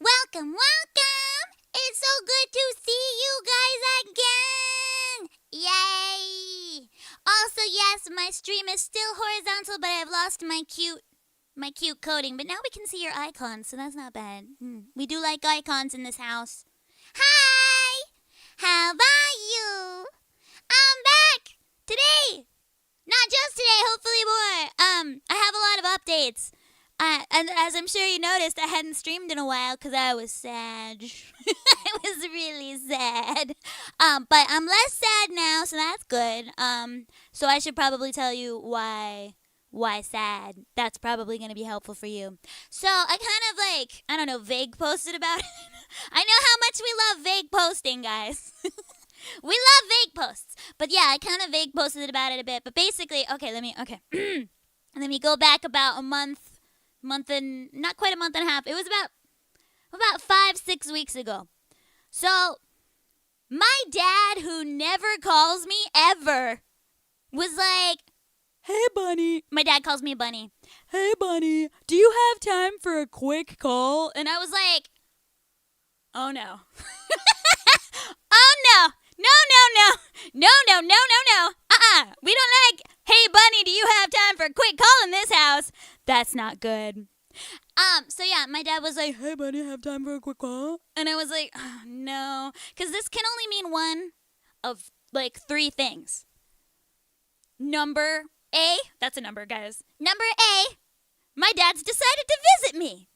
Welcome, welcome! It's so good to see you guys again! Yay! Also, yes, my stream is still horizontal, but I've lost my cute coding. But now we can see your icons, so that's not bad. We do like icons in this house. Hi! How about you? I'm back! Today! Not just today, hopefully more. I have a lot of updates. And as I'm sure you noticed, I hadn't streamed in a while because I was sad. I was really sad. But I'm less sad now, so that's good. So I should probably tell you why sad. That's probably going to be helpful for you. So I kind of vague posted about it. I know how much we love vague posting, guys. We love vague posts. But yeah, I kind of vague posted about it a bit. But basically, let me go back about a month and not quite a month and a half. It was about 5-6 weeks ago. So my dad, who never calls me ever, was like, "Hey, Bunny." My dad calls me Bunny. "Hey, Bunny, do you have time for a quick call?" And I was like, oh no. Oh no. No. We don't like, "Hey, Bunny, do you have time for a quick call in this house?" That's not good. So yeah, my dad was like, "Hey, Bunny, have time for a quick call?" And I was like, oh, no. Because this can only mean one of, three things. Number A, that's a number, guys. Number A, my dad's decided to visit me.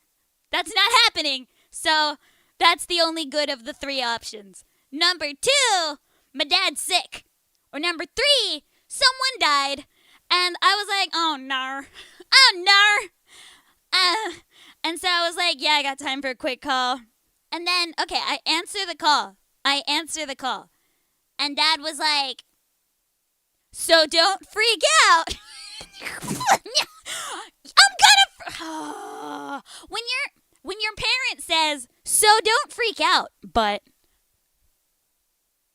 That's not happening. So that's the only good of the three options. Number 2, my dad's sick. Or number 3, someone died. And I was like, oh, nar. And so I was like, yeah, I got time for a quick call. And then, I answer the call. And Dad was like, so don't freak out. When your parent says, so don't freak out, but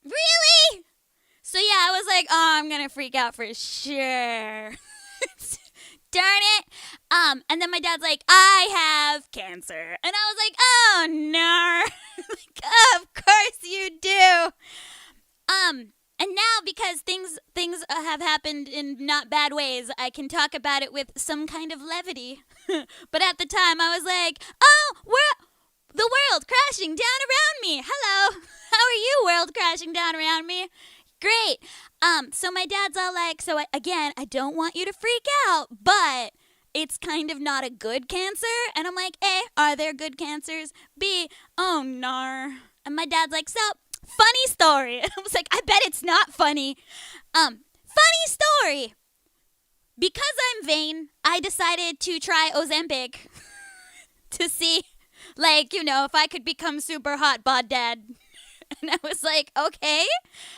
really? So yeah, I was like, oh, I'm gonna freak out for sure. Darn it. And then my dad's like, I have cancer. And I was like, oh, no. Of course you do. And now because things have happened in not bad ways, I can talk about it with some kind of levity. But at the time, I was like, oh, the world crashing down around me. Hello. How are you, world crashing down around me? Great. So my dad's all like, I don't want you to freak out, but it's kind of not a good cancer. And I'm like, A, are there good cancers? B, oh, nar. And my dad's like, so, funny story. And I was like, I bet it's not funny. Funny story. Because I'm vain, I decided to try Ozempic to see, if I could become super hot bod dad. And I was like, okay.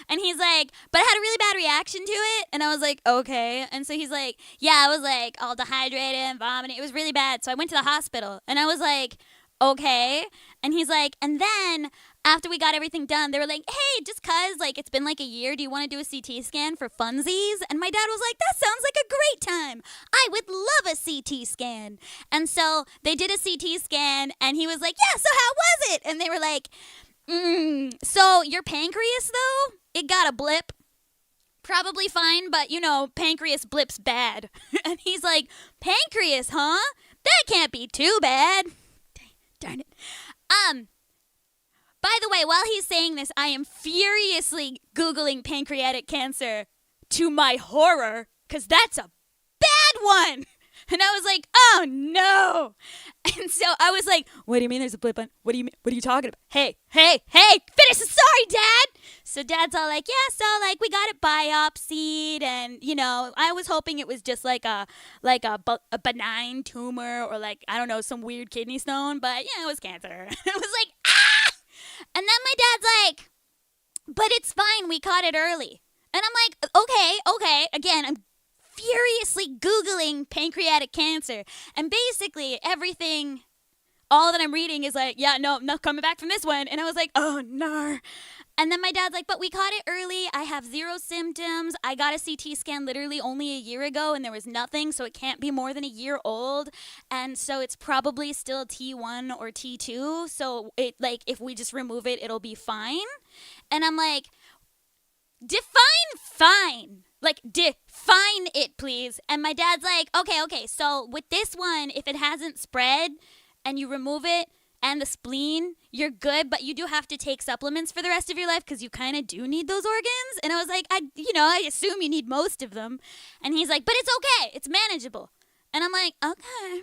And he's like, but I had a really bad reaction to it. And I was like, okay. And so he's like, yeah, I was like all dehydrated and vomiting. It was really bad. So I went to the hospital. And I was like, okay. And he's like, and then after we got everything done, they were like, hey, just cause it's been a year, do you want to do a CT scan for funsies? And my dad was like, that sounds like a great time. I would love a CT scan. And so they did a CT scan and he was like, yeah, so how was it? And they were like, so your pancreas, though, it got a blip. Probably fine, but, pancreas blips bad. And he's like, pancreas, huh? That can't be too bad. Darn it. By the way, while he's saying this, I am furiously Googling pancreatic cancer to my horror, because that's a bad one. And I was like, oh, no. And so I was like, what do you mean there's a blip on? What are you talking about? Hey, finish the story, Dad. So Dad's all like, yeah, so we got it biopsied. And, I was hoping it was just a benign tumor or I don't know, some weird kidney stone. But, yeah, it was cancer. And I was like, ah. And then my dad's like, but it's fine. We caught it early. And I'm like, okay. Again, I'm furiously Googling pancreatic cancer. And basically everything all that I'm reading is like, yeah, no coming back from this one. And I was like, oh, no. And then my dad's like, but we caught it early. I have 0 symptoms. I got a CT scan literally only a year ago, and there was nothing, so it can't be more than a year old. And so it's probably still T1 or T2. So it like if we just remove it, it'll be fine. And I'm like, define fine. Like, define it, please. And my dad's like, okay. So with this one, if it hasn't spread and you remove it, and the spleen, you're good, but you do have to take supplements for the rest of your life because you kind of do need those organs. And I was like, I assume you need most of them. And he's like, but it's okay. It's manageable. And I'm like, okay.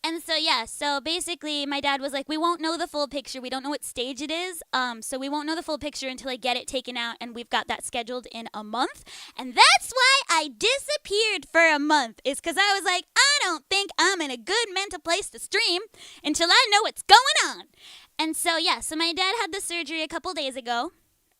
And so, yeah, so basically my dad was like, we won't know the full picture. We don't know what stage it is. So we won't know the full picture until I get it taken out, and we've got that scheduled in a month. And that's why I disappeared for a month, is because I was like, I don't think I'm in a good mental place to stream until I know what's going on. And so, yeah, so my dad had the surgery a couple days ago,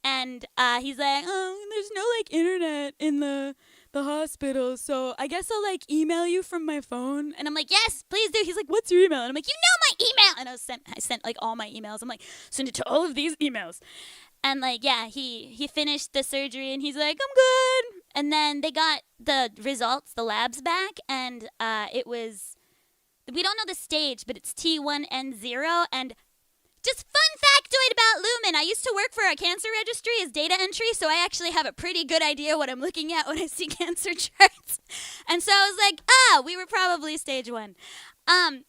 and he's like, Oh, there's no, like, internet in the hospital, so I guess I'll, like, email you from my phone. and I'm like, yes, please do. He's like, What's your email? And I'm like, you know my email. And I sent like all my emails. I'm like, send it to all of these emails. And like, yeah, he finished the surgery and he's like, I'm good. And then they got the results, the labs back, and it was, we don't know the stage, but it's T1N0. And just fun factoid about Lumin, I used to work for a cancer registry as data entry, so I actually have a pretty good idea what I'm looking at when I see cancer charts. And so I was like, we were probably stage 1.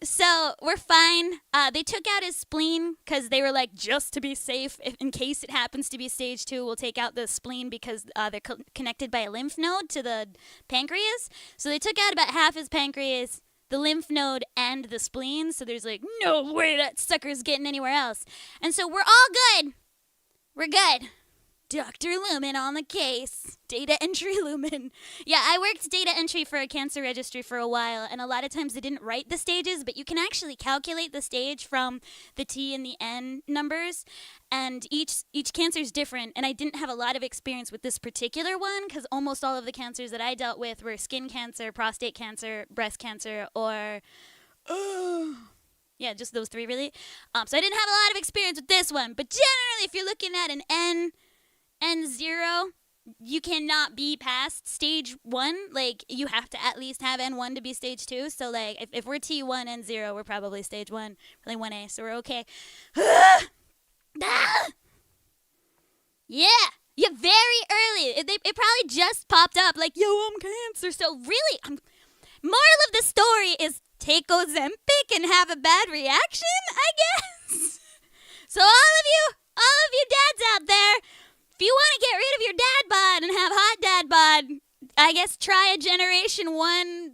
So we're fine. They took out his spleen because they were like, just to be safe, if, in case it happens to be stage 2, we'll take out the spleen because they're connected by a lymph node to the pancreas. So they took out about half his pancreas, the lymph node, and the spleen. So there's like, no way that sucker's getting anywhere else. And so we're all good. We're good. Dr. Lumin on the case. Data entry Lumin. Yeah, I worked data entry for a cancer registry for a while, and a lot of times they didn't write the stages, but you can actually calculate the stage from the T and the N numbers, and each cancer is different, and I didn't have a lot of experience with this particular one because almost all of the cancers that I dealt with were skin cancer, prostate cancer, breast cancer, or... yeah, just those 3 really. So I didn't have a lot of experience with this one, but generally if you're looking at an N0, you cannot be past stage 1. Like, you have to at least have N1 to be stage 2. So, like, if we're T1 N0, we're probably stage 1, really 1A, so we're okay. Yeah, very early. It probably just popped up, like, yo, I'm cancer. So, really, moral of the story is take Ozempic and have a bad reaction, I guess. So, all of you dads out there, if you want to get rid of your dad bod and have hot dad bod, I guess try a generation 1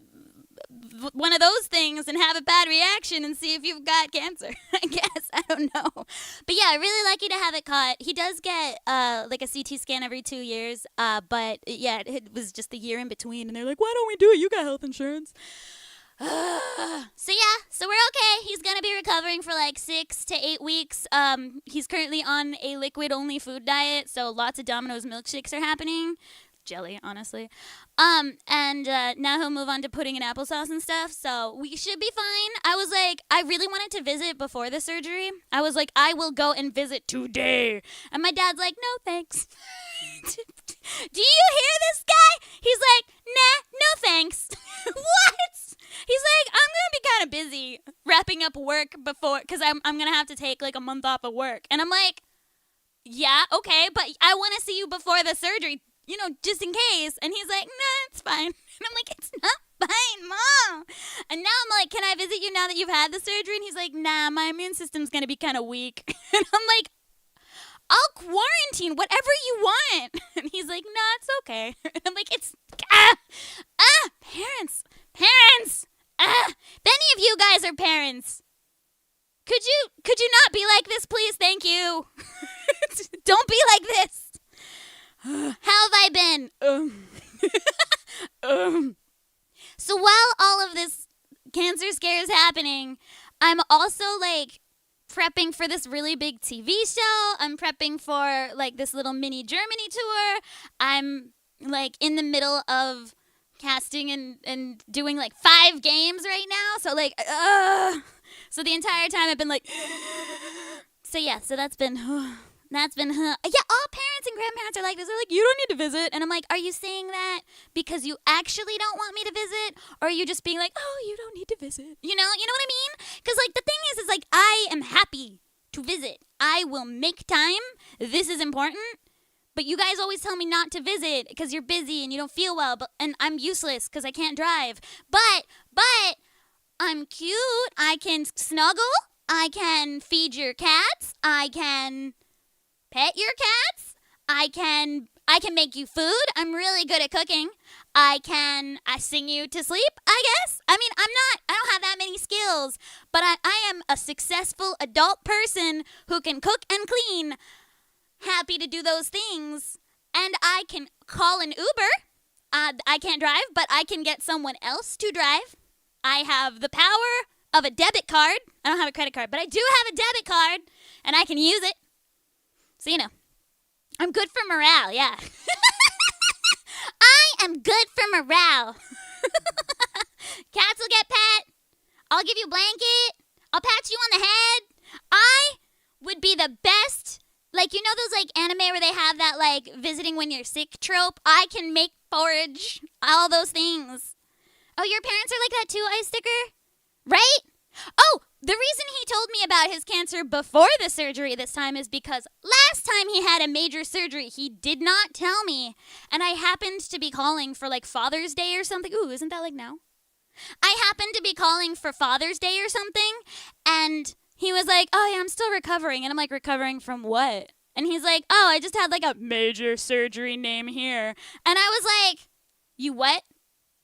of those things and have a bad reaction and see if you've got cancer. I guess. I don't know. But yeah, really lucky to have it caught. He does get like a CT scan every 2 years, but yeah, it was just the year in between, and they're like, why don't we do it? You got health insurance. So we're okay. He's gonna be recovering for like 6 to 8 weeks. He's currently on a liquid-only food diet, so lots of Domino's milkshakes are happening. Jelly, honestly. And now he'll move on to pudding and applesauce and stuff, so we should be fine. I was like, I really wanted to visit before the surgery. I was like, I will go and visit today. And my dad's like, no thanks. Do you hear this guy? He's like, nah, no thanks. What? He's like, I'm going to be kind of busy wrapping up work before, because I'm going to have to take like a month off of work. And I'm like, yeah, okay, but I want to see you before the surgery, you know, just in case. And he's like, nah, it's fine. And I'm like, it's not fine, Mom. And now I'm like, can I visit you now that you've had the surgery? And he's like, nah, my immune system's going to be kind of weak. And I'm like, I'll quarantine whatever you want. And he's like, no, it's okay. And I'm like, it's, parents. If any of you guys are parents, could you not be like this, please? Thank you. Don't be like this. How have I been? So while all of this cancer scare is happening, I'm also like prepping for this really big TV show. I'm prepping for like this little mini Germany tour. I'm like in the middle of casting and doing like 5 games right now. So like, So the entire time I've been like, so that's been, all parents and grandparents are like this. They're like, you don't need to visit. And I'm like, are you saying that because you actually don't want me to visit? Or are you just being like, oh, you don't need to visit? You know what I mean? Because like the thing is like, I am happy to visit. I will make time. This is important. But you guys always tell me not to visit because you're busy and you don't feel well. And I'm useless because I can't drive. But I'm cute. I can snuggle. I can feed your cats. I can pet your cats. I can make you food. I'm really good at cooking. I sing you to sleep, I guess. I mean, I don't have that many skills, but I am a successful adult person who can cook and clean. Happy to do those things. And I can call an Uber. I can't drive, but I can get someone else to drive. I have the power of a debit card. I don't have a credit card, but I do have a debit card, and I can use it. So, I'm good for morale, yeah. I am good for morale. Cats will get pet. I'll give you a blanket. I'll pat you on the head. I would be the best. Like, those, like, anime where they have that, like, visiting when you're sick trope? I can make porridge. All those things. Oh, your parents are like that too, Ice Sticker? Right? Oh, the reason he told me about his cancer before the surgery this time is because last time he had a major surgery, he did not tell me. And I happened to be calling for, like, Father's Day or something. Ooh, isn't that, like, now? I happened to be calling for Father's Day or something, and he was like, oh, yeah, I'm still recovering. And I'm like, recovering from what? And he's like, oh, I just had like a major surgery name here. And I was like, you what?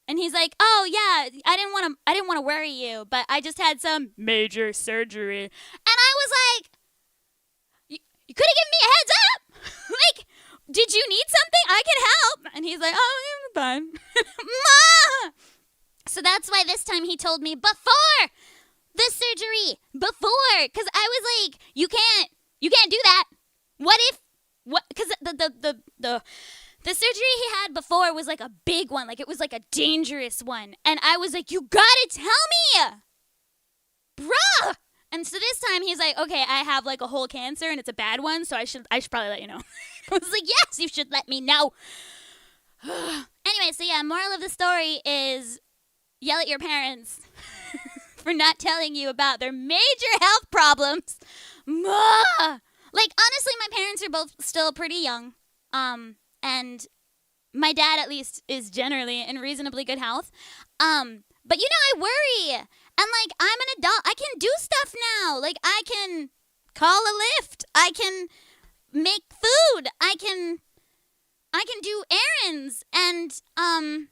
And he's like, oh, yeah, I didn't want to worry you, but I just had some major surgery. And I was like, you could have given me a heads up. Like, did you need something? I can help. And he's like, oh, yeah, I'm fine. Ma! So that's why this time he told me before the surgery, because I was like, you can't do that. Because the surgery he had before was like a big one, like it was like a dangerous one, and I was like, you gotta tell me, bruh. And so this time he's like, okay, I have like a whole cancer and it's a bad one, so I should probably let you know. I was like, yes, you should let me know. Anyway, so yeah, moral of the story is yell at your parents for not telling you about their major health problems. Like, honestly, my parents are both still pretty young. And my dad, at least, is generally in reasonably good health. But, I worry. And, like, I'm an adult. I can do stuff now. Like, I can call a Lyft. I can make food. I can do errands. And, I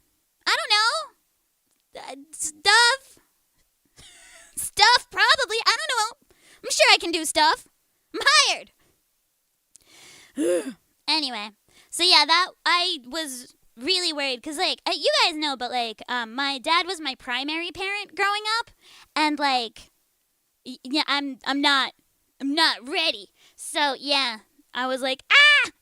don't know. Stuff, probably. I don't know. I'm sure I can do stuff. I'm hired. Anyway, so yeah, that I was really worried because, like, you guys know, but like, my dad was my primary parent growing up, and like, yeah, I'm not ready. So yeah, I was like,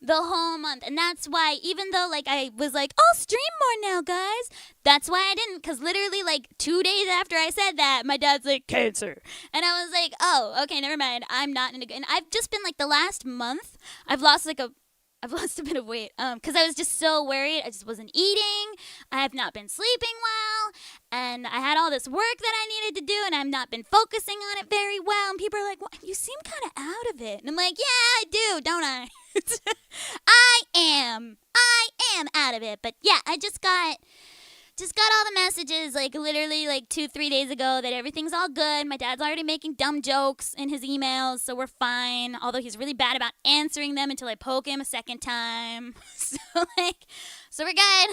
the whole month, and that's why, even though like I was like, I'll stream more now, guys. That's why I didn't, because literally like 2 days after I said that, my dad's like, cancer, and I was like, oh, okay, never mind. I'm not in a good. And I've just been like the last month, I've lost a bit of weight, because I was just so worried. I just wasn't eating. I have not been sleeping well, and I had all this work that I needed to do, and I've not been focusing on it very well. And people are like, well, you seem kind of out of it. And I'm like, yeah, I do, don't I? I am out of it. But yeah, I just got all the messages, like literally like 2-3 days ago, that everything's all good. My dad's already making dumb jokes in his emails, so we're fine. Although he's really bad about answering them until I poke him a second time. So we're good.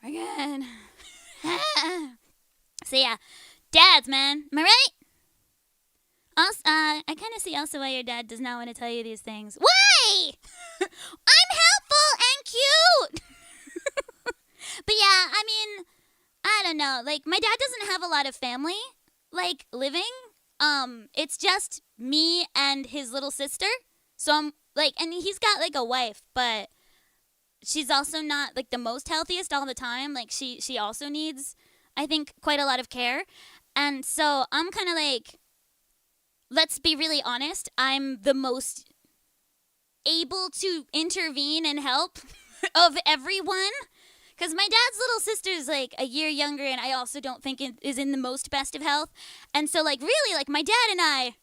We're good. So yeah, dads, man, am I right? Also, I kind of see also why your dad does not want to tell you these things. Why? I'm helpful and cute. But yeah, I mean, I don't know. Like, my dad doesn't have a lot of family, like, living. It's just me and his little sister. So I'm, like, and he's got, like, a wife, but she's also not, like, the most healthiest all the time. Like, she also needs, I think, quite a lot of care. And so I'm kind of like, let's be really honest, I'm the most able to intervene and help of everyone. Because my dad's little sister's like a year younger, and I also don't think is in the most best of health. And so, like, really, like, my dad and I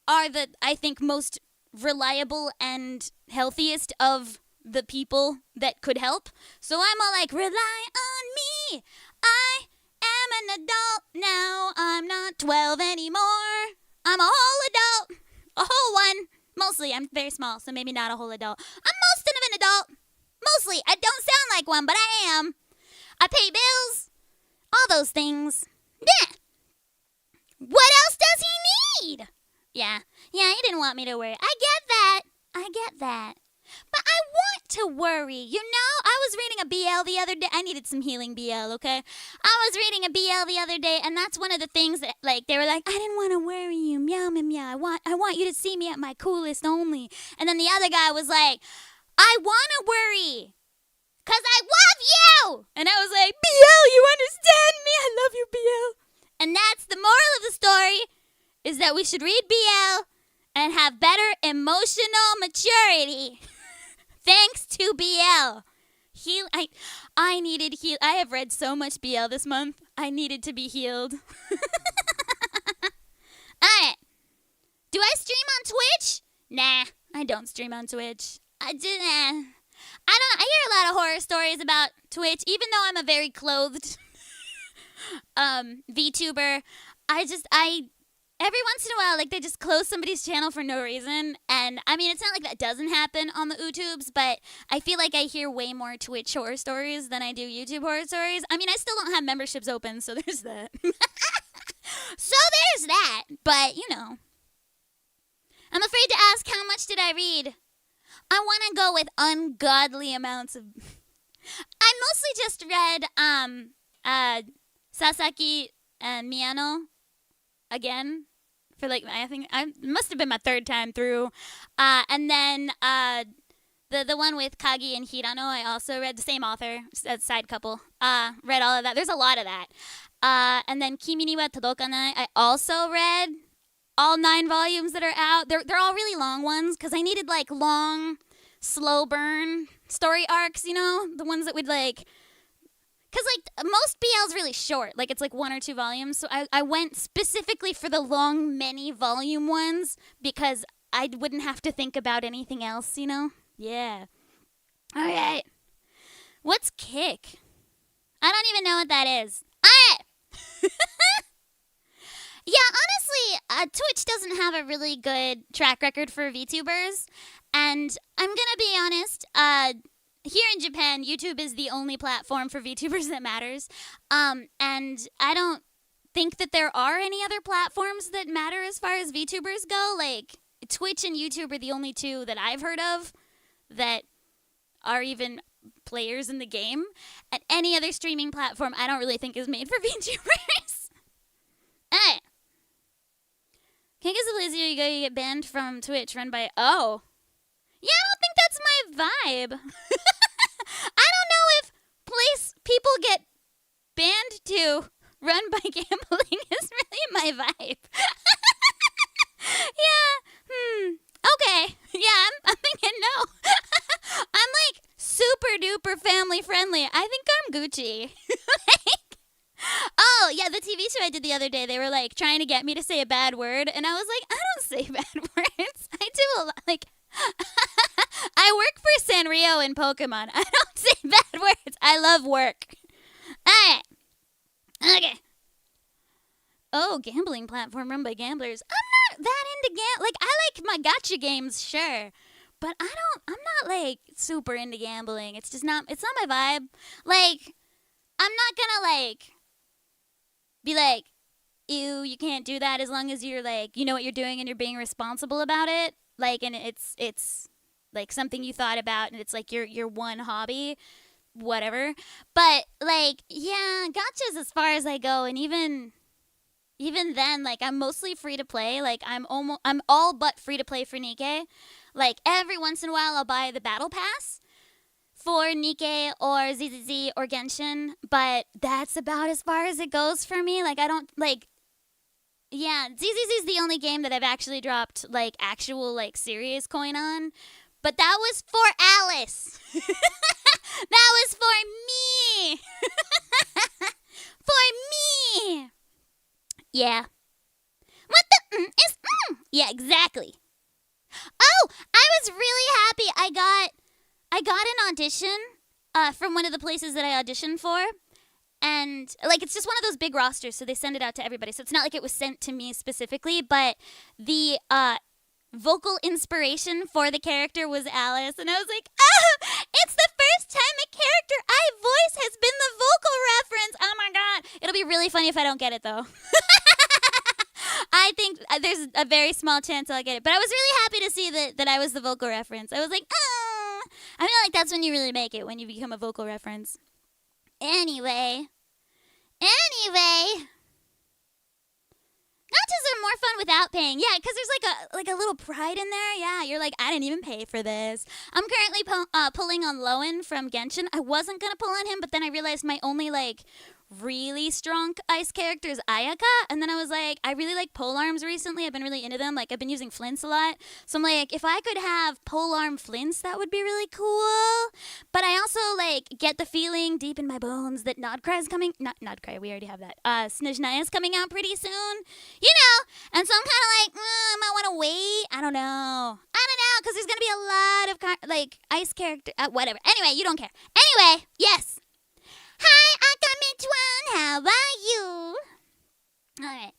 are the, I think, most reliable and healthiest of the people that could help. So I'm all like, rely on me. I am an adult now. I'm not 12 anymore. I'm a whole adult. A whole one. Mostly, I'm very small, so maybe not a whole adult. I'm most of an adult. Mostly, I don't sound like one, but I am. I pay bills. All those things. Yeah. What else does he need? Yeah, he didn't want me to worry. I get that. But I want to worry, you know? I was reading a BL the other day. I needed some healing BL, okay? I was reading a BL the other day, and that's one of the things that, like, they were like, I didn't want to worry you, meow, meow, meow. I want you to see me at my coolest only. And then the other guy was like, I want to worry, because I love you! And I was like, BL, you understand me? I love you, BL. And that's the moral of the story, is that we should read BL and have better emotional maturity. Thanks to BL. I needed heal. I have read so much BL this month. I needed to be healed. Alright. Do I stream on Twitch? Nah, I don't stream on Twitch. I hear a lot of horror stories about Twitch, even though I'm a very clothed VTuber. Every once in a while, like, they just close somebody's channel for no reason. And, I mean, it's not like that doesn't happen on the YouTubes, but I feel like I hear way more Twitch horror stories than I do YouTube horror stories. I mean, I still don't have memberships open, so there's that. So there's that. But, you know. I'm afraid to ask how much did I read. I want to go with ungodly amounts of... I mostly just read Sasaki Miyano again. For like, I think it must have been my third time through. And then the one with Kagi and Hirano, I also read, the same author, side couple. Read all of that. There's a lot of that. And then Kimi ni wa Todokanai, I also read all 9 volumes that are out. They're all really long ones because I needed like long, slow burn story arcs, you know? The ones that would like... Because, like, most BL's really short. Like, it's, like, 1 or 2 volumes. So I went specifically for the long, many volume ones because I wouldn't have to think about anything else, you know? Yeah. All right. What's kick? I don't even know what that is. All right. Yeah, honestly, Twitch doesn't have a really good track record for VTubers. And I'm going to be honest, here in Japan, YouTube is the only platform for VTubers that matters. And I don't think that there are any other platforms that matter as far as VTubers go. Like, Twitch and YouTube are the only 2 that I've heard of that are even players in the game. And any other streaming platform I don't really think is made for VTubers. Alright. Can't guess the you get banned from Twitch run by... Oh. Yeah, I don't think that's my vibe. I don't know if people get banned to run by gambling is really my vibe. Yeah. Okay. Yeah, I'm thinking no. I'm like super duper family friendly. I think I'm Gucci. Oh, yeah, the TV show I did the other day, they were like trying to get me to say a bad word, and I was like, I don't say bad words. I do a lot, like... I work for Sanrio in Pokemon. I don't say bad words. I love work. Alright. Okay. Oh, gambling platform run by gamblers. I'm not that into like, I like my gacha games, sure. But I'm not, like, super into gambling. It's not my vibe. Like, I'm not gonna, like, be like, ew, you can't do that as long as you're, like, you know what you're doing and you're being responsible about it. Like, and it's like something you thought about, and it's like your one hobby, whatever. But like, yeah, gotcha's as far as I go, and even then, like, I'm mostly free to play. Like, I'm all but free to play for Nikkei. Like, every once in a while, I'll buy the battle pass for Nikkei or ZZZ or Genshin, but that's about as far as it goes for me. Like, I don't like. Yeah, ZZZ is the only game that I've actually dropped, like, actual, like, serious coin on. But that was for Alice. That was for me. For me. Yeah. What the is Yeah, exactly. Oh, I was really happy. I got an audition from one of the places that I auditioned for. And, like, it's just one of those big rosters, so they send it out to everybody. So it's not like it was sent to me specifically, but the vocal inspiration for the character was Alice. And I was like, oh, it's the first time a character I voice has been the vocal reference. Oh, my God. It'll be really funny if I don't get it, though. I think there's a very small chance I'll get it. But I was really happy to see that I was the vocal reference. I was like, oh. I feel like that's when you really make it, when you become a vocal reference. Anyway. Nachos are more fun without paying. Yeah, because there's like a little pride in there. Yeah, you're like, I didn't even pay for this. I'm currently pulling on Lumin from Genshin. I wasn't going to pull on him, but then I realized my only, like, really strong ice character is Ayaka. And then I was like, I really like polearms recently. I've been really into them. Like, I've been using flints a lot. So I'm like, if I could have polearm flints, that would be really cool. But I also, like, get the feeling deep in my bones that Nodcry's coming. Not Nodcry, we already have that. Snezhnaya's coming out pretty soon. You know. And so I'm kind of like, I might want to wait. I don't know. Because there's going to be a lot of, ice character. Whatever. Anyway, you don't care. Anyway, yes. Hi, Akamitwan. How are you? All right.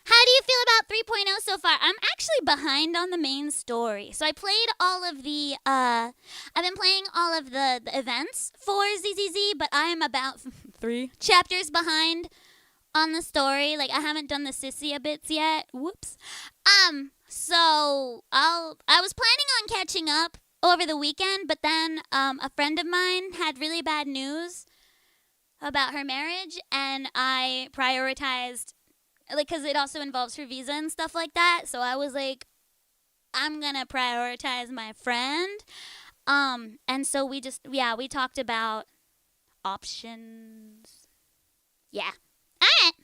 How do you feel about 3.0 so far? I'm actually behind on the main story. So I played all of the, I've been playing all of the events for ZZZ, but I am about 3 chapters behind on the story. Like, I haven't done the Sissia bits yet. Whoops. So I was planning on catching up over the weekend, but then a friend of mine had really bad news about her marriage, and I prioritized, like, because it also involves her visa and stuff like that, so I was like, I'm gonna prioritize my friend, and so we talked about options. Yeah. Alright.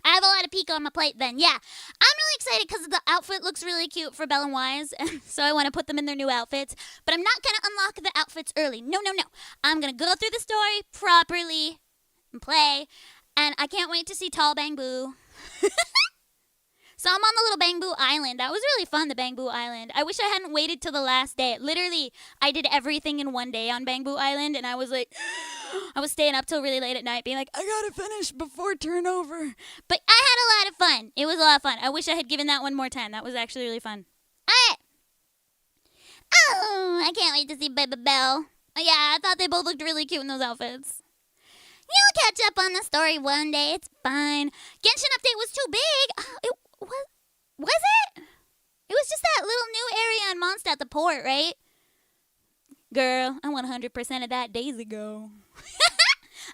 I have a lot of peak on my plate then. Yeah. I'm really excited because the outfit looks really cute for Belle and Wise, so I want to put them in their new outfits. But I'm not going to unlock the outfits early. No. I'm going to go through the story properly and play, and I can't wait to see Tall Bangbu. So I'm on the little Bangbu Island. That was really fun, the Bangbu Island. I wish I hadn't waited till the last day. Literally, I did everything in one day on Bangbu Island, and I was like, I was staying up till really late at night being like, I gotta finish before turnover. But I had a lot of fun. It was a lot of fun. I wish I had given that one more time. That was actually really fun. All right. Oh, I can't wait to see Baby Belle. Yeah, I thought they both looked really cute in those outfits. You'll catch up on the story one day. It's fine. Genshin update was too big. Was it? It was just that little new area on Mondstadt, the port, right? Girl, I want 100% of that days ago.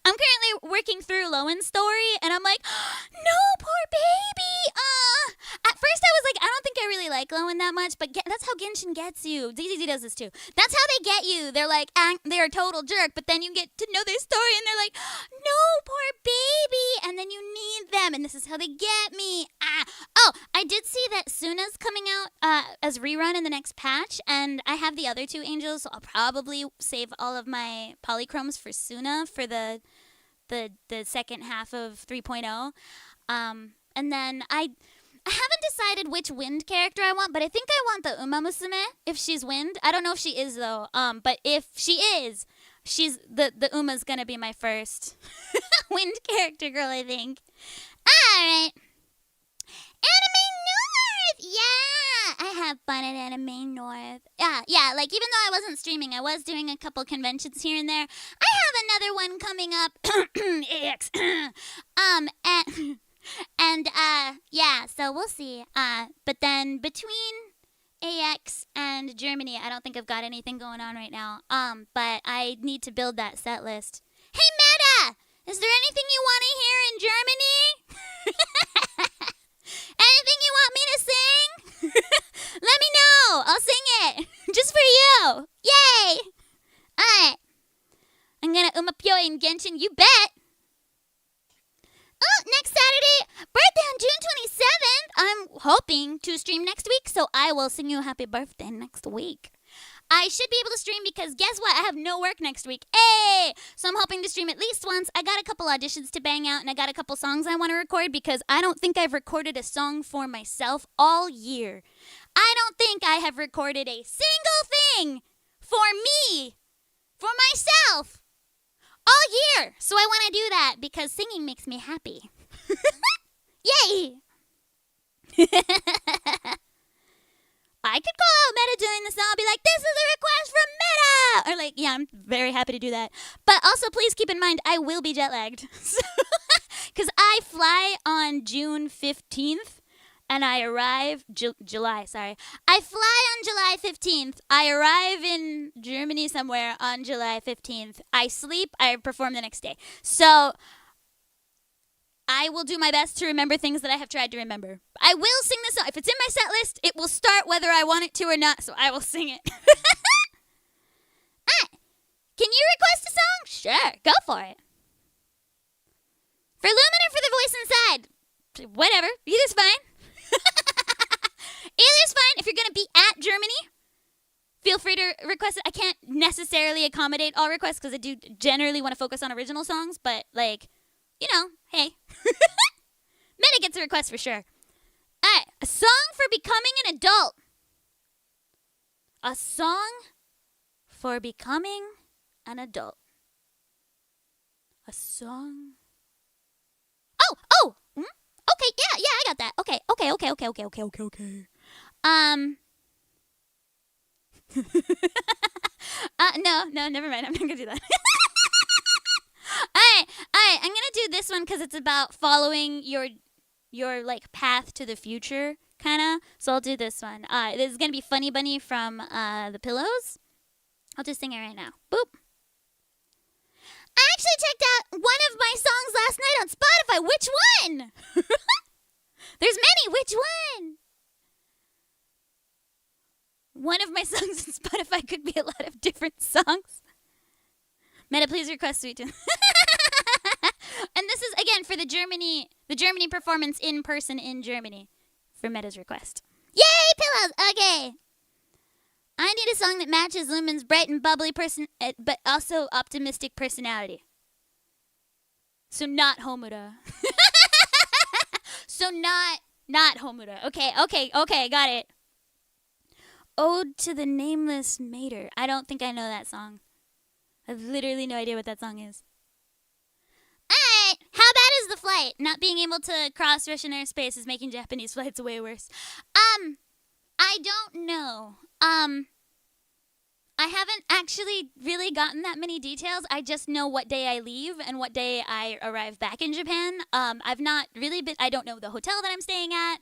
I'm currently working through Lowen's story, and I'm like, no, poor baby. At first I was like, I don't think I really like Lowen that much, but that's how Genshin gets you. ZZZ does this too. That's how they get you. They're like, they're a total jerk, but then you get to know their story, and they're like, no, poor baby, and then you need them, and this is how they get me. Oh, I did see that Suna's coming out as rerun in the next patch, and I have the other 2 angels, so I'll probably save all of my polychromes for Suna for the second half of 3.0. And then I haven't decided which wind character I want, but I think I want the Uma Musume if she's wind. I don't know if she is though. But if she is, she's the Uma's gonna be my first wind character girl, I think. Alright. Anime North! Yeah! I have fun at Anime North. Yeah, like even though I wasn't streaming, I was doing a couple conventions here and there. I have another one coming up. AX. Yeah, so we'll see. But then between AX and Germany, I don't think I've got anything going on right now. But I need to build that set list. Hey, Meta! Is there anything you want to hear in Germany? Anything you want me to sing? Let me know. I'll sing it. Just for you. Yay! Alright. I'm gonna umapyo in Genshin. You bet. Oh, next Saturday, birthday on June 27th. I'm hoping to stream next week, so I will sing you a happy birthday next week. I should be able to stream because guess what? I have no work next week. Hey! So I'm hoping to stream at least once. I got a couple auditions to bang out, and I got a couple songs I want to record because I don't think I've recorded a song for myself all year. I don't think I have recorded a single thing for me, for myself, all year. So I want to do that because singing makes me happy. Yay! I could call out Meta during the song and be like, this is a request from Meta! Or like, yeah, I'm very happy to do that. But also, please keep in mind, I will be jet lagged. Because I fly on June 15th, and I arrive, July, sorry. I fly on July 15th. I arrive in Germany somewhere on July 15th. I sleep, I perform the next day. So I will do my best to remember things that I have tried to remember. I will sing this song. If it's in my set list, it will start whether I want it to or not, so I will sing it. Can you request a song? Sure, go for it. For Lumin or for the voice inside? Whatever, either's fine. Either's fine. If you're going to be at Germany, feel free to request it. I can't necessarily accommodate all requests because I do generally want to focus on original songs, but like, you know, hey. Meta gets a request for sure. Alright, a song for becoming an adult. A song for becoming an adult. A song. Oh! Okay, yeah, I got that. Okay. No, never mind. I'm not gonna do that. Alright, I'm gonna do this one because it's about following your like path to the future, kinda. So I'll do this one. This is gonna be Funny Bunny from The Pillows. I'll just sing it right now. Boop. I actually checked out one of my songs last night on Spotify. Which one? There's many. Which one? One of my songs on Spotify could be a lot of different songs. Meta, please request Sweet Tune. And this is, again, for the Germany performance in person in Germany for Meta's request. Yay, pillows! Okay. I need a song that matches Lumin's bright and bubbly but also optimistic personality. So not Homuda. So not Homuda. Okay, got it. Ode to the Nameless Mater. I don't think I know that song. I have literally no idea what that song is. Alright, how bad is the flight? Not being able to cross Russian airspace is making Japanese flights way worse. I don't know. I haven't actually really gotten that many details. I just know what day I leave and what day I arrive back in Japan. I've not really been, I don't know the hotel that I'm staying at.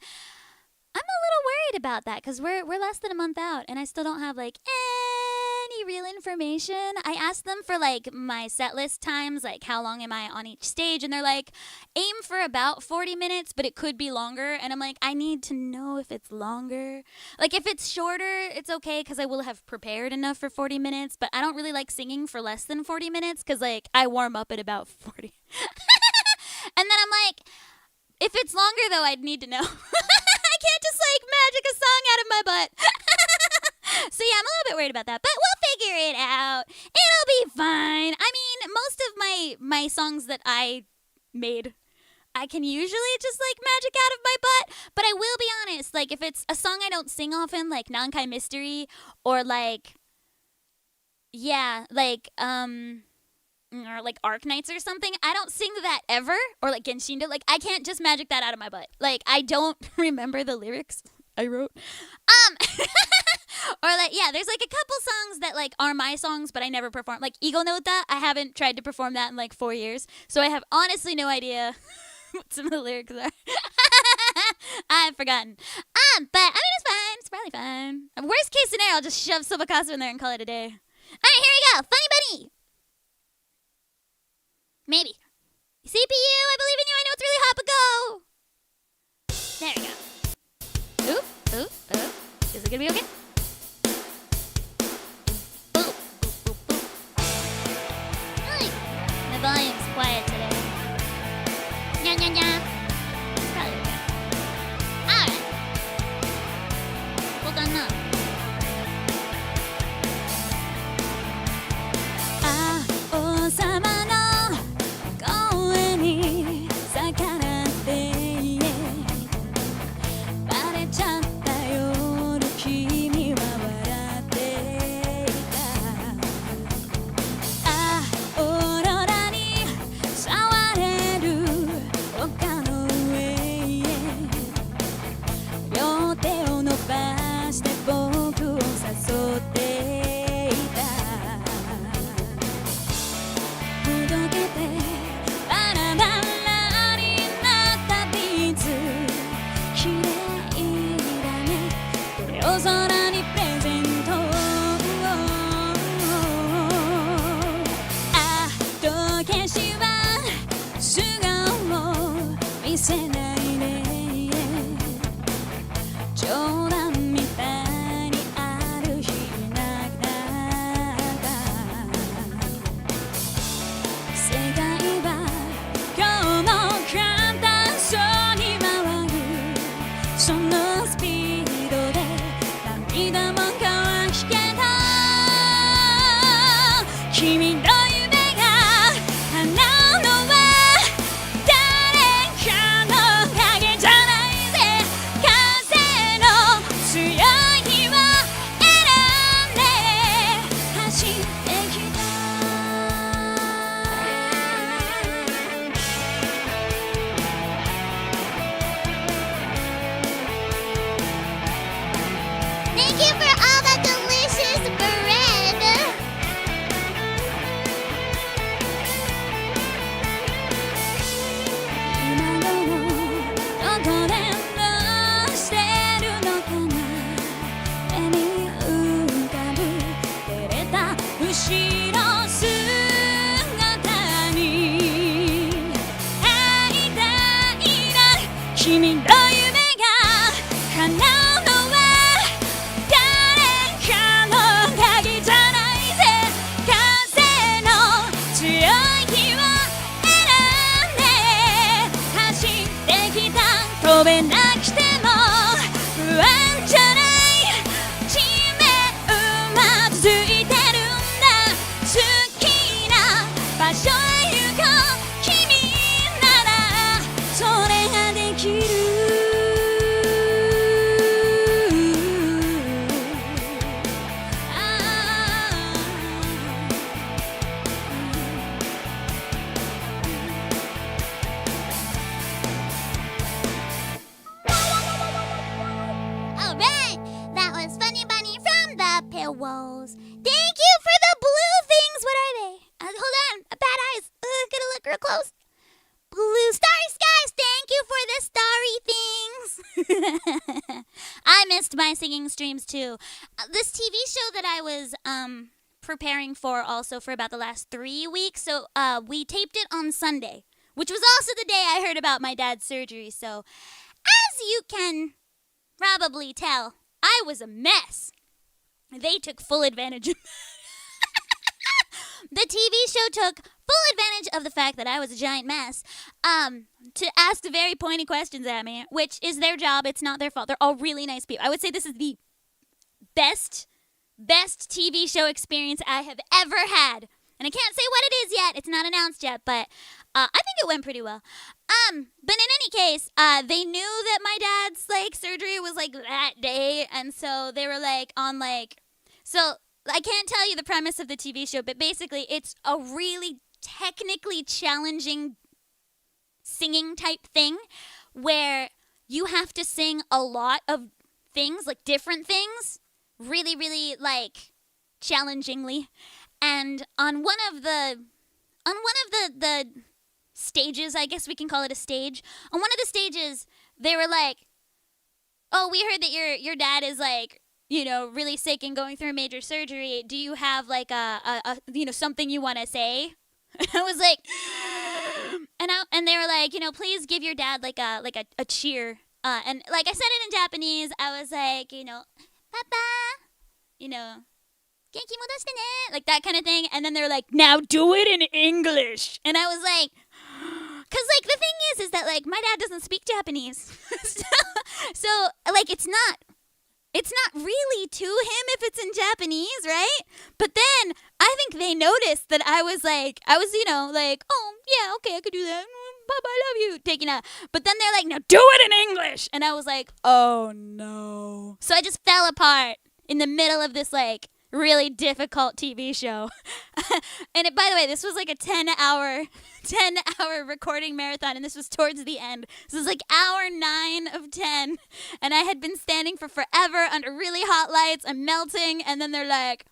I'm a little worried about that because we're less than a month out and I still don't have like any real information. I asked them for like my set list times, like how long am I on each stage, and they're like, aim for about 40 minutes, but it could be longer. And I'm like, I need to know if it's longer. Like if it's shorter, it's okay because I will have prepared enough for 40 minutes, but I don't really like singing for less than 40 minutes because like I warm up at about 40. And then I'm like, if it's longer though, I'd need to know. I can't just like magic a song out of my butt. So yeah, I'm a little bit worried about that, but we'll figure it out. It'll be fine. I mean, most of my songs that I made, I can usually just like magic out of my butt, but I will be honest, like if it's a song I don't sing often, like Nankai Mystery, or like, yeah, like, or like Arknights or something, I don't sing that ever, or like Genshindo, like I can't just magic that out of my butt. Like I don't remember the lyrics I wrote. Or like, yeah, there's like a couple songs that like are my songs, but I never perform. Like Ego Nota, I haven't tried to perform that in like 4 years, so I have honestly no idea what some of the lyrics are. I've forgotten. But I mean, it's fine. It's probably fine. Worst case scenario, I'll just shove Sobakasu in there and call it a day. All right, here we go. Funny Bunny. Maybe. CPU, I believe in you. I know it's really hot, but go. There we go. Oop. Is it gonna be okay? My volume's quiet today. woes. Thank you for the blue things. What are they? Hold on. Bad eyes. Gotta look real close. Blue starry skies. Thank you for the starry things. I missed my singing streams too. This TV show that I was preparing for also for about the last 3 weeks. So we taped it on Sunday, which was also the day I heard about my dad's surgery. So as you can probably tell, I was a mess. They took full advantage of the TV show took full advantage of the fact that I was a giant mess to ask very pointy questions at me, which is their job. It's not their fault. They're all really nice people. I would say this is the best TV show experience I have ever had. And I can't say what it is yet. It's not announced yet, but I think it went pretty well. But in any case, they knew that my dad's surgery was that day, and so they were so I can't tell you the premise of the TV show, but basically it's a really technically challenging singing type thing where you have to sing a lot of things, different things, really, really challengingly. And on one of the stages, I guess we can call it a stage. On one of the stages, they were like, "Oh, we heard that your dad is really sick and going through a major surgery. Do you have a something you want to say?" I was like, and they were like, please give your dad a cheer. And I said it in Japanese. I was like, "Papa, genki modashite ne," that kind of thing. And then they're like, "Now do it in English." And I was like, because the thing is that my dad doesn't speak Japanese, so it's not really to him if it's in Japanese, right? But then I think they noticed that I was "Oh yeah, okay, I could do that. Papa, I love you." Taking a, but then they're like, "Now do it in English," and I was like, "Oh no!" So I just fell apart in the middle of this really difficult TV show. And by the way, this was a 10-hour recording marathon, and this was towards the end. This was hour 9 of 10, and I had been standing for forever under really hot lights. I'm melting, and then they're like,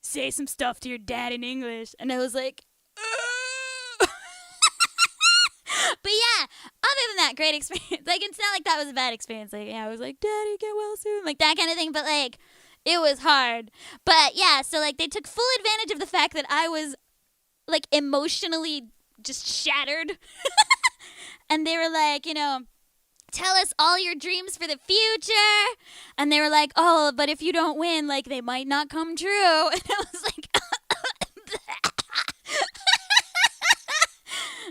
"Say some stuff to your dad in English," and I was like, "Ugh." But yeah, other than that, great experience. It's not that was a bad experience. I was like, "Daddy, get well soon," that kind of thing. But it was hard. But yeah, so they took full advantage of the fact that I was emotionally just shattered. And they were like, "Tell us all your dreams for the future." And they were like, "Oh, but if you don't win, they might not come true." And I was like,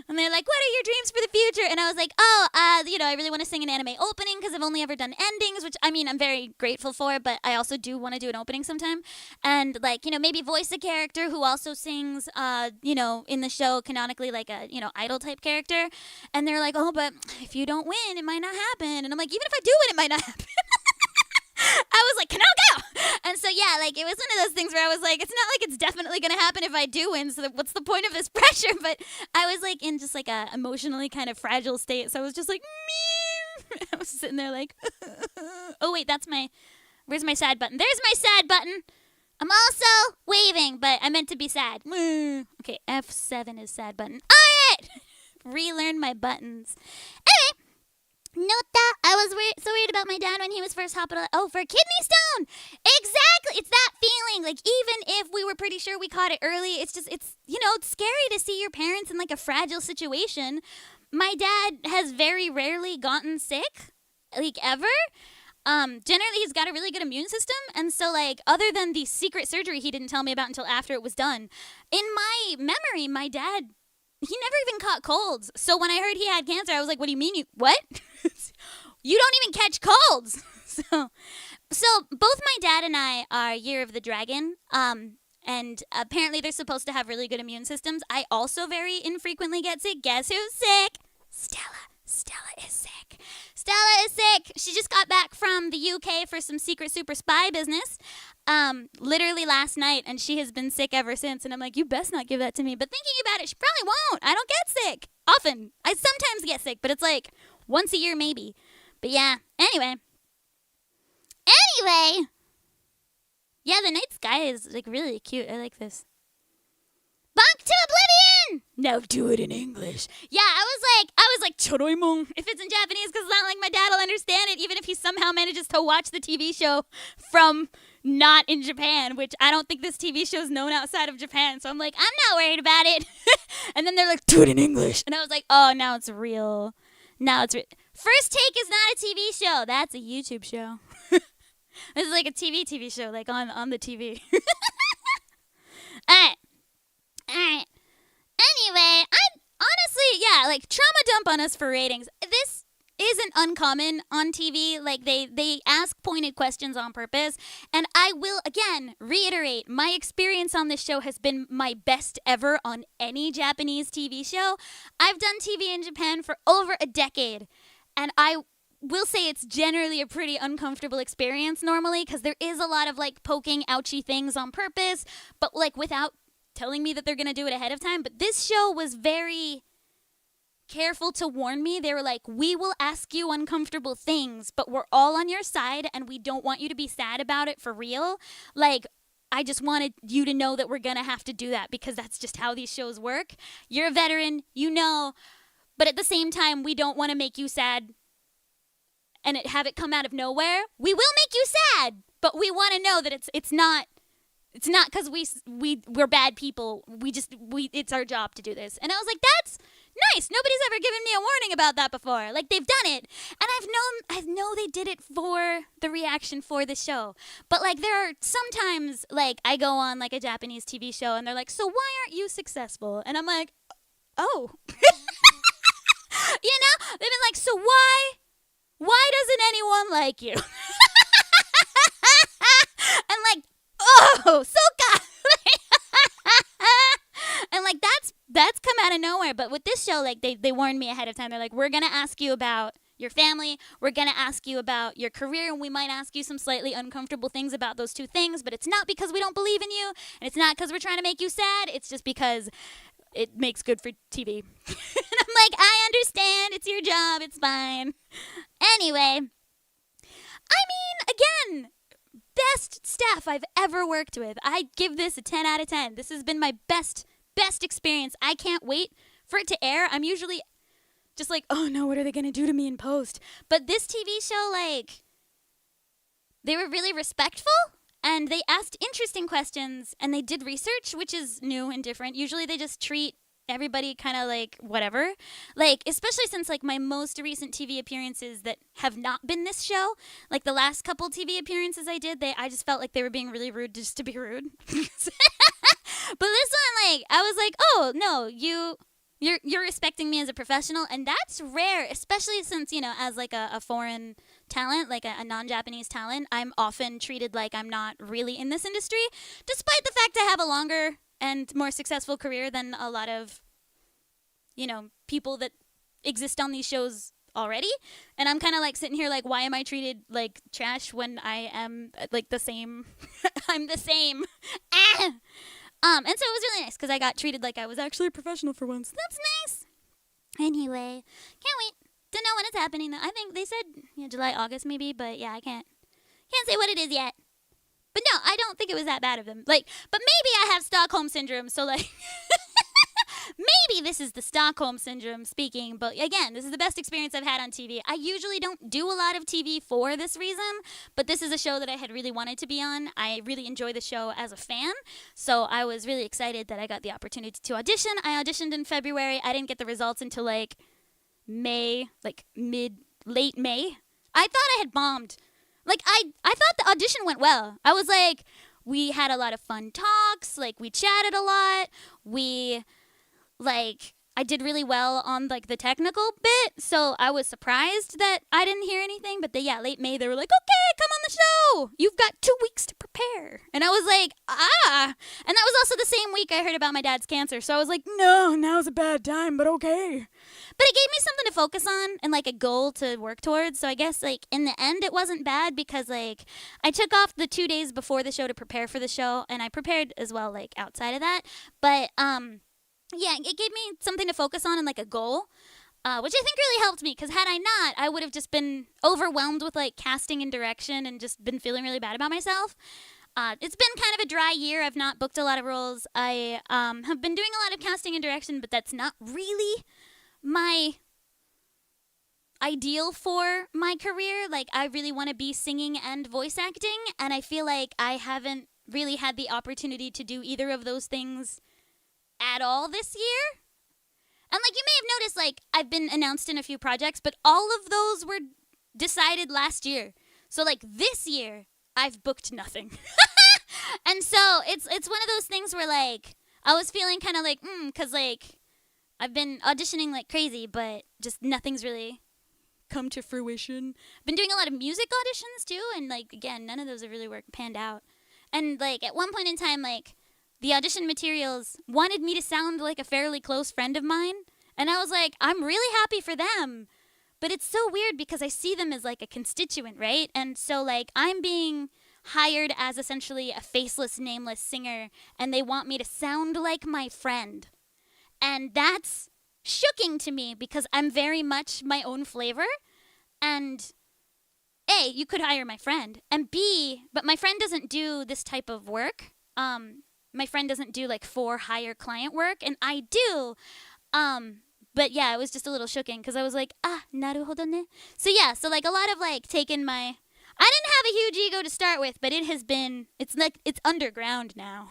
and they're like, "What are your dreams for the future?" And I was like, "Oh, I really want to sing an anime opening because I've only ever done endings," which I'm very grateful for, but I also do want to do an opening sometime. And maybe voice a character who also sings, in the show canonically a, idol type character. And they're like, "Oh, but if you don't win, it might not happen." And I'm like, even if I do win, it might not happen. I was like, "Can I go?" And so yeah, it was one of those things where I was like, it's not it's definitely gonna happen if I do win, so what's the point of this pressure? But I was in just a emotionally kind of fragile state, so I was just like, "Meow." I was sitting there oh wait, where's my sad button? There's my sad button. I'm also waving, but I meant to be sad. Okay, F7 is sad button. Alright! Relearn my buttons. Anyway, Nota, I was so worried about my dad when he was first hospitalized. Oh, for a kidney stone! Exactly! It's that feeling. Even if we were pretty sure we caught it early, it's scary to see your parents in a fragile situation. My dad has very rarely gotten sick, ever. Generally, he's got a really good immune system, and so, other than the secret surgery he didn't tell me about until after it was done, in my memory, my dad, he never even caught colds. So when I heard he had cancer, I was like, "What do you mean what?" You don't even catch colds. So both my dad and I are Year of the Dragon, and apparently they're supposed to have really good immune systems. I also very infrequently get sick. Guess who's sick? Stella. Stella is sick. Stella is sick. She just got back from the UK for some secret super spy business, literally last night, and she has been sick ever since. And I'm like, "You best not give that to me." But thinking about it, she probably won't. I don't get sick often. I sometimes get sick, but it's once a year maybe. But yeah, anyway. Yeah, the night sky is like really cute. I like this. Bonk to oblivion! Now do it in English. Yeah, I was like, Choroimon. If it's in Japanese, because it's not like my dad will understand it, even if he somehow manages to watch the TV show from not in Japan, which I don't think this TV show is known outside of Japan. So I'm like, I'm not worried about it. And then they're like, do it in English. And I was like, oh, now it's real. First Take is not a TV show. That's a YouTube show. This is like a TV show, like on the TV. All right. Anyway, I'm honestly, yeah, like trauma dump on us for ratings. This isn't uncommon on TV. Like they ask pointed questions on purpose. And I will, again, reiterate, my experience on this show has been my best ever on any Japanese TV show. I've done TV in Japan for over a decade. And I will say it's generally a pretty uncomfortable experience normally, because there is a lot of like poking ouchy things on purpose, but like without telling me that they're going to do it ahead of time. But this show was very careful to warn me. They were like, we will ask you uncomfortable things, but we're all on your side and we don't want you to be sad about it for real. Like, I just wanted you to know that we're going to have to do that, because that's just how these shows work. You're a veteran, you know, but at the same time, we don't want to make you sad and have it come out of nowhere. We will make you sad, but we want to know that it's not because we're bad people. It's our job to do this. And I was like, that's nice. Nobody's ever given me a warning about that before. Like, they've done it. And I know they did it for the reaction for the show. But like, there are sometimes like I go on like a Japanese TV show and they're like, so why aren't you successful? And I'm like, oh. You know? They've been like, so why doesn't anyone like you? And like, oh, Soka! And like that's come out of nowhere. But with this show, like they warned me ahead of time. They're like, we're gonna ask you about your family, we're gonna ask you about your career, and we might ask you some slightly uncomfortable things about those two things, but it's not because we don't believe in you, and it's not because we're trying to make you sad, it's just because it makes good for TV. And I'm like, I understand, it's your job, it's fine. Anyway, I mean, again, best staff I've ever worked with. I give this a 10 out of 10. This has been my best experience. I can't wait for it to air. I'm usually just like, oh no, what are they going to do to me in post? But this TV show, like, they were really respectful and they asked interesting questions and they did research, which is new and different. Usually they just treat everybody kind of like whatever, like especially since like my most recent TV appearances that have not been this show, like the last couple TV appearances I did, I just felt like they were being really rude just to be rude. But this one, like, I was like, oh no, you're respecting me as a professional, and that's rare, especially since, you know, as like a foreign talent, like a non-Japanese talent, I'm often treated like I'm not really in this industry, despite the fact I have a longer and more successful career than a lot of, you know, people that exist on these shows already. And I'm kind of like sitting here like, why am I treated like trash when I am like the same? I'm the same. And so it was really nice because I got treated like I was actually a professional for once. That's nice. Anyway, can't wait to know when it's happening though. I think they said July, August maybe, but yeah, I can't say what it is yet. But no, I don't think it was that bad of them. Like, but maybe I have Stockholm Syndrome, so like, maybe this is the Stockholm Syndrome speaking, but again, this is the best experience I've had on TV. I usually don't do a lot of TV for this reason, but this is a show that I had really wanted to be on. I really enjoy the show as a fan, so I was really excited that I got the opportunity to audition. I auditioned in February. I didn't get the results until like May, like late May. I thought I had bombed. Like, I thought the audition went well. I was like, we had a lot of fun talks. Like, we chatted a lot. I did really well on, like, the technical bit. So I was surprised that I didn't hear anything. But late May, they were like, okay, come on the show. You've got 2 weeks to prepare. And I was like, ah. And that was also the same week I heard about my dad's cancer. So I was like, no, now's a bad time, but okay. But it gave me something to focus on and, like, a goal to work towards. So I guess, like, in the end, it wasn't bad because, like, I took off the 2 days before the show to prepare for the show. And I prepared as well, like, outside of that. But, yeah, it gave me something to focus on and, like, a goal, which I think really helped me. Because had I not, I would have just been overwhelmed with, like, casting and direction and just been feeling really bad about myself. It's been kind of a dry year. I've not booked a lot of roles. I have been doing a lot of casting and direction, but that's not really my ideal for my career. Like, I really want to be singing and voice acting, and I feel like I haven't really had the opportunity to do either of those things at all this year. And, like, you may have noticed, like, I've been announced in a few projects, but all of those were decided last year. So, like, this year, I've booked nothing. And so, it's one of those things where, like, I was feeling kind of like, because, like, I've been auditioning like crazy, but just nothing's really come to fruition. Been doing a lot of music auditions too, and like again, none of those have really panned out. And like at one point in time, like the audition materials wanted me to sound like a fairly close friend of mine, and I was like, I'm really happy for them, but it's so weird because I see them as like a constituent, right? And so like I'm being hired as essentially a faceless, nameless singer, and they want me to sound like my friend, and that's shocking to me because I'm very much my own flavor, and A, you could hire my friend, and B, but my friend doesn't do this type of work. My friend doesn't do like for hire client work, and I do. But yeah, it was just a little shocking because I was like, naruhodo ne. So yeah, so like a lot of like taking my, I didn't have a huge ego to start with, but it's like, it's underground now.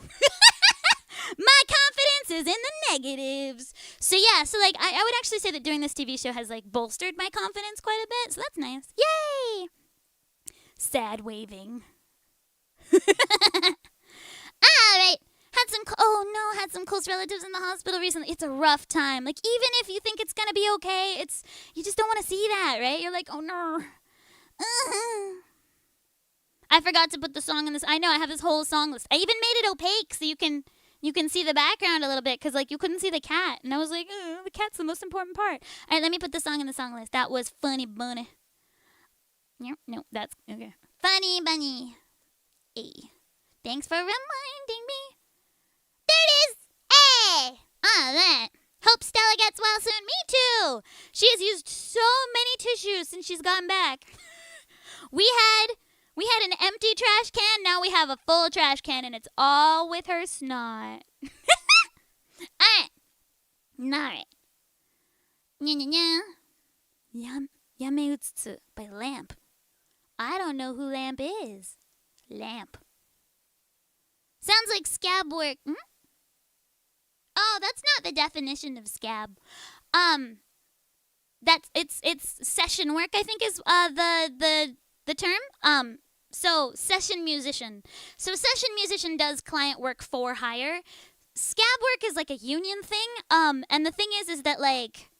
My confidence is in the negatives. So yeah, so like I would actually say that doing this TV show has like bolstered my confidence quite a bit. So that's nice. Yay! Sad waving. Alright. Had some close relatives in the hospital recently. It's a rough time. Like even if you think it's gonna be okay, you just don't want to see that, right? You're like, oh no. I forgot to put the song in this. I know I have this whole song list. I even made it opaque so you can see the background a little bit because, like, you couldn't see the cat. And I was like, the cat's the most important part. All right, let me put the song in the song list. That was Funny Bunny. No, that's, okay. Funny Bunny. Hey. Thanks for reminding me. There it is. Hey. That. Hope Stella gets well soon. Me too. She has used so many tissues since she's gotten back. We had an empty trash can, now we have a full trash can, and it's all with her snot. Alright. Alright. Yame Utsutsu by Lamp. I don't know who Lamp is. Lamp. Sounds like scab work. Oh, that's not the definition of scab. It's session work, I think is the term. So session musician. So session musician does client work for hire. Scab work is like a union thing. And the thing is that like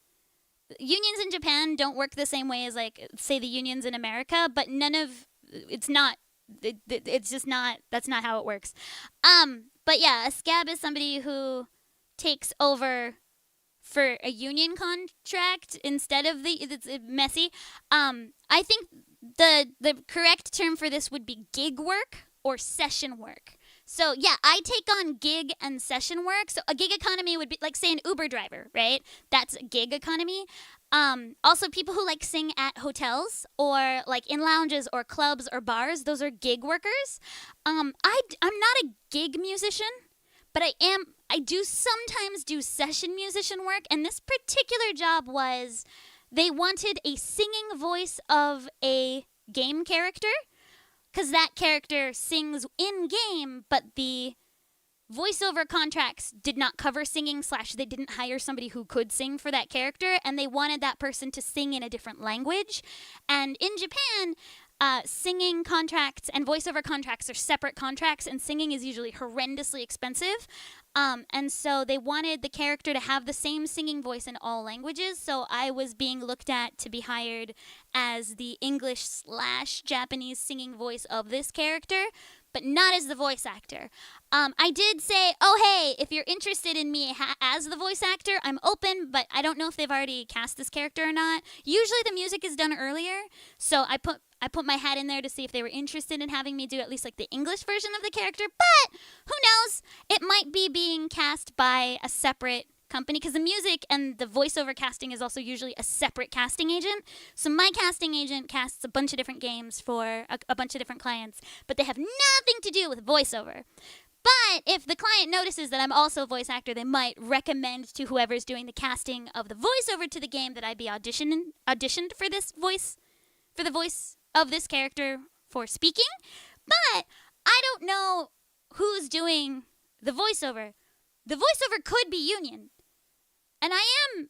unions in Japan don't work the same way as like say the unions in America, but it's just not, that's not how it works. But yeah, a scab is somebody who takes over for a union contract instead of it's messy. I think the correct term for this would be gig work or session work. So yeah, I take on gig and session work. So a gig economy would be like, say, an Uber driver, right? That's a gig economy. Also, people who like sing at hotels or like in lounges or clubs or bars, those are gig workers. I'm not a gig musician, but I do sometimes do session musician work. And this particular job was, they wanted a singing voice of a game character, because that character sings in-game, but the voiceover contracts did not cover singing / they didn't hire somebody who could sing for that character, and they wanted that person to sing in a different language. And in Japan, singing contracts and voiceover contracts are separate contracts, and singing is usually horrendously expensive. And so they wanted the character to have the same singing voice in all languages. So I was being looked at to be hired as the English / Japanese singing voice of this character, but not as the voice actor. I did say, oh, hey, if you're interested in me as the voice actor, I'm open, but I don't know if they've already cast this character or not. Usually the music is done earlier, so I put my hat in there to see if they were interested in having me do at least like the English version of the character, but who knows? It might be being cast by a separate company, because the music and the voiceover casting is also usually a separate casting agent. So my casting agent casts a bunch of different games for a bunch of different clients, but they have nothing to do with voiceover. But if the client notices that I'm also a voice actor, they might recommend to whoever's doing the casting of the voiceover to the game that I be auditioned for this voice, for the voice of this character for speaking. But I don't know who's doing the voiceover. The voiceover could be Union. And I am,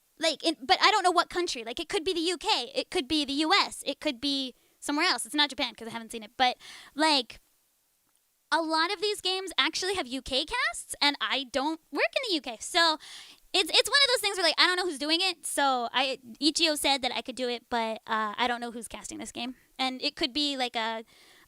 but I don't know what country. Like, it could be the UK. It could be the US. It could be somewhere else. It's not Japan because I haven't seen it. But, a lot of these games actually have UK casts, and I don't work in the UK. So it's one of those things where, I don't know who's doing it. So Ichio said that I could do it, but I don't know who's casting this game. And it could be, a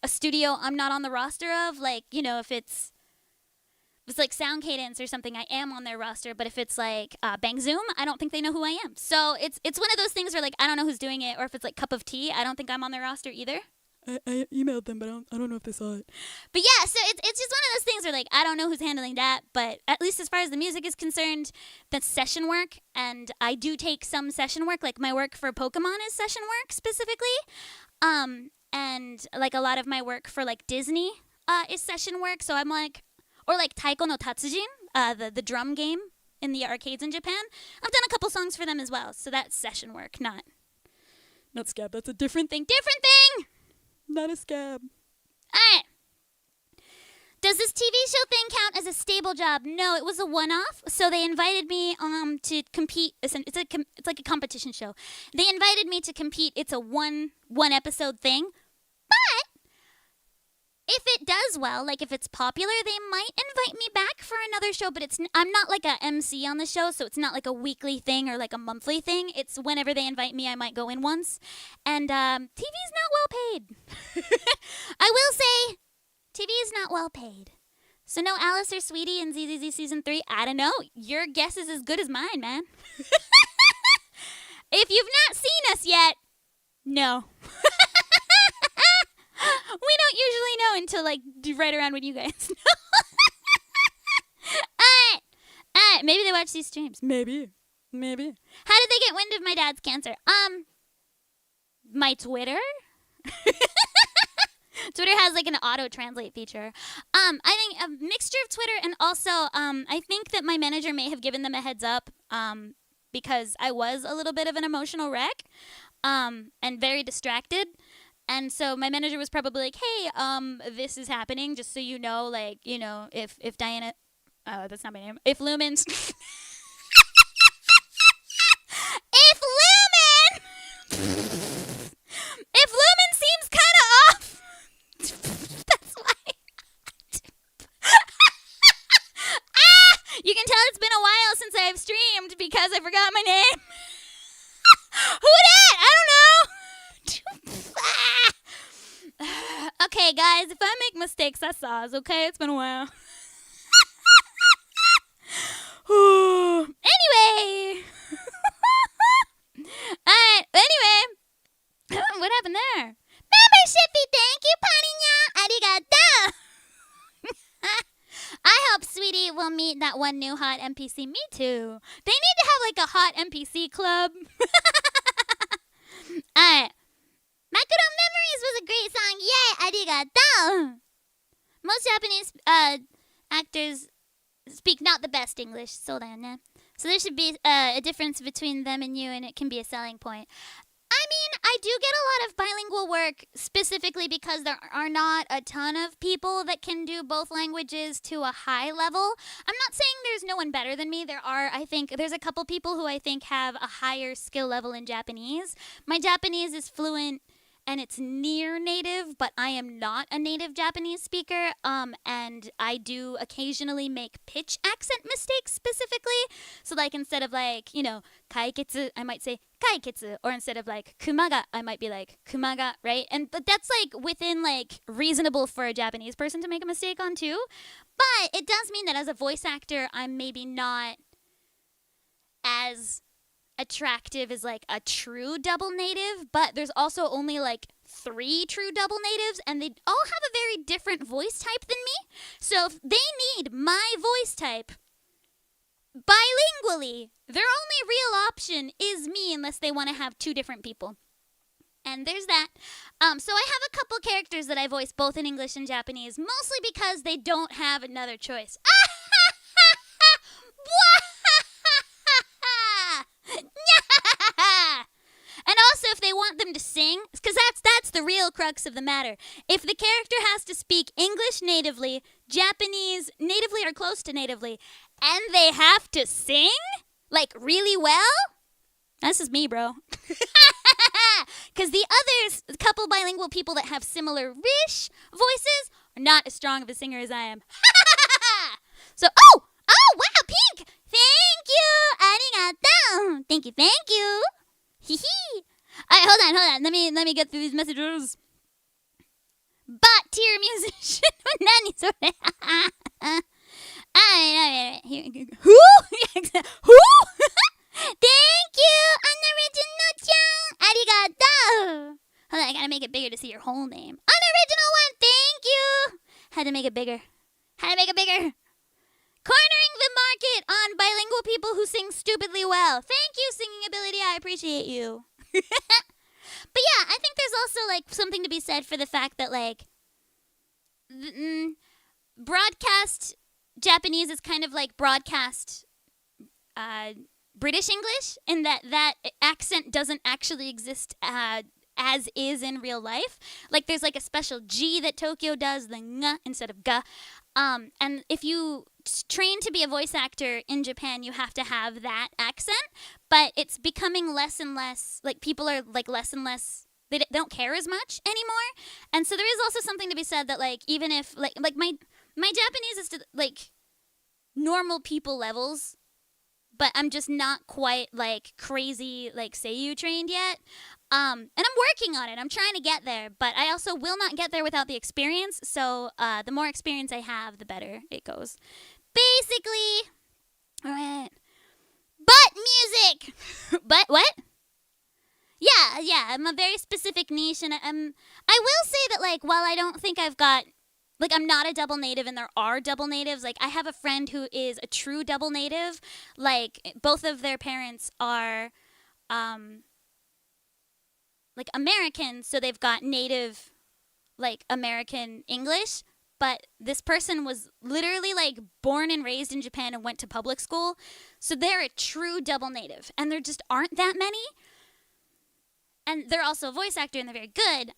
studio I'm not on the roster of. If it's Sound Cadence or something, I am on their roster. But if it's Bang Zoom, I don't think they know who I am. So it's one of those things where I don't know who's doing it. Or if it's Cup of Tea, I don't think I'm on their roster either. I emailed them, but I don't know if they saw it. But yeah, so it's just one of those things where I don't know who's handling that. But at least as far as the music is concerned, that's session work. And I do take some session work. My work for Pokemon is session work specifically. And a lot of my work for Disney is session work. So I'm or Taiko no Tatsujin, the drum game in the arcades in Japan. I've done a couple songs for them as well. So that's session work, not scab. That's a different thing. Different thing! Not a scab. Alright. Does this TV show thing count as a stable job? No, it was a one-off. So they invited me to compete. It's like a competition show. They invited me to compete. It's a one episode thing. But if it does well, if it's popular, they might invite me back for another show. But I'm not a MC on the show, so it's not a weekly thing or a monthly thing. It's whenever they invite me, I might go in once. And TV's not well paid. I will say, TV is not well paid. So no Alice or Sweetie in ZZZ Season 3. I don't know. Your guess is as good as mine, man. If you've not seen us yet, no. We don't usually know until right around when you guys know. Alright. Maybe they watch these streams. Maybe. How did they get wind of my dad's cancer? My Twitter. Twitter has an auto translate feature. I think a mixture of Twitter and also I think that my manager may have given them a heads up because I was a little bit of an emotional wreck and very distracted. And so my manager was probably hey, this is happening, just so you know, if Diana, that's not my name, if Lumin's, if Lumin seems kind of off, that's why. You can tell it's been a while since I've streamed because I forgot my name. Who dat? I don't know. Okay, guys, if I make mistakes, that's ours, okay? It's been a while. Anyway. Alright, anyway. What happened there? Membership fee, thank you, Paninya. Arigato. I hope Sweetie will meet that one new hot NPC. Me too. They need to have a hot NPC club. Alright. Makuro Memories was a great song. Yay, arigato. Most Japanese actors speak not the best English. So there should be a difference between them and you, and it can be a selling point. I mean, I do get a lot of bilingual work specifically because there are not a ton of people that can do both languages to a high level. I'm not saying there's no one better than me. There's a couple people who I think have a higher skill level in Japanese. My Japanese is fluent and it's near native, but I am not a native Japanese speaker, and I do occasionally make pitch accent mistakes specifically. So instead of kaiketsu, I might say kaiketsu, or instead of kumaga, I might be kumaga, right? But that's within reasonable for a Japanese person to make a mistake on too. But it does mean that as a voice actor, I'm maybe not as attractive as a true double native, but there's also only 3 true double natives, and they all have a very different voice type than me. So if they need my voice type, bilingually, their only real option is me unless they want to have two different people. And there's that. So I have a couple characters that I voice both in English and Japanese, mostly because they don't have another choice. And also, if they want them to sing, because that's the real crux of the matter. If the character has to speak English natively, Japanese natively or close to natively, and they have to sing, like, really well, this is me, bro. Because the other couple bilingual people that have similar-ish voices are not as strong of a singer as I am. So, oh, wow, Pink! Thank you! Arigato! Thank you. Hee hee. Alright, hold on. Let me get through these messages. Bot tier musician. Nani sore? Alright. Who? Who? Thank you, unoriginal-chan. Arigato. Hold on, I gotta make it bigger to see your whole name. Unoriginal one, thank you. Had to make it bigger. Cornering the market on bilingual people who sing stupidly well. Thank you, singing ability. I appreciate you. But yeah, I think there's also like something to be said for the fact that like broadcast Japanese is kind of like broadcast British English in that accent doesn't actually exist as is in real life. Like there's like a special G that Tokyo does, the ng instead of ga. And if you train to be a voice actor in Japan, you have to have that accent. But it's becoming less and less, like people are like less and less, they don't care as much anymore. And so there is also something to be said that like even if like my Japanese is to like normal people levels, but I'm just not quite like crazy like seiyuu trained yet. And I'm working on it. I'm trying to get there, but I also will not get there without the experience. So the more experience I have, the better it goes. Basically, all right. But music. But what? Yeah. I'm a very specific niche, and I will say that like while I don't think I've got like I'm not a double native and there are double natives. Like I have a friend who is a true double native. Like both of their parents are like American, so they've got native like American English, but this person was literally like born and raised in Japan and went to public school. So they're a true double native, and there just aren't that many. And they're also a voice actor and they're very good.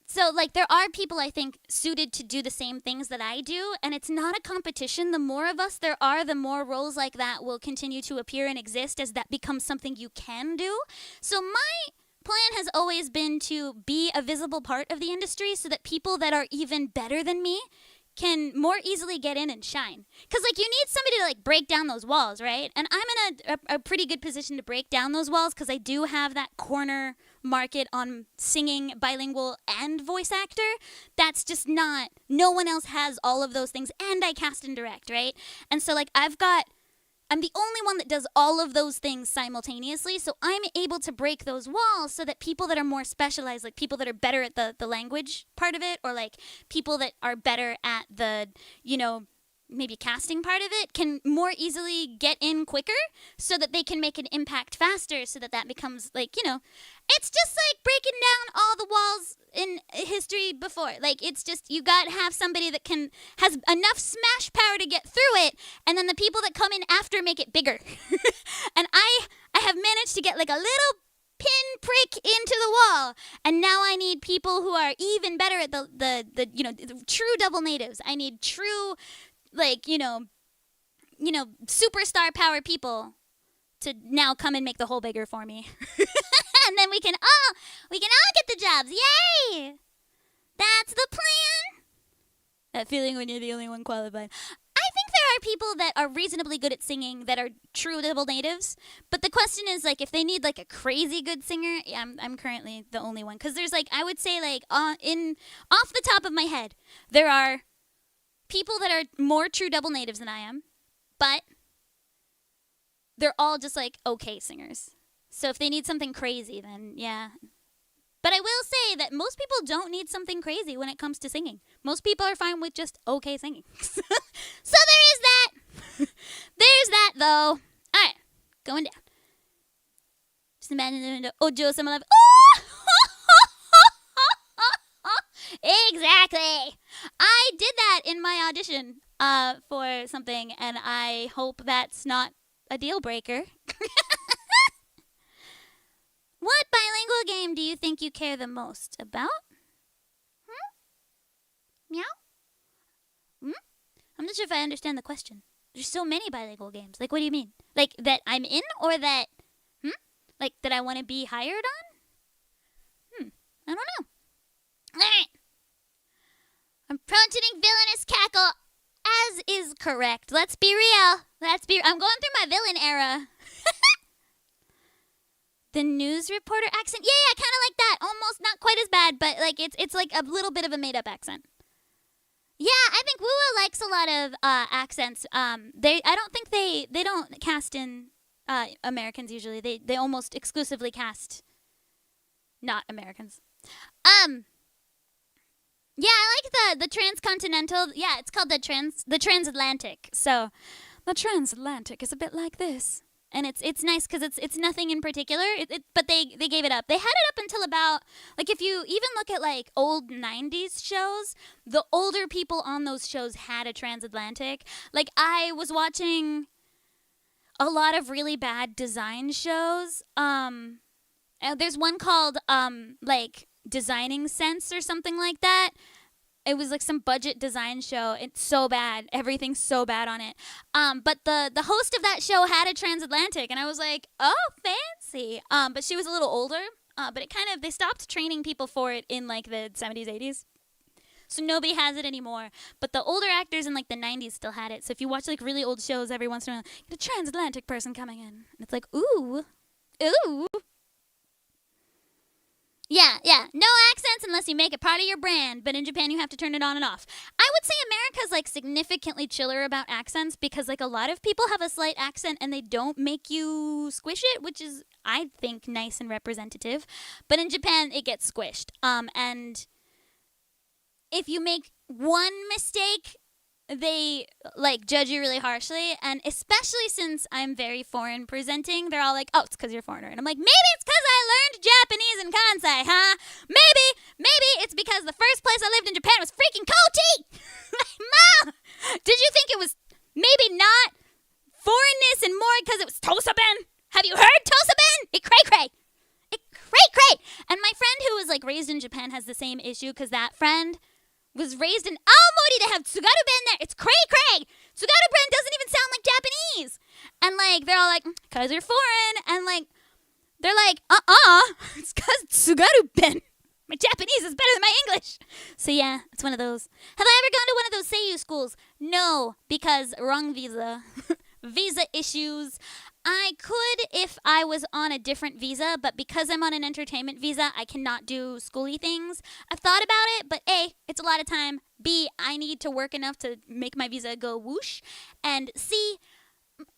So, like, there are people, I think, suited to do the same things that I do, and it's not a competition. The more of us there are, the more roles like that will continue to appear and exist as that becomes something you can do. So my plan has always been to be a visible part of the industry so that people that are even better than me can more easily get in and shine. Because, like, you need somebody to, like, break down those walls, right? And I'm in a pretty good position to break down those walls because I do have that corner market on singing, bilingual, and voice actor. That's just not, no one else has all of those things, and I cast and direct, right? And so, like, I'm the only one that does all of those things simultaneously, so I'm able to break those walls so that people that are more specialized, like people that are better at the language part of it, or like people that are better at the, you know, maybe casting part of it, can more easily get in quicker so that they can make an impact faster, so that becomes like, you know, it's just like breaking down all the walls in history before. Like, it's just, you got to have somebody that has enough smash power to get through it, and then the people that come in after make it bigger. And I have managed to get like a little pinprick into the wall, and now I need people who are even better at the you know, the true double natives. I need true, like, you know, superstar power people to now come and make the hole bigger for me. And then we can all get the jobs. Yay! That's the plan. That feeling when you're the only one qualified. I think there are people that are reasonably good at singing that are true double natives, but the question is, like, if they need like a crazy good singer, I'm currently the only one, because there's like, I would say, like, off the top of my head, there are people that are more true double natives than I am, but they're all just like okay singers. So if they need something crazy, then yeah. But I will say that most people don't need something crazy when it comes to singing. Most people are fine with just okay singing. So there is that. there's that, though. Alright, going down. Just imagine the window. Ojo sama love. Oh! Exactly. I did that in my audition for something, and I hope that's not a deal breaker. What bilingual game do you think you care the most about? Meow? I'm not sure if I understand the question. There's so many bilingual games. Like, what do you mean? Like, that I'm in, or that, like, that I want to be hired on? I don't know. Alright. I'm prompting villainous cackle, as is correct. Let's be real. I'm going through my villain era. The news reporter accent? Yeah, kind of like that. Almost not quite as bad, but, like, it's like a little bit of a made-up accent. Yeah, I think Wua likes a lot of accents. I don't think they don't cast in Americans usually. They almost exclusively cast not Americans. Yeah, I like the transcontinental. Yeah, it's called the transatlantic. So, the transatlantic is a bit like this. And it's nice because it's nothing in particular. But they gave it up. They had it up until about, like, if you even look at, like, old 90s shows, the older people on those shows had a transatlantic. Like, I was watching a lot of really bad design shows. There's one called, like, Designing Sense or something like that. It was like some budget design show. It's so bad. Everything's so bad on it. But the host of that show had a transatlantic, and I was like, oh, fancy. But she was a little older. But they stopped training people for it in like the 70s, 80s. So nobody has it anymore. But the older actors in like the 90s still had it. So if you watch like really old shows, every once in a while, you get a transatlantic person coming in. And it's like, ooh. Yeah. No accents unless you make it part of your brand, but in Japan you have to turn it on and off. I would say America's like significantly chiller about accents because like a lot of people have a slight accent and they don't make you squish it, which is, I think, nice and representative. But in Japan, it gets squished. And if you make one mistake, they like judge you really harshly, and especially since I'm very foreign presenting, they're all like, oh, it's because you're a foreigner. And I'm like, maybe it's because I learned Japanese in Kansai, huh? Maybe it's because the first place I lived in Japan was freaking Kochi. Like, Mom, did you think it was maybe not foreignness and more because it was Tosaben? Have you heard Tosaben? It cray-cray. And my friend who was like raised in Japan has the same issue because that friend was raised in Aomori to have Tsugaru-ben there. It's cray-cray. Tsugaru-ben doesn't even sound like Japanese. And, like, they're all like, because you're foreign. And, like, they're like, it's because Tsugaru-ben. My Japanese is better than my English. So, yeah, it's one of those. Have I ever gone to one of those Seiyu schools? No, because wrong visa. Visa issues. I could if I was on a different visa, but because I'm on an entertainment visa, I cannot do schooly things. I've thought about it, but A, it's a lot of time. B, I need to work enough to make my visa go whoosh. And C,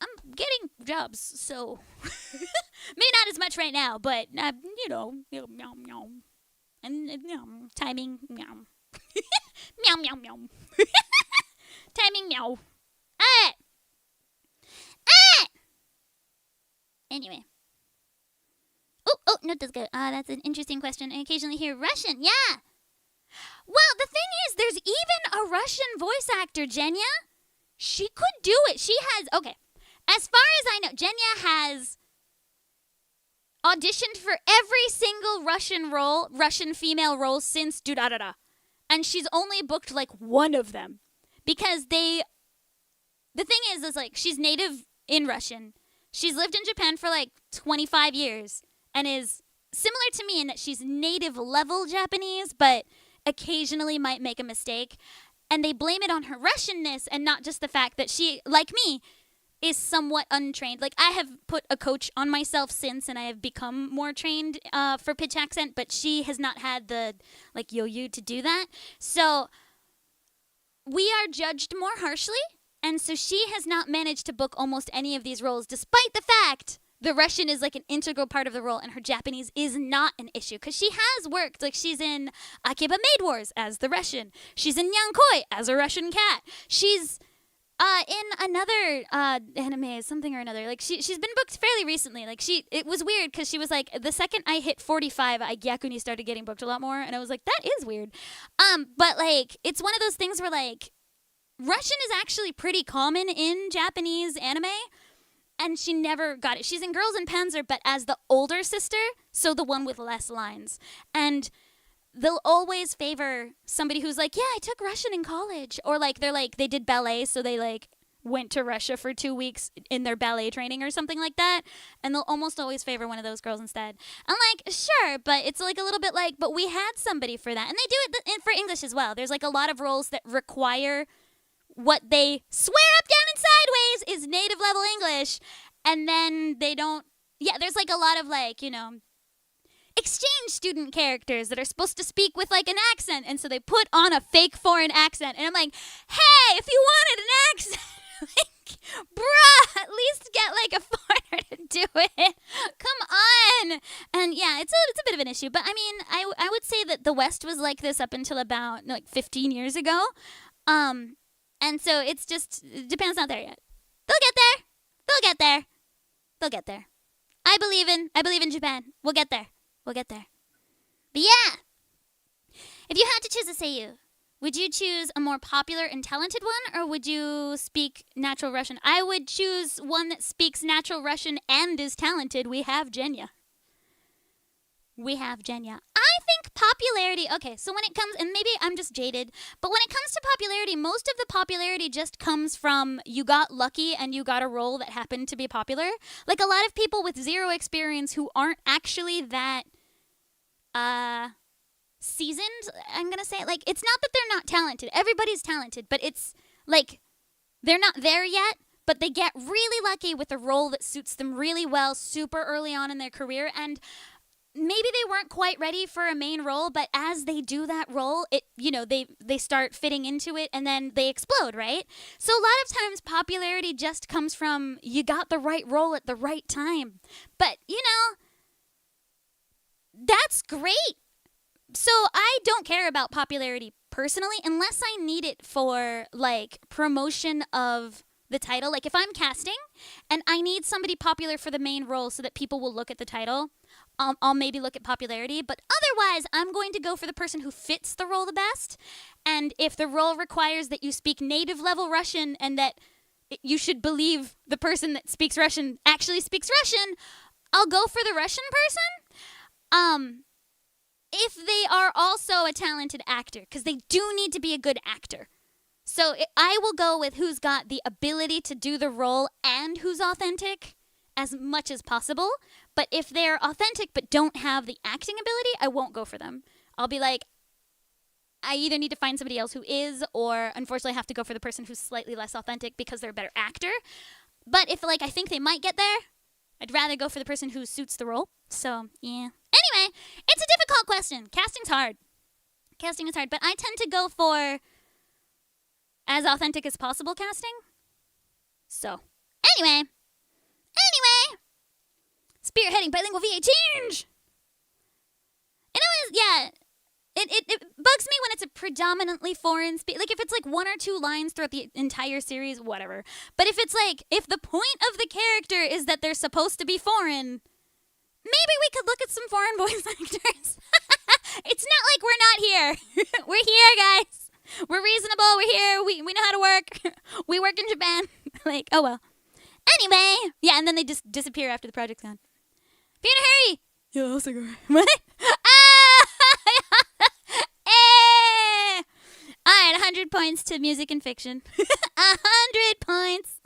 I'm getting jobs, so maybe not as much right now, but, you know, and timing, meow. Meow. Timing, meow. Anyway. Oh, no, that's good. That's an interesting question. I occasionally hear Russian. Yeah. Well, the thing is, there's even a Russian voice actor, Genya. She could do it. She has, okay. As far as I know, Genya has auditioned for every single Russian female role since Durarara. And she's only booked like one of them. Because the thing is like, she's native in Russian. She's lived in Japan for like 25 years and is similar to me in that she's native level Japanese, but occasionally might make a mistake. And they blame it on her Russianness and not just the fact that she, like me, is somewhat untrained. Like, I have put a coach on myself since, and I have become more trained for pitch accent, but she has not had the, like, yo-yo to do that. So we are judged more harshly. And so she has not managed to book almost any of these roles, despite the fact the Russian is like an integral part of the role and her Japanese is not an issue. Because she has worked, like she's in Akiba Maid Wars as the Russian. She's in Yankoi as a Russian cat. She's in another anime, something or another, like she's been booked fairly recently. Like it was weird because she was like, the second I hit 45, Gyakuni started getting booked a lot more, and I was like, that is weird. But like it's one of those things where like Russian is actually pretty common in Japanese anime, and she never got it. She's in Girls in Panzer, but as the older sister, so the one with less lines, and they'll always favor somebody who's like, yeah, I took Russian in college. Or like they did ballet, so they like went to Russia for 2 weeks in their ballet training or something like that. And they'll almost always favor one of those girls instead. I'm like, sure, but it's like a little bit like, but we had somebody for that. And they do it for English as well. There's like a lot of roles that require what they swear up, down, and sideways is native level English. And then they don't, there's like a lot of like, exchange student characters that are supposed to speak with like an accent, and so they put on a fake foreign accent, and I'm like, hey, if you wanted an accent, like, bruh, at least get like a foreigner to do it. Come on. And yeah, it's a bit of an issue, but I mean, I would say that the West was like this up until about like 15 years ago, and so Japan's not there yet. They'll get there. They'll get there. They'll get there. I believe in Japan. We'll get there. We'll get there. But yeah, if you had to choose a seiyuu, would you choose a more popular and talented one, or would you speak natural Russian? I would choose one that speaks natural Russian and is talented. We have Genya. I think popularity, okay, so when it comes, and maybe I'm just jaded, but when it comes to popularity, most of the popularity just comes from you got lucky and you got a role that happened to be popular. Like a lot of people with zero experience who aren't actually that seasoned, I'm gonna say, like, it's not that they're not talented. Everybody's talented, but it's like they're not there yet, but they get really lucky with a role that suits them really well super early on in their career, and maybe they weren't quite ready for a main role, but as they do that role, they start fitting into it, and then they explode, right? So a lot of times popularity just comes from you got the right role at the right time. But, that's great. So I don't care about popularity personally unless I need it for, like, promotion of the title. Like, if I'm casting and I need somebody popular for the main role so that people will look at the title, I'll maybe look at popularity. But otherwise, I'm going to go for the person who fits the role the best. And if the role requires that you speak native level Russian and that you should believe the person that speaks Russian actually speaks Russian, I'll go for the Russian person. If they are also a talented actor, because they do need to be a good actor. So I will go with who's got the ability to do the role and who's authentic as much as possible. But if they're authentic but don't have the acting ability, I won't go for them. I'll be like, I either need to find somebody else who is, or unfortunately have to go for the person who's slightly less authentic because they're a better actor. But if I think they might get there, I'd rather go for the person who suits the role. So, yeah. Anyway, it's a difficult question. Casting's hard. Casting is hard, but I tend to go for as authentic as possible casting. So, anyway. Spearheading bilingual VA change. And it bugs me when it's a predominantly foreign speak. Like, if it's like one or two lines throughout the entire series, whatever. But if it's like, if the point of the character is that they're supposed to be foreign, maybe we could look at some foreign voice actors. It's not like we're not here. We're here, guys. We're reasonable. We're here. We know how to work. We work in Japan. Like, oh well. Anyway, yeah, and then they just disappear after the project's gone. Be in a hurry. Yeah, I'll stick around. What? All right, 100 points to music and fiction. 100 points.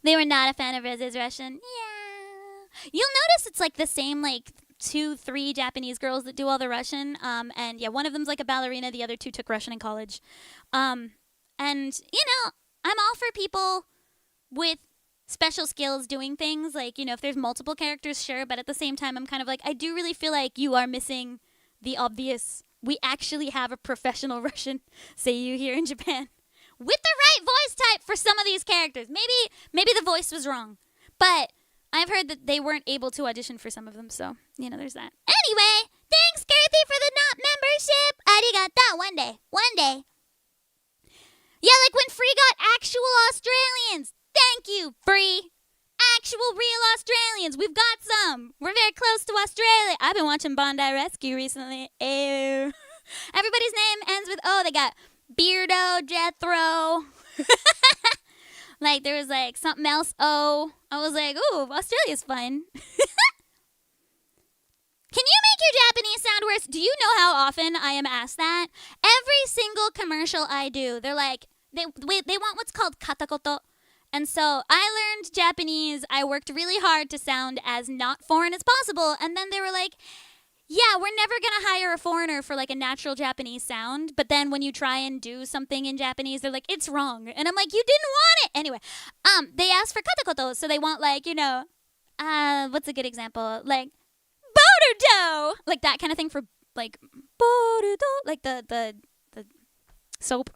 They were not a fan of Rez's Russian. Yeah. You'll notice it's like the same, like, 2-3 Japanese girls that do all the Russian. And yeah, one of them's like a ballerina. The other two took Russian in college. And, I'm all for people with special skills doing things. Like, if there's multiple characters, sure. But at the same time, I'm kind of like, I do really feel like you are missing the obvious. We actually have a professional Russian seiyuu here in Japan with the right voice type for some of these characters. Maybe the voice was wrong, but I've heard that they weren't able to audition for some of them, so, there's that. Anyway, thanks, Girthy, for the not membership. Arigato. One day. Yeah, like when Free actual Australians. Thank you, free. Actual real Australians. We've got some. We're very close to Australia. I've been watching Bondi Rescue recently. Ew. Everybody's name ends with O. They got Beardo, Jethro. Like, there was, like, something else O. I was like, ooh, Australia's fun. Can you make your Japanese sound worse? Do you know how often I am asked that? Every single commercial I do, they're like, they want what's called katakoto. And so I learned Japanese. I worked really hard to sound as not foreign as possible. And then they were like, yeah, we're never going to hire a foreigner for like a natural Japanese sound. But then when you try and do something in Japanese, they're like, it's wrong. And I'm like, you didn't want it. Anyway, they asked for katakoto. So they want like, you know, what's a good example? Like, Boruto! Like that kind of thing for like, Boruto. Like the soap.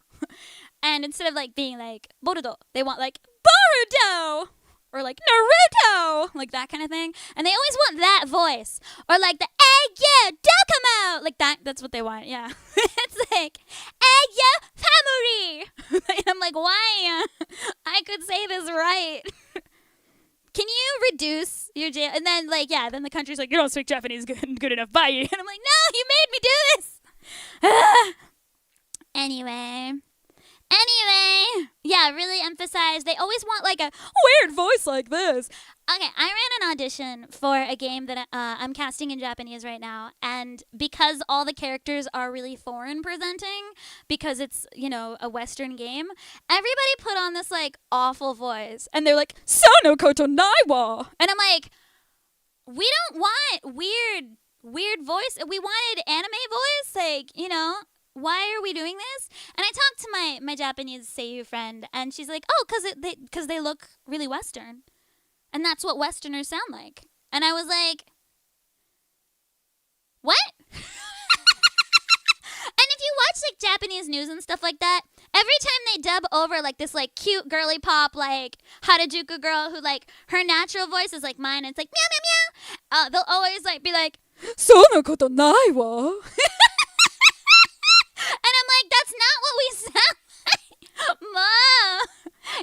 And instead of like being like, Boruto, they want like, Boruto! Or like, Naruto! Like that kind of thing. And they always want that voice. Or like the, hey, yeah, Docomo! Like that's what they want, yeah. It's like, hey, yeah, family! And I'm like, why? I could say this right. Can you reduce your jail? And then like, yeah, then the country's like, you don't speak Japanese good enough, bye. And I'm like, no, you made me do this! Anyway, yeah, really emphasize. They always want like a weird voice like this. Okay, I ran an audition for a game that I'm casting in Japanese right now, and because all the characters are really foreign presenting, because it's, you know, a Western game, everybody put on this like awful voice, and they're like, Sano koto naiwa, and I'm like, we don't want weird voice. We wanted anime voice, like, you know. Why are we doing this? And I talked to my Japanese seiyuu friend, and she's like, oh, because they look really Western. And that's what Westerners sound like. And I was like, what? And if you watch like Japanese news and stuff like that, every time they dub over like this like cute girly pop like Harajuku girl who like her natural voice is like mine, and it's like meow meow meow, they'll always like be like, Sono koto nai wa. And I'm like, that's not what we sound like. Ma.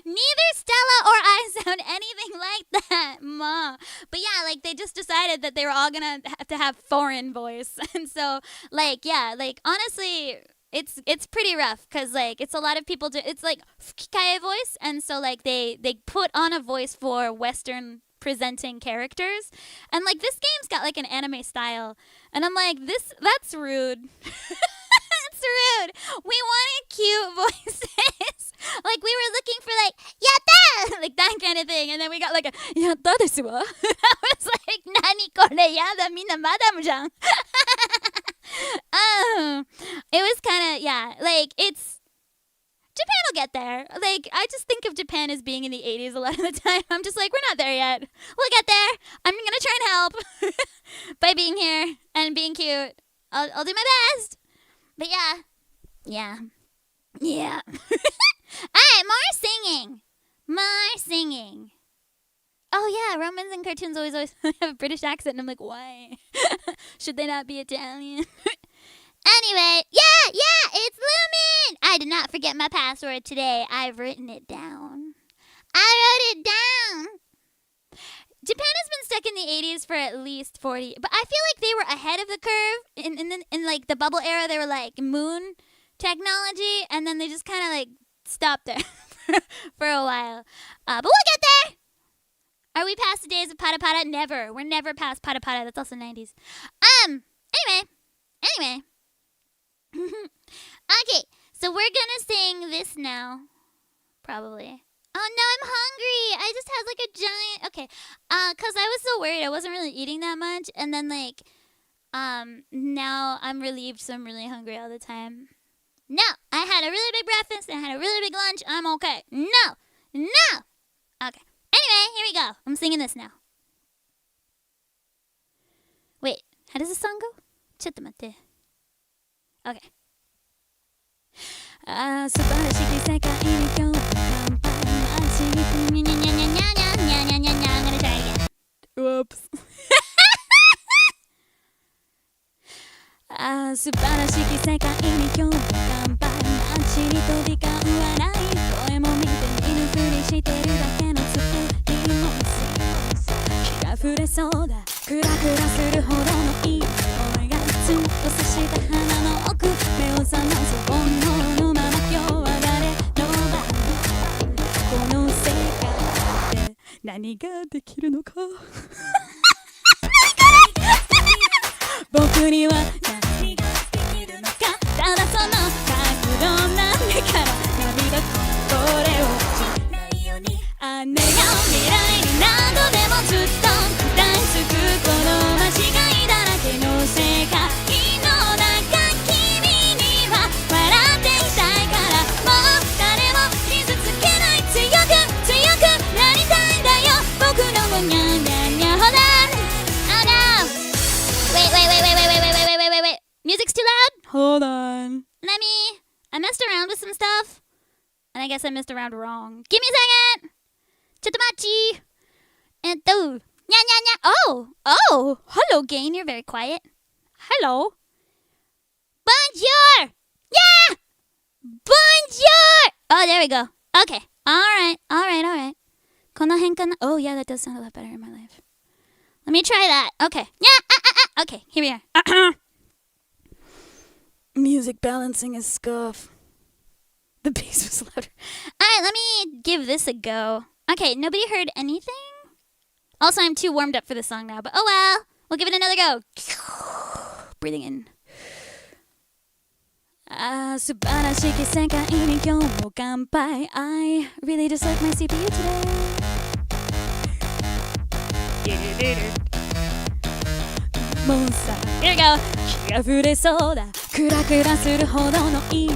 Neither Stella or I sound anything like that, Ma. But yeah, like they just decided that they were all gonna have to have foreign voice. And so like, yeah, like honestly, it's pretty rough because like it's a lot of people it's like fukikae voice, and so like they put on a voice for Western presenting characters, and like this game's got like an anime style, and I'm like, that's rude. It's rude. We wanted cute voices. Like we were looking for like yatta, like that kind of thing, and then we got like a yatta desu wa. I was like, nani kore, yada, minna madam jan. It was kind of, yeah, like it's Japan will get there. Like I just think of Japan as being in the 80s a lot of the time. I'm just like, we're not there yet. We'll get there. I'm gonna try and help by being here and being cute. I'll do my best. But yeah. Alright, more singing. Oh yeah, Romans and cartoons always have a British accent, and I'm like, why? Should they not be Italian? Anyway, yeah, it's Lumin! I did not forget my password today. I've written it down. Japan has been stuck in the 80s for at least 40, but I feel like they were ahead of the curve in like the bubble era. They were like moon technology, and then they just kind of like stopped there for a while. But we'll get there. Are we past the days of pata pata? Never. We're never past pata pata. That's also 90s. Anyway. Okay, so we're gonna sing this now, probably. Oh no, I'm hungry. I just had like a giant. Okay, cause I was so worried I wasn't really eating that much, and then like, now I'm relieved, so I'm really hungry all the time. No, I had a really big breakfast and I had a really big lunch. I'm okay. No. Okay. Anyway, here we go. I'm singing this now. Wait, how does this song go? ちょっと待って. Okay. 素晴らしき世界に今日も乾杯待ちににゃにゃにゃにゃにゃにゃにゃにゃにゃにゃ I'm gonna try it again. Whoops. 素晴らしき世界に今日も乾杯街に飛び交う笑い声も見てみそうだクラクラするほどのいい声がツンと刺した鼻の奥目を覚ます本能のまま今日は誰の番この世界で何ができるのか僕には何ができるのかただその角度なんでから涙これをしないように姉が未来に何度でもずっと食らいつくこの間違いだらけの世界の中君には笑っていたいからもう誰も傷つけない強く強くなりたいんだよ僕のもにゃにゃにゃほらWait. Music's too loud? Hold on. I messed around with some stuff. And I guess I messed around wrong. Give me a second! Chottomachi! Nya. Oh! Hello, Gain. You're very quiet. Hello. Bonjour! Yeah! Bonjour! Oh, there we go. Okay. Alright. この辺かな? Oh, yeah, that does sound a lot better in my life. Let me try that. Okay. Yeah. Okay, here we are. Music balancing is scuff. The bass was louder. Alright, let me give this a go. Okay, nobody heard anything? Also, I'm too warmed up for the song now, but oh well. We'll give it another go. Breathing in. 素晴らしき世界に今日も乾杯 I really just like my CPU today もうさ Here we go. 気が触れそうだクラクラするほどのいい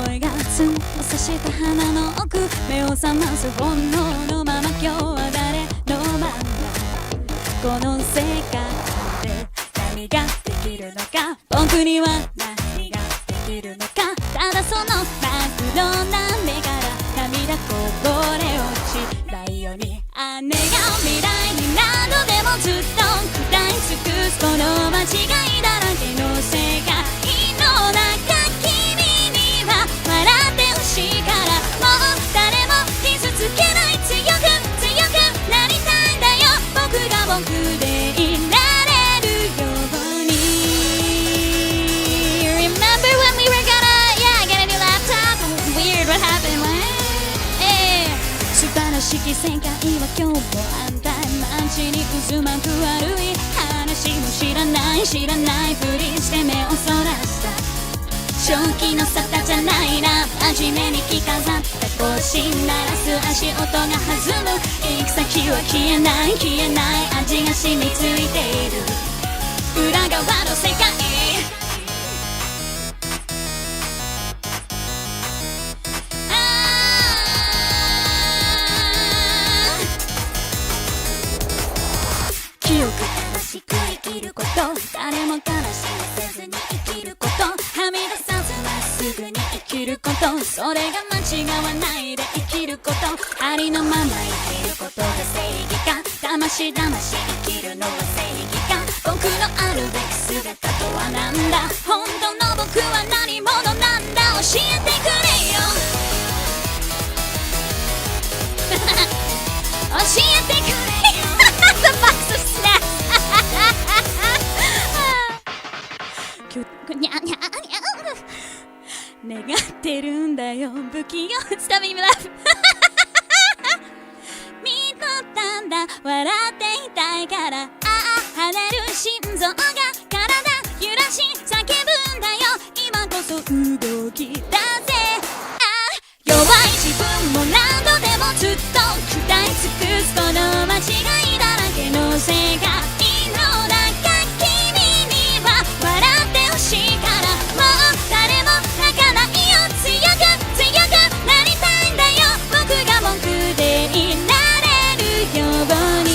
声がツンと刺した鼻の奥目を覚ます本能のまま今日は誰の番だこの世界で何ができるのか僕には何ができるのかただそのマクドなんでから涙こぼれ落ちないように姉が未来に何度でもずっと食らい尽くすこの間違いだらけの世界の中君には笑ってほしいからもう誰も傷つけない強く強くなりたいんだよ僕が僕でいられるように Remember when we were gonna, get a new laptop? Weird, what happened? What? 素晴らしき世界は今日も安泰街に渦巻く悪い話も知らないふりして目をそらした正気の沙汰じゃないな真面目に着飾った帽子鳴らす足音が弾む行く先は消えない味が染みついている裏側の世界清く楽しく生きること誰も悲しませずに生きることはみ出さずまっすぐに生きることそれが間違わないで生きることありのまま生きることが正義か魂生きるのは正義か僕のあるべき姿とはなんだ本当の僕は何者なんだ教えてくれよ教えてくれよThe box of snacks にゃにゃ願ってるんだよ不器用 It's making me laugh 見とったんだ笑っていたいからああ跳ねる心臓が体揺らし叫ぶんだよ今こそ動き出せ弱い自分も何度でもずっと食らい尽くすこの間違いだらけの世界の中君には笑ってほしいからもう誰も泣かないよ強く強くなりたいんだよ僕が僕でいられるように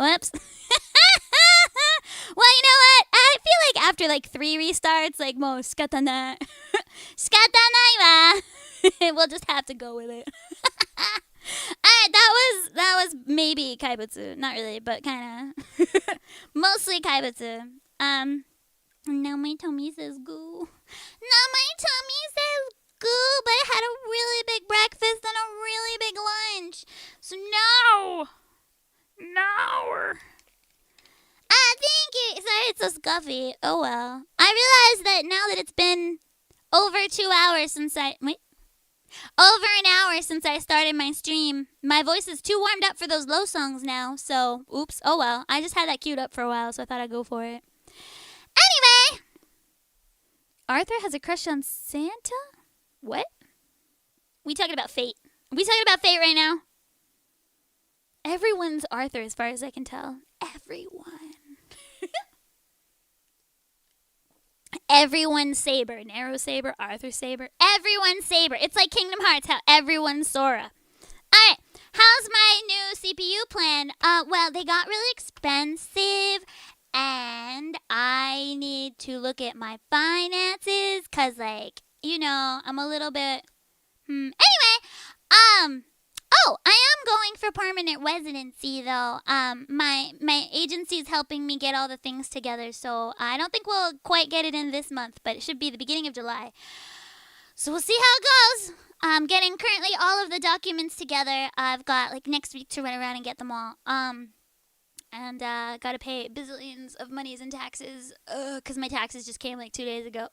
Whoops. Well, you know what? I feel like after like 3 restarts, like, もう仕方ない。仕方ないわ。We'll just have to go with it. Alright, that was maybe 怪物. Not really, but kind of. Mostly 怪物. Now my tummy says goo. Now my tummy says goo, but I had a really big breakfast and a really big lunch. So no. Thank you. Sorry it's so scuffy. Oh well. I realized that now that it's been over 2 hours since over an hour since I started my stream, my voice is too warmed up for those low songs now. So, oops. Oh well. I just had that queued up for a while, so I thought I'd go for it. Anyway, Arthur has a crush on Santa? What? We talking about fate. Are we talking about fate right now? Everyone's Arthur as far as I can tell. Everyone. Everyone's Saber. Narrow Saber, Arthur Saber. Everyone's Saber. It's like Kingdom Hearts, how everyone's Sora. Alright, how's my new CPU plan? Well, they got really expensive, and I need to look at my finances, cause like, you know, I'm a little bit, Anyway, oh, I am going for permanent residency though. My agency is helping me get all the things together, so I don't think we'll quite get it in this month, but it should be the beginning of July. So we'll see how it goes. I'm getting currently all of the documents together. I've got like next week to run around and get them all. And gotta pay bazillions of monies in taxes, cause my taxes just came like 2 days ago.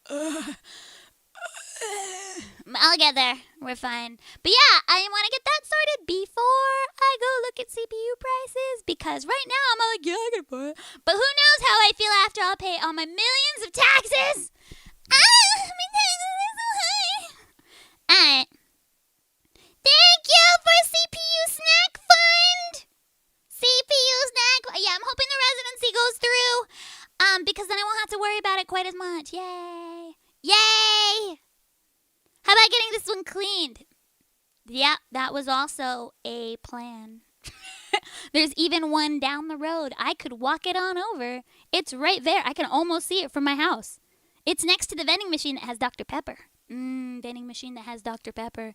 I'll get there. We're fine. But yeah, I want to get that started before I go look at CPU prices, because right now I'm all like, yeah, I can afford it. But who knows how I feel after I'll pay all my millions of taxes? My taxes are so high. Alright. Thank you for CPU snack fund. CPU snack. Yeah, I'm hoping the residency goes through. Because then I won't have to worry about it quite as much. Yay. Yay. How about getting this one cleaned? Yeah, that was also a plan. There's even one down the road. I could walk it on over. It's right there. I can almost see it from my house. It's next to the vending machine that has Dr. Pepper. Vending machine that has Dr. Pepper.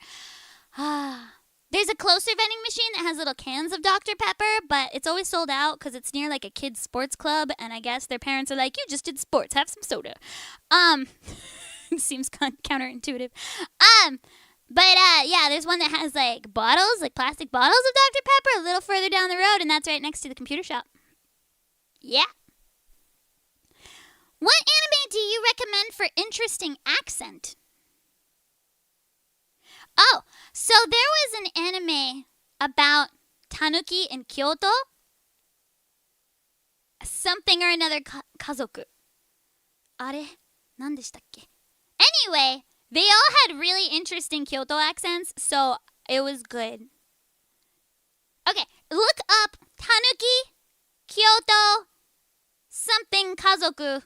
There's a closer vending machine that has little cans of Dr. Pepper, but it's always sold out because it's near like a kid's sports club, and I guess their parents are like, you just did sports, have some soda. Seems counterintuitive. But yeah, there's one that has like bottles, like plastic bottles of Dr. Pepper a little further down the road, and that's right next to the computer shop. Yeah. What anime do you recommend for interesting accent? Oh, so there was an anime about tanuki in Kyoto. Something or another kazoku. あれ? 何でしたっけ? Anyway, they all had really interesting Kyoto accents, so it was good. Okay, look up tanuki, Kyoto, something kazoku.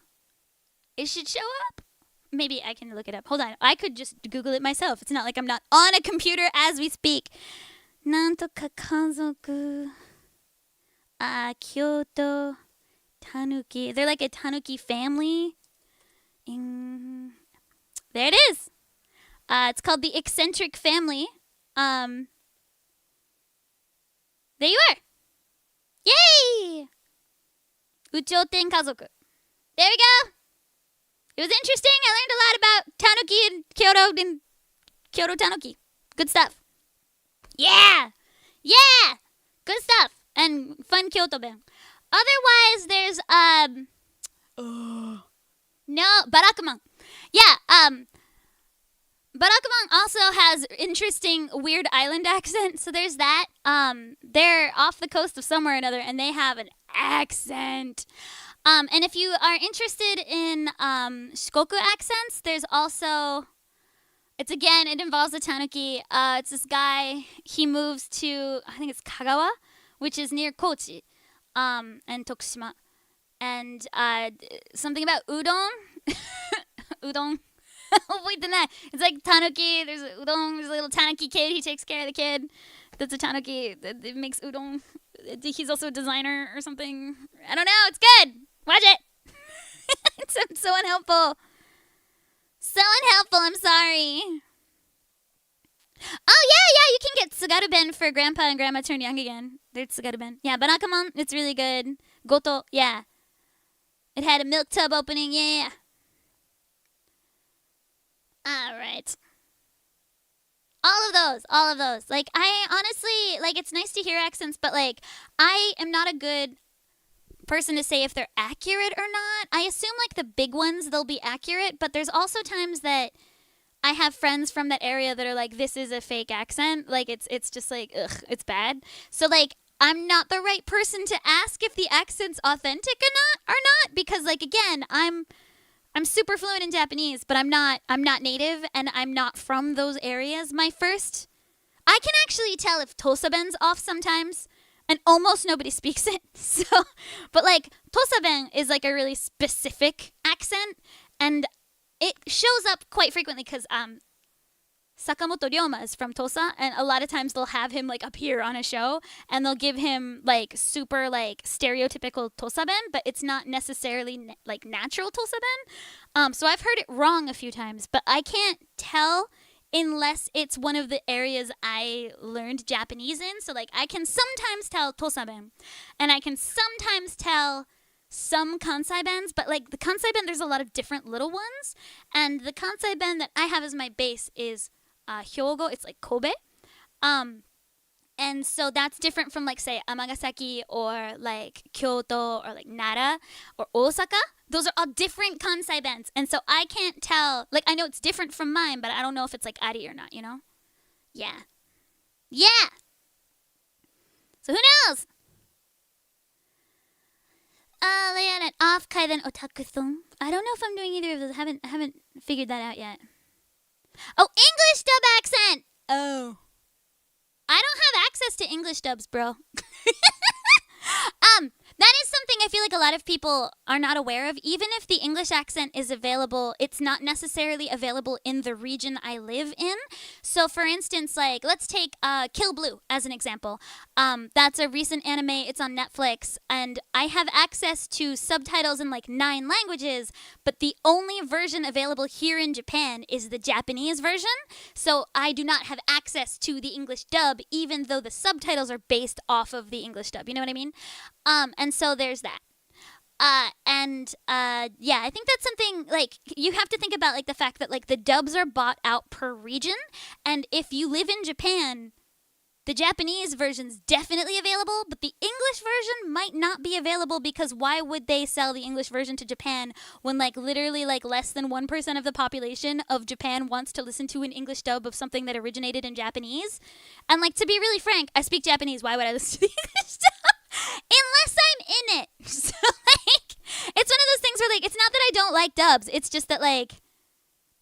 It should show up. Maybe I can look it up. Hold on. I could just Google it myself. It's not like I'm not on a computer as we speak. なんとか家族. Kyoto, tanuki. They're like a tanuki family. There it is. It's called the Eccentric Family. There you are. Yay! Uchoten Kazoku. There we go. It was interesting. I learned a lot about tanuki and Kyoto tanuki. Good stuff. Yeah! Yeah! Good stuff. And fun Kyoto ben. Otherwise, there's, no, Barakuman. Yeah, Barakuman also has interesting weird island accent, so there's that. They're off the coast of somewhere or another, and they have an accent. And if you are interested in Shikoku accents, there's also, it involves a tanuki. It's this guy, he moves to, I think it's Kagawa, which is near Kochi, and Tokushima. And something about udon. Udon. It's like tanuki. There's a udon. There's a little tanuki kid. He takes care of the kid. That's a tanuki that makes udon. He's also a designer or something. I don't know. It's good. Watch it. It's so unhelpful. So unhelpful. I'm sorry. Oh, yeah. You can get Tsugaruben for Grandpa and Grandma Turn Young Again. There's Tsugaruben. Yeah, Banakamon. It's really good. Goto. Yeah. It had a milk tub opening. Yeah. All right. All of those. Like, I honestly, like, it's nice to hear accents, but, like, I am not a good person to say if they're accurate or not. I assume, like, the big ones, they'll be accurate, but there's also times that I have friends from that area that are like, this is a fake accent. Like, it's just like, ugh, it's bad. So, like, I'm not the right person to ask if the accent's authentic or not, because, like, again, I'm super fluent in Japanese, but I'm not native, and I'm not from those areas. I can actually tell if Tosaben's off sometimes, and almost nobody speaks it. So, but like Tosaben is like a really specific accent, and it shows up quite frequently because Sakamoto Ryoma is from Tosa, and a lot of times they'll have him like appear on a show, and they'll give him like super like stereotypical Tosaben, but it's not necessarily like natural Tosaben. So I've heard it wrong a few times, but I can't tell unless it's one of the areas I learned Japanese in. So like I can sometimes tell Tosaben, and I can sometimes tell some Kansai bands, but like the Kansai band, there's a lot of different little ones, and the Kansai band that I have as my base is Hyogo. It's like Kobe. And so that's different from like say Amagasaki or like Kyoto or like Nara or Osaka. Those are all different Kansai bands. And so I can't tell, like I know it's different from mine, but I don't know if it's like Ari or not, you know? Yeah. Yeah. So who knows? Leon off Kaiden Otaku-thon. I don't know if I'm doing either of those. I haven't figured that out yet. Oh, English dub accent. Oh. I don't have access to English dubs, bro. That is something I feel like a lot of people are not aware of. Even if the English accent is available, it's not necessarily available in the region I live in. So, for instance, like, let's take Kill Blue as an example. That's a recent anime. It's on Netflix. And I have access to subtitles in, like, 9 languages. But the only version available here in Japan is the Japanese version. So, I do not have access to the English dub, even though the subtitles are based off of the English dub. You know what I mean? And so there's that. Yeah, I think that's something, like, you have to think about, like, the fact that, like, the dubs are bought out per region, and if you live in Japan, the Japanese version's definitely available, but the English version might not be available, because why would they sell the English version to Japan when, like, literally, like, less than 1% of the population of Japan wants to listen to an English dub of something that originated in Japanese? And, like, to be really frank, I speak Japanese, why would I listen to the English dub? Unless I'm in it. So, like, it's one of those things where, like, it's not that I don't like dubs. It's just that, like,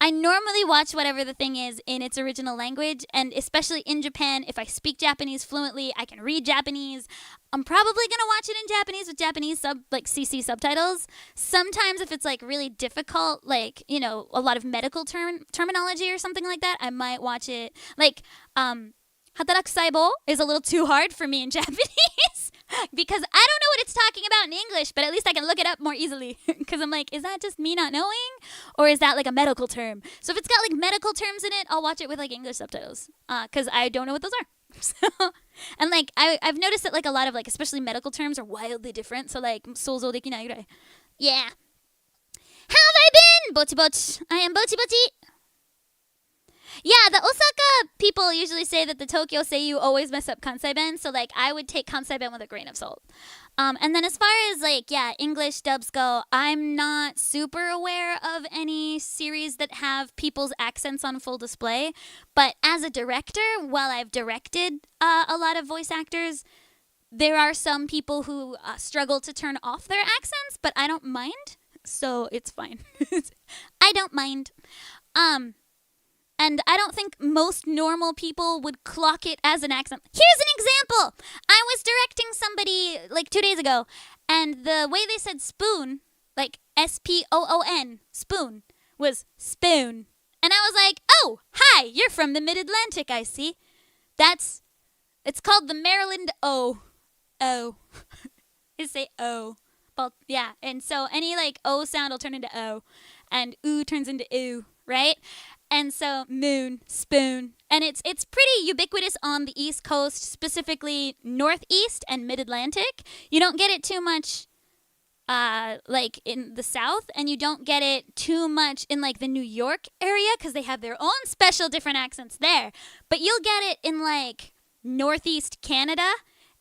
I normally watch whatever the thing is in its original language. And especially in Japan, if I speak Japanese fluently, I can read Japanese. I'm probably going to watch it in Japanese with Japanese CC subtitles. Sometimes if it's, like, really difficult, like, you know, a lot of medical terminology or something like that, I might watch it. Like, Hataraku Saibo is a little too hard for me in Japanese because I don't know what it's talking about in English, but at least I can look it up more easily because I'm like, is that just me not knowing, or is that like a medical term? So if it's got like medical terms in it, I'll watch it with like English subtitles because I don't know what those are. So, and like I've noticed that like a lot of like especially medical terms are wildly different. So like souzou dekinai gurai. Yeah. How have I been? Bochi bochi. I am bochi bochi. Yeah, the Osaka people usually say that the Tokyo Seiyu always mess up Kansai-ben, so, like, I would take Kansai-ben with a grain of salt. And then as far as, like, yeah, English dubs go, I'm not super aware of any series that have people's accents on full display, but as a director, while I've directed a lot of voice actors, there are some people who struggle to turn off their accents, but I don't mind, so it's fine. I don't mind. And I don't think most normal people would clock it as an accent. Here's an example. I was directing somebody like 2 days ago, and the way they said spoon, like S-P-O-O-N, spoon, was spoon. And I was like, oh, hi, you're from the Mid-Atlantic, I see. It's called the Maryland O. O. You say O. Well, yeah, and so any like O sound will turn into O, and oo turns into oo, right? And so moon, spoon, and it's pretty ubiquitous on the East Coast, specifically Northeast and Mid-Atlantic. You don't get it too much like in the South, and you don't get it too much in like the New York area because they have their own special different accents there. But you'll get it in like Northeast Canada,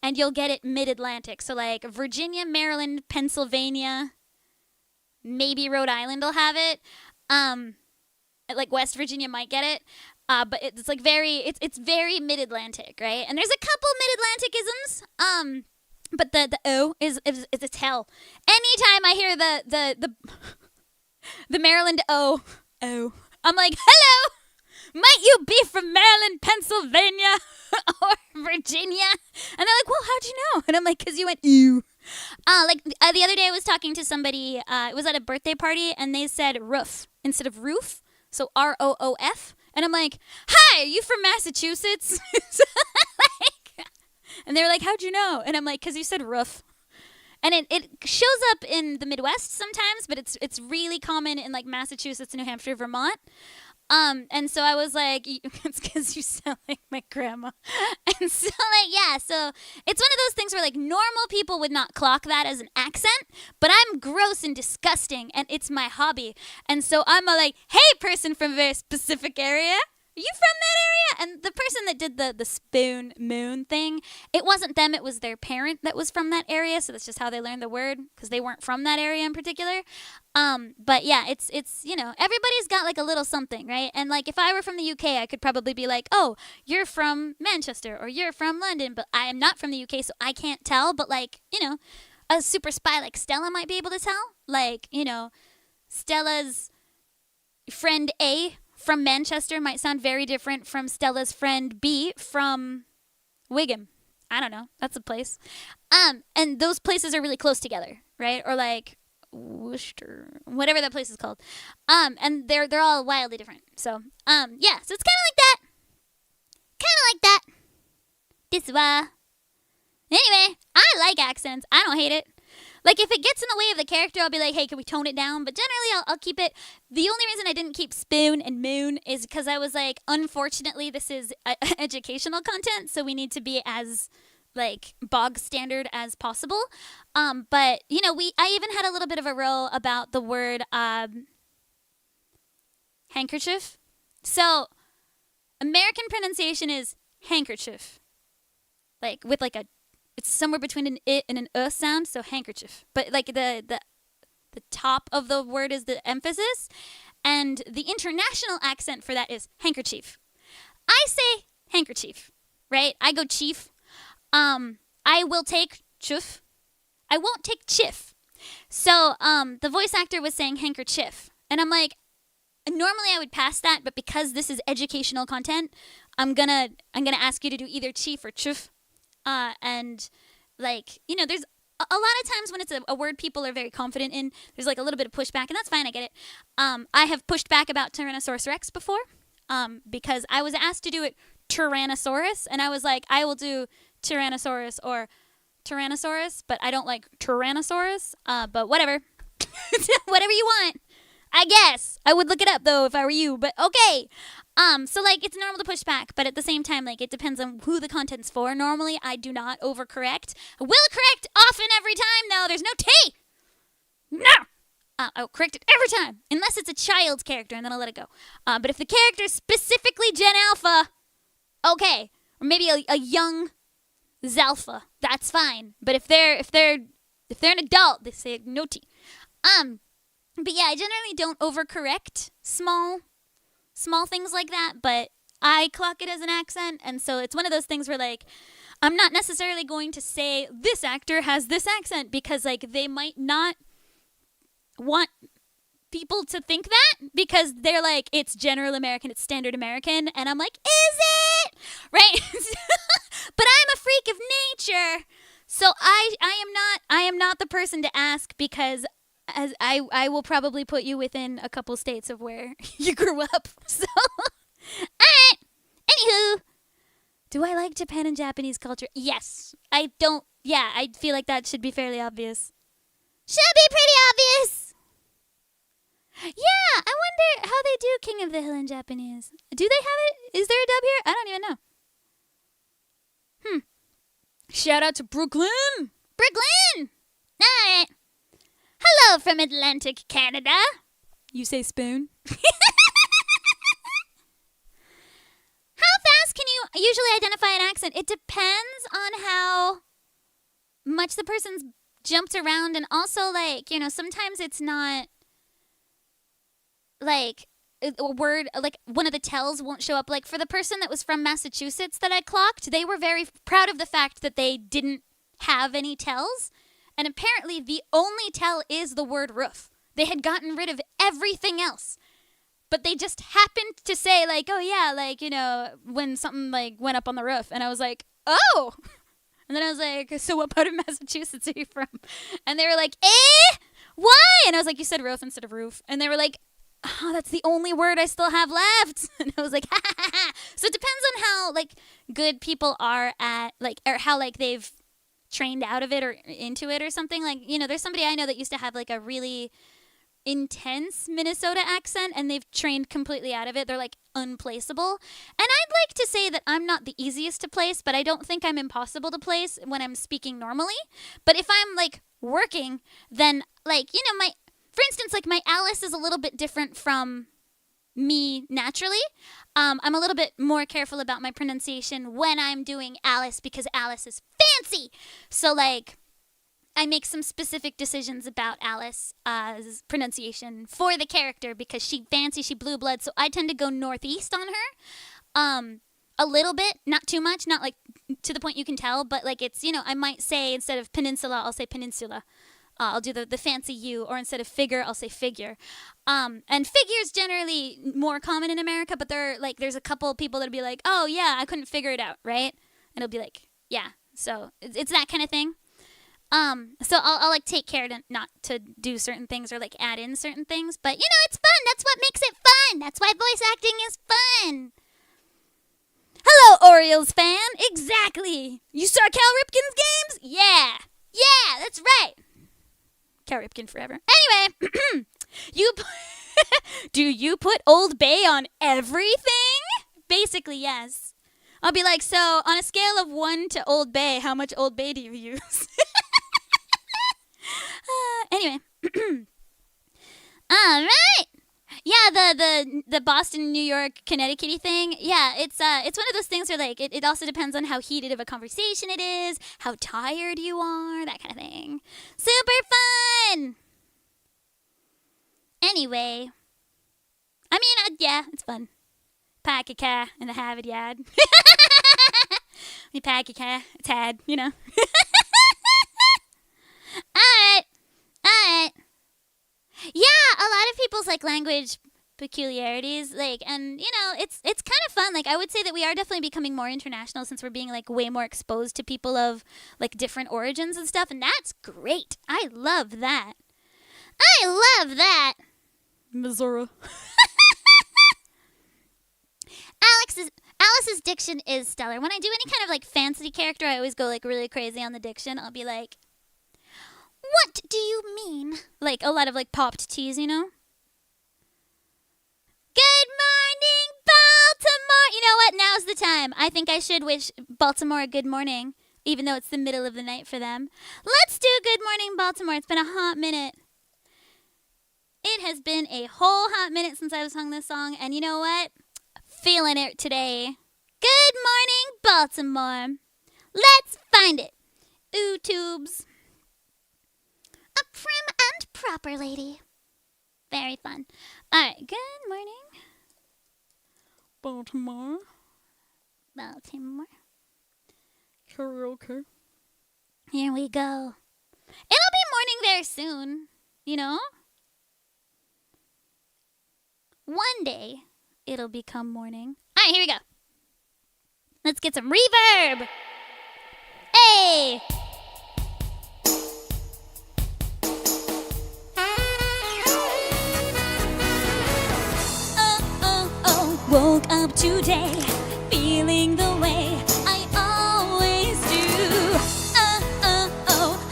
and you'll get it Mid-Atlantic. So like Virginia, Maryland, Pennsylvania, maybe Rhode Island will have it. Like West Virginia might get it. But it's like it's very Mid-Atlantic, right? And there's a couple Mid-Atlanticisms. But the O is it's hell. Anytime I hear the Maryland O, I'm like, hello, might you be from Maryland, Pennsylvania, or Virginia? And they're like, well, how'd you know? And I'm like, because you went ew. The other day I was talking to somebody, it was at a birthday party, and they said roof instead of roof, so ROOF. And I'm like, hi, are you from Massachusetts? And they were like, how'd you know? And I'm like, because you said roof. And it shows up in the Midwest sometimes, but it's really common in like Massachusetts, New Hampshire, Vermont. And so I was like, it's because you sound like my grandma. And so like, yeah, so it's one of those things where like normal people would not clock that as an accent, but I'm gross and disgusting, and it's my hobby. And so I'm like, hey, person from a very specific area. Are you from that area? And the person that did the spoon moon thing, it wasn't them, it was their parent that was from that area, so that's just how they learned the word, because they weren't from that area in particular. But yeah, it's you know, everybody's got like a little something, right? And like if I were from the UK, I could probably be like, oh, you're from Manchester, or you're from London, but I am not from the UK, so I can't tell. But like, you know, a super spy like Stella might be able to tell. Like, you know, Stella's friend A from Manchester might sound very different from Stella's friend B from Wigan. I don't know. That's a place. And those places are really close together, right? Or like Worcester, whatever that place is called. And they're all wildly different. So, yeah. So it's kind of like that. Kind of like that. This wa. Anyway, I like accents. I don't hate it. Like, if it gets in the way of the character, I'll be like, hey, can we tone it down? But generally, I'll keep it. The only reason I didn't keep spoon and moon is because I was like, unfortunately, this is educational content, so we need to be as, like, bog standard as possible. But, you know, I even had a little bit of a row about the word handkerchief. So, American pronunciation is handkerchief. Like, with like it's somewhere between an I and an sound, so handkerchief. But like the top of the word is the emphasis, and the international accent for that is handkerchief. I say handkerchief, right? I go chief. I will take chuf. I won't take chiff. So the voice actor was saying handkerchief, and I'm like, normally I would pass that, but because this is educational content, I'm gonna ask you to do either chief or chuf. And, like, you know, there's a lot of times when it's a word people are very confident in, there's, like, a little bit of pushback, and that's fine, I get it. I have pushed back about Tyrannosaurus Rex before, because I was asked to do it Tyrannosaurus, and I was like, I will do Tyrannosaurus or Tyrannosaurus, but I don't like Tyrannosaurus, but whatever. Whatever you want. I guess. I would look it up, though, if I were you, but okay. So, like, it's normal to push back, but at the same time, like, it depends on who the content's for. Normally, I do not overcorrect. I will correct often every time, though. There's no T. No. I'll correct it every time, unless it's a child's character, and then I'll let it go. But if the character's specifically Gen Alpha, okay. Or maybe a young Zalpha, that's fine. But if they're an adult, they say no T. But yeah, I generally don't overcorrect small things like that, but I clock it as an accent, and so it's one of those things where, like, I'm not necessarily going to say this actor has this accent because, like, they might not want people to think that because they're like, it's general American, it's standard American, and I'm like, is it? Right? But I'm a freak of nature, so I am not the person to ask because as I will probably put you within a couple states of where you grew up. So, alright. Anywho, do I like Japan and Japanese culture? Yes. I don't. Yeah, I feel like that should be fairly obvious. Should be pretty obvious. Yeah, I wonder how they do King of the Hill in Japanese. Do they have it? Is there a dub here? I don't even know. Shout out to Brooklyn. Brooklyn. Alright. Hello from Atlantic Canada. You say spoon? How fast can you usually identify an accent? It depends on how much the person's jumped around, and also, like, you know, sometimes it's not, like, a word, like, one of the tells won't show up. Like, for the person that was from Massachusetts that I clocked, they were very proud of the fact that they didn't have any tells, and apparently the only tell is the word roof. They had gotten rid of everything else. But they just happened to say, like, oh, yeah, like, you know, when something, like, went up on the roof. And I was like, oh! And then I was like, so what part of Massachusetts are you from? And they were like, why? And I was like, you said roof instead of roof. And they were like, oh, that's the only word I still have left. And I was like, ha, ha, ha, ha. So it depends on how, like, good people are at, like, or how, like, they've trained out of it or into it or something. Like, you know, there's somebody I know that used to have, like, a really intense Minnesota accent, and they've trained completely out of it. They're like unplaceable. And I'd like to say that I'm not the easiest to place, but I don't think I'm impossible to place when I'm speaking normally. But if I'm like working, then like, you know, for instance, like my Alice is a little bit different from me naturally. I'm a little bit more careful about my pronunciation when I'm doing Alice because Alice is fancy. So like, I make some specific decisions about Alice's pronunciation for the character because she fancy, she blue blood, so I tend to go northeast on her. A little bit, not too much, not like to the point you can tell, but like it's, you know, I might say instead of peninsula, I'll say peninsula. I'll do the fancy U, or instead of figure, I'll say figure. And figure's generally more common in America, but there's a couple people that'll be like, oh yeah, I couldn't figure it out, right? And it'll be like, yeah, so it's that kind of thing. So I'll like take care to not to do certain things or like add in certain things, but you know, it's fun. That's what makes it fun. That's why voice acting is fun. Hello, Orioles fan. Exactly. You saw Cal Ripken's games? Yeah. Yeah, that's right. Cal Ripken forever. Anyway, do you put Old Bay on everything? Basically, yes. I'll be like, so on a scale of 1 to Old Bay, how much Old Bay do you use? Anyway. All right. Yeah, the Boston, New York, Connecticut thing. Yeah, it's one of those things where like it also depends on how heated of a conversation it is, how tired you are, that kind of thing. Super fun. Anyway, I mean, yeah, it's fun. Pack a car in the Harvard Yard. You pack a car, it's had, you know. Alright. Yeah, a lot of people's like language peculiarities, like, and you know, it's kind of fun. Like, I would say that we are definitely becoming more international since we're being like way more exposed to people of like different origins and stuff, and that's great. I love that. Missouri. Alice's diction is stellar. When I do any kind of like fancy character, I always go like really crazy on the diction. I'll be like, what do you mean? Like a lot of like popped T's, you know? Good morning, Baltimore! You know what? Now's the time. I think I should wish Baltimore a good morning, even though it's the middle of the night for them. Let's do good morning, Baltimore. It's been a hot minute. It has been a whole hot minute since I've sung this song, and you know what? Feeling it today. Good morning, Baltimore. Let's find it. Ooh, tubes. A prim and proper lady. Very fun. All right, good morning, Baltimore. Karaoke. Here we go. It'll be morning very soon, you know? One day, it'll become morning. All right, here we go. Let's get some reverb. Hey! woke up today feeling the way I always do.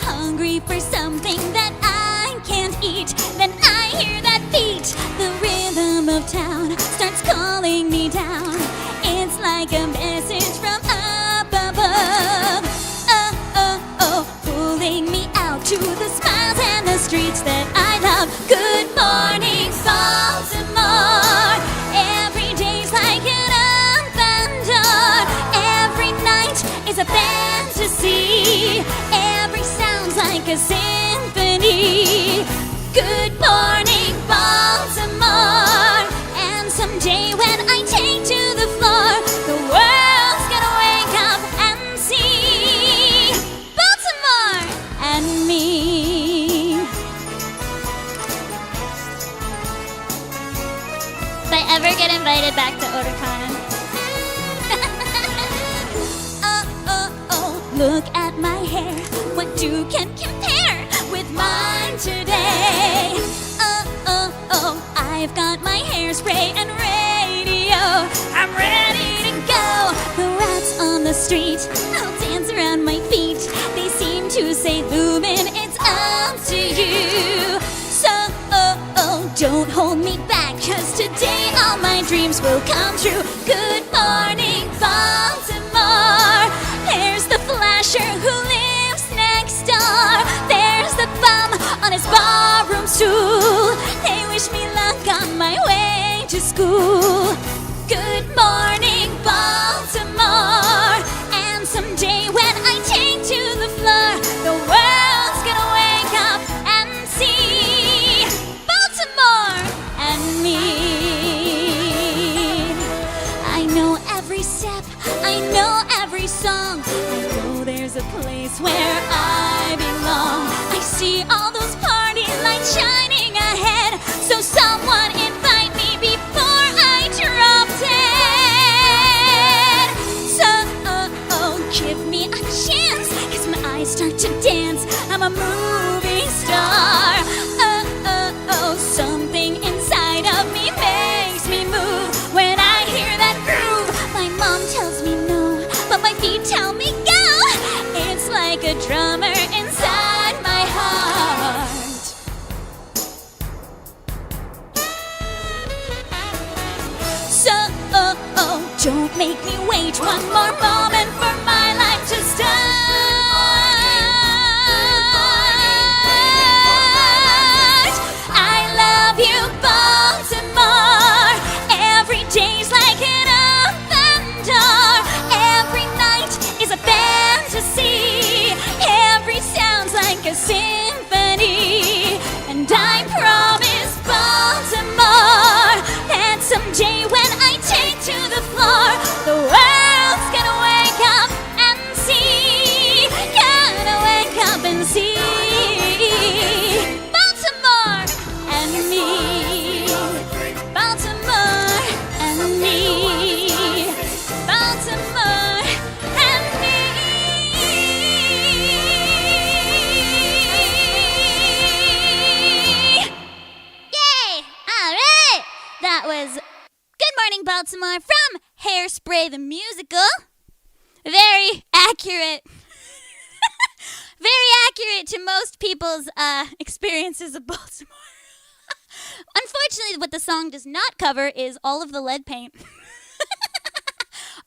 Hungry for something that I can't eat. Then I hear that beat. The rhythm of town starts calling me down. It's like a message from up above. Pulling me out to the smiles and the streets that I love. Good morning, Baltimore. Every day's like an abandon. Every night is a fantasy. Every sound's like a symphony. Good morning, Baltimore. And someday when I take to the floor, the world's gonna wake up and see Baltimore and me. If I ever get invited back to Otakon. Look at my hair. What do can compare with mine today? I've got my hairspray and radio. I'm ready to go. The rats on the street all dance around my feet. They seem to say, Lumin, it's up to you. So, don't hold me back, 'cause today all my dreams will come true. Good morning, Baltimore. There's the flasher who lives next door. There's the bum on his barroom stool. They wish me luck on my way to school. Good morning, Baltimore. And someday when I take to the floor, the world's gonna wake up and see Baltimore and me. I know every step, I know every song. I know there's a place where I belong. I see all those party lights shining ahead. So someone invite me before I drop dead. So, give me a chance, 'cause my eyes start to dance. I'm a movie star. Something inside of me makes me move. When I hear that groove, my mom tells me no, but my feet tell me go. It's like a drummer inside my heart. So, don't make me wait one more moment for my life to start. I love you, Baltimore. Every day's like an abandon. Every night is a fantasy. Every sound's like a symphony. And I promise, Baltimore, that someday when I take to the floor, the world's gonna wake up and see. Gonna wake up and see Baltimore and me. Baltimore and me. Baltimore and me. Yay! Alright! That was Good Morning Baltimore from Hairspray the Musical. Very accurate. Very accurate to most people's experiences of Baltimore. Unfortunately, what the song does not cover is all of the lead paint.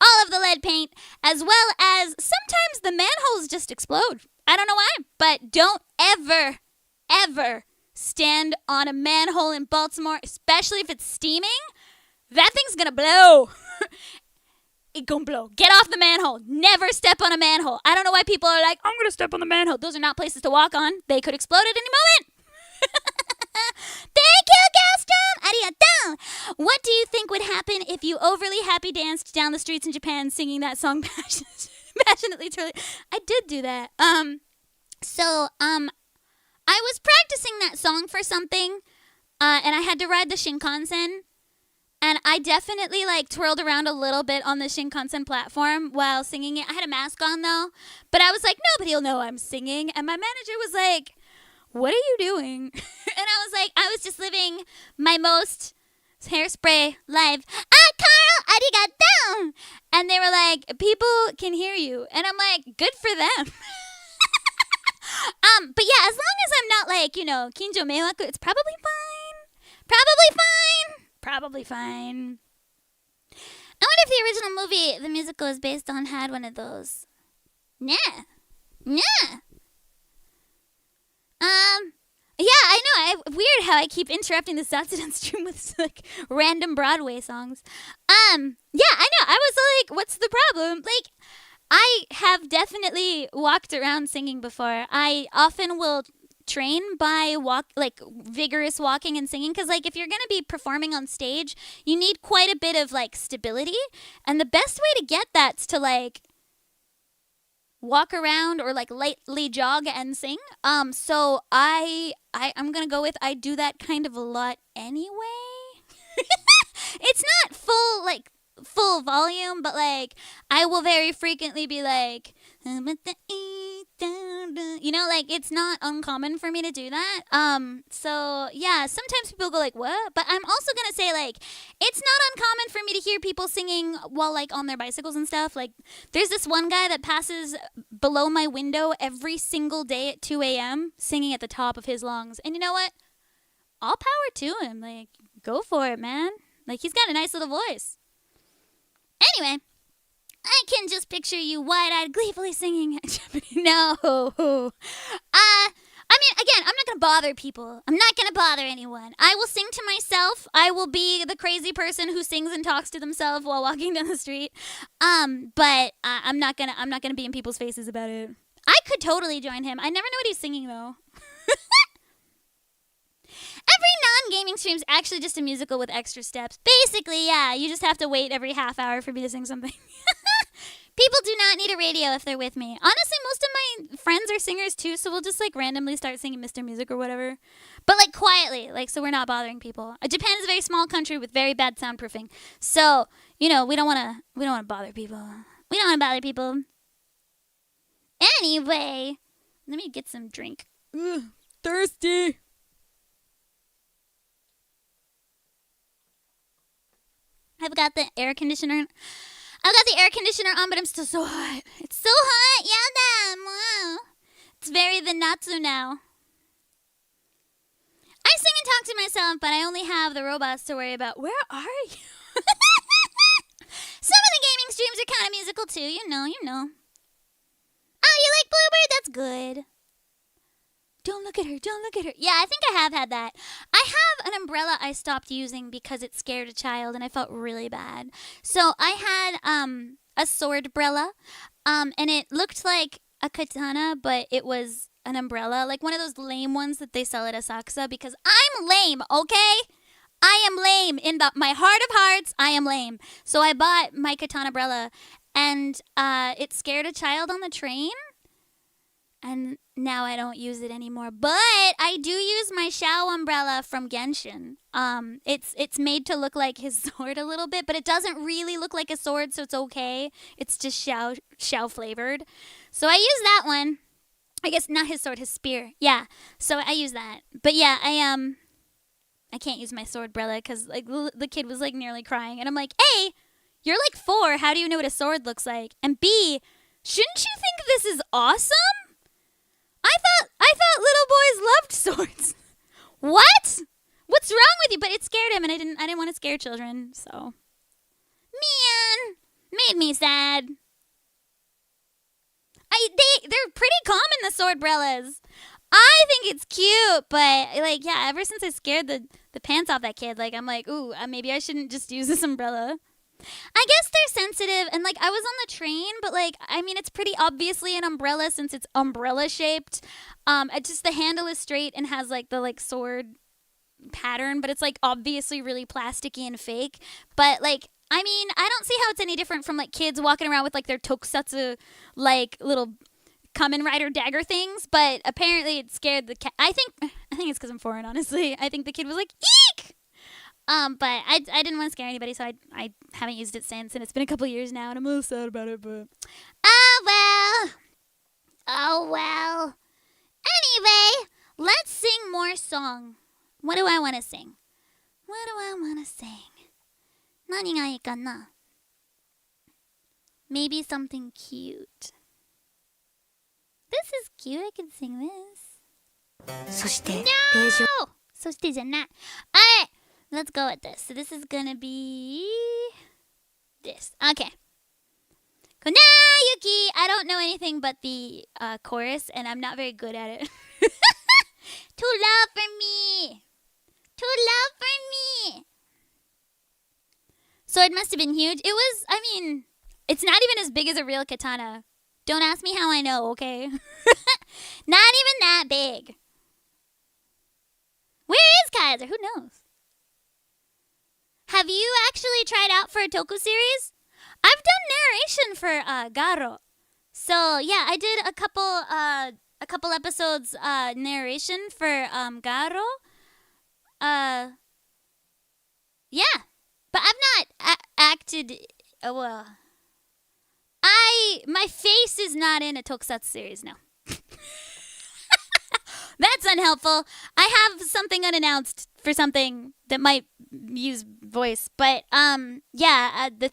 All of the lead paint, as well as sometimes the manholes just explode. I don't know why, but don't ever, ever stand on a manhole in Baltimore, especially if it's steaming. That thing's gonna blow. It gonna blow. Get off the manhole. Never step on a manhole. I don't know why people are like, I'm gonna step on the manhole. Those are not places to walk on. They could explode at any moment. Thank you, Galstrom! Arigato! What do you think would happen if you overly happy danced down the streets in Japan singing that song passionately? I did do that. I was practicing that song for something, and I had to ride the Shinkansen, and I definitely twirled around a little bit on the Shinkansen platform while singing it. I had a mask on though, but I was like, nobody will know I'm singing, and my manager was like, what are you doing? And I was like, I was just living my most It's Hairspray live. Carl, arigato. And they were like, people can hear you. And I'm like, good for them. But yeah, as long as I'm not like, kinjo meiwaku, it's probably fine. I wonder if the original movie, the musical is based on, had one of those. Nah. Yeah, I know. Weird how I keep interrupting the Satsudan stream with like random Broadway songs. Yeah, I know. I was like, what's the problem? Like, I have definitely walked around singing before. I often will train by vigorous walking and singing, because like if you're gonna be performing on stage, you need quite a bit of like stability, and the best way to get that's to like walk around or like lightly jog and sing. So I'm gonna go with I do that kind of a lot anyway. It's not full volume, but like I will very frequently be like, like it's not uncommon for me to do that. So yeah, sometimes people go like, what? But I'm also gonna say like, it's not uncommon for me to hear people singing while like on their bicycles and stuff. Like there's this one guy that passes below my window every single day at 2 a.m. singing at the top of his lungs. And you know what? All power to him. Like, go for it, man. Like, he's got a nice little voice. Anyway, I can just picture you wide-eyed, gleefully singing. No. I mean, again, I'm not going to bother people. I'm not going to bother anyone. I will sing to myself. I will be the crazy person who sings and talks to themselves while walking down the street. But I'm not gonna be in people's faces about it. I could totally join him. I never know what he's singing, though. Every non-gaming stream's actually just a musical with extra steps. Basically, yeah, you just have to wait every half hour for me to sing something. People do not need a radio if they're with me. Honestly, most of my friends are singers too, so we'll just like randomly start singing Mr. Music or whatever. But like quietly, like so we're not bothering people. Japan is a very small country with very bad soundproofing. So, we don't want to bother people. We don't want to bother people. Anyway, let me get some drink. Ugh, thirsty. I've got the air conditioner on, but I'm still so hot. It's so hot. Yada. Wow. It's very the Natsu now. I sing and talk to myself, but I only have the robots to worry about. Where are you? Some of the gaming streams are kind of musical too. You know. Oh, you like Bluebird? That's good. Don't look at her. Yeah, I think I have had that. I have an umbrella I stopped using because it scared a child and I felt really bad. So I had a sword umbrella, and it looked like a katana, but it was an umbrella, like one of those lame ones that they sell at Asakusa, because I'm lame, okay? I am lame. In my heart of hearts, I am lame. So I bought my katana umbrella, and it scared a child on the train. And now I don't use it anymore. But I do use my Shao umbrella from Genshin. It's made to look like his sword a little bit, but it doesn't really look like a sword, so it's okay. It's just Shao flavored. So I use that one. I guess not his sword, his spear. Yeah. So I use that. But yeah, I can't use my sword umbrella because like the kid was like nearly crying, and I'm like, A, you're like 4. How do you know what a sword looks like? And B, shouldn't you think this is awesome? I thought little boys loved swords. What? What's wrong with you? But it scared him, and I didn't want to scare children, so. Man, made me sad. They're pretty common, the sword umbrellas. I think it's cute, but like yeah, ever since I scared the pants off that kid, like I'm like, ooh, maybe I shouldn't just use this umbrella. I guess they're sensitive, and like I was on the train, but like I mean it's pretty obviously an umbrella since it's umbrella shaped. It's just the handle is straight and has like the like sword pattern, but it's like obviously really plasticky and fake. But like I mean I don't see how it's any different from like kids walking around with like their tokusatsu like little Kamen Rider dagger things. But apparently it scared the cat. I think it's because I'm foreign. Honestly, I think the kid was like eek. But I didn't want to scare anybody, so I haven't used it since, and it's been a couple years now, and I'm a little sad about it, but... Oh, well. Anyway, let's sing more song. What do I want to sing? What do I wanna sing? 何がいいかな? Maybe something cute. This is cute. I can sing this. そして、 No! そしてじゃない. Alright, let's go with this. So this is gonna be this. Okay. Konayuki! I don't know anything but the chorus, and I'm not very good at it. Too loud for me! Too loud for me! Sword must have been huge. It was, I mean, it's not even as big as a real katana. Don't ask me how I know, okay? Not even that big. Where is Kaiser? Who knows? Have you actually tried out for a Toku series? I've done narration for Garo. So, yeah, I did a couple episodes narration for Garo. Yeah. But I've not acted well. My face is not in a tokusatsu series now. That's unhelpful. I have something unannounced for something that might use voice, but the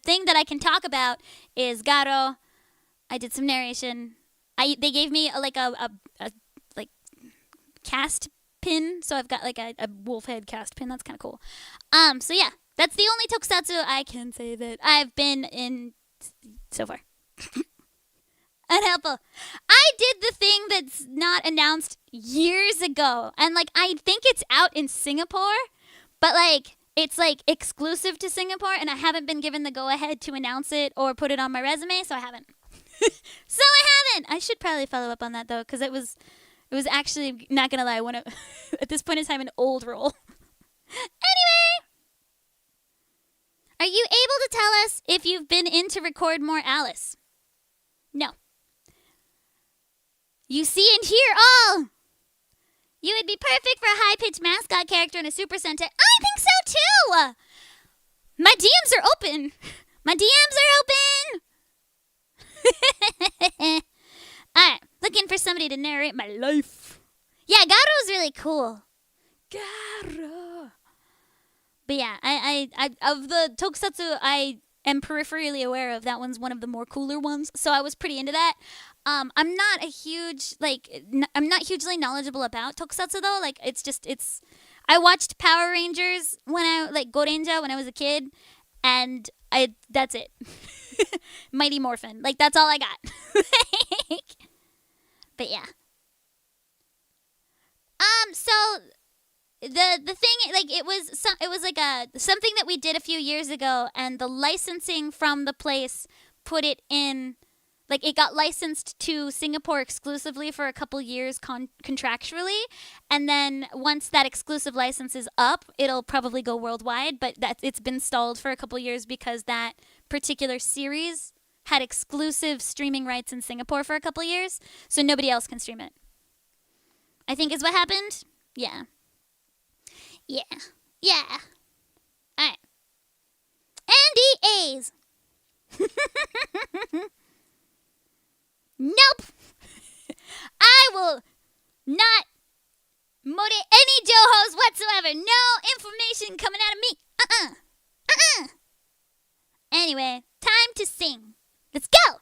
thing that I can talk about is Garo. I did some narration. They gave me a cast pin, so I've got like a wolf head cast pin. That's kind of cool. So yeah, that's the only tokusatsu I can say that I've been in so far. Unhelpful. I did the thing that's not announced years ago, and like I think it's out in Singapore, but like it's like exclusive to Singapore, and I haven't been given the go-ahead to announce it or put it on my resume, so I haven't. I should probably follow up on that though, because it was actually, not gonna lie, at this point in time, an old role. Anyway, are you able to tell us if you've been in to record more Alice? No. You see and hear all. You would be perfect for a high-pitched mascot character in a Super Sentai. I think so too. My DMs are open. My DMs are open. Alright, looking for somebody to narrate my life. Yeah, Garo's really cool. Garo. But yeah, I of the tokusatsu I am peripherally aware of, that one's one of the more cooler ones, so I was pretty into that. I'm not hugely knowledgeable about tokusatsu though. Like I watched Power Rangers Gorenja when I was a kid, and that's it. Mighty Morphin, like that's all I got. But yeah. So the thing, like it was like something that we did a few years ago, and the licensing from the place put it in, like it got licensed to Singapore exclusively for a couple years contractually, and then once that exclusive license is up, it'll probably go worldwide, but it's been stalled for a couple years because that particular series had exclusive streaming rights in Singapore for a couple years, so nobody else can stream it, I think is what happened. Yeah. Alright. NDAs. Nope. I will not mote any johos whatsoever. No information coming out of me. Anyway, time to sing. Let's go.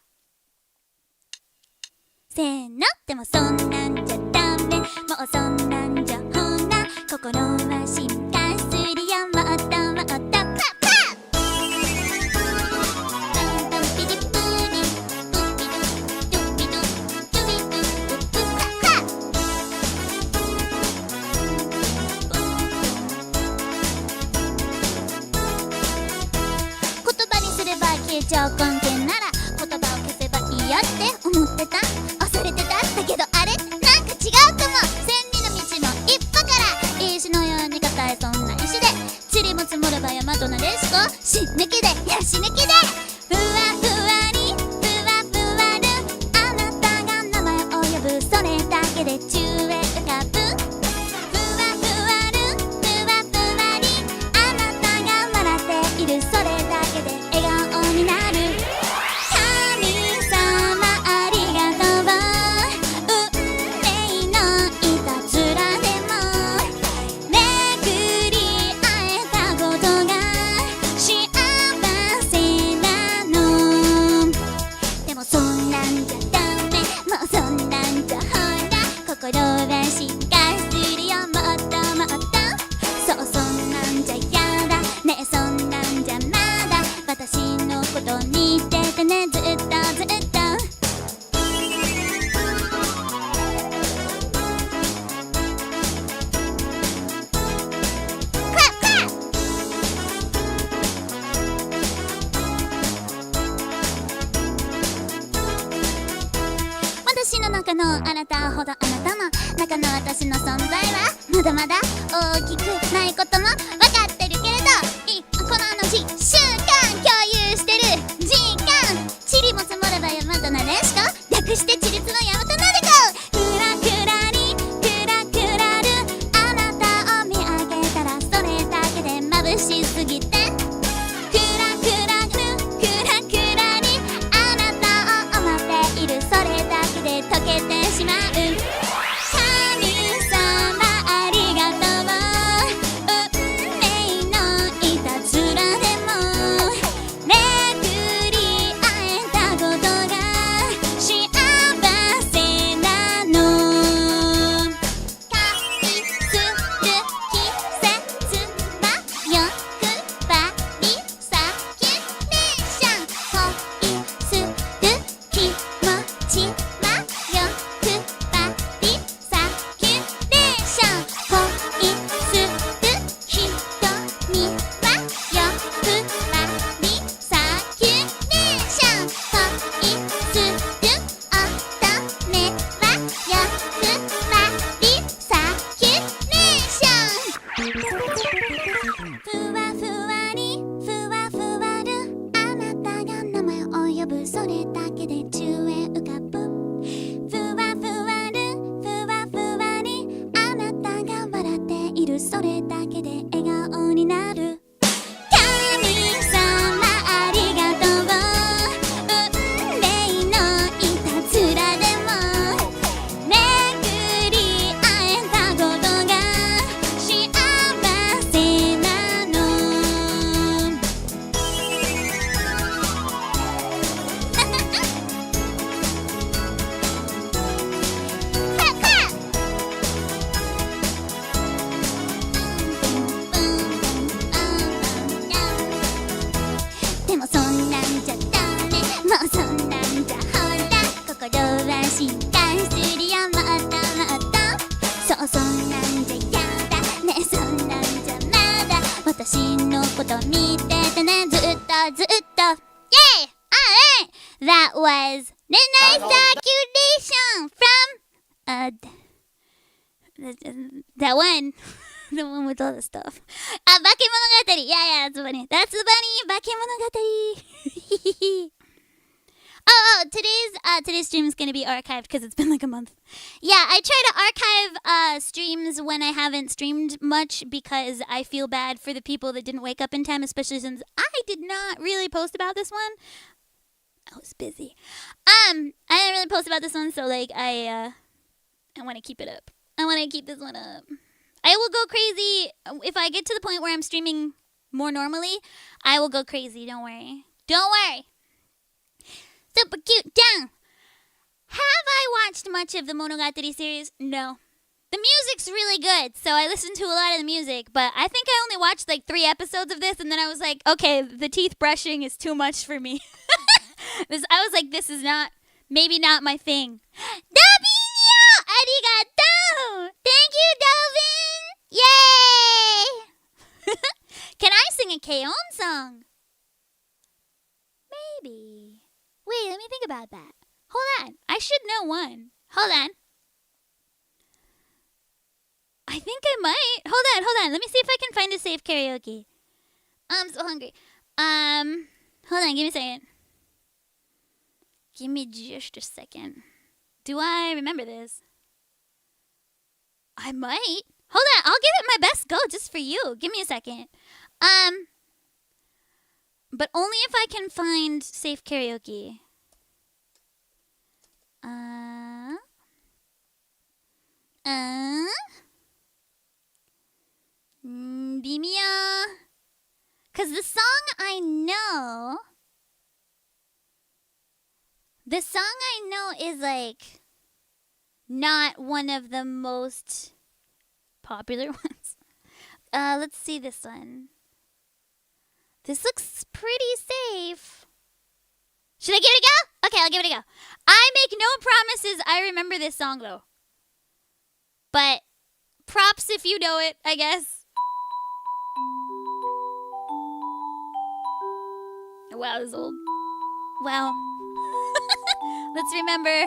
せーの、でもそんなんじゃダメ。もうそんなんじゃほら心は進化するよ。もっともっとパッパッ。超根源なら言葉を消せばいいやって思ってた。忘れてた。だけどあれなんか違うかも。千里の道も一歩から石のように硬いそんな石で塵も積もれば山となでしこ死ぬ気でや死ぬ気でふわふわにふわふわるあなたが名前を呼ぶそれだけで宙へ浮かぶふわふわるふわふわりあなたが笑っているそれだけで笑顔になる神様ありがとう運命のいたずらでも巡り会えたの中のあなたほどあなたの中の私の存在はまだまだ大きくないことも分かってるけれど、この瞬間共有してる時間、塵も積もれば山となでしこ、略して地立の山となでこう、クラクラにクラクラるあなたを見上げたらそれだけで眩しすぎて、クラクラるクラクラにあなたを思っている、それだけで溶けてしまう。神様ありがとう、運命のいたずらでも巡り会えたことが幸せなの。恋する季節は欲張りサキュレーション、恋する気持ちは欲張りサキュレーション、恋する瞳は欲張りサキュレーション、恋する乙女は欲張りサキュレーション。ふわふわにふわふわるあなたが名前を呼ぶ、それだけで宙へ浮かぶ。ふわふわるふわふわにあなたが笑っている、それだけで笑顔になる。神様ありがとう、運命のいたずらでも巡り会えたことが幸せなの。でもそんなんじゃダメ、もうそんなんじゃほら心は進化するよ、もっともっと。そうそんなんじゃやだね、そんなんじゃまだ私のこと見ててね、ずっとずっと。Yay! Alright! That was Midnight Circulation from that one. The one with all the stuff. あ、化け物語。Yeah, that's funny. That's funny. 化け物語。Oh, today's stream is gonna be archived because it's been like a month. Yeah, I try to archive streams when I haven't streamed much because I feel bad for the people that didn't wake up in time, especially since I did not really post about this one. I was busy. I didn't really post about this one, so like I want to keep it up. I want to keep this one up. I will go crazy if I get to the point where I'm streaming more normally. I will go crazy. Don't worry. Don't worry. Super cute. Down. Have I watched much of the Monogatari series? No. The music's really good, so I listened to a lot of the music, but I think I only watched like 3 episodes of this, and then I was like, okay, the teeth brushing is too much for me. I was like, this is maybe not my thing. Davinio! Arigato! Thank you, Dalvin! Yay! Can I sing a K-On song? Maybe. Wait, let me think about that. Hold on. I should know one. Hold on. I think I might. Hold on. Let me see if I can find a safe karaoke. I'm so hungry. Hold on. Give me a second. Give me just a second. Do I remember this? I might. Hold on. I'll give it my best go just for you. Give me a second. But only if I can find safe karaoke. Bimia. Because the song I know is like not one of the most popular ones. Let's see this one. This looks pretty safe. Should I give it a go? Okay, I'll give it a go. I make no promises I remember this song though. But props if you know it, I guess. Wow, this is old. Wow. Let's remember.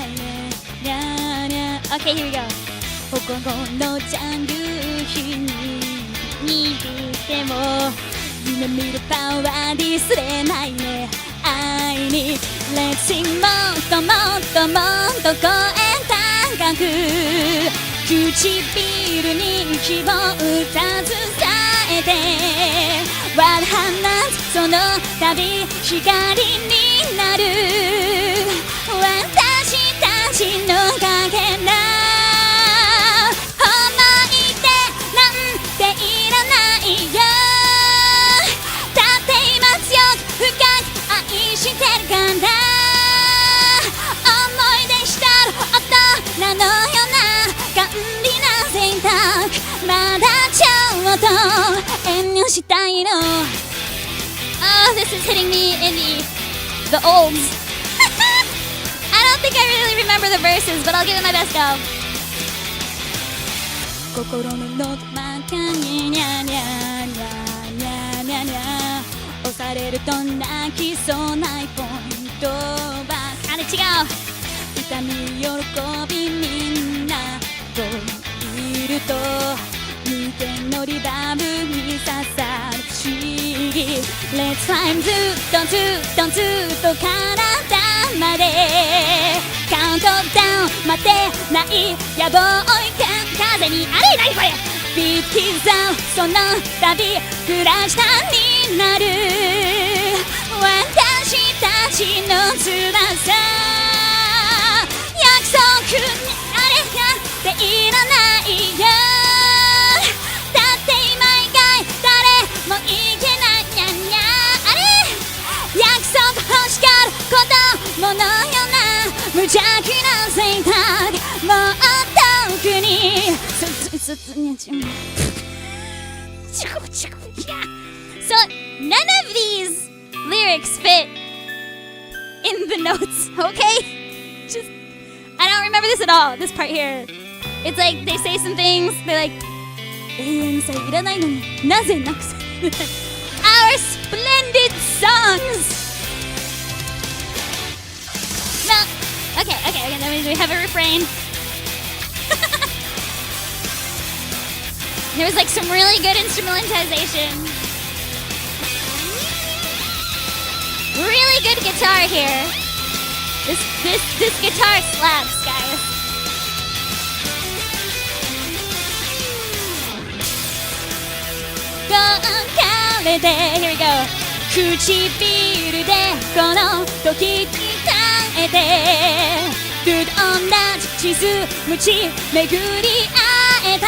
ないねにゃーにゃー OK here we go ここのジャンル日に握っても夢見るパワーディスれないね愛に Let's sing もっともっともっと声高く唇に希望歌伝えて割る放つその度光になる私たちのかけら思い出なんていらないよだって今強く深く愛してるから思い出したら大人のような管理な選択まだちょっと遠慮したいの Oh, this is hitting me in the olds I don't think I really remember the verses, but I'll give it my best go 心のど真ににゃにゃにゃにゃにゃにゃ押されると泣きそうなポイントばかり違う痛み喜びみんなといると人間のリバーブに刺さる不思議 Let's climb ずっとずっとずっと体までカウントダウン待てない野望追い風にあれ何これビート刻むその度クラッシュになる私たちの翼約束にあれがっていらないよだって今以外誰もいけないにゃにゃあれ約束欲しがる子供のような無邪気な選択もっと奥にSo none of these lyrics fit in the notes, okay? Just I don't remember this at all, this part here. It's like they say some things, they're like 永遠にさいらないのになぜなくさOur splendid songs! No, okay, then we have a refrain. There was like some really good instrumentalization. Really good guitar here. This guitar slaps, guys. Here we go. 唇でこの時伝えて Good on that 地図無知巡り会えた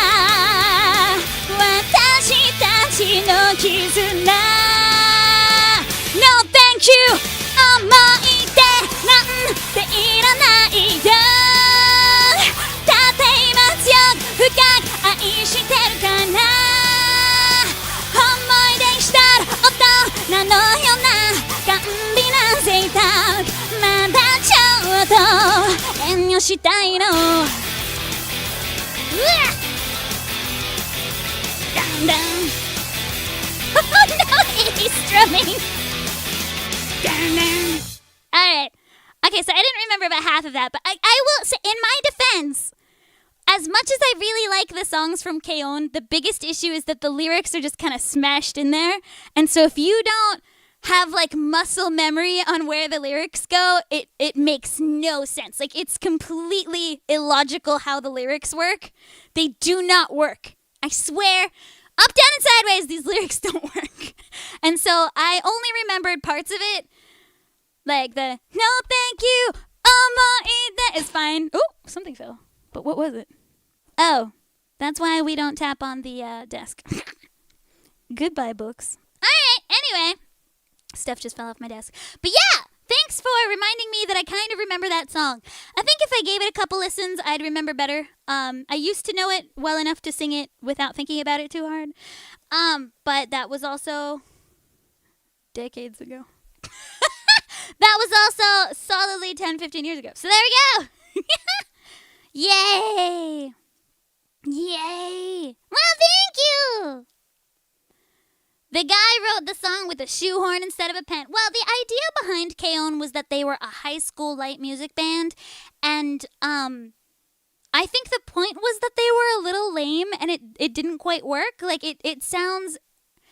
私たちの絆 No thank you 思い出なんていらないよだって今強く深く愛してるから思い出したら大人のような管理な選択まだちょっと遠慮したいのうわDun dun. Oh no, he's strumming. Dun dun. Alright. Okay, so I didn't remember about half of that, but I will say, in my defense, as much as I really like the songs from K-On!, the biggest issue is that the lyrics are just kind of smashed in there. And so if you don't have like muscle memory on where the lyrics go, it makes no sense. Like it's completely illogical how the lyrics work. They do not work. I swear, up, down, and sideways, these lyrics don't work. And so I only remembered parts of it. Like the, no thank you, omoide is fine. Oh, something fell. But what was it? Oh, that's why we don't tap on the desk. Goodbye, books. Alright, anyway. Stuff just fell off my desk. But yeah! Thanks for reminding me that I kind of remember that song. I think if I gave it a couple listens, I'd remember better. I used to know it well enough to sing it without thinking about it too hard. But that was also decades ago. That was also solidly 10, 15 years ago. So there we go. Yay. Yay. Well, thank you. The guy wrote the song with a shoehorn instead of a pen. Well, the idea behind K-On! Was that they were a high school light music band, and I think the point was that they were a little lame, and it didn't quite work. Like, it sounds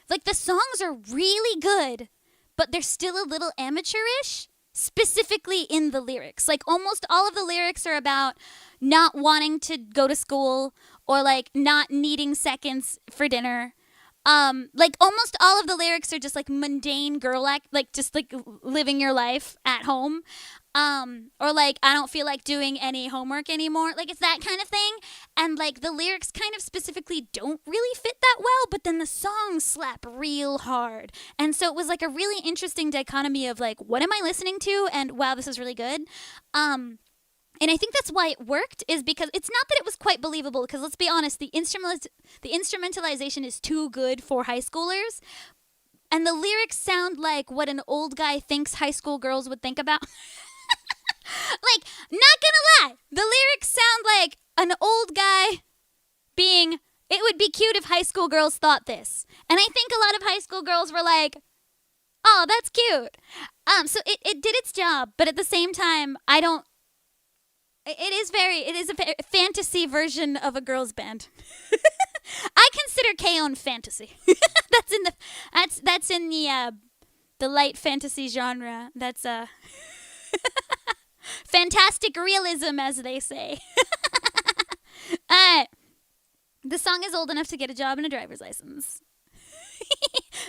like the songs are really good, but they're still a little amateurish, specifically in the lyrics. Like, almost all of the lyrics are about not wanting to go to school or, like, not needing seconds for dinner. Like, almost all of the lyrics are just, like, mundane girl act, like, just, like, living your life at home. Or, like, I don't feel like doing any homework anymore. Like, it's that kind of thing. And, like, the lyrics kind of specifically don't really fit that well, but then the songs slap real hard. And so it was, like, a really interesting dichotomy of, like, what am I listening to? And, wow, this is really good. And I think that's why it worked, is because it's not that it was quite believable, because let's be honest, the instrumentalization is too good for high schoolers, and the lyrics sound like what an old guy thinks high school girls would think about. Like, not gonna lie, the lyrics sound like an old guy being, it would be cute if high school girls thought this. And I think a lot of high school girls were like, oh, that's cute. So it did its job, but at the same time, it is a fantasy version of a girls band. I consider K-On! Fantasy. That's in the light fantasy genre. That's fantastic realism, as they say. The song is old enough to get a job and a driver's license.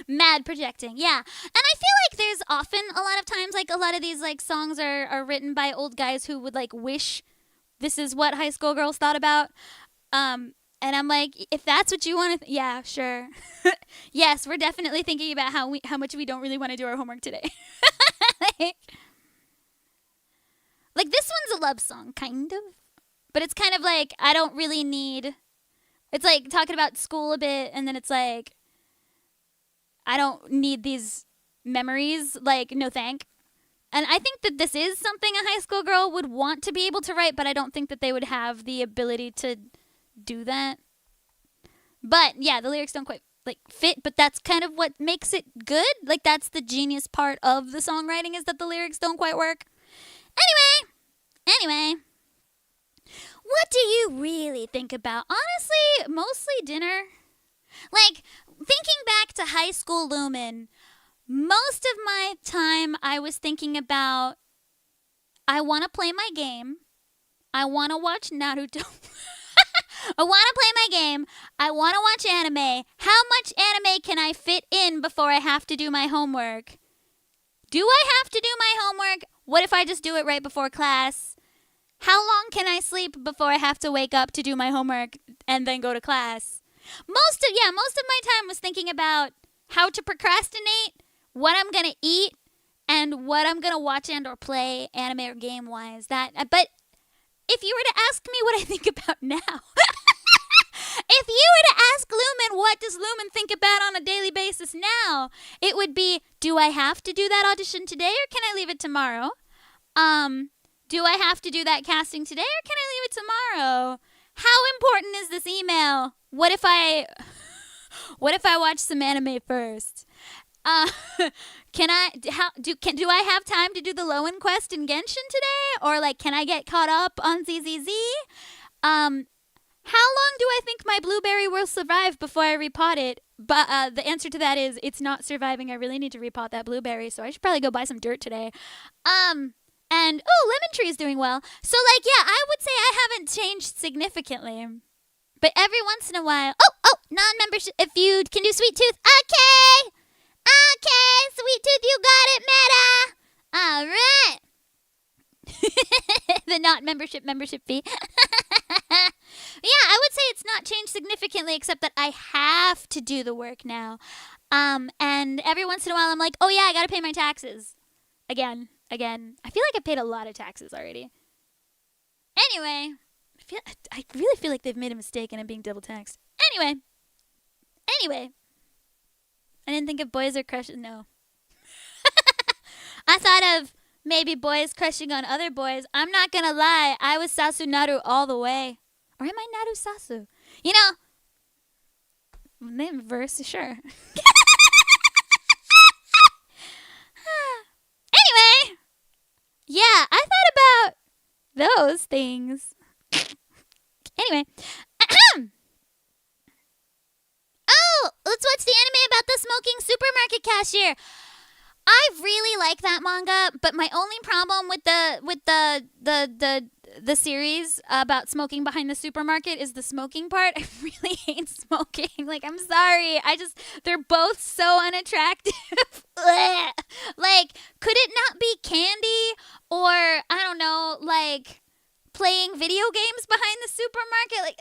Mad projecting, yeah. And I feel like there's often a lot of times, like, a lot of these, like, songs are written by old guys who would, like, wish this is what high school girls thought about. And I'm like, if that's what you want to, yeah, sure. Yes, we're definitely thinking about how much we don't really want to do our homework today. Like, this one's a love song, kind of. But it's kind of like, I don't really need, it's like talking about school a bit, and then it's like, I don't need these memories, like, no thank. And I think that this is something a high school girl would want to be able to write, but I don't think that they would have the ability to do that. But, yeah, the lyrics don't quite, like, fit, but that's kind of what makes it good. Like, that's the genius part of the songwriting, is that the lyrics don't quite work. Anyway. What do you really think about? Honestly, mostly dinner. Like, thinking back to high school Lumin, most of my time I was thinking about, I want to play my game. I want to watch Naruto. I want to play my game. I want to watch anime. How much anime can I fit in before I have to do my homework? Do I have to do my homework? What if I just do it right before class? How long can I sleep before I have to wake up to do my homework and then go to class? Most of my time was thinking about how to procrastinate, what I'm going to eat, and what I'm going to watch and or play anime or game-wise. But if you were to ask me what I think about now, if you were to ask Lumin what does Lumin think about on a daily basis now, it would be, do I have to do that audition today or can I leave it tomorrow? Do I have to do that casting today or can I leave it tomorrow? How important is this email? What if I watch some anime first? Do I have time to do the Lowen quest in Genshin today? Or, like, can I get caught up on ZZZ? How long do I think my blueberry will survive before I repot it? But the answer to that is it's not surviving. I really need to repot that blueberry, so I should probably go buy some dirt today. And Lemon Tree is doing well. So, like, yeah, I would say I haven't changed significantly. But every once in a while, non-membership, if you can do Sweet Tooth, okay, Sweet Tooth, you got it, Meta. All right. The not membership fee. Yeah, I would say it's not changed significantly, except that I have to do the work now. And every once in a while, I'm like, oh yeah, I gotta pay my taxes. Again. I feel like I paid a lot of taxes already. Anyway, I really feel like they've made a mistake and I'm being double taxed. Anyway. I didn't think of boys or crushes. No. I thought of maybe boys crushing on other boys. I'm not gonna lie, I was Sasu Naru all the way. Or am I Naru Sasu? You know, name verse, sure. Anyway, yeah, I thought about those things. Anyway. Oh, let's watch the anime about the smoking supermarket cashier. I really like that manga, but my only problem with the series about smoking behind the supermarket is the smoking part. I really hate smoking. Like, I'm sorry. They're both so unattractive. Like, could it not be candy or, I don't know, like, playing video games behind the supermarket? Like,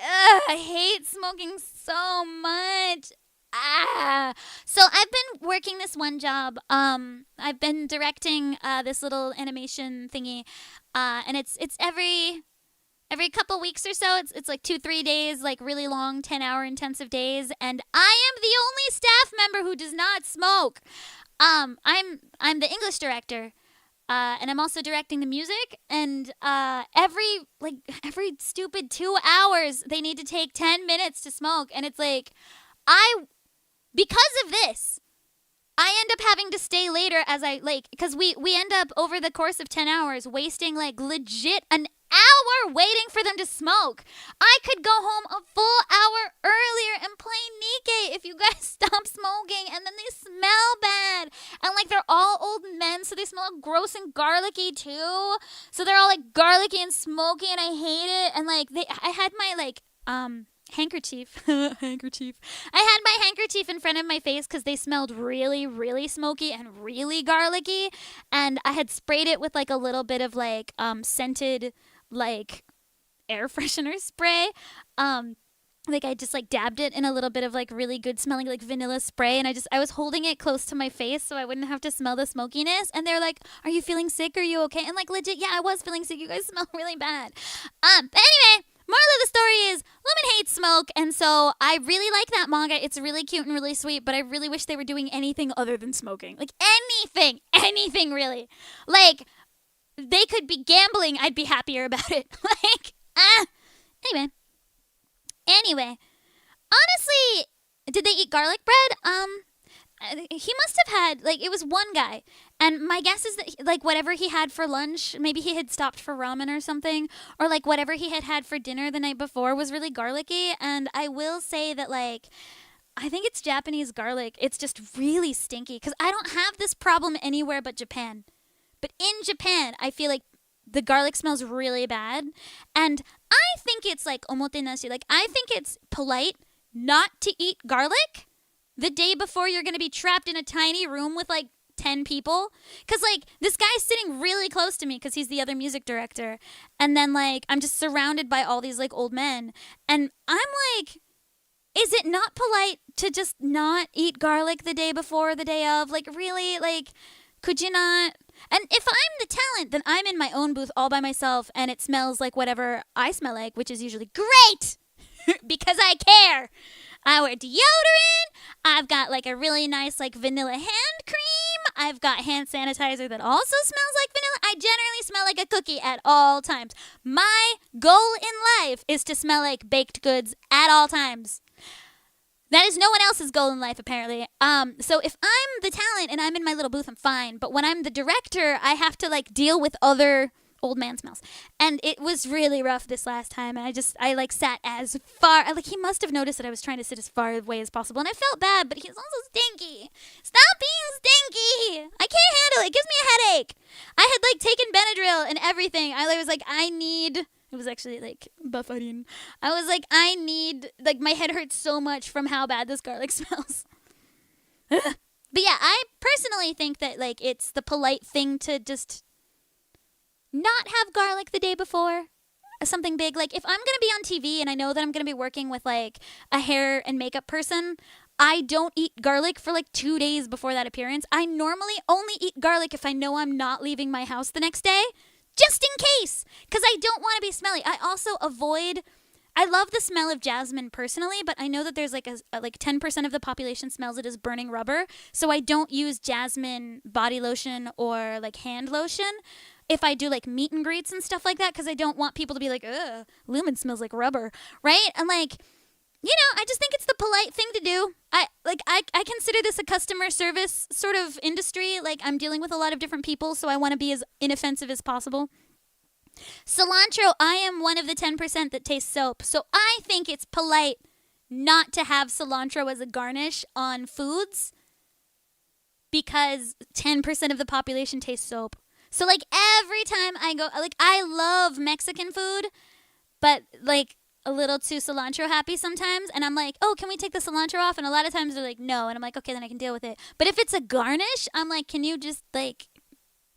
I hate smoking so much. So I've been working this one job. I've been directing this little animation thingy, and it's every couple weeks or so. It's like 2-3 days, like really long 10-hour intensive days, and I am the only staff member who does not smoke. I'm the English director. And I'm also directing the music, and every stupid 2 hours they need to take 10 minutes to smoke, and it's like because of this, I end up having to stay later because we end up over the course of 10 hours wasting like legit an hour waiting for them to smoke. I could go home a full hour earlier and play Nikkei if you guys stop smoking, and then they smell bad. And like they're all old men, so they smell gross and garlicky too. So they're all like garlicky and smoky, and I hate it. And like I had my like handkerchief. I had my handkerchief in front of my face because they smelled really, really smoky and really garlicky. And I had sprayed it with like a little bit of like scented like air freshener spray. Like I just like dabbed it in a little bit of like really good smelling like vanilla spray, and I was holding it close to my face so I wouldn't have to smell the smokiness. And they're like, "Are you feeling sick? Are you okay?" And like legit, yeah, I was feeling sick. You guys smell really bad. But anyway, moral of the story is Lumin hates smoke, and so I really like that manga. It's really cute and really sweet, but I really wish they were doing anything other than smoking. Like anything really. Like they could be gambling, I'd be happier about it. Like, Anyway, honestly, did they eat garlic bread? He must have had, like, it was one guy. And my guess is that, like, whatever he had for lunch, maybe he had stopped for ramen or something. Or, like, whatever he had for dinner the night before was really garlicky. And I will say that, like, I think it's Japanese garlic. It's just really stinky. Because I don't have this problem anywhere but Japan. But in Japan, I feel like the garlic smells really bad. And I think it's, like, omotenashi. Like, I think it's polite not to eat garlic the day before you're going to be trapped in a tiny room with, like, 10 people. Because, like, this guy's sitting really close to me because he's the other music director. And then, like, I'm just surrounded by all these, like, old men. And I'm like, is it not polite to just not eat garlic the day before, the day of? Like, really? Like, could you not? And if I'm the talent, then I'm in my own booth all by myself, and it smells like whatever I smell like, which is usually great because I care. I wear deodorant. I've got like a really nice like vanilla hand cream. I've got hand sanitizer that also smells like vanilla. I generally smell like a cookie at all times. My goal in life is to smell like baked goods at all times. That is no one else's goal in life, apparently. So if I'm the talent and I'm in my little booth, I'm fine. But when I'm the director, I have to like deal with other old man smells. And it was really rough this last time. And I like sat as far, like he must have noticed that I was trying to sit as far away as possible. And I felt bad, but he's also stinky. Stop being stinky. I can't handle it. It gives me a headache. I had like taken Benadryl and everything. I was like, it was actually like Bufferin. I was like, like my head hurts so much from how bad this garlic smells. But yeah, I personally think that like it's the polite thing to just not have garlic the day before. Something big. Like if I'm going to be on TV and I know that I'm going to be working with like a hair and makeup person, I don't eat garlic for like 2 days before that appearance. I normally only eat garlic if I know I'm not leaving my house the next day. Just in case, because I don't want to be smelly. I also avoid I love the smell of jasmine personally, but I know that there's like like 10% of the population smells it as burning rubber. So I don't use jasmine body lotion or like hand lotion if I do like meet and greets and stuff like that, because I don't want people to be like, ugh, Lumin smells like rubber, right? And like, you know, I just think it's the polite thing to do. I consider this a customer service sort of industry. Like, I'm dealing with a lot of different people, so I want to be as inoffensive as possible. Cilantro, I am one of the 10% that tastes soap. So I think it's polite not to have cilantro as a garnish on foods because 10% of the population tastes soap. So, like, every time I go, like, I love Mexican food, but, like, a little too cilantro happy sometimes. And I'm like, oh, can we take the cilantro off? And a lot of times they're like, no. And I'm like, okay, then I can deal with it. But if it's a garnish, I'm like, can you just, like,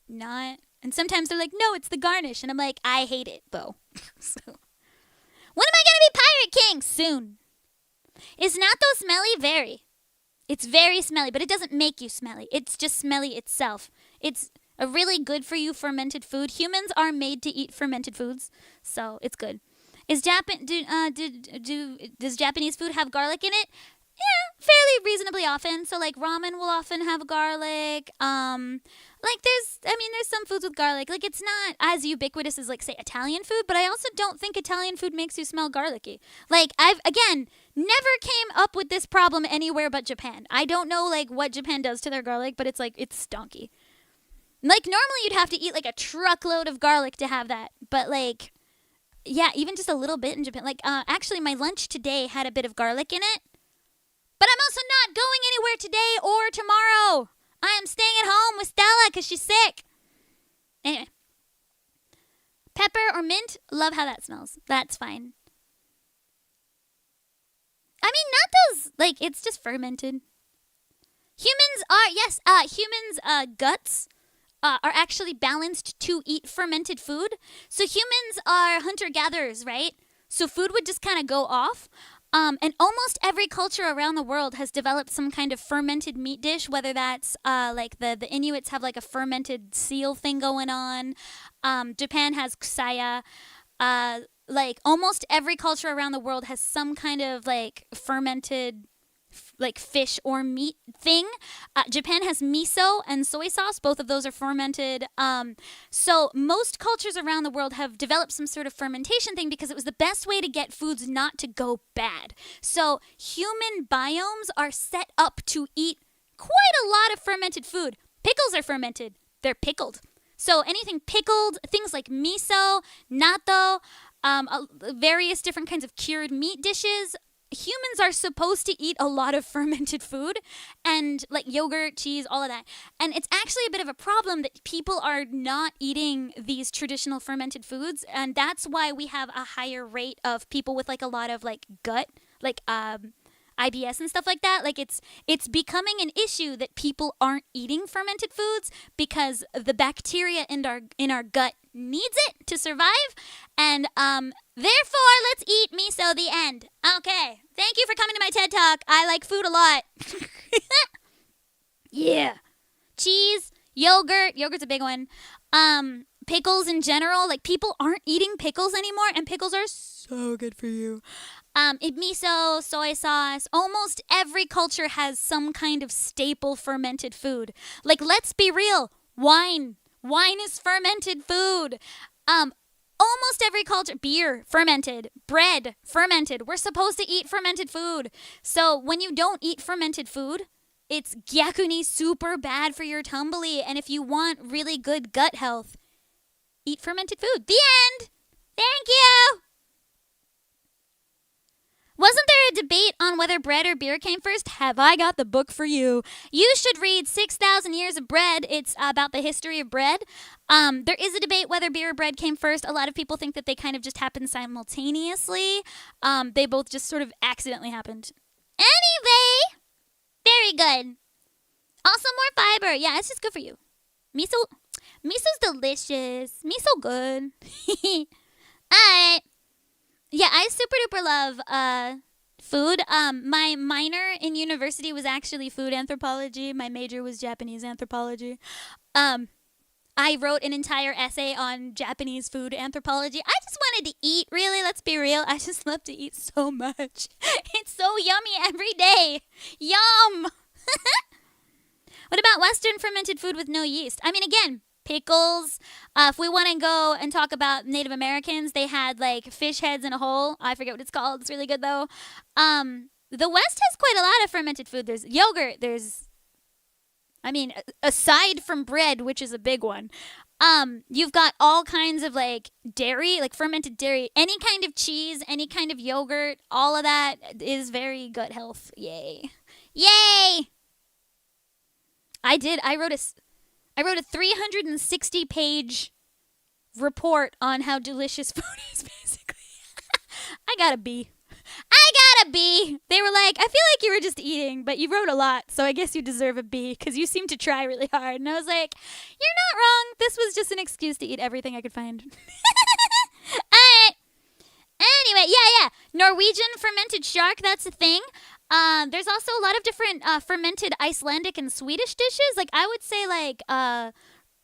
not? And sometimes they're like, no, it's the garnish. And I'm like, I hate it, though. So, when am I going to be Pirate King? Soon. Is natto smelly? Very. It's very smelly, but it doesn't make you smelly. It's just smelly itself. It's a really good for you fermented food. Humans are made to eat fermented foods, so it's good. Does Japanese food have garlic in it? Yeah, fairly reasonably often. So like ramen will often have garlic. Like there's some foods with garlic. Like it's not as ubiquitous as like say Italian food, but I also don't think Italian food makes you smell garlicky. Like I've again never came up with this problem anywhere but Japan. I don't know like what Japan does to their garlic, but it's like it's stonky. Like normally you'd have to eat like a truckload of garlic to have that, but like yeah, even just a little bit in Japan. Like actually my lunch today had a bit of garlic in it. But I'm also not going anywhere today or tomorrow. I am staying at home with Stella because she's sick. Anyway. Pepper or mint, love how that smells. That's fine. I mean, natto's, like, it's just fermented. Humans' guts are actually balanced to eat fermented food. So humans are hunter-gatherers, right? So food would just kind of go off. And almost every culture around the world has developed some kind of fermented meat dish, whether that's like the Inuits have like a fermented seal thing going on. Japan has kusaya. Like almost every culture around the world has some kind of like fermented like fish or meat thing. Japan has miso and soy sauce. Both of those are fermented. So most cultures around the world have developed some sort of fermentation thing because it was the best way to get foods not to go bad. So human biomes are set up to eat quite a lot of fermented food. Pickles are fermented. They're pickled. So anything pickled, things like miso, natto, various different kinds of cured meat dishes. Humans are supposed to eat a lot of fermented food and like yogurt, cheese, all of that. And it's actually a bit of a problem that people are not eating these traditional fermented foods. And that's why we have a higher rate of people with like a lot of like gut, like IBS and stuff like that. Like it's becoming an issue that people aren't eating fermented foods because the bacteria in our gut needs it to survive. And therefore, let's eat miso, the end. Okay. Thank you for coming to my TED Talk. I like food a lot. Yeah. Cheese, yogurt. Yogurt's a big one. Pickles in general. Like, people aren't eating pickles anymore, and pickles are so good for you. Miso, soy sauce. Almost every culture has some kind of staple fermented food. Like, let's be real. Wine. Wine is fermented food. Almost every culture, beer, fermented, bread, fermented. We're supposed to eat fermented food. So when you don't eat fermented food, it's gyakuni super bad for your tumbly. And if you want really good gut health, eat fermented food. The end. Thank you. Wasn't there a debate on whether bread or beer came first? Have I got the book for you? You should read 6,000 Years of Bread. It's about the history of bread. There is a debate whether beer or bread came first. A lot of people think that they kind of just happened simultaneously. They both just sort of accidentally happened. Anyway, very good. Also more fiber. Yeah, it's just good for you. Miso's delicious. Miso good. Alright. Yeah, I super duper love food. My minor in university was actually food anthropology. My major was Japanese anthropology. I wrote an entire essay on Japanese food anthropology. I just wanted to eat, really, let's be real. I just love to eat so much. It's so yummy every day. Yum! What about Western fermented food with no yeast? I mean, again, pickles. If we want to go and talk about Native Americans, they had like fish heads in a hole. I forget what it's called. It's really good though. The West has quite a lot of fermented food. There's yogurt. Aside from bread, which is a big one, you've got all kinds of like dairy, like fermented dairy, any kind of cheese, any kind of yogurt. All of that is very gut health. Yay. Yay! I wrote a 360-page report on how delicious food is, basically. I got a B. They were like, I feel like you were just eating, but you wrote a lot, so I guess you deserve a B, because you seem to try really hard. And I was like, you're not wrong. This was just an excuse to eat everything I could find. Alright. Anyway, yeah. Norwegian fermented shark, that's a thing. There's also a lot of different fermented Icelandic and Swedish dishes. Like, I would say,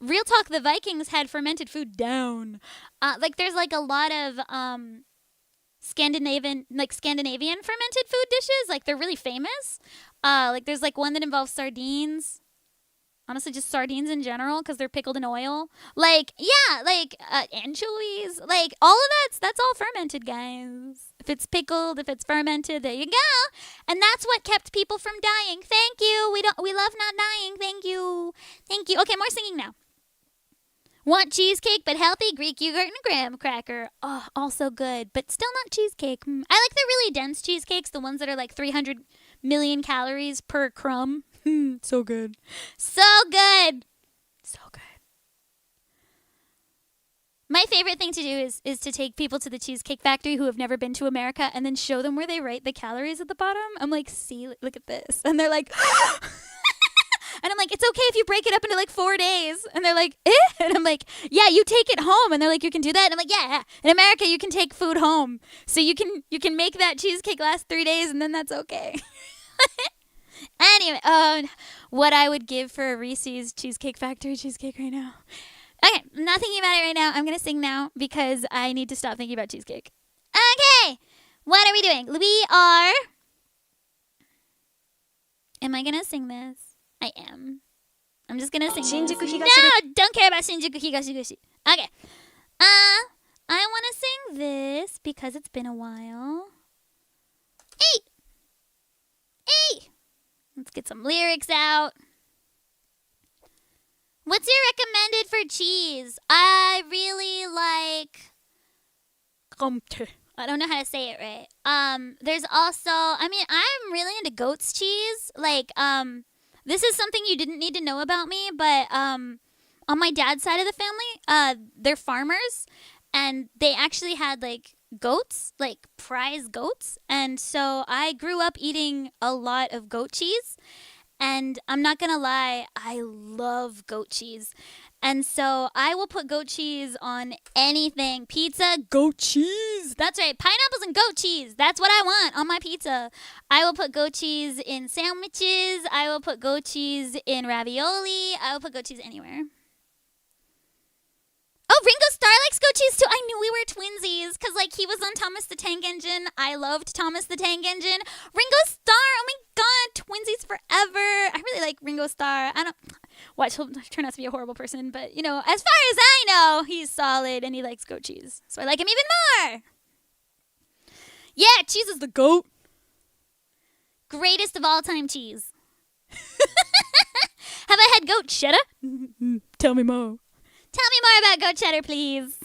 Real talk, the Vikings had fermented food down. There's, a lot of Scandinavian fermented food dishes. They're really famous. There's, one that involves sardines. Honestly, just sardines in general, because they're pickled in oil. Anchovies. All of that's all fermented, guys. If it's pickled, if it's fermented, there you go. And that's what kept people from dying. Thank you. We love not dying. Thank you. Okay, more singing now. Want cheesecake, but healthy? Greek yogurt and graham cracker. Oh, also good, but still not cheesecake. I like the really dense cheesecakes, the ones that are 300 million calories per crumb. So good. My favorite thing to do is to take people to the Cheesecake Factory who have never been to America and then show them where they write the calories at the bottom. I'm like, see, look at this. And they're like, and I'm like, it's okay if you break it up into 4 days. And they're like, eh? And I'm like, yeah, you take it home. And they're like, you can do that? And I'm like, yeah. In America, you can take food home. So you can make that cheesecake last 3 days and then that's okay. Anyway, what I would give for a Reese's Cheesecake Factory cheesecake right now. Okay, I'm not thinking about it right now. I'm going to sing now because I need to stop thinking about cheesecake. Okay, what are we doing? We are... Am I going to sing this? I am. I'm just going to sing this. No, don't care about Shinjuku Higashiguchi. Okay. I want to sing this because it's been a while. Hey! Let's get some lyrics out. What's your recommended for cheese? I really like... I don't know how to say it right. There's also... I'm really into goat's cheese. This is something you didn't need to know about me, but on my dad's side of the family, they're farmers, and they actually had, goats, prize goats. And so I grew up eating a lot of goat cheese. And I'm not going to lie, I love goat cheese. And so I will put goat cheese on anything. Pizza, goat cheese. That's right, pineapples and goat cheese. That's what I want on my pizza. I will put goat cheese in sandwiches. I will put goat cheese in ravioli. I will put goat cheese anywhere. Oh, Ringo Starr likes goat cheese too. I knew we were twinsies because, he was on Thomas the Tank Engine. I loved Thomas the Tank Engine. Ringo Starr, oh my God, twinsies forever. I really like Ringo Starr. Watch, he'll turn out to be a horrible person, but, as far as I know, he's solid and he likes goat cheese. So I like him even more. Yeah, cheese is the goat. Greatest of all time cheese. Have I had goat cheddar? Tell me more. Tell me more about goat cheddar, please.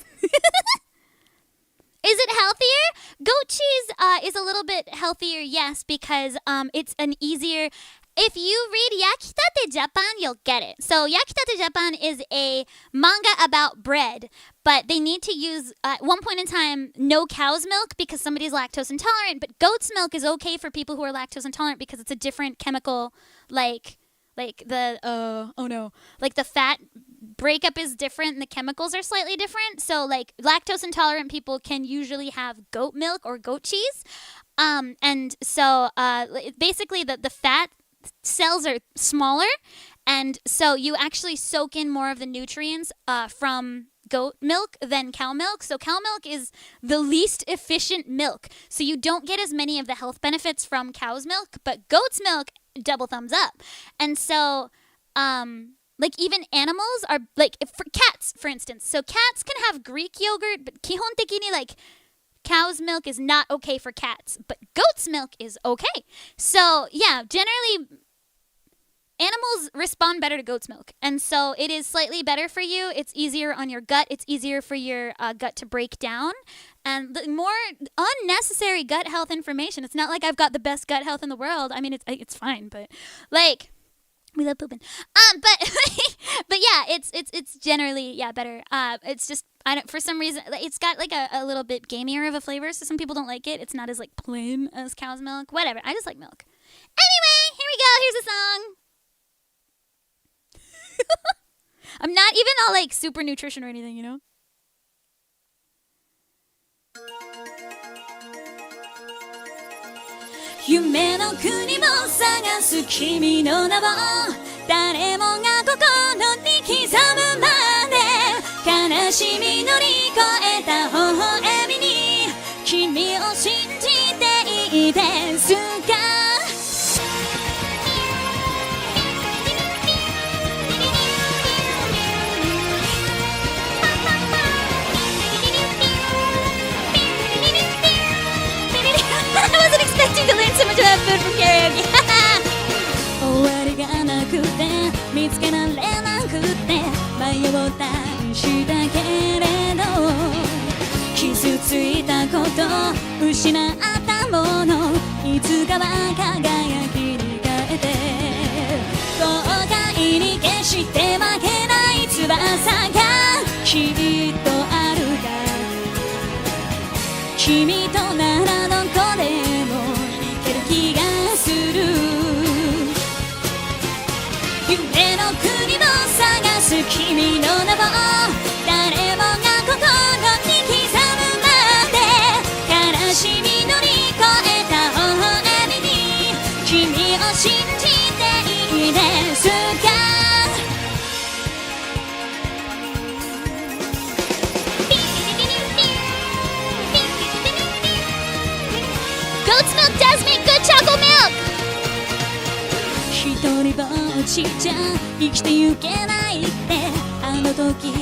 Is it healthier? Goat cheese is a little bit healthier, yes, because it's an easier... If you read Yakitate Japan, you'll get it. So Yakitate Japan is a manga about bread, but they need to use, at one point in time, no cow's milk because somebody's lactose intolerant, but goat's milk is okay for people who are lactose intolerant because it's a different chemical, the fat breakup is different and the chemicals are slightly different. So lactose intolerant people can usually have goat milk or goat cheese. And so basically the fat cells are smaller And so you actually soak in more of the nutrients from goat milk than cow milk. So cow milk is the least efficient milk. So you don't get as many of the health benefits from cow's milk, but goat's milk, double thumbs up. And so like even animals are like for cats, for instance. So cats can have Greek yogurt, but 基本的に like cow's milk is not okay for cats, but goat's milk is okay. So yeah, generally animals respond better to goat's milk. And so it is slightly better for you. It's easier on your gut. It's easier for your gut to break down. And the more unnecessary gut health information. It's not like I've got the best gut health in the world. I mean, it's fine, but like we love pooping. But yeah, it's generally better. It's just for some reason it's got like a little bit gamier of a flavor, so some people don't like it. It's not as like plain as cow's milk. Whatever. I just like milk. Anyway, here we go. Here's a song. I'm not even all like super nutrition or anything, you know? 夢の国を探す君の名を誰もが心に刻むまで悲しみ乗り越えた微笑みに君を信じていいですか expecting to learn so much about food from karaoke. 終わりがなくて見つけられなくて迷ったりしたけれど傷ついたこと失ったものいつかは輝きに変えて後悔に決して負けない翼がきっとあるから君とならどこでも行ける気がする夢の国を探す君の名を誰もが心に刻むまで悲しみ乗り越えた微笑みに君を信じていいですか Goat's milk does make good chocolate milk! 一人ぼっちじゃ生きてゆけないってあの時教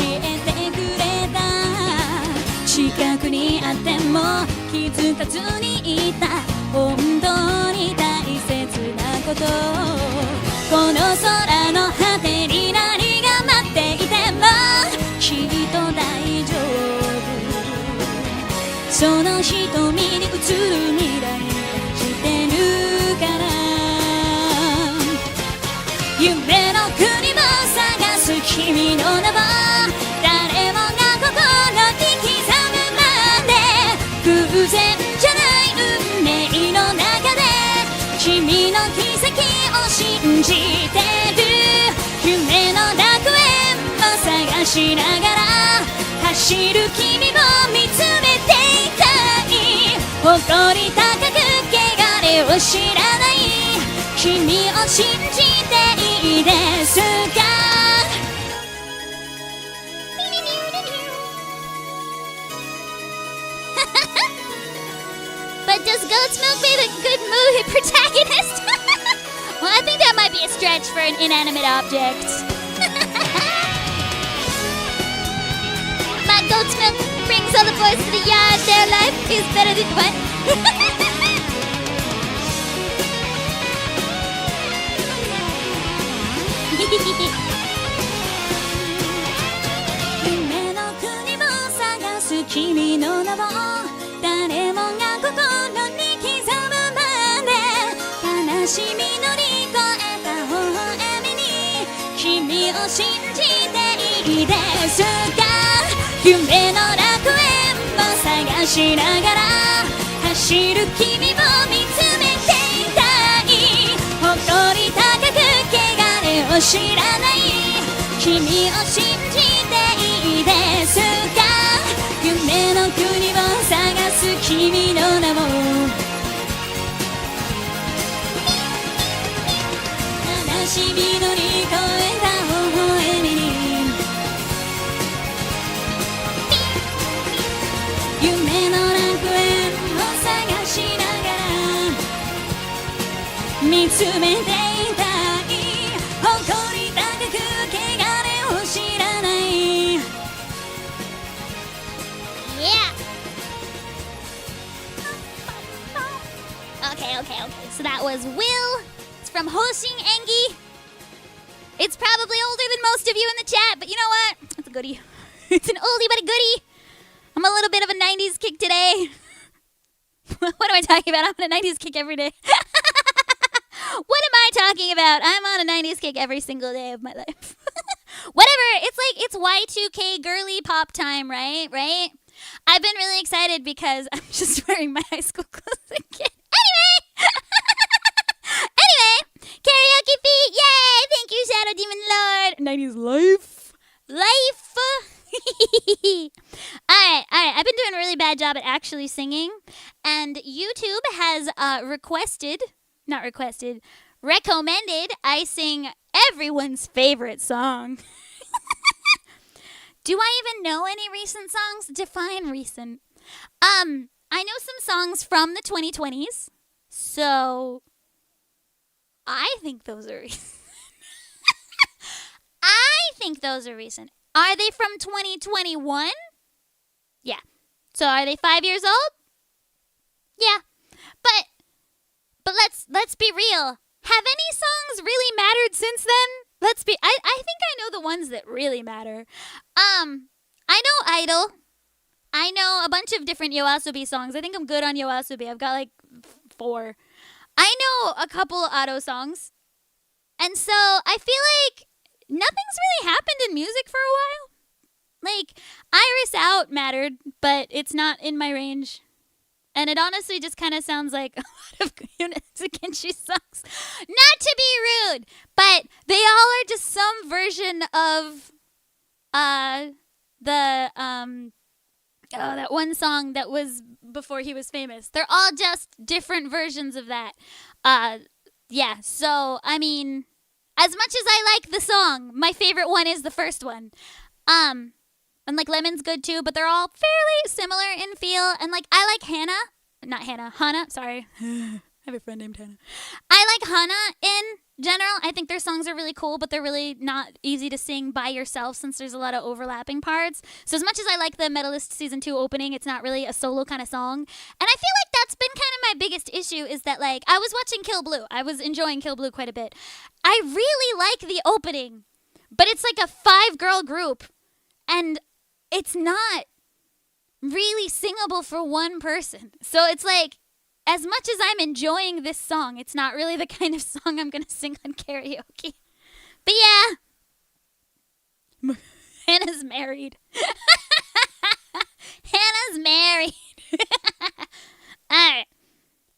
えてくれた近くにあっても気づかずにいた本当に大切なことこの空の果てに何が待っていてもきっと大丈夫その瞳に映る未来してるから夢の国を探す君の名を誰もが心に刻むまで偶然じゃない運命の中で君の奇跡を信じてる夢の楽園を探しながら走る君を見つめていたい誇り高く汚れを知らない君を信じていいですか But does goat's milk make a good movie protagonist? Well, I think that might be a stretch for an inanimate object. My goat's milk brings all the boys to the yard. Their life is better than what? 夢の国を探す君の名を誰もが心に刻むまで悲しみ乗り越えた微笑みに君を信じていいですか夢の楽園を探しながら走る君を見つめていたい誇り高く汚れを知らない君を信じていいですか夢の国を探す君の名を悲しみ乗り越えた微笑みに夢の楽園を探しながら見つめていたい誇り高く汚れを知らない Yeah. Okay. So that was Will. It's from Hoshing Engi. It's probably older than most of you in the chat, but you know what? It's a goodie. It's an oldie but a goodie. I'm a little bit of a 90s kick today. What am I talking about? I'm on a 90s kick every day. What am I talking about? I'm on a 90s kick every single day of my life. Whatever. It's Y2K girly pop time, right? Right? I've been really excited because I'm just wearing my high school clothes again. Anyway, karaoke feet. Yay! Thank you, Shadow Demon Lord. 90s life. Alright. I've been doing a really bad job at actually singing. And YouTube has recommended I sing everyone's favorite song. Do I even know any recent songs? Define recent. I know some songs from the 2020s. So I think those are recent. Are they from 2021? Yeah. So are they 5 years old? Yeah. But let's be real. Have any songs really mattered since then? I think I know the ones that really matter. I know Idol. I know a bunch of different YOASOBI songs. I think I'm good on YOASOBI. I've got like 4. I know a couple Ado songs. And so I feel like nothing's really happened in music for a while. Like, Iris Out mattered, but it's not in my range. And it honestly just kind of sounds like a lot of Units Kenshi songs. Not to be rude, but they all are just some version of that one song that was before he was famous. They're all just different versions of that. Yeah, so, I mean, as much as I like the song, my favorite one is the first one. And, like, Lemon's good, too, but they're all fairly similar in feel. And, like, I like Hana, sorry. I have a friend named Hannah. I like Hana in general. I think their songs are really cool, but they're really not easy to sing by yourself since there's a lot of overlapping parts. So as much as I like the Medalist Season 2 opening, it's not really a solo kind of song. And I feel like that's been kind of my biggest issue is that, like, I was watching Kill Blue. I was enjoying Kill Blue quite a bit. I really like the opening, but it's like a 5-girl group, and it's not really singable for one person. So it's like, as much as I'm enjoying this song, it's not really the kind of song I'm going to sing on karaoke. But yeah. Hannah's married. Hannah's married. Alright.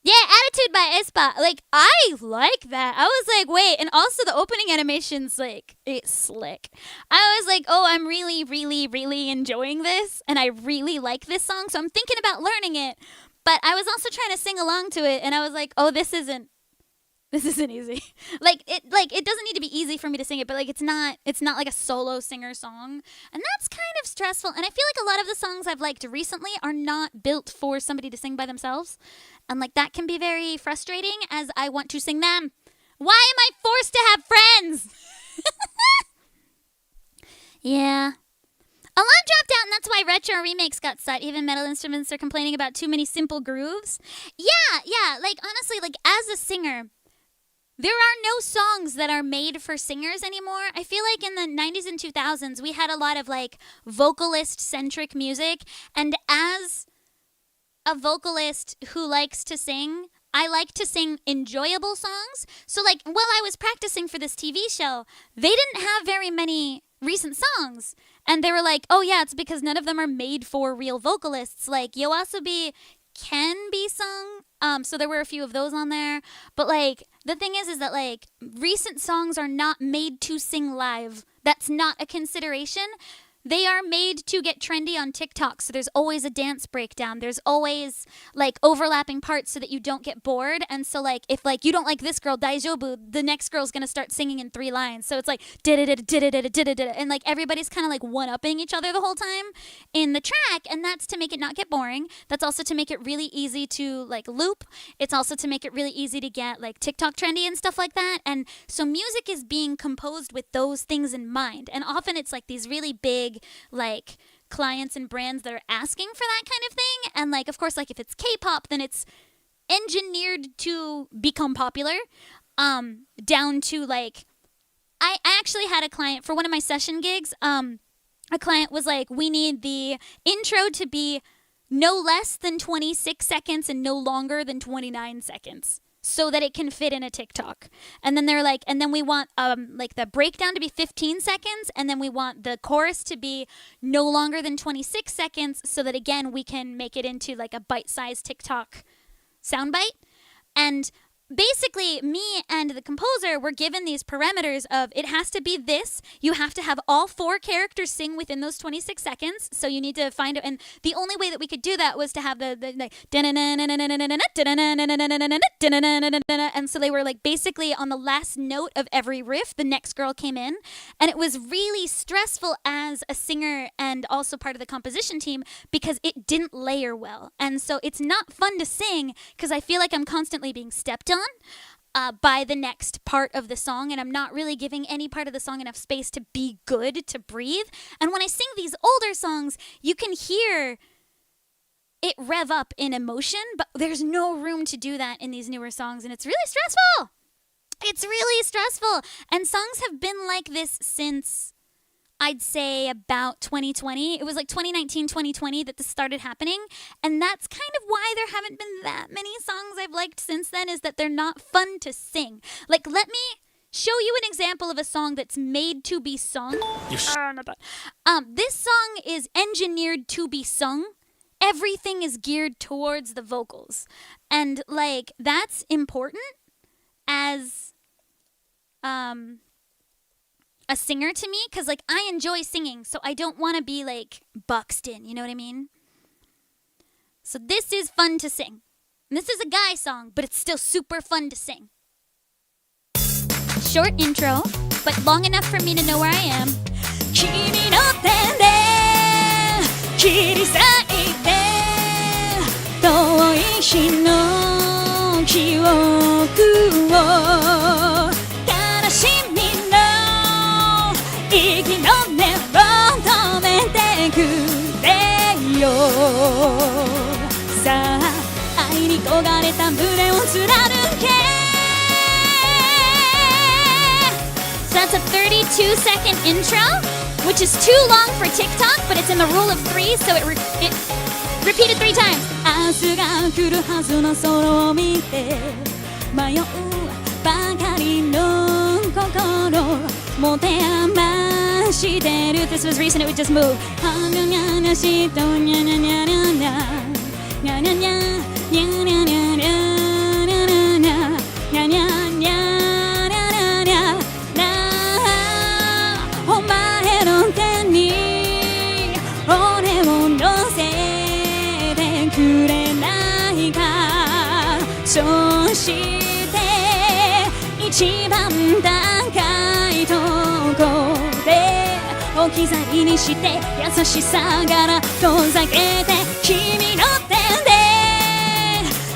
Yeah, Attitude by aespa. Like, I like that. I was like, wait. And also the opening animation's like, it's slick. I was like, oh, I'm really, really, really enjoying this. And I really like this song. So I'm thinking about learning it. But I was also trying to sing along to it. And I was like, oh, this isn't easy. It doesn't need to be easy for me to sing it. But like, it's not like a solo singer song. And that's kind of stressful. And I feel like a lot of the songs I've liked recently are not built for somebody to sing by themselves. And like that can be very frustrating as I want to sing them. Why am I forced to have friends? Yeah. A lot dropped out, and that's why retro remakes got set. Even metal instruments are complaining about too many simple grooves. Yeah. Like, honestly, like, as a singer, there are no songs that are made for singers anymore. I feel like in the 90s and 2000s, we had a lot of, like, vocalist-centric music. And as a vocalist who likes to sing, I like to sing enjoyable songs. So, like, while I was practicing for this TV show, they didn't have very many recent songs. And they were like, oh, yeah, it's because none of them are made for real vocalists. Like, YOASOBI can be sung. So there were a few of those on there. But, like, the thing is that, like, recent songs are not made to sing live. That's not a consideration. they are made to get trendy on TikTok. So there's always a dance breakdown. There's always like overlapping parts so that you don't get bored. And so like if like you don't like this girl, Daijobu, the next girl's gonna start singing in 3 lines. So it's like and like everybody's kind of like one-upping each other the whole time in the track. And that's to make it not get boring. That's also to make it really easy to like loop. It's also to make it really easy to get like TikTok trendy and stuff like that. And so music is being composed with those things in mind. And often it's like these really big like clients and brands that are asking for that kind of thing. And like of course like if it's K-pop, then it's engineered to become popular, down to like I actually had a client for one of my session gigs. A client was like, we need the intro to be no less than 26 seconds and no longer than 29 seconds. So that it can fit in a TikTok. And then they're like, and then we want like the breakdown to be 15 seconds, and then we want the chorus to be no longer than 26 seconds, so that again we can make it into like a bite-sized TikTok soundbite. And basically, me and the composer were given these parameters of it has to be this. You have to have all 4 characters sing within those 26 seconds. So you need to find it. And the only way that we could do that was to have the and so they were like basically on the last note of every riff, the next girl came in. And it was really stressful as a singer and also part of the composition team because it didn't layer well. And so it's not fun to sing because I feel like I'm constantly being stepped on by the next part of the song, and I'm not really giving any part of the song enough space to be good, to breathe. And when I sing these older songs, you can hear it rev up in emotion, but there's no room to do that in these newer songs, and it's really stressful. It's really stressful. And songs have been like this since I'd say about 2020. It was like 2019, 2020 that this started happening. And that's kind of why there haven't been that many songs I've liked since then, is that they're not fun to sing. Like, let me show you an example of a song that's made to be sung. Yes. This song is engineered to be sung. Everything is geared towards the vocals. And, like, that's important as a singer to me, because like I enjoy singing, so I don't want to be like Buxton, you know what I mean? So this is fun to sing. And this is a guy song, but it's still super fun to sing. Short intro, but long enough for me to know where I am. 君の手で切り裂いて遠い日の記憶を悲しみ息の根を止めてくれよさあ愛に焦がれた胸を貫け So that's a 32-second intro, which is too long for TikTok, but it's in the rule of 3, so it repeated 3 times. 明日が来るはずの空を見て迷うばかりの心持て余してる This was recent, it would just move はにゃにゃにゃしとにゃにゃにゃにゃにゃにゃにゃにゃにゃにゃにゃにゃにゃにゃにゃにゃにゃにゃお前の手に俺を乗せてくれないかそして一番高いとこで置き去りにして優しさから遠ざけて君の手で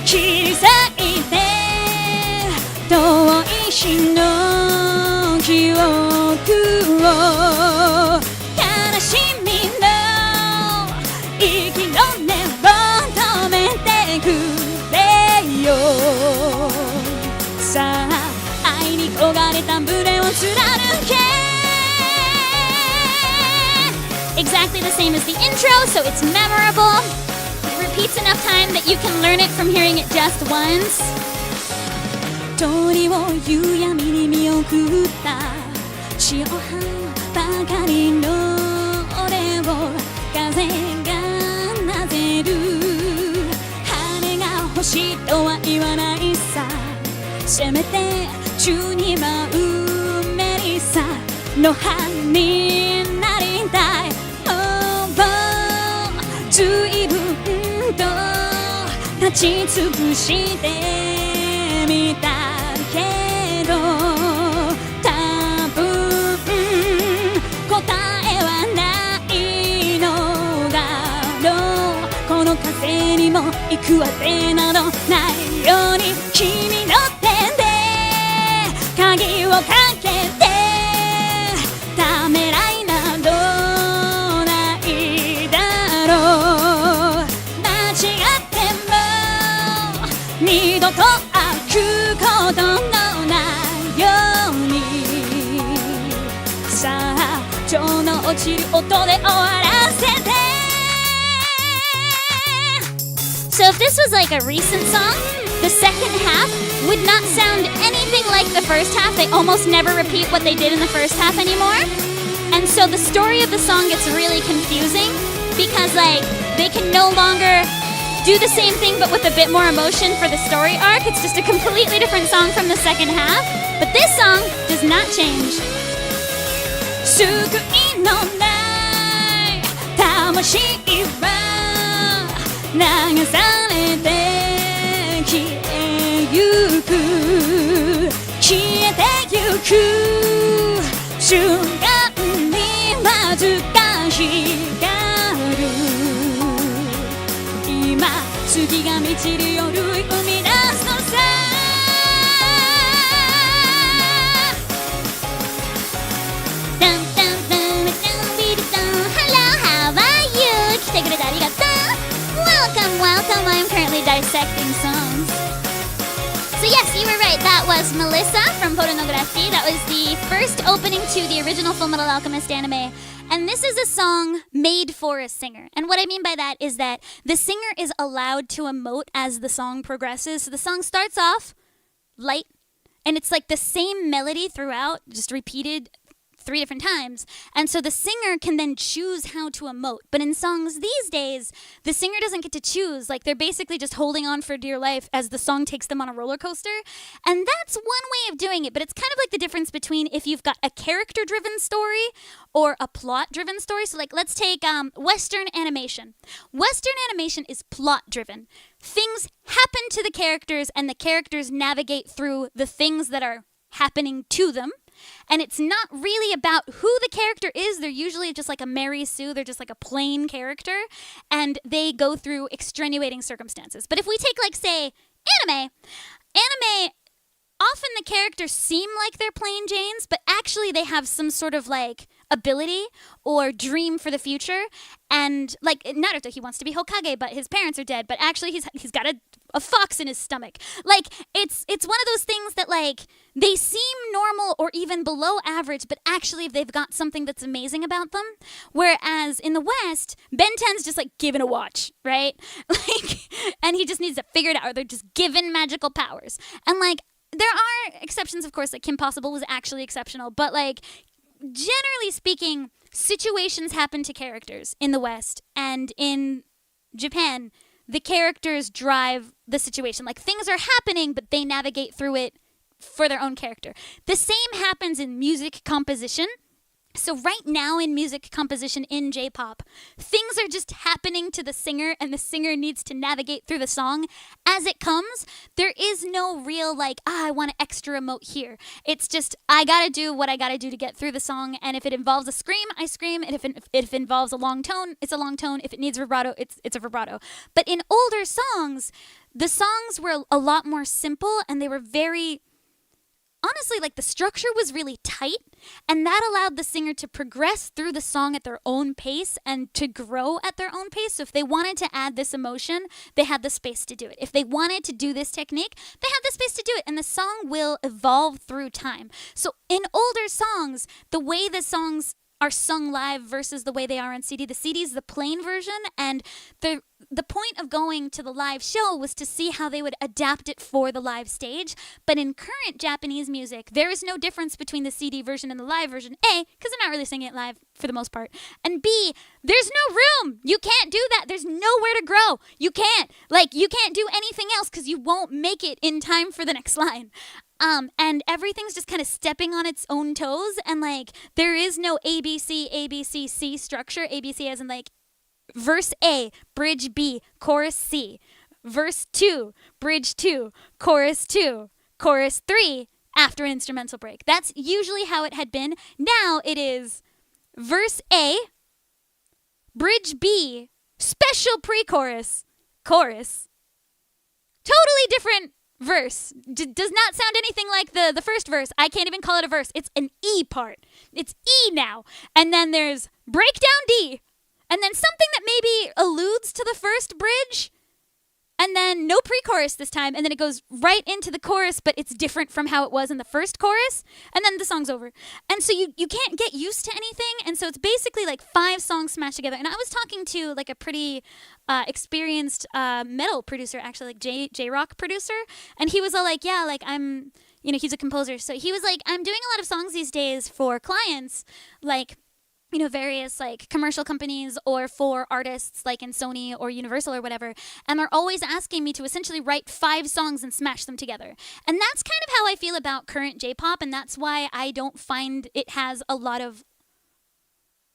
切り裂いて遠い日の記憶を悲しみの息の根を止めてくれよさあ愛に焦がれた胸を貫け Exactly the same as the intro, so it's memorable. It repeats enough time that you can learn it from hearing it just once. 鳥を夕闇に見送った潮半ばかりの俺を風がなぜる羽が欲しいとは言わないさせめて宙に舞うメリサの葉になりたいち尽くしてみたけど多分答えはないのだろうこの風にも行くあてなどないように君の手で鍵をかけてためらいなどないだろう間違っても二度と開くことのないようにさあ情の落ちる音で終わらせて So if this was like a recent song, the second half would not sound anything like the first half. They almost never repeat what they did in the first half anymore. And so the story of the song gets really confusing because like they can no longer do the same thing but with a bit more emotion for the story arc. It's just a completely different song from the second half. But this song does not change. 救いのない魂は流されて消えゆく消えてゆく瞬間にわずか光る今月が満ちる夜生み出すのさ来てくれてありがとう Welcome, welcome. I'm currently dissecting songs. So yes, you were right. That was Melissa from Pornography. That was the first opening to the original Fullmetal Alchemist anime. And this is a song made for a singer. And what I mean by that is that the singer is allowed to emote as the song progresses. So the song starts off light, and it's like the same melody throughout, just repeated 3 different times. And so the singer can then choose how to emote. But in songs these days, the singer doesn't get to choose. Like they're basically just holding on for dear life as the song takes them on a roller coaster. And that's one way of doing it. But it's kind of like the difference between if you've got a character-driven story or a plot-driven story. So like let's take Western animation. Western animation is plot-driven. Things happen to the characters and the characters navigate through the things that are happening to them. And it's not really about who the character is. They're usually just like a Mary Sue. They're just like a plain character. And they go through extenuating circumstances. But if we take, like, say, anime, often the characters seem like they're plain Janes, but actually they have some sort of, like, ability or dream for the future. And, like, Naruto, he wants to be Hokage, but his parents are dead. But actually he's got a fox in his stomach. Like, it's one of those things that, like, they seem normal or even below average, but actually they've got something that's amazing about them. Whereas in the West, Ben 10's just like given a watch, right? Like, and he just needs to figure it out, or they're just given magical powers. And like, there are exceptions, of course, like Kim Possible was actually exceptional, but like, generally speaking, situations happen to characters in the West, and in Japan, the characters drive the situation. Like, things are happening, but they navigate through it for their own character. The same happens in music composition. So right now in music composition in J-pop, things are just happening to the singer, and the singer needs to navigate through the song as it comes. There is no real like, I want to extra emote here. It's just, I gotta do what I gotta do to get through the song, and if it involves a scream, I scream, and if it involves a long tone, it's a long tone. If it needs vibrato, it's a vibrato. But in older songs, the songs were a lot more simple, and they were very... honestly, like, the structure was really tight, and that allowed the singer to progress through the song at their own pace and to grow at their own pace. So if they wanted to add this emotion, they had the space to do it. If they wanted to do this technique, they had the space to do it, and the song will evolve through time. So in older songs, the way the songs are sung live versus the way they are on CD. The CD is the plain version, and the point of going to the live show was to see how they would adapt it for the live stage. But in current Japanese music, there is no difference between the CD version and the live version. A, because they're not really singing it live for the most part. And B, there's no room. You can't do that. There's nowhere to grow. You can't do anything else because you won't make it in time for the next line. And everything's just kind of stepping on its own toes, and like there is no ABC, C structure. ABC as in like verse A, bridge B, chorus C, verse 2, bridge 2, chorus 2, chorus 3 after an instrumental break. That's usually how it had been. Now it is verse A, bridge B, special pre-chorus, chorus. Totally different verse. Does not sound anything like the first verse. I can't even call it a verse. It's an E part. It's E now. And then there's breakdown D. And then something that maybe alludes to the first bridge. And then no pre-chorus this time. And then it goes right into the chorus, but it's different from how it was in the first chorus. And then the song's over. And so you can't get used to anything. And so it's basically like 5 songs smashed together. And I was talking to like a pretty experienced metal producer, actually, like J-rock producer. And he was all like, yeah, like I'm, you know, he's a composer. So he was like, I'm doing a lot of songs these days for clients, like, you know, various like commercial companies or for artists like in Sony or Universal or whatever. And they're always asking me to essentially write 5 songs and smash them together. And that's kind of how I feel about current J-pop. And that's why I don't find it has a lot of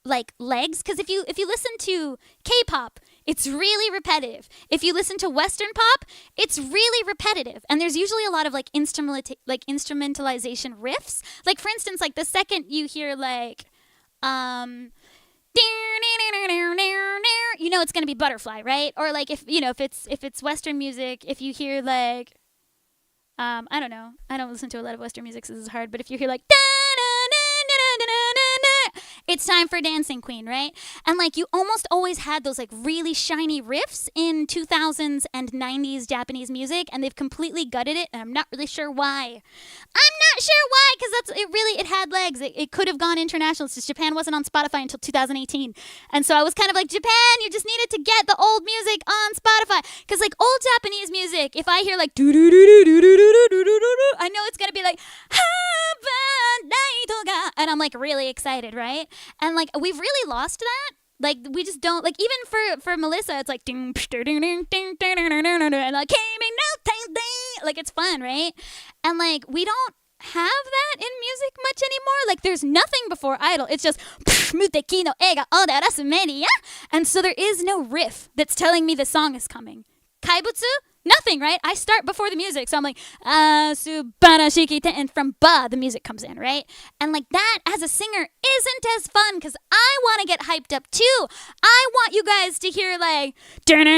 like legs. Because if you listen to K-pop, it's really repetitive. If you listen to Western pop, it's really repetitive. And there's usually a lot of like instrumentalization riffs. Like for instance, like the second you hear like you know it's gonna be Butterfly, right? Or like if you know if it's Western music, if you hear like I don't know, I don't listen to a lot of Western music, so this is hard. But if you hear like it's time for Dancing Queen, right? And like you almost always had those like really shiny riffs in 2000s and 90s Japanese music, and they've completely gutted it, and I'm not really sure why. I'm not sure why, because it had legs. It could have gone international. It's just Japan wasn't on Spotify until 2018. And so I was kind of like, Japan, you just needed to get the old music on Spotify. Because like old Japanese music, if I hear like do do do do do do do do do do, I know it's gonna be like and I'm like really excited, right? And like we've really lost that. Like we just don't like, even for Melissa, it's like ding ding ding ding ding ding and like like it's fun, right? And like we don't have that in music much anymore. Like there's nothing before Idol. It's just muteki no ega ode arasu media, and so there is no riff that's telling me the song is coming. Kaibutsu? Nothing, right? I start before the music, so I'm like, subarashiki, and from ba, the music comes in, right? And like that, as a singer, isn't as fun, because I want to get hyped up too. I want you guys to hear like, and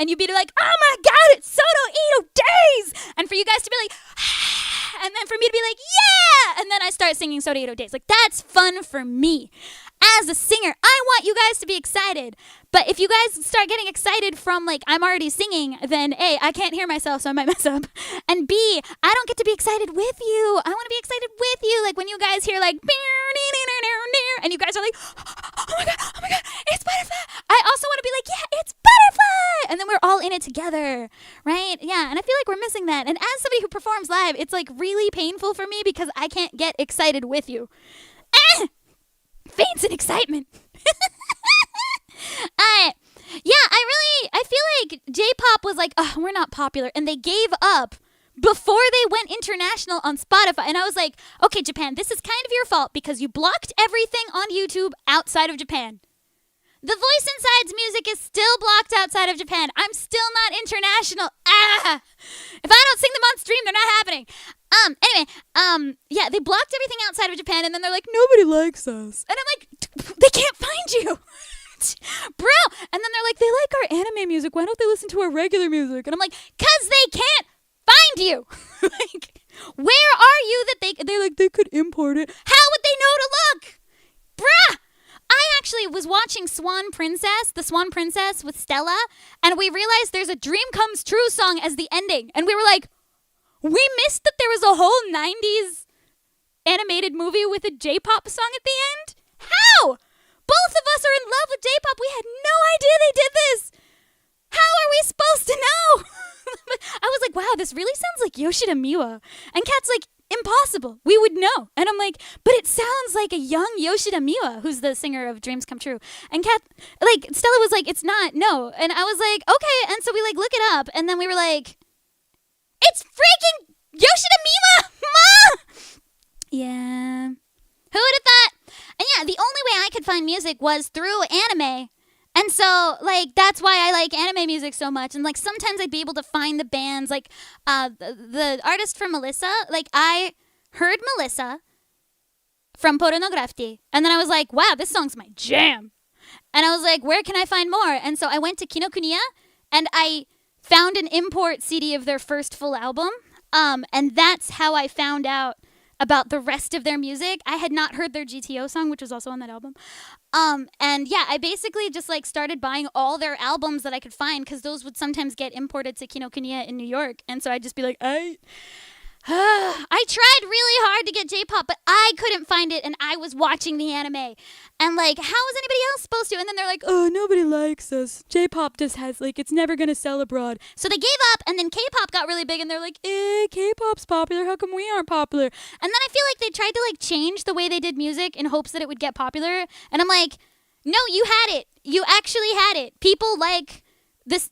you'd be like, oh my god, it's Soto Ito Days! And for you guys to be like, and then for me to be like, yeah! And then I start singing Soto Ito Days. Like, that's fun for me. As a singer, I want you guys to be excited. But if you guys start getting excited from like I'm already singing, then A, I can't hear myself, so I might mess up. And B, I don't get to be excited with you. I want to be excited with you. Like when you guys hear like and you guys are like, oh my god, it's Butterfly. I also want to be like, yeah, it's Butterfly. And then we're all in it together, right? Yeah, and I feel like we're missing that. And as somebody who performs live, it's like really painful for me because I can't get excited with you. Faints in excitement. I feel like J-pop was like, oh, we're not popular, and they gave up before they went international on Spotify. And I was like, okay, Japan, this is kind of your fault because you blocked everything on YouTube outside of Japan. The Voice Inside's music is still blocked outside of Japan. I'm still not international. If I don't sing them on stream, they're not happening. Yeah, they blocked everything outside of Japan, and then they're like, nobody likes us. And I'm like, they can't find you. Bro. And then they're like, they like our anime music. Why don't they listen to our regular music? And I'm like, because they can't find you. Like, where are you that they could import it? How would they know to look? Bruh. I actually was watching the Swan Princess with Stella, and we realized there's a Dream Comes True song as the ending. And we were like, we missed that there was a whole 90s animated movie with a J-pop song at the end? How? Both of us are in love with J-pop. We had no idea they did this. How are we supposed to know? I was like, wow, this really sounds like Yoshida Miwa. And Kat's like, impossible. We would know. And I'm like, but it sounds like a young Yoshida Miwa, who's the singer of Dreams Come True. And Kat, like, Stella was like, it's not, no. And I was like, okay. And so we like look it up, and then we were like, it's freaking Yoshida Miwa! Ma! Yeah. Who would have thought? And yeah, the only way I could find music was through anime. And so, like, that's why I like anime music so much. And, like, sometimes I'd be able to find the bands. Like, the artist from Melissa, like, I heard Melissa from Pornography. And then I was like, wow, this song's my jam. And I was like, where can I find more? And so I went to Kinokuniya, and I found an import CD of their first full album. And that's how I found out about the rest of their music. I had not heard their GTO song, which was also on that album. And yeah, I basically just like started buying all their albums that I could find, because those would sometimes get imported to Kinokuniya in New York. And so I'd just be like, I tried really hard to get J-pop, but I couldn't find it, and I was watching the anime. And, like, how is anybody else supposed to? And then they're like, oh, nobody likes us. J-pop just has, like, it's never going to sell abroad. So they gave up, and then K-pop got really big, and they're like, K-pop's popular. How come we aren't popular? And then I feel like they tried to, like, change the way they did music in hopes that it would get popular. And I'm like, no, you had it. You actually had it. People like this.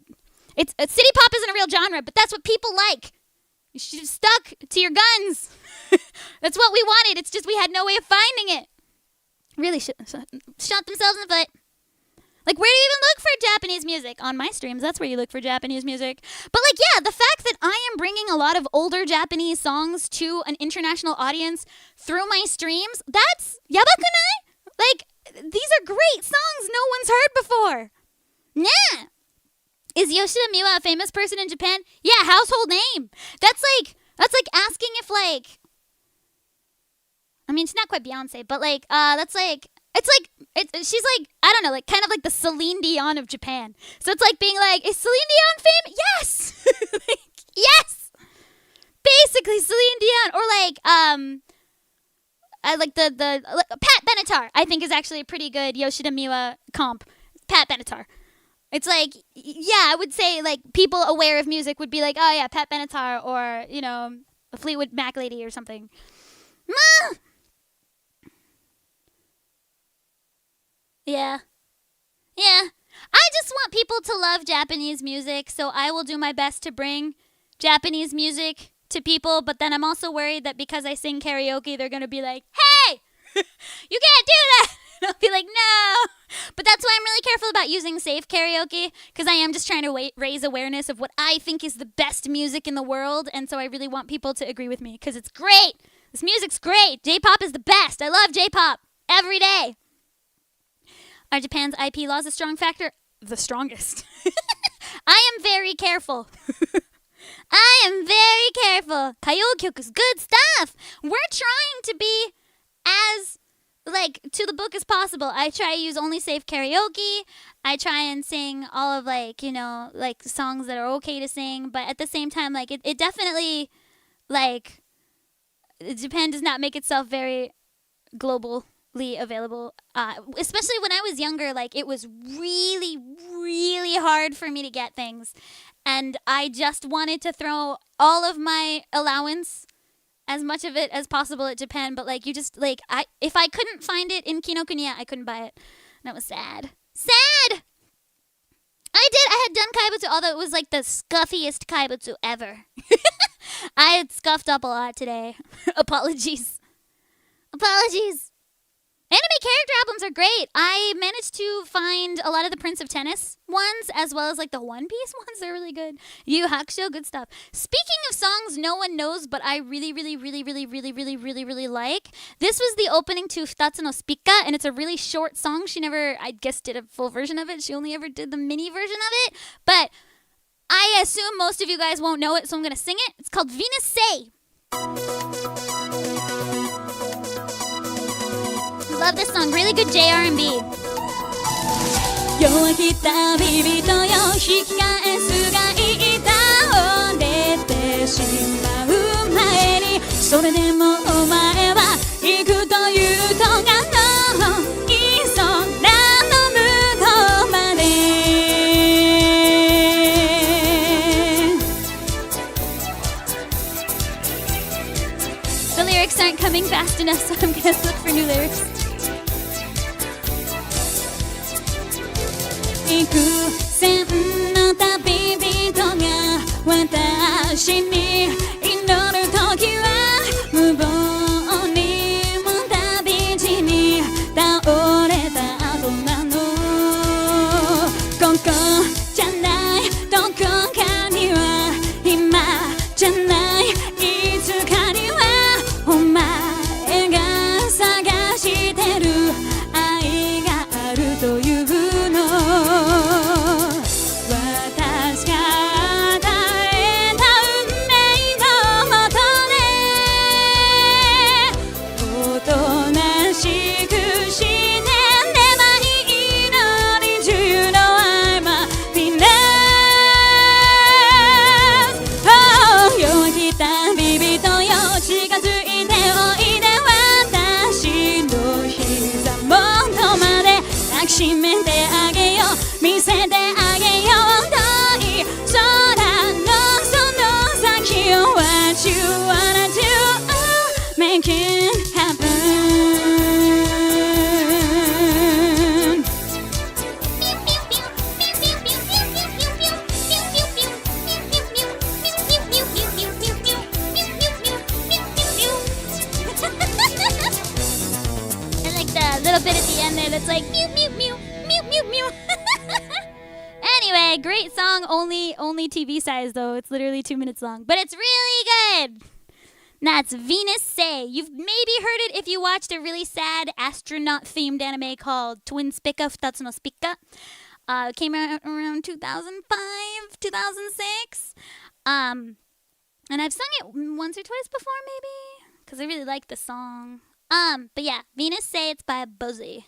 City pop isn't a real genre, but that's what people like. You should have stuck to your guns. That's what we wanted. It's just we had no way of finding it. Really shot themselves in the foot. Like, where do you even look for Japanese music? On my streams, that's where you look for Japanese music. But, like, yeah, the fact that I am bringing a lot of older Japanese songs to an international audience through my streams, that's yabakunai? Like, these are great songs no one's heard before. Nah. Is Yoshida Miwa a famous person in Japan? Yeah, household name. That's like asking if, like, I mean, she's not quite Beyonce, but like she's like, I don't know, like kind of like the Celine Dion of Japan. So it's like being like, is Celine Dion famous? Yes. Yes. Basically Celine Dion, or like I like the Pat Benatar, I think, is actually a pretty good Yoshida Miwa comp. Pat Benatar. It's like, yeah, I would say, like, people aware of music would be like, oh, yeah, Pat Benatar, or, you know, a Fleetwood Mac lady or something. Yeah. Yeah. I just want people to love Japanese music, so I will do my best to bring Japanese music to people, but then I'm also worried that because I sing karaoke, they're going to be like, hey, you can't do that. And I'll be like, no. But that's why I'm really careful about using safe karaoke, because I am just trying to raise awareness of what I think is the best music in the world, and so I really want people to agree with me, because it's great. This music's great. J-pop is the best. I love J-pop every day. Are Japan's IP laws a strong factor? The strongest. I am very careful. I am very careful. Kayokyoku's good stuff. We're trying to be as, like, to the book as possible. I try to use only safe karaoke. I try and sing all of, like, you know, like, songs that are okay to sing. But at the same time, like, it definitely, like, Japan does not make itself very globally available. Especially when I was younger, like, it was really, really hard for me to get things. And I just wanted to throw all of my allowance, as much of it as possible, at Japan, but, like, you just, like, if I couldn't find it in Kinokuniya, I couldn't buy it. And that was sad. Sad! I had done Kaibutsu, although it was, like, the scuffiest Kaibutsu ever. I had scuffed up a lot today. Apologies. Anime character albums are great. I managed to find a lot of the Prince of Tennis ones, as well as, like, the One Piece ones. They're really good. Yu Hakusho, good stuff. Speaking of songs no one knows, but I really, really, really, really, really, really, really, really like, this was the opening to Futatsu no Spika, and it's a really short song. She never, I guess, did a full version of it. She only ever did the mini version of it. But I assume most of you guys won't know it, so I'm going to sing it. It's called Venus Say. Love this song. Really good JR&B. 弱きたビビとよ引き返すが倒れてしまう前にそれでもお前は行くというとがのい空の向こうまで The lyrics aren't coming fast enough, so I'm gonna look for new lyrics. 幾千の旅人が私に祈るときは無謀にも旅路に倒れた後なのしめてあげよう見せてあげよう遠い空のその先を What you wanna do make it happen little bit at the end there that's like mew mew mew mew mew mew. Anyway, great song, only TV size though. It's literally 2 minutes long, but it's really good. That's Venus Say. You've maybe heard it if you watched a really sad astronaut themed anime called Twin Spika Futatsu no Spika. It came out around 2005, 2006. And I've sung it once or twice before maybe because I really like the song. But yeah, Venus Say, it's by Buzzy,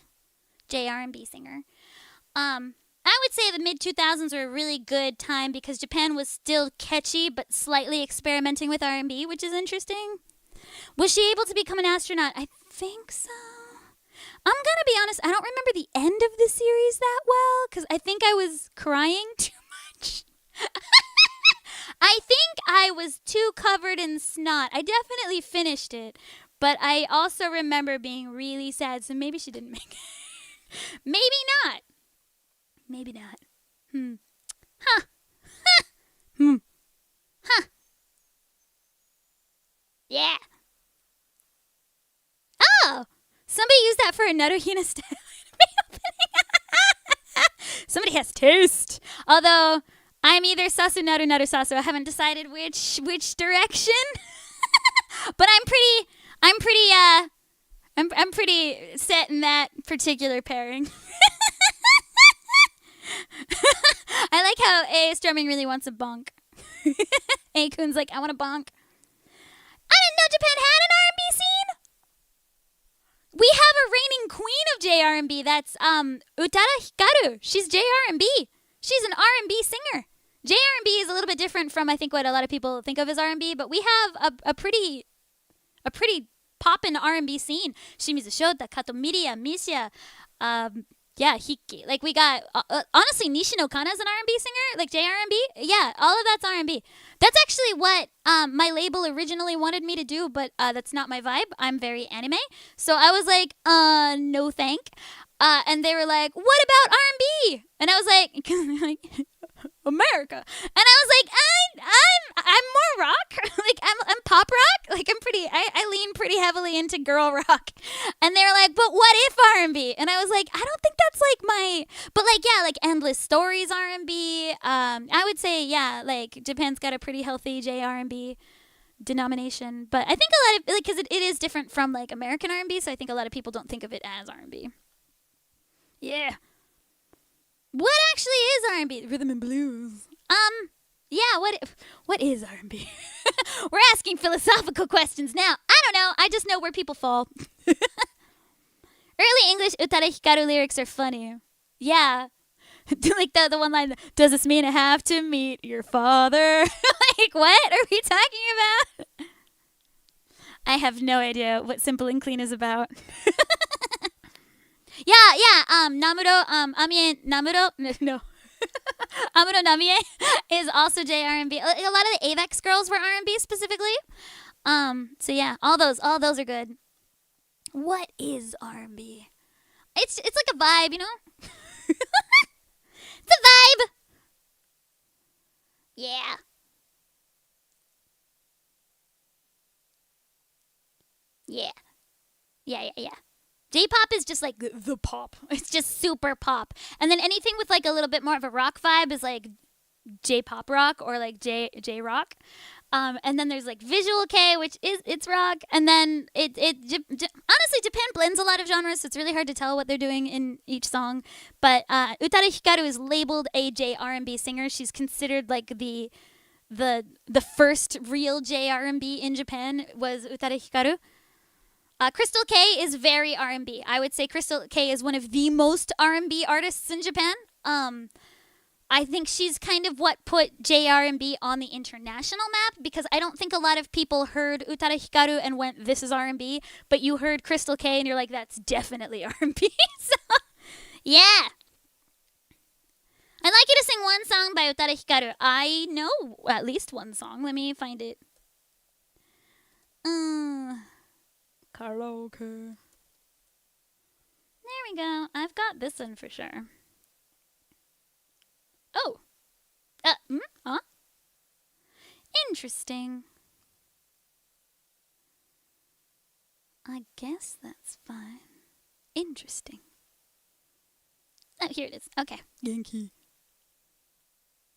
J-R&B singer. I would say the mid-2000s were a really good time because Japan was still catchy but slightly experimenting with R&B, which is interesting. Was she able to become an astronaut? I think so. I'm gonna be honest, I don't remember the end of the series that well because I think I was crying too much. I think I was too covered in snot. I definitely finished it. But I also remember being really sad, so maybe she didn't make it. Maybe not. Maybe not. Huh. Huh. Yeah. Oh! Somebody used that for a Naruhina style opening. Somebody has taste. Although, I'm either Sasu Naru Naru Sasu. I haven't decided which direction. But I'm pretty set in that particular pairing. I like how A Strumming really wants a bonk. A Kun's like, I want a bonk. I didn't know Japan had an R&B scene. We have a reigning queen of JR&B. That's Utada Hikaru. She's JR&B. She's an R&B singer. JR&B is a little bit different from I think what a lot of people think of as R&B, but we have a pretty poppin' R&B scene. Shimizu Shota, Kato Miria, Misha, Hiki. Like we got honestly Nishino Kana's an R&B singer, like JR&B. Yeah, all of that's R&B. That's actually what my label originally wanted me to do, but that's not my vibe. I'm very anime. So I was like, no thank. And they were like, what about R&B? And I was like America. And I was like, I'm more rock. Like I'm pop rock. Like I lean pretty heavily into girl rock. And they were like, but what if R&B? And I was like, I don't think that's like my, but like, yeah, like Endless Stories R&B. I would say, yeah, like Japan's got a pretty healthy JR&B denomination. But I think a lot of, like, because it is different from like American R&B. So I think a lot of people don't think of it as R&B. Yeah. What actually is R&B? Rhythm and blues. Yeah, what is R&B? We're asking philosophical questions now. I don't know. I just know where people fall. Early English Utada Hikaru lyrics are funny. Yeah. Like the one line, does this mean I have to meet your father? Like, what are we talking about? I have no idea what Simple and Clean is about. Yeah, Namuro, Amie, Namuro, no. Amuro Namie is also JR&B. A lot of the Avex girls were R&B specifically. So yeah, all those are good. What is R&B? It's like a vibe, you know? It's a vibe. Yeah. Yeah. J-pop is just like the pop. It's just super pop. And then anything with like a little bit more of a rock vibe is like J-pop rock or like J-rock. And then there's like Visual K, which it's rock. And then honestly, Japan blends a lot of genres, so it's really hard to tell what they're doing in each song. But Utada Hikaru is labeled a J-R&B singer. She's considered like the first real J-R&B in Japan was Utada Hikaru. Crystal K is very R&B. I would say Crystal K is one of the most R&B artists in Japan. I think she's kind of what put JR&B on the international map because I don't think a lot of people heard Utada Hikaru and went, this is R&B, but you heard Crystal K and you're like, that's definitely R&B. So, Yeah! I'd like you to sing one song by Utada Hikaru. I know at least one song. Let me find it. Karaoke. There we go. I've got this one for sure. Oh. Huh? Interesting. I guess that's fine. Interesting. Oh, here it is. Okay. Genki.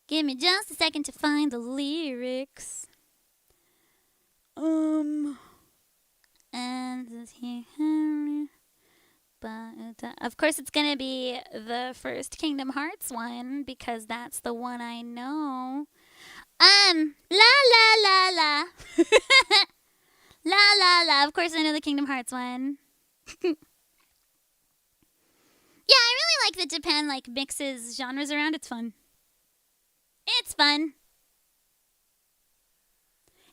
Give me just a second to find the lyrics. And of course it's gonna be the first Kingdom Hearts one because that's the one I know. La la la la. La la la. Of course I know the Kingdom Hearts one. Yeah, I really like that Japan mixes genres around. It's fun. It's fun.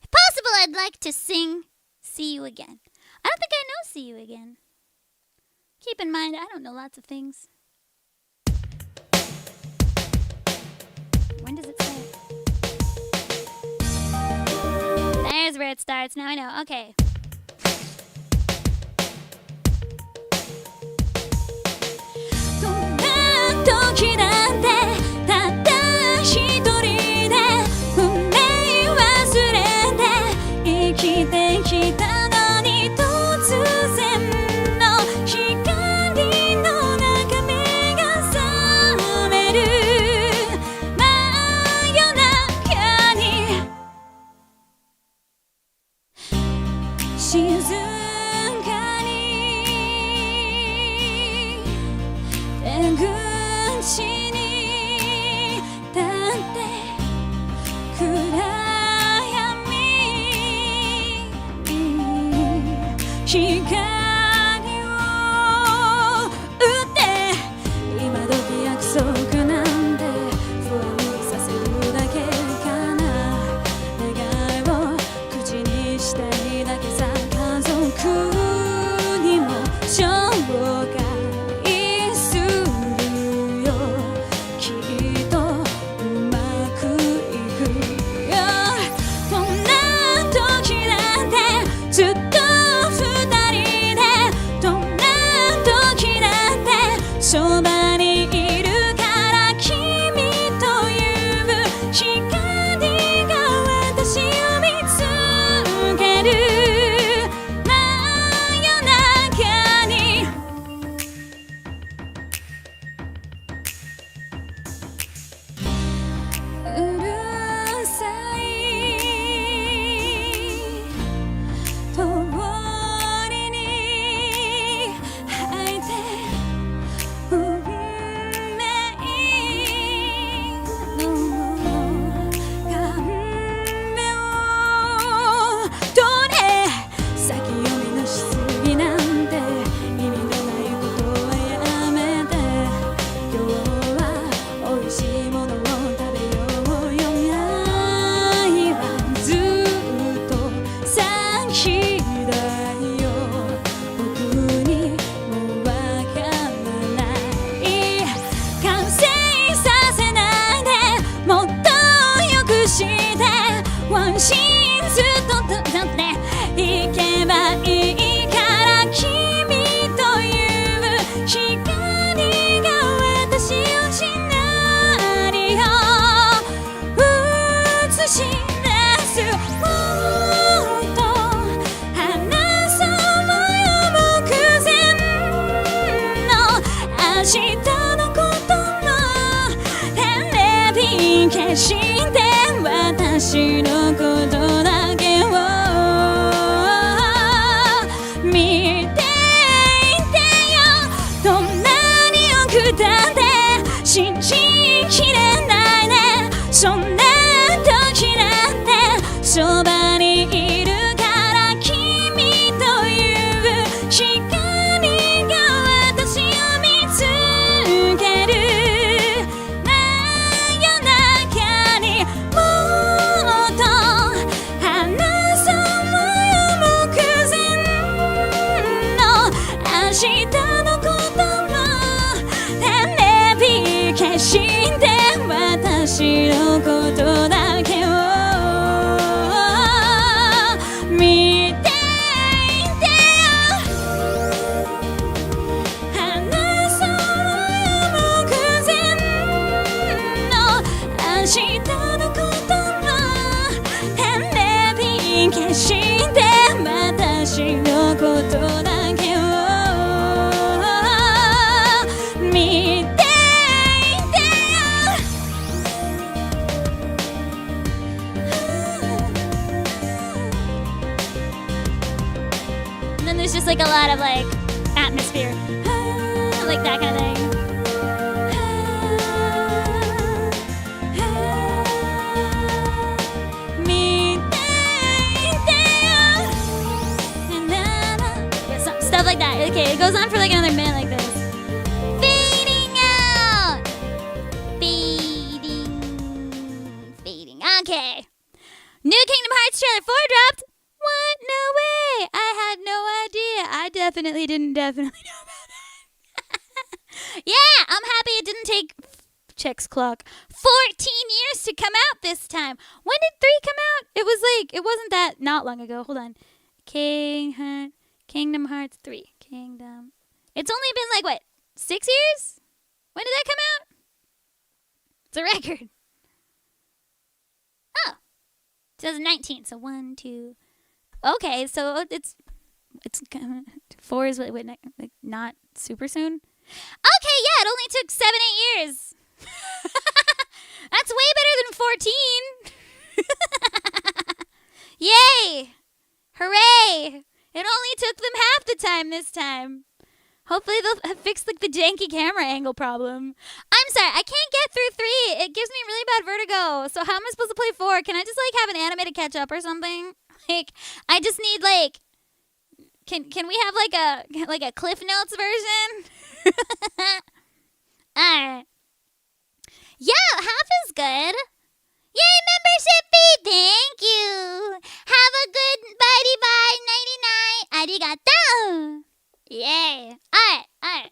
If possible, I'd like to sing See You Again. I don't think I know See You Again. Keep in mind, I don't know lots of things. When does it start? There's where it starts. Now I know. Okay. atmosphere. Like that kind of thing. Yeah, stuff like that. Okay, it goes on for like another minute like this. Fading out. Fading. Okay. New Kingdom Hearts trailer 4 dropped. What? No way! I had no idea. I definitely didn't know about that. Yeah, I'm happy it didn't take Checks clock. 14 years to come out this time. When did 3 come out? It wasn't that not long ago. Hold on. Kingdom Hearts 3. Kingdom. It's only been like, what, 6 years? When did that come out? It's a record. Oh. 2019. So 1, 2. Okay, so it's 4 is what, like not super soon. Okay, yeah, it only took 7-8 years. That's way better than 14. Yay! Hooray! It only took them half the time this time. Hopefully they'll fix like the janky camera angle problem. I'm sorry, I can't get through 3. It gives me really bad vertigo. So how am I supposed to play 4? Can I just like have an animated catch up or something? Like, I just need like, can we have like a Cliff Notes version? Alright. Yeah, half is good. Yay, membership fee! Thank you. Have a good bye. Nighty night. Arigato. Yay. Alright.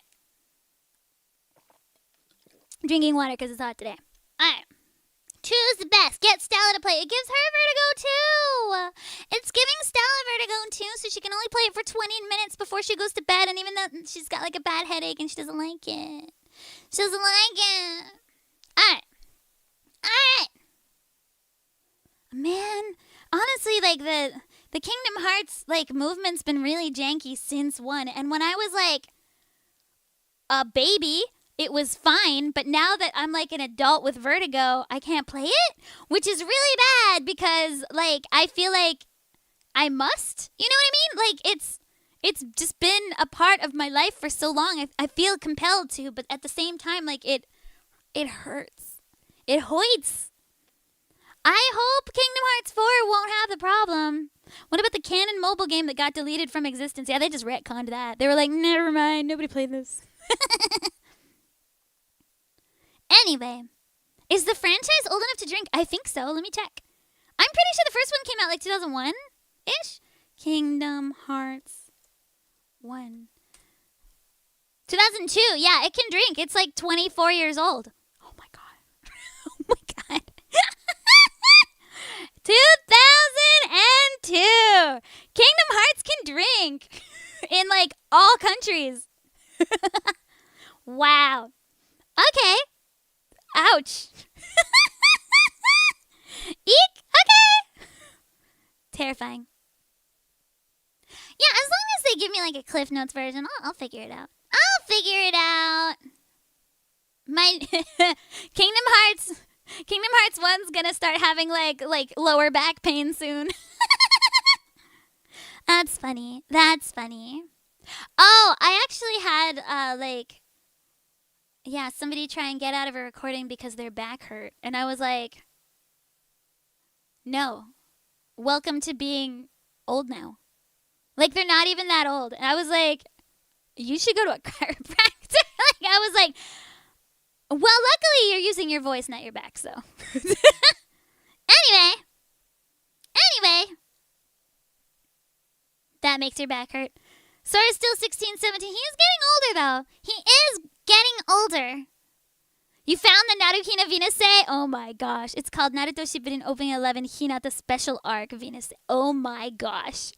Drinking water because it's hot today. Alright. Choose the best. Get Stella to play. It gives her vertigo too. It's giving Stella vertigo too, so she can only play it for 20 minutes before she goes to bed, and even though she's got like a bad headache and she doesn't like it. She doesn't like it. Alright. Man, honestly, like the Kingdom Hearts like movement's been really janky since 1, and when I was like a baby, it was fine, but now that I'm like an adult with vertigo, I can't play it, which is really bad because like I feel like I must, you know what I mean? Like it's just been a part of my life for so long. I feel compelled to, but at the same time, like it hurts. It hurts. I hope Kingdom Hearts 4 won't have the problem. What about the canon mobile game that got deleted from existence? Yeah, they just retconned that. They were like, never mind, nobody played this. Anyway, is the franchise old enough to drink? I think so. Let me check. I'm pretty sure the first one came out like 2001-ish. Kingdom Hearts 1. 2002. Yeah, it can drink. It's like 24 years old. Oh my god. Oh my god. 2002. Kingdom Hearts can drink in like all countries. Wow. Okay. Ouch. Eek. Okay. Terrifying. Yeah, as long as they give me like a Cliff Notes version, I'll figure it out. My Kingdom Hearts 1's gonna start having like lower back pain soon. That's funny. Oh, I actually had somebody try and get out of a recording because their back hurt, and I was like, no, welcome to being old now. Like, they're not even that old. And I was like, you should go to a chiropractor. Like, I was like, well, luckily you're using your voice, not your back, so. Anyway. That makes your back hurt. Sora's still 16, 17. He is getting older, though. He is getting older. You found the Naruhina Venus? Oh my gosh. It's called Naruto Shippuden Opening 11 Hinata Special Arc Venus. Oh my gosh.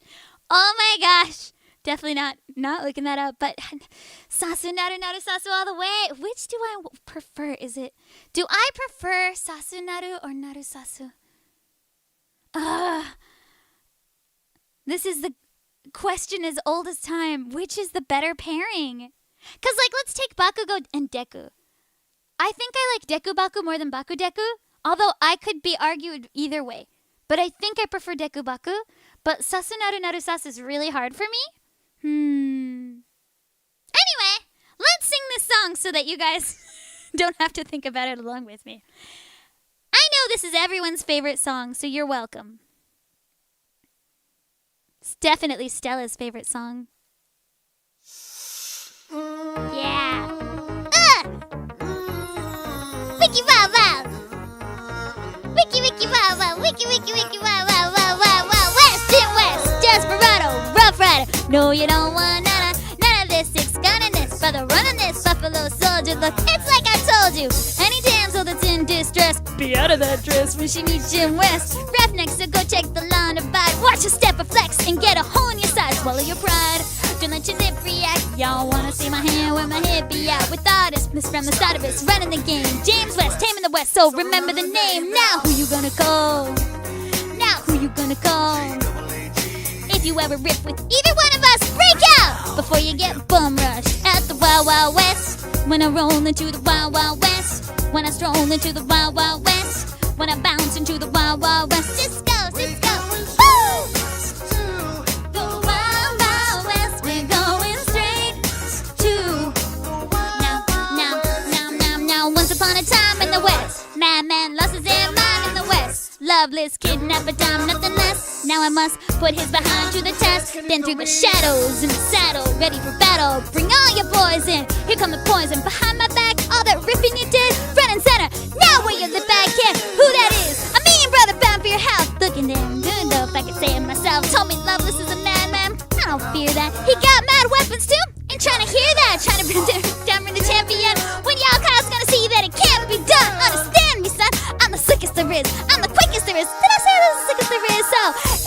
Definitely not looking that up, but Sasu Naru Sasu all the way. Which do I prefer? Do I prefer Sasu Naru or Naru Sasu? This is the question as old as time. Which is the better pairing? Because, like, let's take Bakugo and Deku. I think I like Deku Baku more than Baku Deku, although I could be argued either way. But I think I prefer Deku Baku. But Sasu Naru Sasu is really hard for me. so that you guys don't have to think about it along with me. I know this is everyone's favorite song, so you're welcome. It's definitely Stella's favorite song. Yeah. Wiki wow wow. Wiki wiki wow wow. Wiki wiki wiki wow wow wow wow wow. West in West. Desperado. Rough Rider. No, you don't want none of this. Six gun in this. Brother running this. Buffalo soldier. Look, it's like I told you. Any damsel that's in distress, be out of that dress when she meets Jim West. Roughnecks, so go check the line of bite. Watch your step, a flex, and get a hole in your side. Swallow your pride. Don't let your lip react. Y'all wanna see my hand where my hip be at. With artists, miss from the start of us, running the game. James West, taming the West, so remember the name. Now who you gonna call? Now who you gonna call? If you ever rip with either one of us, break out before you get bum rushed at the Wild Wild West. When I roll into the Wild Wild West. When I stroll into the Wild Wild West. When I bounce into the Wild Wild West. Cisco, Cisco, woo! The Wild Wild West, we're going straight to now. Once upon a time in the West, madman lost his air mind in the West. Loveless kidnapper, time nothing less. Now I must put his behind to the test. Then through the shadows in the saddle, ready for battle. Bring all your boys in. Here come the poison behind my back. All that ripping you did, front and center. Now where you the bad kid? Who that is? A mean brother bound for your house. Looking damn good though, if I could say it myself. Told me Loveless is a madman. I don't fear that. He got mad weapons too. Ain't trying to hear that. Trying to bring down the champion. When y'all cause gonna see that it can't be done. Understand me, son. I'm the slickest there is. I'm the quickest there is. Did I say I'm the slickest there is? So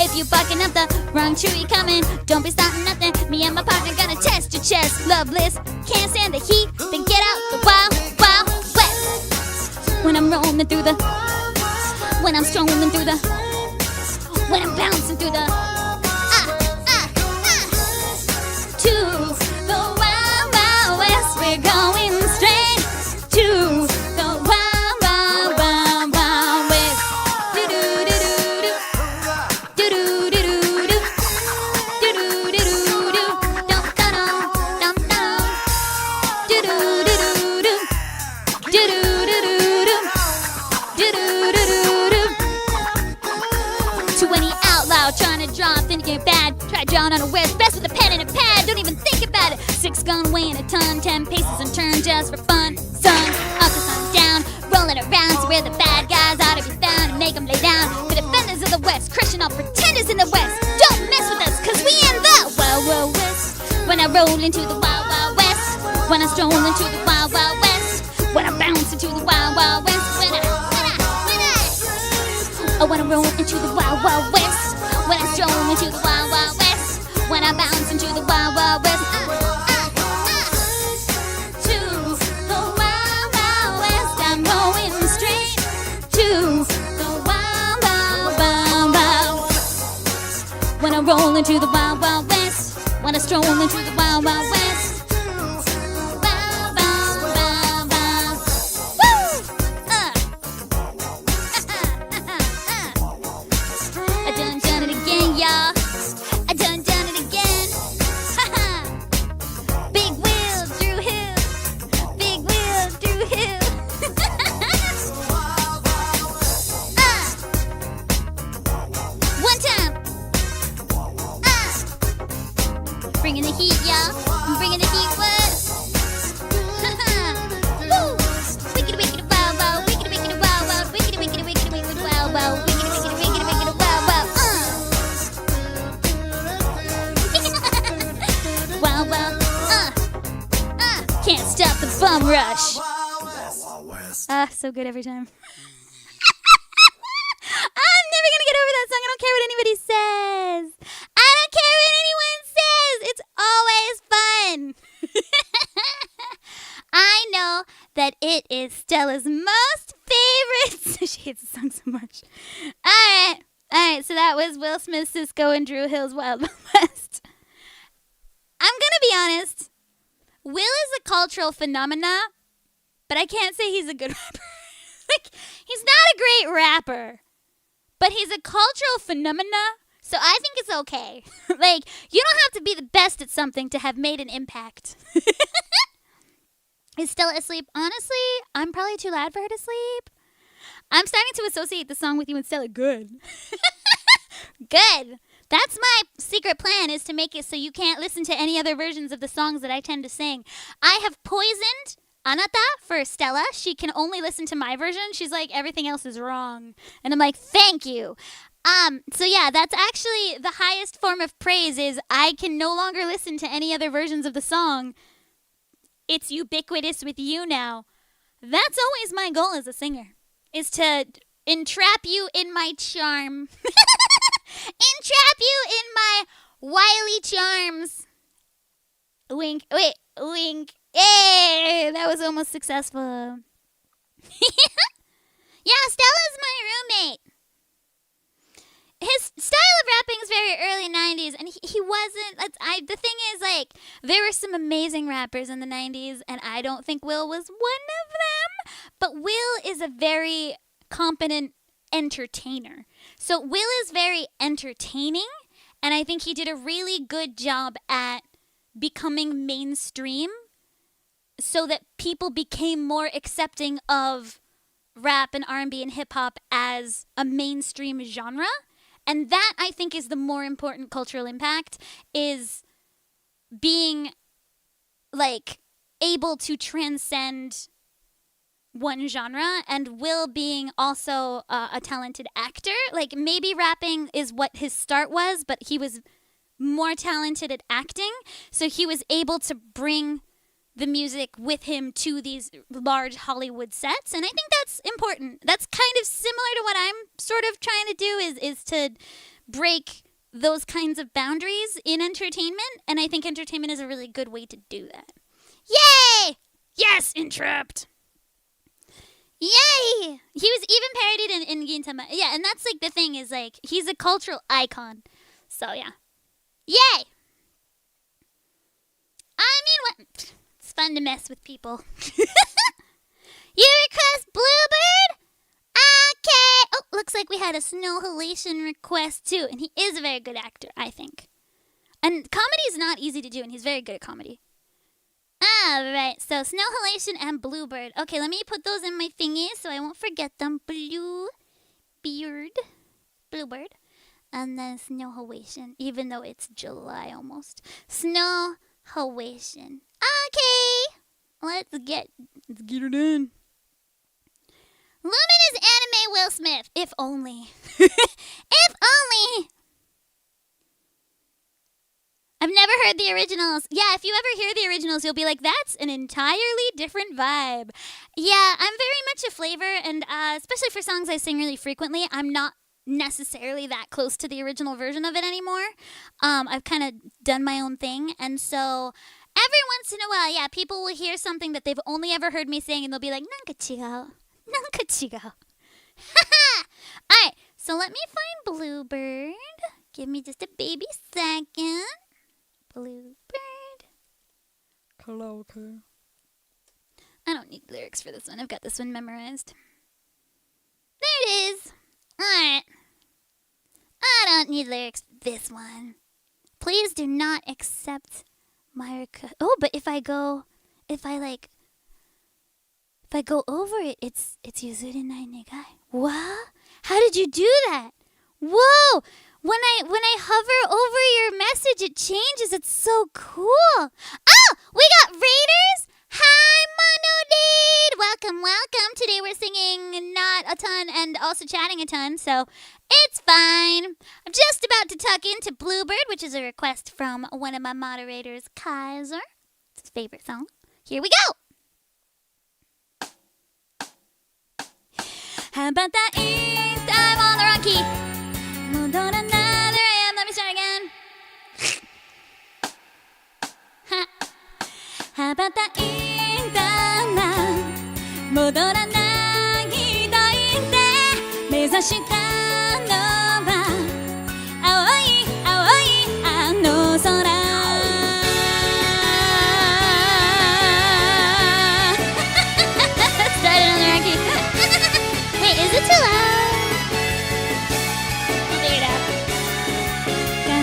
if you bucking up the wrong tree coming, don't be starting nothing. Me and my partner gonna test your chest. Loveless, can't stand the heat. Then get out the Wild Wild West. When I'm rolling through the, when I'm strolling through the, when I'm bouncing through the, to the Wild Wild West. We're going straight to the Wild Wild Wild Wild West. Do do do do do do do do do do do do do dum dum dum dum do do do do do do do do do do do. To any outlaw trying to draw, thinking bad, try drawing on a West best with a pen and a pad. Don't even think about it. 6 gun weighing a ton, 10 paces and turn just for fun. Sun up and sun down, rolling around to where the bad guys ought to be found and make them lay down. The defenders of the West, crushing all pretenders in the West. Don't mess with us, cause we in the Wild Wild West. When I roll into the Wild Wild West. When I stroll into the Wild Wild West. When I bounce into the Wild Wild West. When I roll into the Wild Wild West. When I stroll into the Wild Wild West. When I bounce into the Wild Wild West. To the Wild Wild West. I'm going straight to the Wild Wild Wild Wild. When I roll into the Wild Wild West. When I stroll into the Wild Wild West. Wild, wild, wild, wild. Woo! I done it again, y'all. I done it again. Big wheel through hill. Big wheel through hill. One time. Bringing the heat, y'all. I'm bringing the heat, what? Woo! Wickedy, wickedy, wow, wow. Wickedy, wickedy, wow, wow. Wickedy, wickedy, wickedy, wickedy, wow, wow. Wickedy, wickedy, wickedy, wickedy, wow, wow. Wow, wow. Can't stop the bum rush. So good every time. I'm never gonna get over that song. I don't care what anybody says. I don't care what anyone says. It's always fun. I know that it is Stella's most favorite. She hates the song so much. All right. So that was Will Smith, Cisco, and Drew Hill's Wild Wild West. I'm gonna be honest. Will is a cultural phenomena, but I can't say he's a good rapper. Like, he's not a great rapper, but he's a cultural phenomena, so I think it's okay. Like, you don't have to be the best at something to have made an impact. Is Stella asleep? Honestly, I'm probably too loud for her to sleep. I'm starting to associate the song with you and Stella. Good. Good. That's my secret plan, is to make it so you can't listen to any other versions of the songs that I tend to sing. I have poisoned Anata for Stella. She can only listen to my version. She's like, everything else is wrong. And I'm like, thank you. So yeah, that's actually the highest form of praise, is I can no longer listen to any other versions of the song. It's ubiquitous with you now. That's always my goal as a singer, is to entrap you in my charm. Entrap you in my wily charms. Wink. Wait, wink. Hey, that was almost successful. Yeah, Stella's my roommate. His style of rapping is very early 90s, and he wasn't. The thing is, like, there were some amazing rappers in the 90s, and I don't think Will was one of them. But Will is a very competent entertainer. So Will is very entertaining, and I think he did a really good job at becoming mainstream so that people became more accepting of rap and R&B and hip-hop as a mainstream genre. And that, I think, is the more important cultural impact, is being, like, able to transcend one genre, and Will being also a talented actor. Like, maybe rapping is what his start was, but he was more talented at acting, so he was able to bring the music with him to these large Hollywood sets, and I think that's important. That's kind of similar to what I'm sort of trying to do, is to break those kinds of boundaries in entertainment, and I think entertainment is a really good way to do that. Yay! Yes, Interrupt! Yay! He was even parodied in Gintama. Yeah, and that's like the thing, is like, he's a cultural icon. So yeah. Yay! I mean, what? It's fun to mess with people. You request Bluebird? Okay. Oh, looks like we had a Snow Halation request too. And he is a very good actor, I think. And comedy is not easy to do, and he's very good at comedy. Alright, so Snow Halation and Bluebird. Okay, let me put those in my thingy so I won't forget them. Bluebird. And then Snow Halation, even though it's July almost. Snow Halation. Okay, let's get her done. Lumin is anime Will Smith. If only. If only. I've never heard the originals. Yeah, if you ever hear the originals, you'll be like, that's an entirely different vibe. Yeah, I'm very much a flavor, and especially for songs I sing really frequently, I'm not necessarily that close to the original version of it anymore. I've kind of done my own thing, and so every once in a while, yeah, people will hear something that they've only ever heard me sing, and they'll be like, nanka chigau. Alright, so let me find Bluebird. Give me just a baby second. Bluebird. Karaoke. I don't need lyrics for this one. I've got this one memorized. There it is. Alright. I don't need lyrics for this one. Please do not accept my request. Oh, but if I go over it, it's Yuzuru Nai Negai. What? How did you do that? Whoa! When I hover over your message, it changes. It's so cool. Oh, we got Raiders. Hi, Monodade. Welcome. Today we're singing not a ton and also chatting a ton, so it's fine. I'm just about to tuck into Bluebird, which is a request from one of my moderators, Kaiser. It's his favorite song. Here we go. 羽ばたいた I'm on the rocky 戻らない There I am, let me start again 羽ばたいたな戻らないと言って目指したのは青いあの空 Started on the rocky. Hey, is it too loud? We'll figure it out.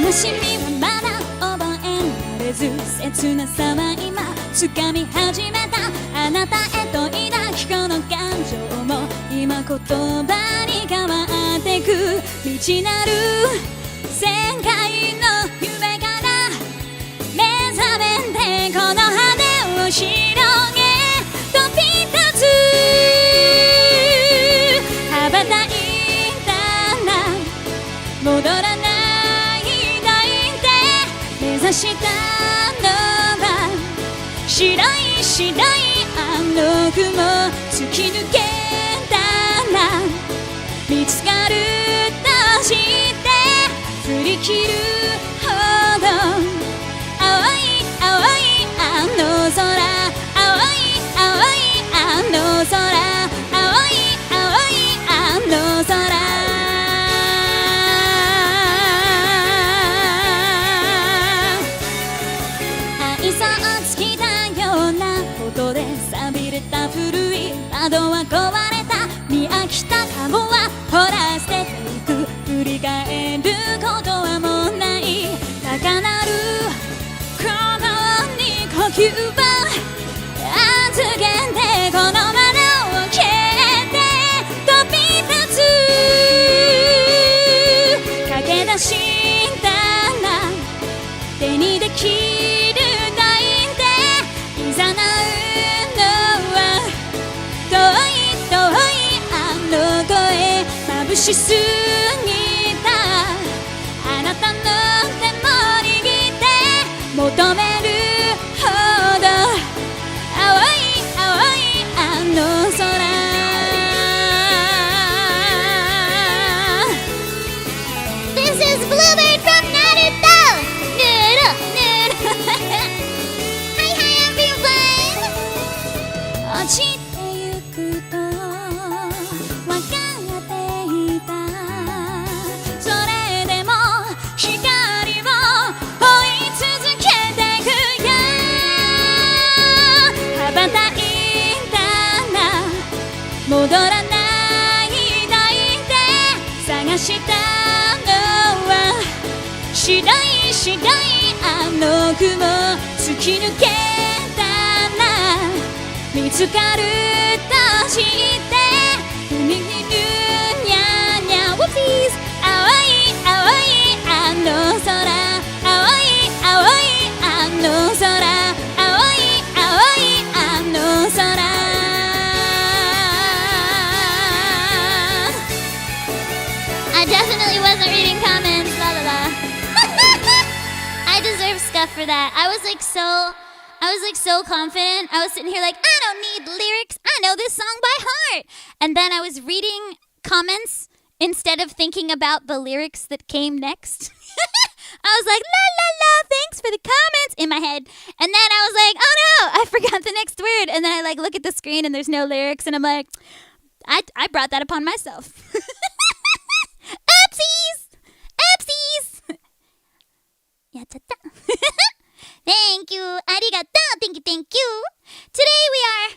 悲しみはまだ覚えられず切なさは今掴み始めたあなたへと抱きこの感情も今言葉に変わってく未知なる世界の夢から目覚めてこの羽を広げ飛び立つ羽ばたいたら戻らないで目指したのは白い白いあの雲突き抜けたら見つかるとして振り切るほど青い青いあの空青い青いあの空青い青いあの空愛想を尽きたような音で錆びれた古い窓は壊れた見飽きたカゴはほら捨てていく振り返ることはもうない高鳴る鼓動に呼吸を預けてこの窓を蹴って飛び立つ駆け出したら手にできる大でいざなうのは遠い遠いあの声眩しすぎたあなたの手も握って求めるほど青い青いあの空This is Bluebird from Naruto! Noodle! Noodle! Hi hi everyone! 落ちてゆくと分かっていたそれでも光を追い続けてくよ羽ばたいたら戻らないで探したのは白い白いあの雲突き抜けたら見つかるとしてふにふにゅにゃにゃ Whoopsies 青い青いあの空青い青いあの空青い青いあの空I definitely wasn't reading comments la la la I deserve stuff for that I was like so confident. I was sitting here like, I don't need lyrics. I know this song by heart. And then I was reading comments instead of thinking about the lyrics that came next. I was like, la la la, thanks for the comments in my head. And then I was like, oh no, I forgot the next word. And then I like look at the screen and there's no lyrics. And I'm like, I brought that upon myself. Oopsies! Oopsies! Yattatta. Thank you. Arigato. Thank you. Today we are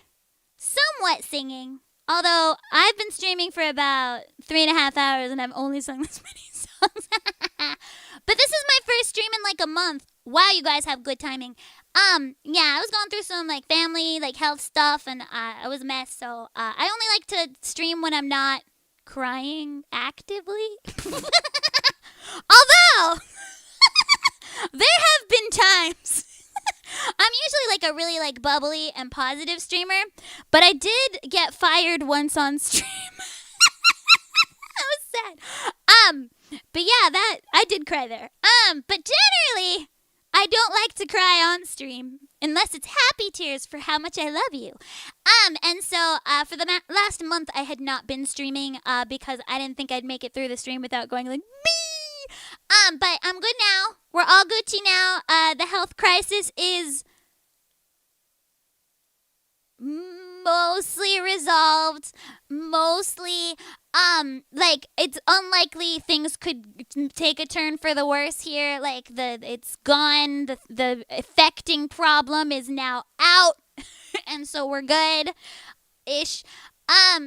somewhat singing. Although I've been streaming for about 3.5 hours and I've only sung this many songs. But this is my first stream in like a month. Wow, you guys have good timing. Yeah, I was going through some like family, like health stuff and I was a mess. So I only like to stream when I'm not crying actively. Although... there have been times I'm usually like a really like bubbly and positive streamer, but I did get fired once on stream. That was sad. But yeah, that I did cry there. But generally I don't like to cry on stream unless it's happy tears for how much I love you. And so for the last month I had not been streaming because I didn't think I'd make it through the stream without going like me. But I'm good now. We're all Gucci now. The health crisis is mostly resolved. Mostly, like it's unlikely things could take a turn for the worse here. Like it's gone. The affecting problem is now out, and so we're good. Ish.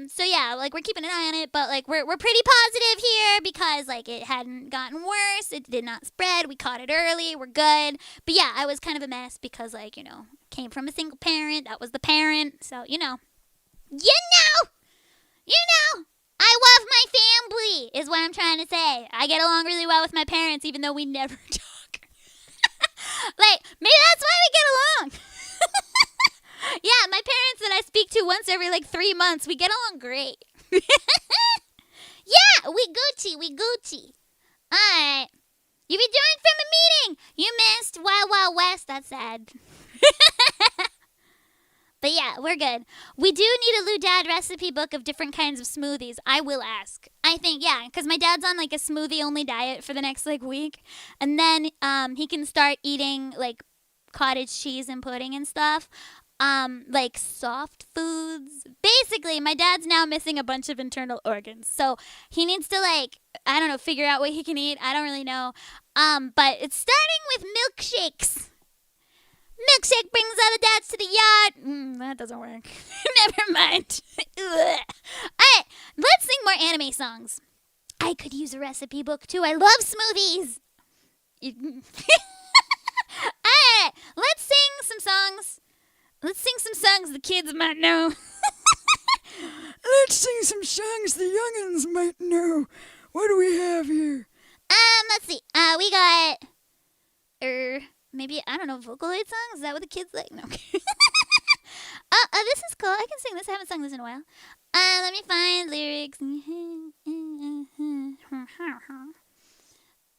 So yeah, like we're keeping an eye on it, but like we're pretty positive here because like it hadn't gotten worse. It did not spread. We caught it early. We're good. But yeah, I was kind of a mess because like, came from a single parent. That was the parent. So, I love my family is what I'm trying to say. I get along really well with my parents even though we never talk. Like, maybe that's why we get along. Yeah, my parents that I speak to once every like 3 months, we get along great. Yeah, we Gucci. Alright. You returned from a meeting. You missed Wild Wild West. That's sad. But yeah, we're good. We do need a Lou Dad recipe book of different kinds of smoothies. I will ask. I think, yeah, because my dad's on like a smoothie-only diet for the next like week. And then he can start eating like cottage cheese and pudding and stuff. Like soft foods. Basically, my dad's now missing a bunch of internal organs. So he needs to like, I don't know, figure out what he can eat. I don't really know. But it's starting with milkshakes. Milkshake brings other dads to the yard. That doesn't work. Never mind. Alright, let's sing more anime songs. I could use a recipe book too. I love smoothies. Alright, let's sing some songs. Let's sing some songs the kids might know. Let's sing some songs the youngins might know. What do we have here? Let's see. We got maybe, I don't know, Vocaloid songs? Is that what the kids like? No. This is cool. I can sing this. I haven't sung this in a while. Let me find lyrics.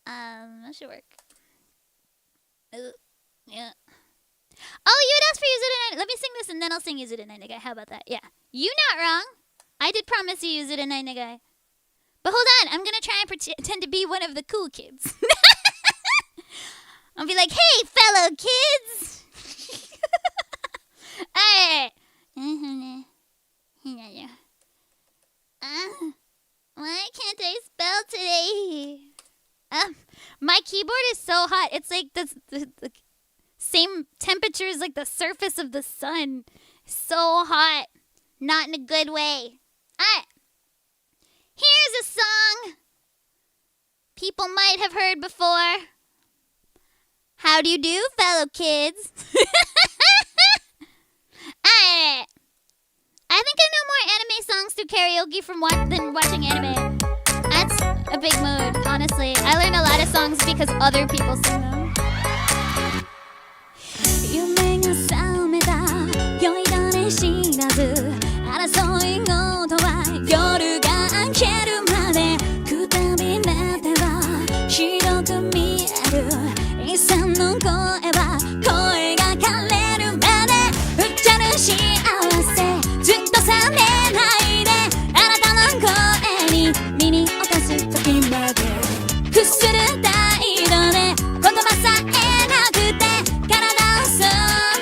That should work. Yeah. Oh, you had asked for Use It at Night. Let me sing this and then I'll sing Use It at Night, Nigga. How about that? Yeah. You not wrong. I did promise you Use It at Night, Nigga. But hold on. I'm going to try and pretend to be one of the cool kids. I'll be like, hey, fellow kids. Alright. Why can't I spell today? My keyboard is so hot. It's like the same temperature as like the surface of the sun. So hot. Not in a good way. Alright. Here's a song people might have heard before. How do you do, fellow kids? Alright. I think I know more anime songs through karaoke than watching anime. That's a big mood, honestly. I learned a lot of songs because other people sing them. 夢が覚めた酔いどれ知らず争い事は夜が明けるまでくたびれては白く見えるイさんの声は声が枯れるまでうっちゃる幸せずっと冷めないであなたの声に耳を貸す時までくする態度で言葉さえなくて体を染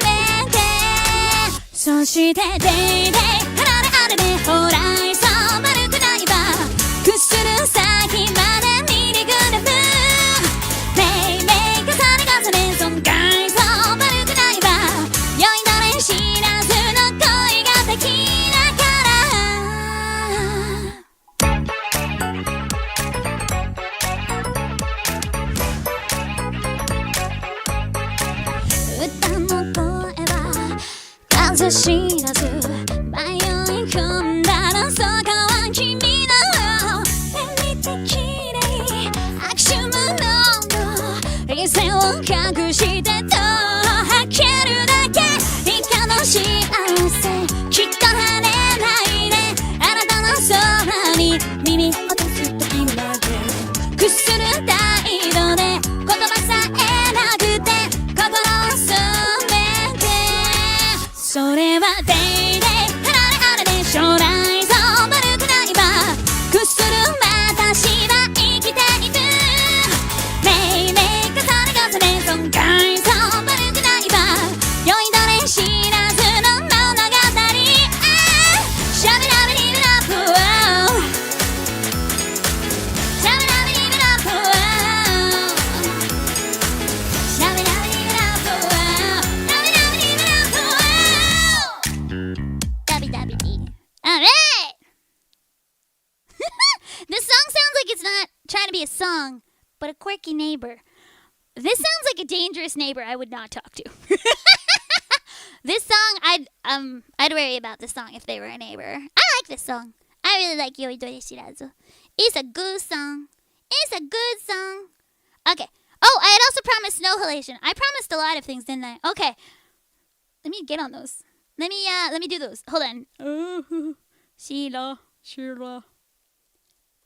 めてそしてデイデイ離れあれでほらいそう丸くないばくする先までミリグラフメイメイ重ね重ね損壊そう丸くないば酔いどれ知らずの恋が敵だ歌の声は風知らず迷い込んだらそこは君の便利的で悪趣味の理性を隠してと吐けるだけ以下の幸せきっと跳ねないであなたのそばに耳落とす時までくする態度で言葉さえなくて心を染めてそれはデイデイ離れあれで将来そう丸くないばくする私は生きているメイメイ重ね重ね損壊そう丸くないば酔いどれ知らずの物語シャビラビリルラップシャビラビリルラップシャビラビリルラップシャビラビリルラップ be a song, but a quirky neighbor. This sounds like a dangerous neighbor I would not talk to. This song, I'd worry about this song if they were a neighbor. I like this song. I really like Yoidore Shirazu. It's a good song. It's a good song. Okay. Oh, I had also promised snow halation. I promised a lot of things, didn't I? Okay. Let me get on those. Let me do those. Hold on. Shira.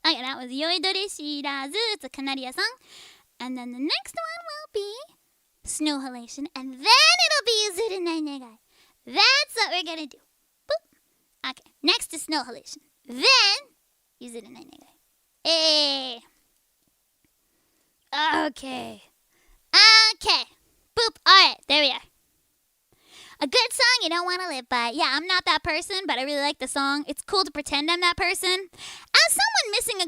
Okay, that was Yoidore Shirazu. It's a Canadian song. And then the next one will be snow halation. And then it'll be Yuzuru Nai Negai. That's what we're gonna do. Boop. Okay, next is snow halation. Then Yuzuru Nai Negai. Hey. Okay. Boop. Alright, there we are. A good song you don't want to live by. Yeah, I'm not that person, but I really like the song. It's cool to pretend I'm that person. As someone missing a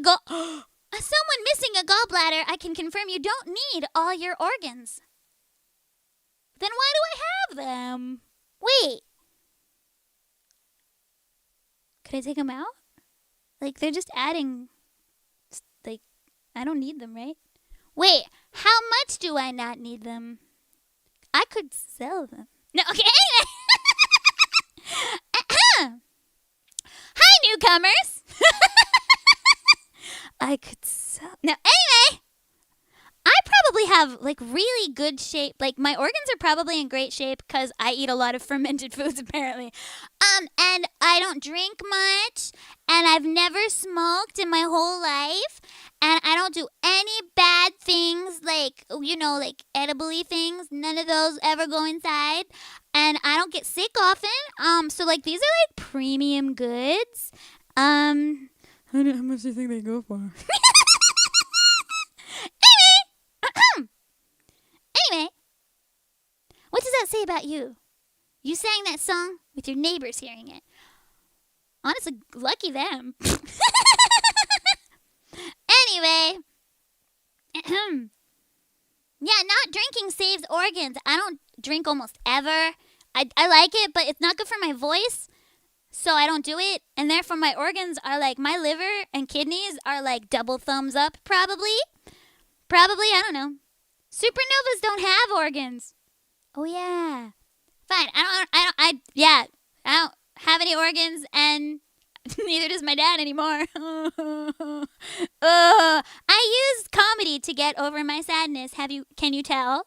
gallbladder, I can confirm you don't need all your organs. Then why do I have them? Wait. Could I take them out? Like, they're just adding... Like, I don't need them, right? Wait, how much do I not need them? I could sell them. No, okay, anyway. Hi, newcomers. I could sell... No, anyway. I probably have, like, really good shape. Like, my organs are probably in great shape because I eat a lot of fermented foods, apparently. And I don't drink much. And I've never smoked in my whole life. And I don't do any bad things, like, you know, like edible-y things. None of those ever go inside. And I don't get sick often. So, like, these are, like, premium goods. How much do you think they go for? Anyway, what does that say about you? You sang that song with your neighbors hearing it. Honestly, lucky them. Anyway, yeah, not drinking saves organs. I don't drink almost ever. I like it, but it's not good for my voice, so I don't do it. And therefore, my organs are like, my liver and kidneys are like double thumbs up, probably. I don't know. Supernovas don't have organs. Oh, yeah. Fine. I don't have any organs, and neither does my dad anymore. I use comedy to get over my sadness. Can you tell?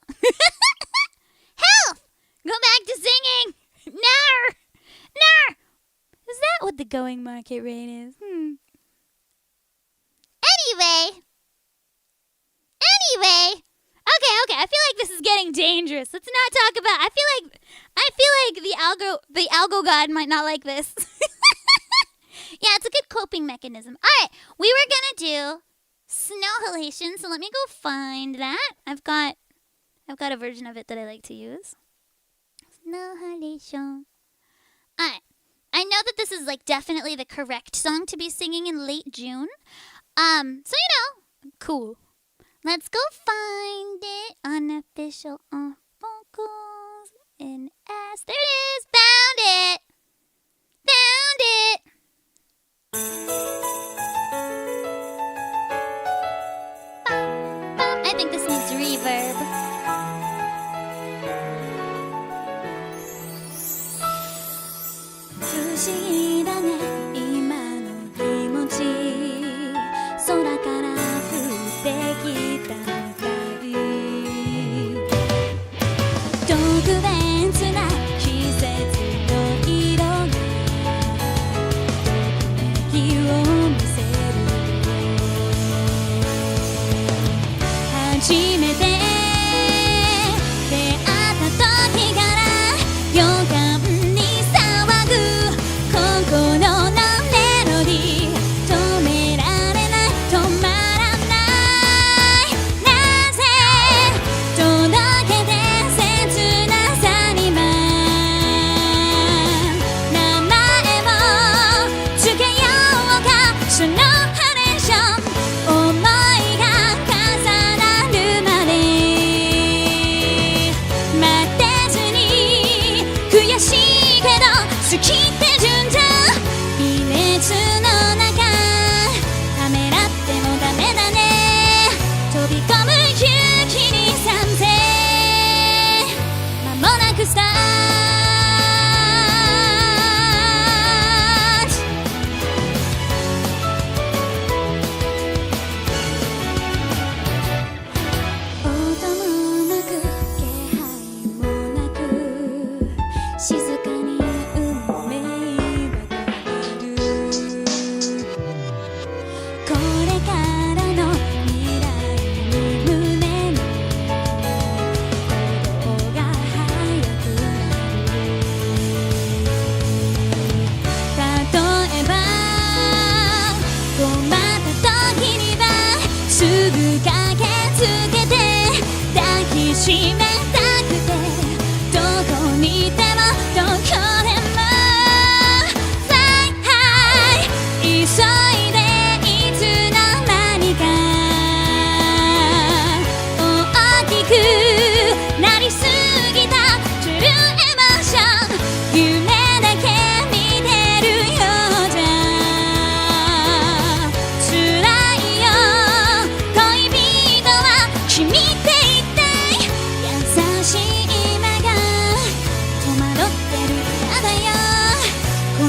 Health! Go back to singing! Nar! Is that what the going market rate is? Anyway. Okay. I feel like this is getting dangerous. Let's not talk about... I feel like the algo god might not like this. Yeah, it's a good coping mechanism. All right, we were gonna do snow halation, so let me go find that. I've got a version of it that I like to use. Snow halation. All right. I know that this is like definitely the correct song to be singing in late June. So you know, cool. Let's go find it. Unofficial on vocals and S. There it is. Found it. I think this needs reverb. Fushigi da ne, ima no kimochi. Sora kara futte kita mitai. Tokubetsu na kisetsu no iro ga tokimeki wo miseru. Hajimete deatta toki kara yokan ni sawagu kokoro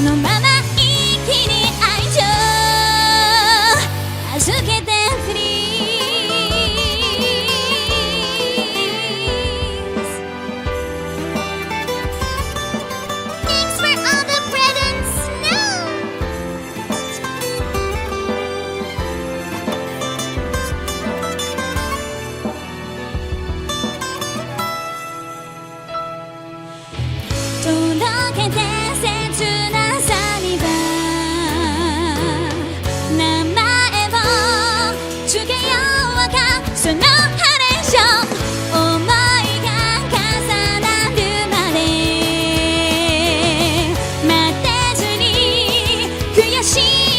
のまま一気に愛情預けて Thanks for all the bread and snow.届けて切なさには名前を付けようかそのハレーション思いが重なるまで待てずに悔し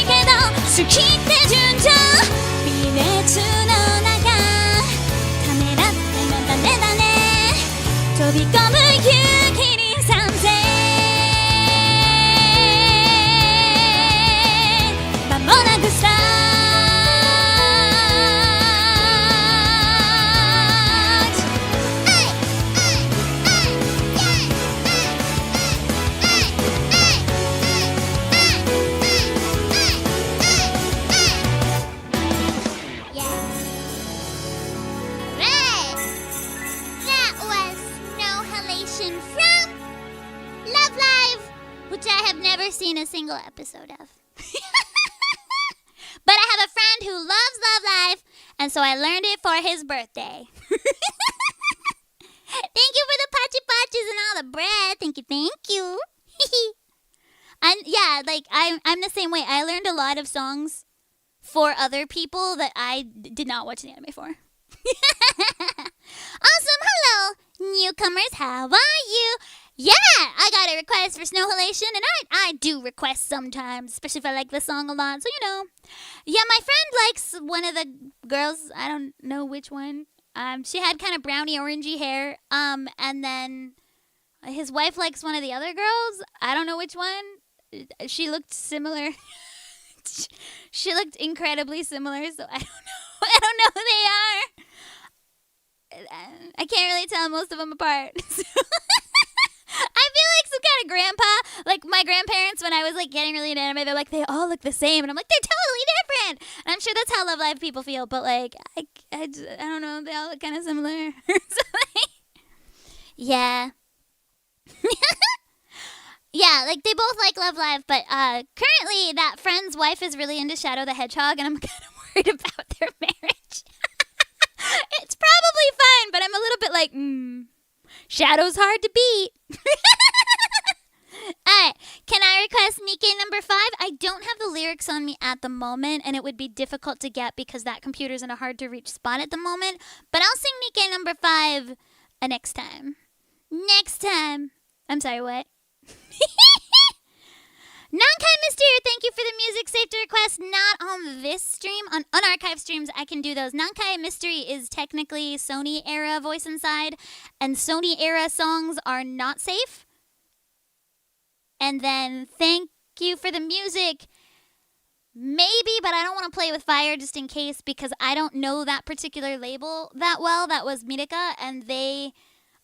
いけど好きって順調微熱の中ためらっての種だね飛び込む勇気に賛成間もなくスタートRight. That was No Halation from Love Live, which I have never seen a single episode of. But I have a friend who loves Love Live, and so I learned it for his birthday. Thank you for the pachi pachis and all the bread. Thank you. And yeah, like I'm the same way. I learned a lot of songs for other people that I did not watch the anime for. Awesome. Hello, newcomers. How are you? Yeah, I got a request for Snow Halation, and I do request sometimes, especially if I like the song a lot. So, you know. Yeah, my friend likes one of the girls. I don't know which one. She had kind of brownie orangey hair. And then his wife likes one of the other girls. I don't know which one. She looked similar. She looked incredibly similar, so I don't know. I don't know who they are. I can't really tell most of them apart. I feel like some kind of grandpa, like my grandparents when I was like getting really into anime, they're like, they all look the same. And I'm like, they're totally different. And I'm sure that's how Love Live people feel, but like, I don't know, they all look kind of similar. So, like, yeah. Yeah, like they both like Love Live, but currently that friend's wife is really into Shadow the Hedgehog, and I'm kind of worried about their marriage. It's probably fine, but I'm a little bit like, Shadow's hard to beat. Alright, can I request Nikkei number 5? I don't have the lyrics on me at the moment, and it would be difficult to get because that computer's in a hard to reach spot at the moment. But I'll sing Nikkei number 5 next time. Next time. I'm sorry, what? Nankai Mysterio, thank you for the music safety request. Not on this stream. On unarchived streams, I can do those. Nankai Mystery is technically Sony era voice inside, and Sony era songs are not safe. And then thank you for the music. Maybe, but I don't want to play with fire just in case because I don't know that particular label that well. That was Mirika, and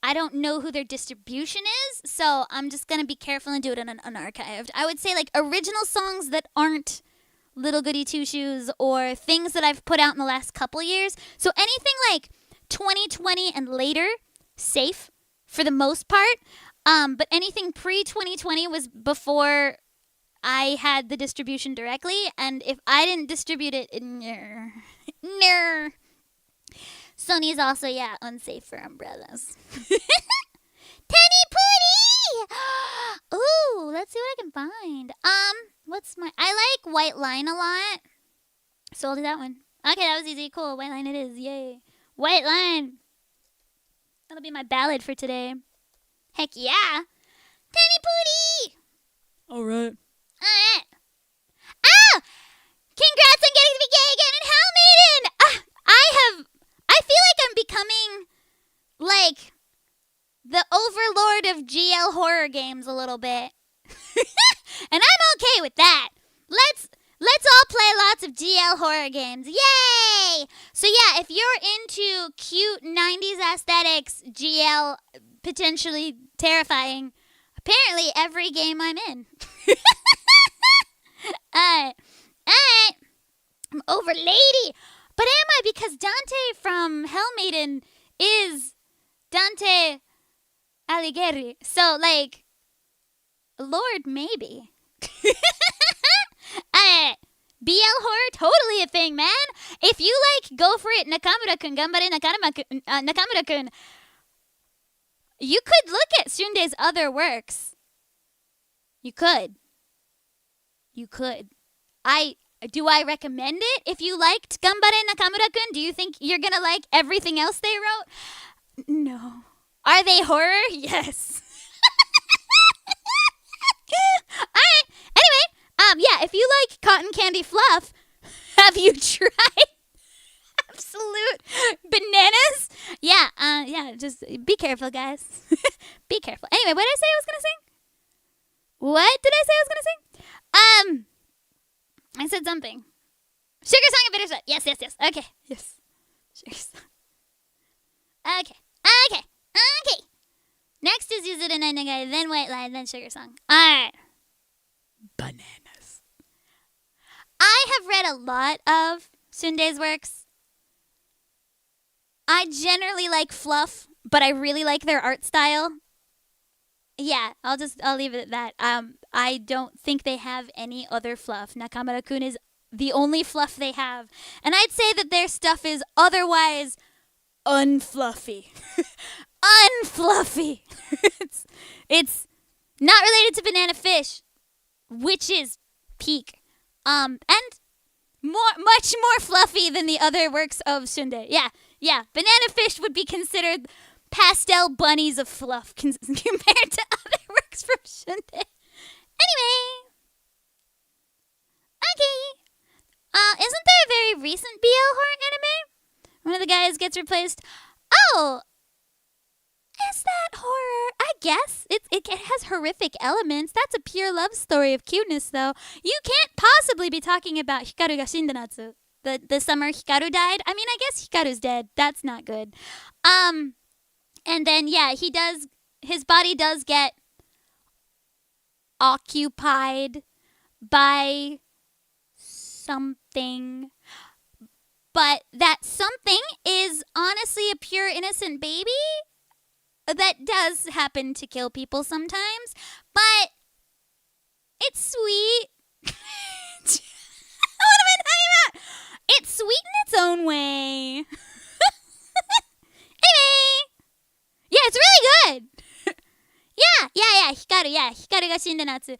I don't know who their distribution is, so I'm just going to be careful and do it in an unarchived. I would say like original songs that aren't Little Goody Two Shoes or things that I've put out in the last couple years. So anything like 2020 and later, safe for the most part. But anything pre-2020 was before I had the distribution directly, and if I didn't distribute it, Sony's also, unsafe for umbrellas. Tenny Pooty! Ooh, let's see what I can find. I like White Line a lot. So I'll do that one. Okay, that was easy. Cool. White Line it is. Yay. White Line. That'll be my ballad for today. Heck yeah. Tenny Pooty! Alright. Alright. Oh! Congrats on getting to be gay again in Hell Maiden! I feel like I'm becoming like the overlord of GL horror games a little bit. And I'm okay with that. Let's all play lots of GL horror games. Yay! So yeah, if you're into cute 90s aesthetics, GL potentially terrifying, apparently every game I'm in. over lady. But am I? Because Dante from Hellmaiden is Dante Alighieri. So, like, Lord, maybe. BL horror, totally a thing, man. If you like, go for it. Nakamura-kun, gambare Nakamura-kun. You could look at Shundei's other works. You could. Do I recommend it? If you liked Gambare Nakamura-kun, do you think you're gonna like everything else they wrote? No. Are they horror? Yes. Alright. Anyway, yeah, if you like cotton candy fluff, have you tried absolute bananas? Yeah, just be careful, guys. Be careful. Anyway, what did I say I was gonna sing? What did I say I was gonna sing? I said something. Sugar song and bitter sweat. Yes. Okay. Yes. Sugar song. Okay. Next is Yuzuru no Nagai, then White Lie, then Sugar Song. Alright. Bananas. I have read a lot of Shundei's works. I generally like fluff, but I really like their art style. Yeah, I'll leave it at that. I don't think they have any other fluff. Nakamura-kun is the only fluff they have. And I'd say that their stuff is otherwise unfluffy. Unfluffy. It's not related to Banana Fish, which is peak. And much more fluffy than the other works of Shundei. Yeah. Banana Fish would be considered pastel bunnies of fluff compared to other works from Shundei. Anyway. Okay. Isn't there a very recent BL horror anime? One of the guys gets replaced. Oh, is that horror? I guess. It has horrific elements. That's a pure love story of cuteness, though. You can't possibly be talking about Hikaru ga shinda natsu. The summer Hikaru died. I mean, I guess Hikaru's dead. That's not good. And then, yeah, his body does get occupied by something. But that something is honestly a pure innocent baby that does happen to kill people sometimes. But it's sweet. What am I talking about? It's sweet in its own way. Anyway. Yeah, it's really good. Yeah. Hikaru ga shinda natsu. Yeah,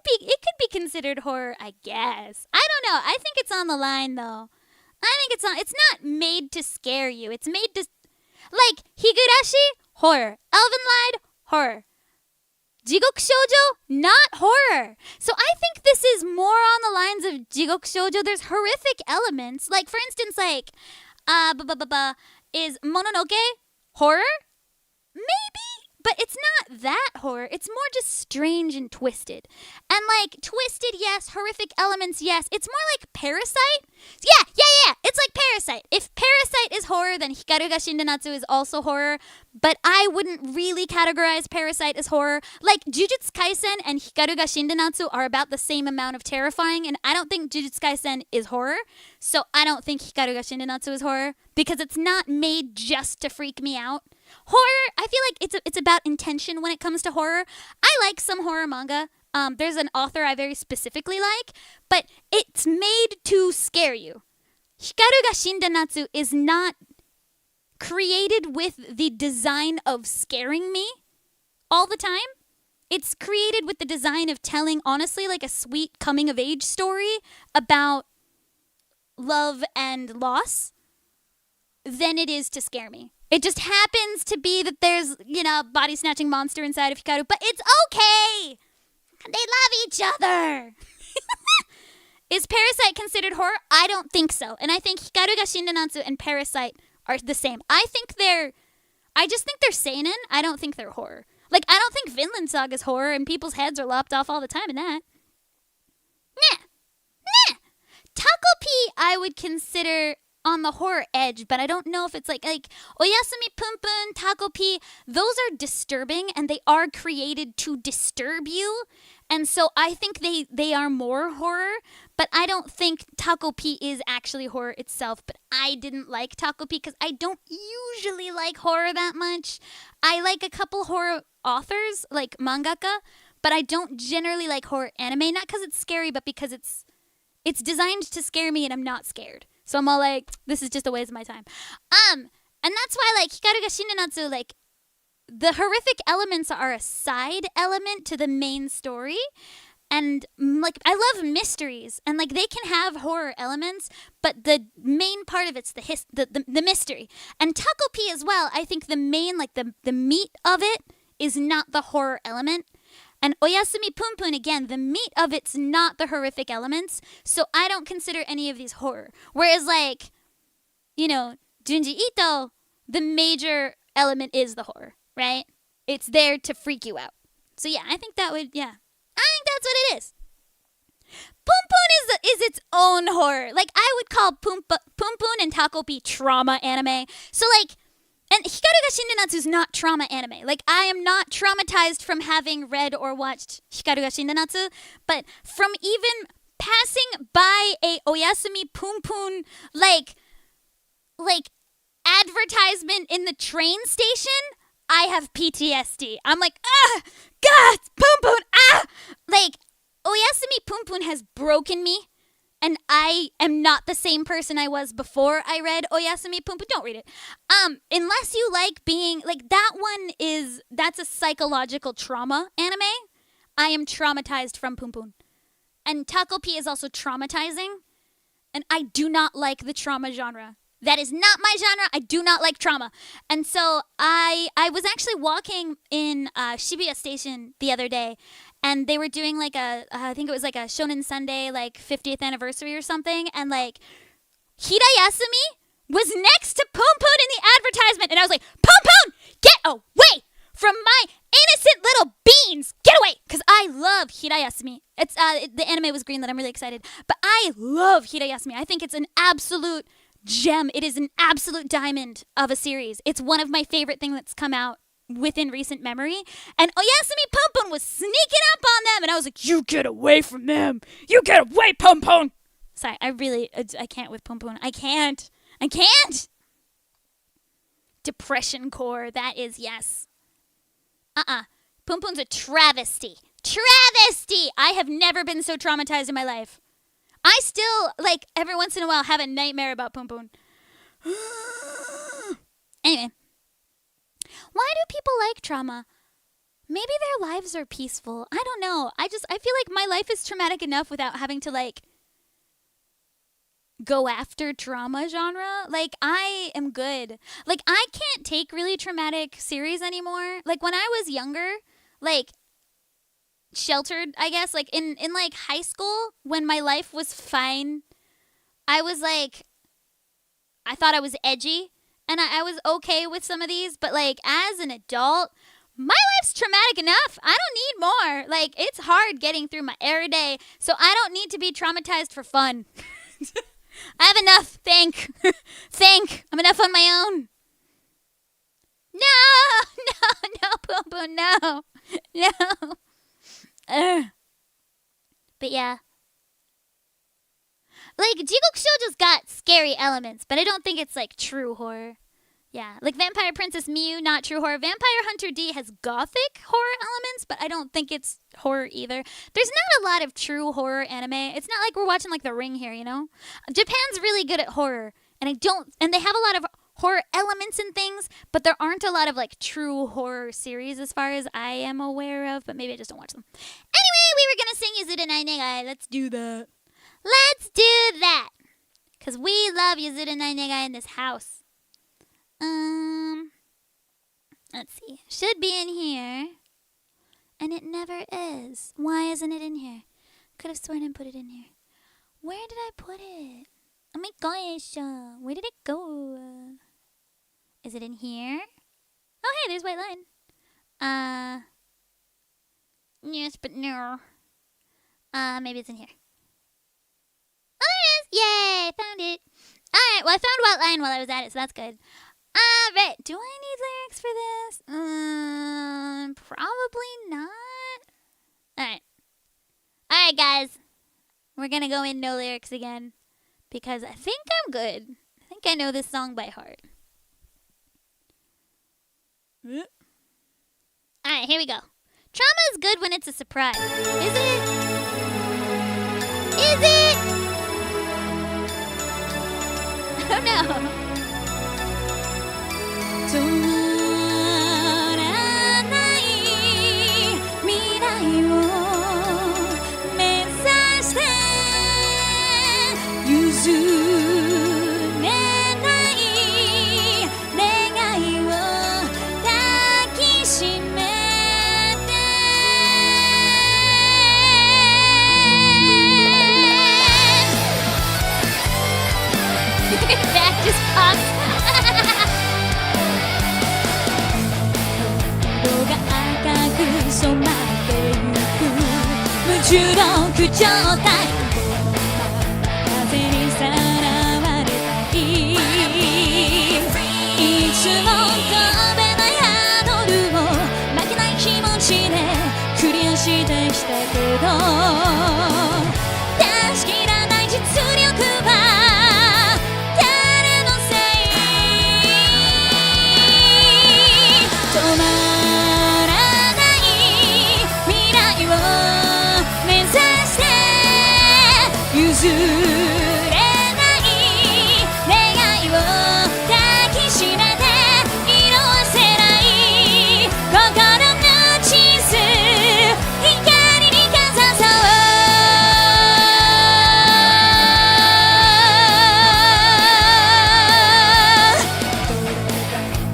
it could be considered horror, I guess. I don't know. I think it's on the line, though. It's not made to scare you. It's made to, like, Higurashi, horror. Elven Lied, horror. Jigoku Shoujo, not horror. So I think this is more on the lines of Jigoku Shoujo. There's horrific elements. Like, for instance, like, is Mononoke horror? Maybe. But it's not that horror. It's more just strange and twisted. And, like, twisted, yes. Horrific elements, yes. It's more like Parasite. Yeah. It's like Parasite. If Parasite is horror, then Hikaru ga shinda natsu is also horror. But I wouldn't really categorize Parasite as horror. Like, Jujutsu Kaisen and Hikaru ga shinda natsu are about the same amount of terrifying. And I don't think Jujutsu Kaisen is horror. So I don't think Hikaru ga shinda natsu is horror. Because it's not made just to freak me out. Horror, I feel like it's about intention when it comes to horror. I like some horror manga. There's an author I very specifically like, but it's made to scare you. Hikaru ga shinda natsu is not created with the design of scaring me all the time. It's created with the design of telling, honestly, like a sweet coming-of-age story about love and loss than it is to scare me. It just happens to be that there's, body-snatching monster inside of Hikaru, but it's okay! They love each other! Is Parasite considered horror? I don't think so. And I think Hikaru ga shinda natsu and Parasite are the same. I just think they're seinen. I don't think they're horror. Like, I don't think Vinland Saga's horror and people's heads are lopped off all the time in that. Nah. Takopi I would consider on the horror edge, but I don't know if it's like Oyasumi Punpun, Takopi, those are disturbing and they are created to disturb you. And so I think they are more horror, but I don't think Takopi is actually horror itself. But I didn't like Takopi because I don't usually like horror that much. I like a couple horror authors, like mangaka, but I don't generally like horror anime, not because it's scary, but because it's designed to scare me and I'm not scared. So I'm all like, this is just a waste of my time. And that's why like Hikaru ga Shindenatsu, like the horrific elements are a side element to the main story. And like I love mysteries and like they can have horror elements, but the main part of it's the mystery. And Takopi as well, I think the main like the meat of it is not the horror element. And Oyasumi Punpun, again, the meat of it's not the horrific elements, so I don't consider any of these horror. Whereas, like, you know, Junji Ito, the major element is the horror, right? It's there to freak you out. So yeah, I think that would, yeah. I think that's what it is. Punpun is its own horror. Like, I would call Punpun and Takopi trauma anime. So, like, and Hikaru ga Shindenatsu is not trauma anime. Like, I am not traumatized from having read or watched Hikaru ga Shindenatsu, but from even passing by a Oyasumi Punpun, like advertisement in the train station, I have PTSD. I'm like, God, Punpun, Like, Oyasumi Punpun has broken me. And I am not the same person I was before I read Oyasumi Punpun. Don't read it. Unless you like being, like, that's a psychological trauma anime. I am traumatized from Punpun. And Takopi is also traumatizing. And I do not like the trauma genre. That is not my genre. I do not like trauma. And so I was actually walking in Shibuya Station the other day, and they were doing like I think it was like a Shonen Sunday like 50th anniversary or something, and like Hirayasumi was next to Punpun in the advertisement, and I was like, Punpun, get away from my innocent little beans! Get away! Because I love Hirayasumi. It's the anime was greenlit. I'm really excited. But I love Hirayasumi. I think it's an absolute gem. It is an absolute diamond of a series. It's one of my favorite things that's come out within recent memory. And Oyasumi Punpun was sneaking up on them, and I was like, you get away from them! You get away, Punpun! Sorry, I can't with Punpun. I can't! Depression core, that is yes. Punpun's a travesty. Travesty! I have never been so traumatized in my life. I still, like, every once in a while have a nightmare about Punpun. Anyway. Why do people like trauma? Maybe their lives are peaceful. I don't know. I feel like my life is traumatic enough without having to, like, go after trauma genre. Like, I am good. Like, I can't take really traumatic series anymore. Like, when I was younger, like, sheltered, I guess, like in like high school when my life was fine, I was like, I thought I was edgy and I was okay with some of these, but like as an adult, my life's traumatic enough. I don't need more. Like, it's hard getting through my everyday, so I don't need to be traumatized for fun. I have enough, thank. I'm enough on my own. No, Punpun, no. But yeah. Like, Jigok Shoujo's got scary elements, but I don't think it's like true horror. Yeah, like Vampire Princess Miu, not true horror. Vampire Hunter D has gothic horror elements, but I don't think it's horror either. There's not a lot of true horror anime. It's not like we're watching like The Ring here, you know? Japan's really good at horror, and they have a lot of horror elements and things, but there aren't a lot of like true horror series as far as I am aware of, but maybe I just don't watch them. Anyway, we were gonna sing Yuzuru Nai Negai. Let's do that. Because we love Yuzuru Nai Negai in this house. Let's see. Should be in here. And it never is. Why isn't it in here? Could have sworn I put it in here. Where did I put it? Oh my gosh. Where did it go? Is it in here? Oh, hey, there's white line. Yes, but no. Maybe it's in here. Oh, there it is. Yay, found it. Alright, well I found what line while I was at it, so that's good. Right. Do I need lyrics for this? Probably not. Alright. Alright, guys. We're gonna go in no lyrics again. Because I think I'm good. I think I know this song by heart. Alright, here we go. Trauma is good when it's a surprise. Is it? Is it? I don't know. 止まらない未来を目指して譲れない願いを抱きしめて That just pops. 色が赤く染まってゆく無重力状態風にさらわれたいいつも飛べないハードルを負けない気持ちでクリアしてきたけど出し切らない実力は誰のせい止まらない未来を目指して譲れない願いを抱きしめて色あせない心の地図光にかざそう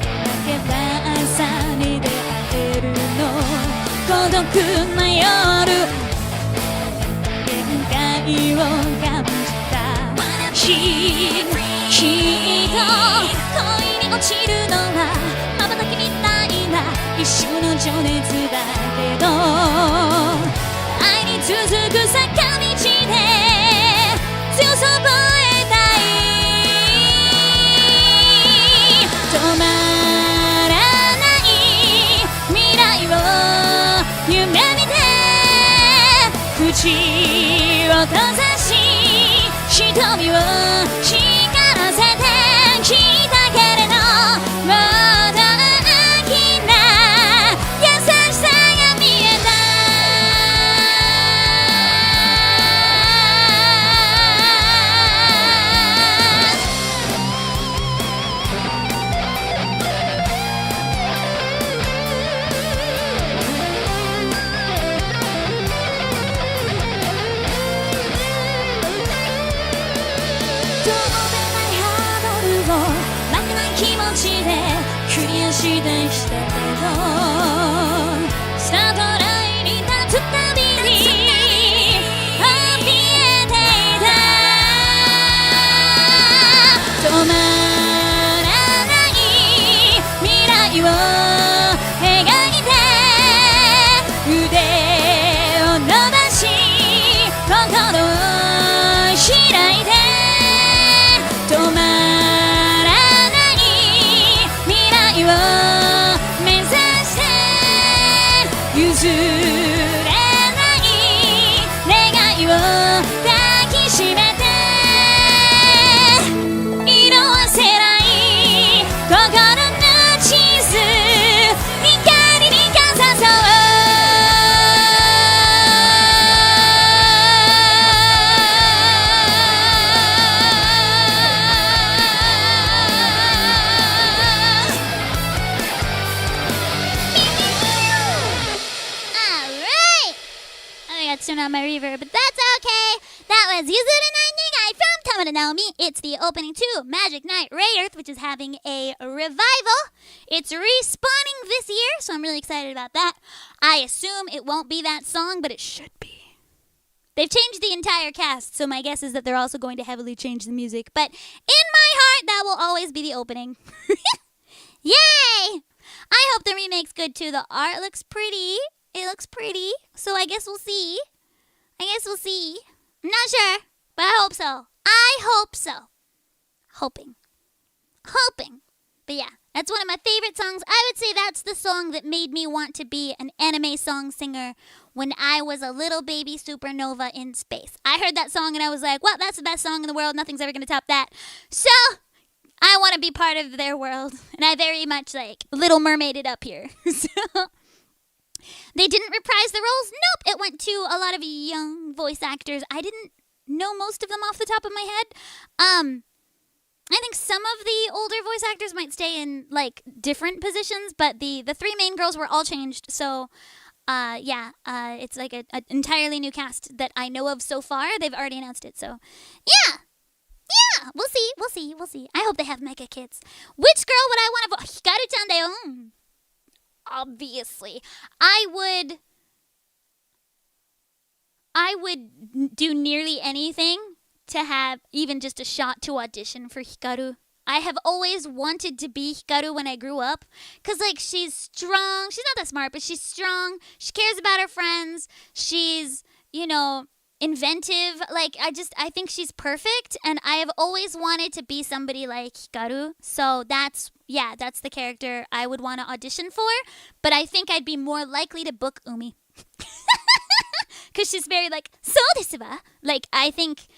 負けば朝に出会えるの孤独な夜限界を感じたきっと恋に落ちるのは瞬きみたいな一瞬の情熱だけど愛に続く坂道で強さを覚えたい止まらない未来を夢見て口を閉ざし瞳を光らせてきたけれどまだ大きな優しさが見えた飛べないハードルを負けない気持ちでクリアしてきたけどスタートラインに立つたびに怯えていた止まらない未来を描いて腕を伸ばし心を開いて止まらない未来を目指して譲れない願いを抱きしめて色あせない心の地図光にかざそうTurn on my reverb, but that's okay. That was Yuzuru Nai from Tamada Naomi. It's the opening to Magic Knight Rayearth, which is having a revival. It's respawning this year, so I'm really excited about that. I assume it won't be that song, but it should be. They've changed the entire cast, so my guess is that they're also going to heavily change the music. But in my heart, that will always be the opening. Yay! I hope the remake's good too. The art looks pretty. It looks pretty, so I guess we'll see. I'm not sure, but I hope so. Hoping. But yeah, that's one of my favorite songs. I would say that's the song that made me want to be an anime song singer when I was a little baby supernova in space. I heard that song and I was like, well, that's the best song in the world. Nothing's ever going to top that. So I want to be part of their world. And I very much like Little Mermaided up here. So they didn't reprise the roles. Nope. It went to a lot of young voice actors. I didn't know most of them off the top of my head. I think some of the older voice actors might stay in like different positions, but the three main girls were all changed. So, it's like an entirely new cast that I know of so far. They've already announced it. So, yeah, we'll see. I hope they have mega kids. Which girl would I want to vote? Hikaru-chan da yo. Obviously, I would do nearly anything to have even just a shot to audition for Hikaru. I have always wanted to be Hikaru when I grew up. Because, like, she's strong. She's not that smart, but she's strong. She cares about her friends. She's, inventive. Like, I think she's perfect. And I have always wanted to be somebody like Hikaru. So that's the character I would want to audition for. But I think I'd be more likely to book Umi. Because she's very, like, so desu wa. Like, I think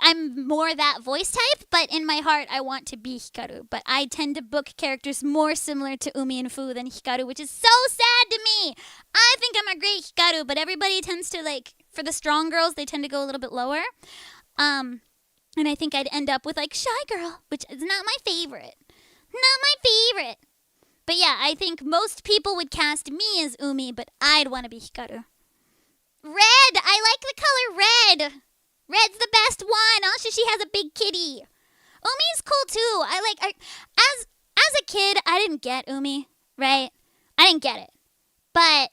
I'm more that voice type, but in my heart, I want to be Hikaru. But I tend to book characters more similar to Umi and Fu than Hikaru, which is so sad to me. I think I'm a great Hikaru, but everybody tends to, like, for the strong girls, they tend to go a little bit lower. And I think I'd end up with, like, Shy Girl, which is not my favorite. But yeah, I think most people would cast me as Umi, but I'd want to be Hikaru. Red! I like the color red! Red's the best one. Also, she has a big kitty. Umi's cool too. As a kid, I didn't get Umi, right? I didn't get it. But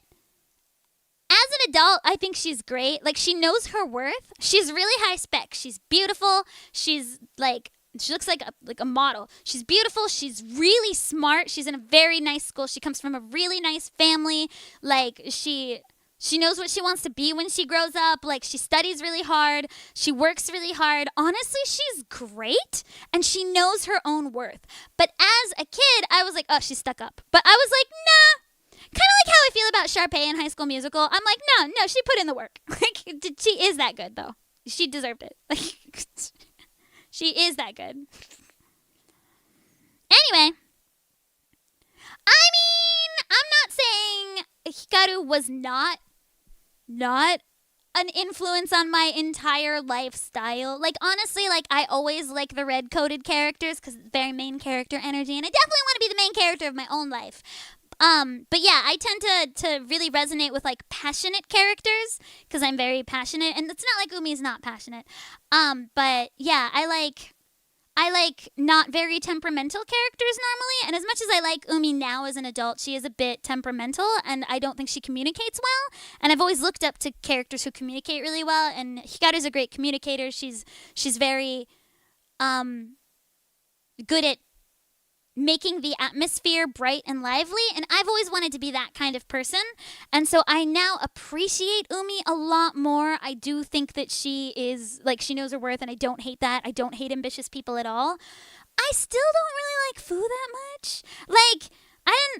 as an adult, I think she's great. Like, she knows her worth. She's really high spec. She's beautiful. She's like, she looks like a model. She's beautiful. She's really smart. She's in a very nice school. She comes from a really nice family. Like, She knows what she wants to be when she grows up. Like, she studies really hard. She works really hard. Honestly, she's great, and she knows her own worth. But as a kid, I was like, oh, she's stuck up. But I was like, nah. Kind of like how I feel about Sharpay in High School Musical. I'm like, no, she put in the work. Like, she is that good, though. She deserved it. Like, she is that good. Anyway. I mean, I'm not saying Hikaru was not an influence on my entire lifestyle. Like, honestly, like, I always like the red-coded characters because it's very main character energy, and I definitely want to be the main character of my own life. But yeah, I tend to really resonate with, like, passionate characters because I'm very passionate, and it's not like Umi's not passionate. But yeah, I like not very temperamental characters normally, and as much as I like Umi now as an adult, she is a bit temperamental, and I don't think she communicates well, and I've always looked up to characters who communicate really well, and Hikaru's a great communicator. She's very good at making the atmosphere bright and lively, and I've always wanted to be that kind of person, and so I now appreciate Umi a lot more. I do think that she is, like, she knows her worth, and I don't hate that. I don't hate ambitious people at all. I still don't really like Fu that much. Like, I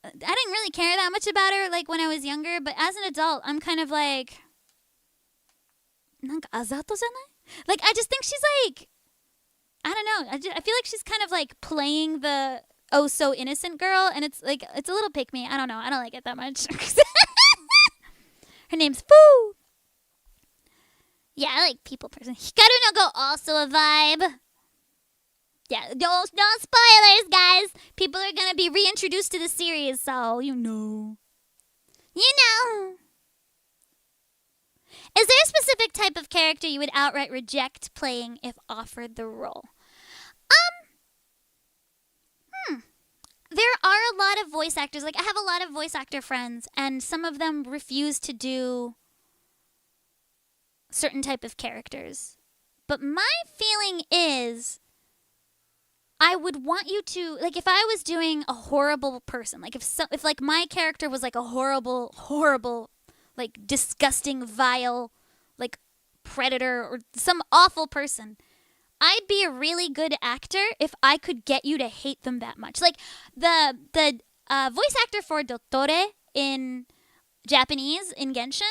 didn't really care that much about her, like, when I was younger, but as an adult, I'm kind of like, なんかあざとじゃない? Like, I just think she's like, I don't know. I feel like she's kind of like playing the oh so innocent girl, and it's like, it's a little pick me. I don't know. I don't like it that much. Her name's Fu. Yeah, I like people person. Hikaru no Go also a vibe. Yeah, no spoilers, guys. People are gonna be reintroduced to the series, so you know. Is there a specific type of character you would outright reject playing if offered the role? There are a lot of voice actors. Like, I have a lot of voice actor friends, and some of them refuse to do certain type of characters. But my feeling is, I would want you to, like, if I was doing a horrible person, like, if like, my character was, like, a horrible, like, disgusting, vile, like, predator or some awful person, I'd be a really good actor if I could get you to hate them that much. Like the voice actor for Dottore in Japanese in Genshin,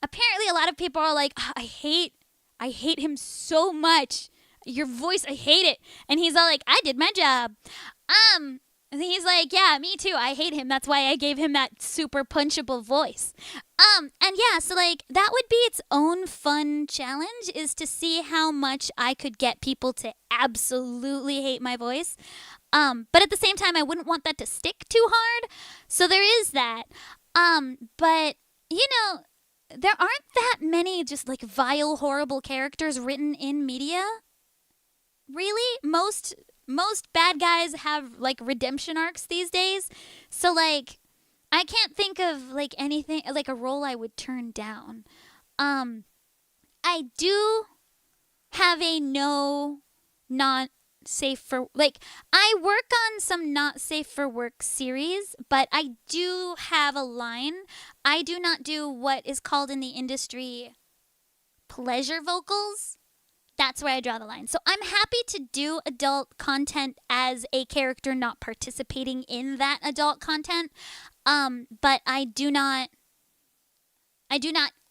apparently a lot of people are like, I hate him so much. Your voice, I hate it. And he's all like, I did my job. And he's like, yeah, me too. I hate him. That's why I gave him that super punchable voice. And yeah, so like that would be its own fun challenge, is to see how much I could get people to absolutely hate my voice. But at the same time, I wouldn't want that to stick too hard. So there is that. But you know, there aren't that many just like vile, horrible characters written in media. Really? Most bad guys have like redemption arcs these days. So like I can't think of like anything like a role I would turn down. I do have a not safe for like I work on some not safe for work series, but I do have a line. I do not do what is called in the industry pleasure vocals. That's where I draw the line. So I'm happy to do adult content as a character not participating in that adult content. But I do not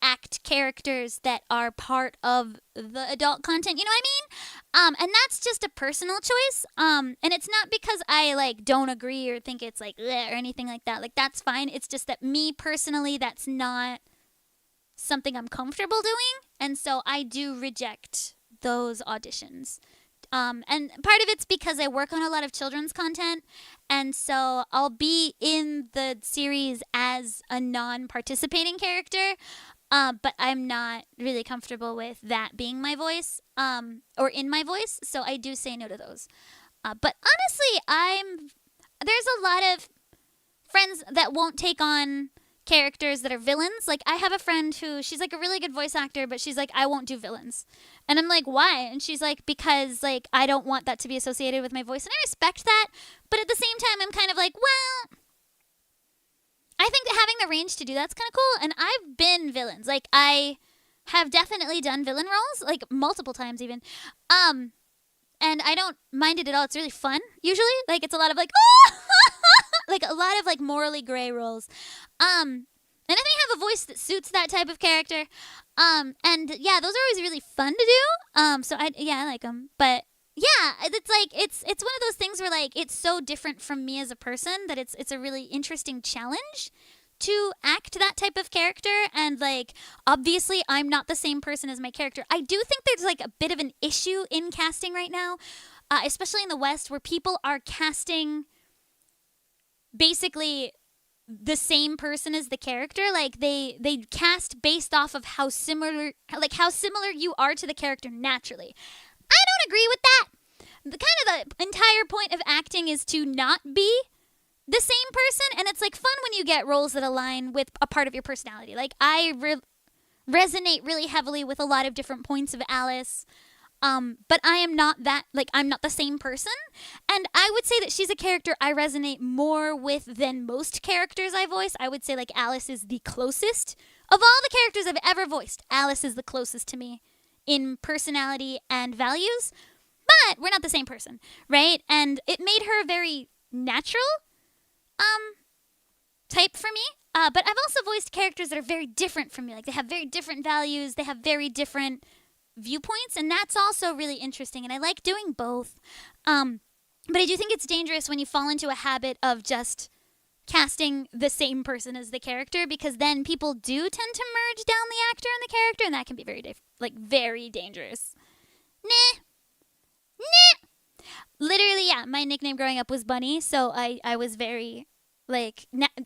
act characters that are part of the adult content. You know what I mean? And that's just a personal choice. And it's not because I like don't agree or think it's like bleh, or anything like that. Like that's fine. It's just that me personally, that's not something I'm comfortable doing. And so I do reject those auditions. And part of it's because I work on a lot of children's content, and so I'll be in the series as a non-participating character, but I'm not really comfortable with that being my voice, or in my voice, so I do say no to those. But honestly, there's a lot of friends that won't take on characters that are villains. Like I have a friend who, she's like a really good voice actor, but she's like, I won't do villains. And I'm like, why? And she's like, because like I don't want that to be associated with my voice. And I respect that, but at the same time I'm kind of like, well, I think that having the range to do that's kind of cool. And I've been villains. Like I have definitely done villain roles, like multiple times even. And I don't mind it at all. It's really fun usually. Like it's a lot of like like a lot of like morally gray roles. And I think I have a voice that suits that type of character. And yeah, those are always really fun to do. So I like them. But yeah, it's like it's one of those things where like it's so different from me as a person that it's a really interesting challenge to act that type of character. And like obviously I'm not the same person as my character. I do think there's like a bit of an issue in casting right now, especially in the West, where people are casting basically the same person as the character. Like they cast based off of how similar you are to the character naturally. I don't agree with that. The entire point of acting is to not be the same person, and it's like fun when you get roles that align with a part of your personality. Like I resonate really heavily with a lot of different points of Alice. But I am not that, like, I'm not the same person. And I would say that she's a character I resonate more with than most characters I voice. I would say, like, Alice is the closest. Of all the characters I've ever voiced, Alice is the closest to me in personality and values. But we're not the same person, right? And it made her a very natural type for me. But I've also voiced characters that are very different from me. Like, they have very different values. They have very different viewpoints, and that's also really interesting, and I like doing both. But I do think it's dangerous when you fall into a habit of just casting the same person as the character, because then people do tend to merge down the actor and the character, and that can be very dangerous. Literally, yeah, my nickname growing up was Bunny, so I was very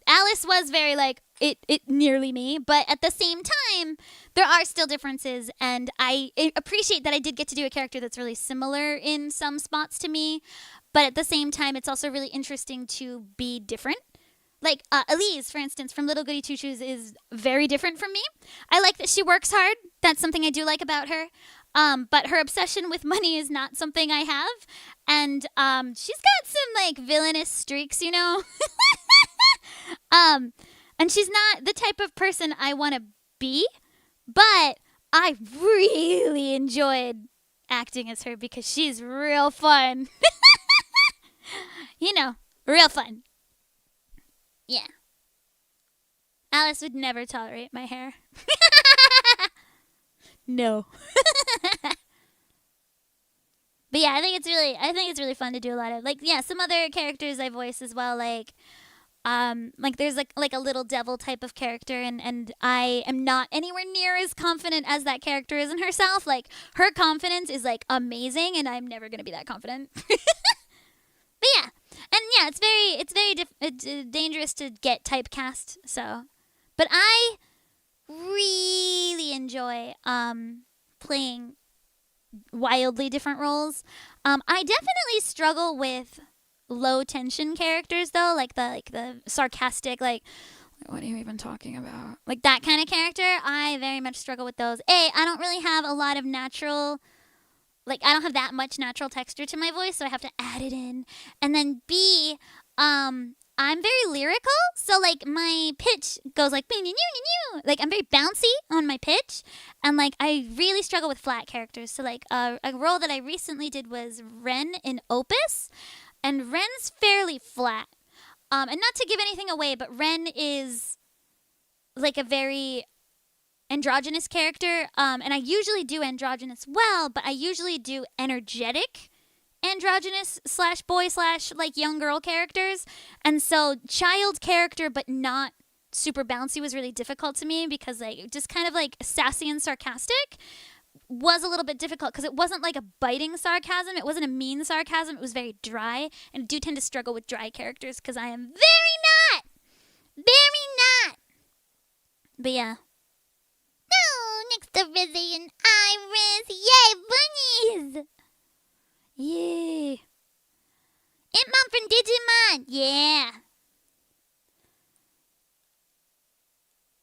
Alice was very it nearly me, but at the same time there are still differences, and I appreciate that I did get to do a character that's really similar in some spots to me, but at the same time it's also really interesting to be different. Like Elise, for instance, from Little Goody Two Shoes is very different from me. I like that she works hard. That's something I do like about her. But her obsession with money is not something I have. And she's got some villainous streaks, you know. And she's not the type of person I want to be, but I really enjoyed acting as her because she's real fun. You know, real fun. Yeah. Alice would never tolerate my hair. No. But yeah, I think it's really fun to do a lot of, like, yeah, some other characters I voice as well, like there's like a little devil type of character, and I am not anywhere near as confident as that character is in herself. Like, her confidence is like amazing, and I'm never gonna be that confident. But yeah, and yeah, it's very dangerous to get typecast. So, but I really enjoy playing wildly different roles. I definitely struggle with low tension characters though, like the sarcastic, like, what are you even talking about? Like that kind of character. I very much struggle with those. I don't really have a lot of natural, like, I don't have that much natural texture to my voice, so I have to add it in. And then B, I'm very lyrical, so like my pitch goes like, like, I'm very bouncy on my pitch, and like I really struggle with flat characters. So like a role that I recently did was Ren in Opus, and Ren's fairly flat. And not to give anything away, but Ren is like a very androgynous character, and I usually do androgynous well, but I usually do energetic androgynous / boy / like young girl characters. And so child character but not super bouncy was really difficult to me, because like just kind of like sassy and sarcastic was a little bit difficult, because it wasn't like a biting sarcasm, it wasn't a mean sarcasm, it was very dry, and I do tend to struggle with dry characters because I am very not. But yeah. No, next to Rizzy and Iris. Yay, bunnies! Yay. Impmon from Digimon. Yeah.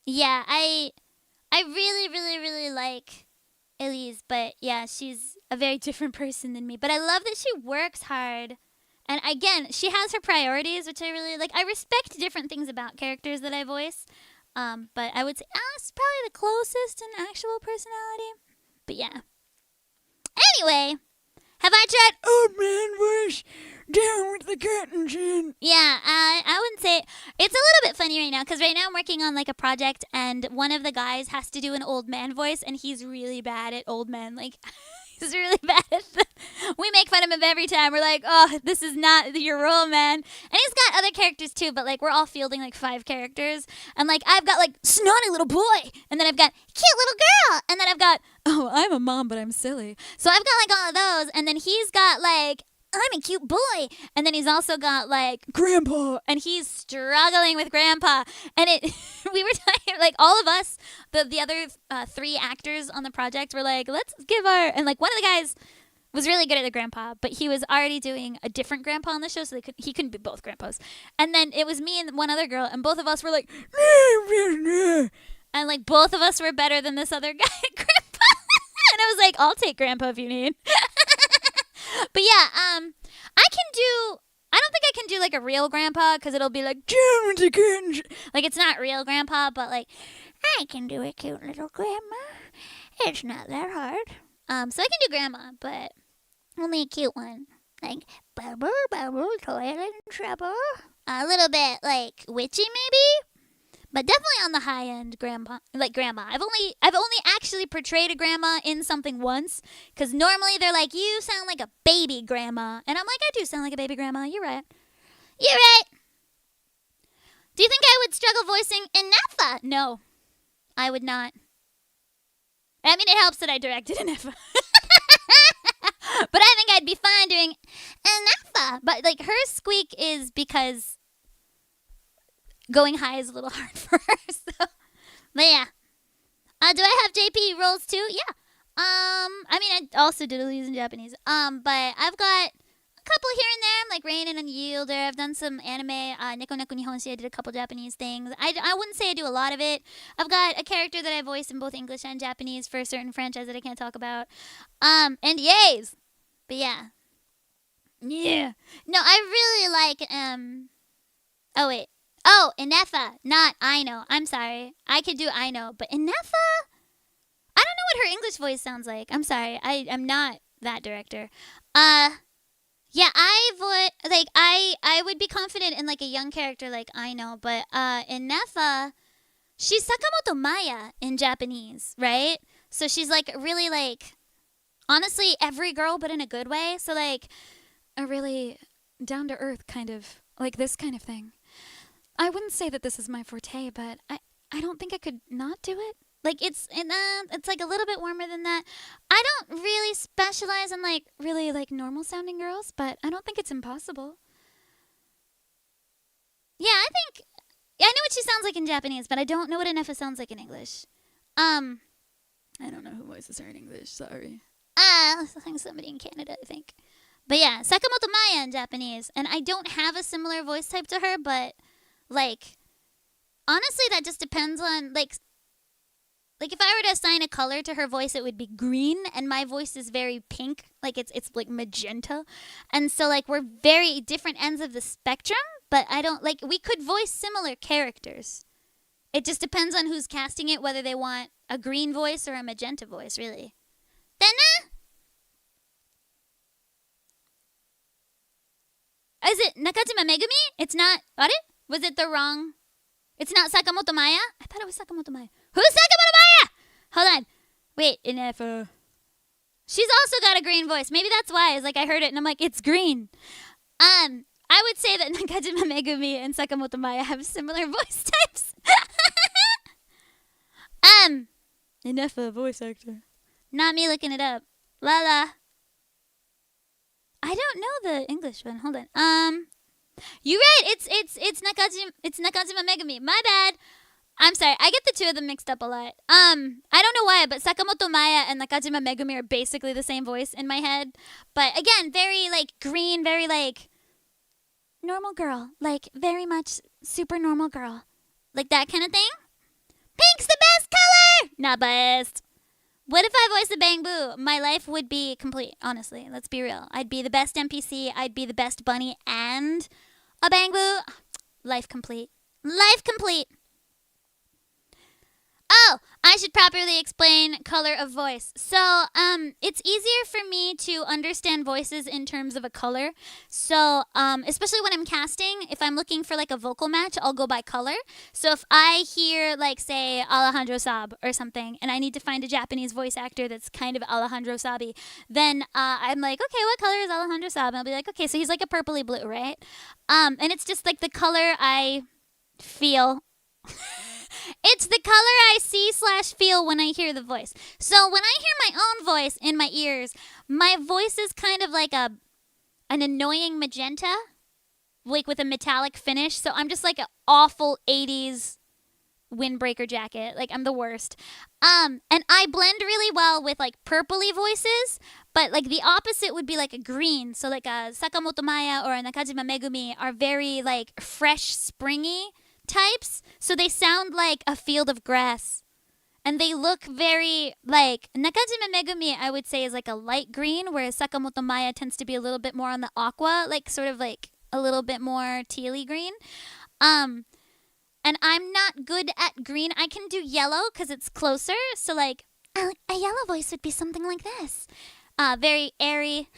Yeah, I really like Elise, but yeah, she's a very different person than me. But I love that she works hard. And again, she has her priorities, which I really like. I respect different things about characters that I voice. But I would say Alice is probably the closest in actual personality. But yeah. Anyway, have I tried old man voice down with the curtains in? Yeah, I wouldn't say. It's a little bit funny right now, because right now I'm working on like a project, and one of the guys has to do an old man voice, and he's really bad at old men. Like, he's really bad at we make fun of him every time. We're like, oh, this is not your role, man. And he's got other characters too, but like we're all fielding like 5 characters. And like I've got like snotty little boy, and then I've got cute little girl, and then I've got, oh, I'm a mom, but I'm silly. So I've got like all of those, and then he's got like, I'm a cute boy, and then he's also got like grandpa, and he's struggling with grandpa. And we were talking, like, all of us, the other 3 actors on the project were like, let's give our, and like one of the guys was really good at the grandpa, but he was already doing a different grandpa on the show, so he couldn't be both grandpas. And then it was me and one other girl, and both of us were like, and like both of us were better than this other guy at grandpa. And I was like, I'll take grandpa if you need. But yeah, I don't think I can do like a real grandpa, because it'll be like, like, it's not real grandpa, but like, I can do a cute little grandma. It's not that hard. So I can do grandma, but only a cute one. Like, bubble, bubble, toilet in trouble. A little bit like witchy maybe, but definitely on the high end grandpa. Like grandma. I've only actually portrayed a grandma in something once, because normally they're like, you sound like a baby grandma, and I'm like, I do sound like a baby grandma. You're right. Do you think I would struggle voicing Inefa? No, I would not. I mean, it helps that I directed Inefa. But I think I'd be fine doing Inefa. But like, her squeak is because going high is a little hard for her. So. But yeah. Do I have JP roles too? Yeah. I mean, I also did Elise in Japanese. But I've got a couple here and there. I'm like Rainen and Yielder. I've done some anime. Neko Neko Nihonshi, I did a couple Japanese things. I wouldn't say I do a lot of it. I've got a character that I voice in both English and Japanese for a certain franchise that I can't talk about. And yays. But yeah. Yeah. No, I really like, oh wait. Oh, Inefa, not Aino. I'm sorry. I could do Aino, but Inefa? I don't know what her English voice sounds like. I'm sorry. I'm not that director. Yeah, I would be confident in like a young character like I know, but in Nefa, she's Sakamoto Maya in Japanese, right? So she's like really like honestly every girl but in a good way. So like a really down to earth kind of like this kind of thing. I wouldn't say that this is my forte, but I don't think I could not do it. Like it's like a little bit warmer than that. I don't really specialize in like really like normal sounding girls, but I don't think it's impossible. Yeah, I know what she sounds like in Japanese, but I don't know what Anefa sounds like in English. I don't know who voices her in English. Sorry. Somebody in Canada, I think. But yeah, Sakamoto Maya in Japanese, and I don't have a similar voice type to her, but like honestly, that just depends on like if I were to assign a color to her voice, it would be green, and my voice is very pink, like it's like magenta, and so like we're very different ends of the spectrum. But I don't like we could voice similar characters. It just depends on who's casting it, whether they want a green voice or a magenta voice, really. Then is it Nakajima Megumi? It's not. What? Was it the wrong? It's not Sakamoto Maya? I thought it was Sakamoto Maya. Who's Sakamoto Maya? Hold on. Wait, Inefa. She's also got a green voice. Maybe that's why. It's like I heard it and I'm like, it's green. I would say that Nakajima Megumi and Sakamoto Maya have similar voice types. Inefa, voice actor. Not me looking it up. Lala. I don't know the English one. Hold on. You're right. It's Nakajima Megumi. My bad. I'm sorry. I get the two of them mixed up a lot. I don't know why, but Sakamoto Maya and Nakajima Megumi are basically the same voice in my head. But again, very like green, very like normal girl, like very much super normal girl, like that kind of thing. Pink's the best color. Not biased. What if I voiced a Bang Boo? My life would be complete, honestly. Let's be real. I'd be the best NPC, I'd be the best bunny, and a Bang Boo. Life complete. Life complete. Oh, I should properly explain color of voice. So, it's easier for me to understand voices in terms of a color. So, especially when I'm casting, if I'm looking for like a vocal match, I'll go by color. So if I hear like say Alejandro Saab or something, and I need to find a Japanese voice actor that's kind of Alejandro Sabi, then I'm like, okay, what color is Alejandro Saab? And I'll be like, okay, so he's like a purpley blue, right? And it's just like the color I feel. It's the color I see/feel when I hear the voice. So when I hear my own voice in my ears, my voice is kind of like an annoying magenta, like with a metallic finish. So I'm just like an awful 80s windbreaker jacket. Like I'm the worst. And I blend really well with like purpley voices, but like the opposite would be like a green. So like a Sakamoto Maya or a Nakajima Megumi are very like fresh, springy types, so they sound like a field of grass, and they look very like Nakajima Megumi I would say is like a light green, whereas Sakamoto Maya tends to be a little bit more on the aqua, like sort of like a little bit more tealy green. And I'm not good at green. I can do yellow because it's closer, so like a yellow voice would be something like this, very airy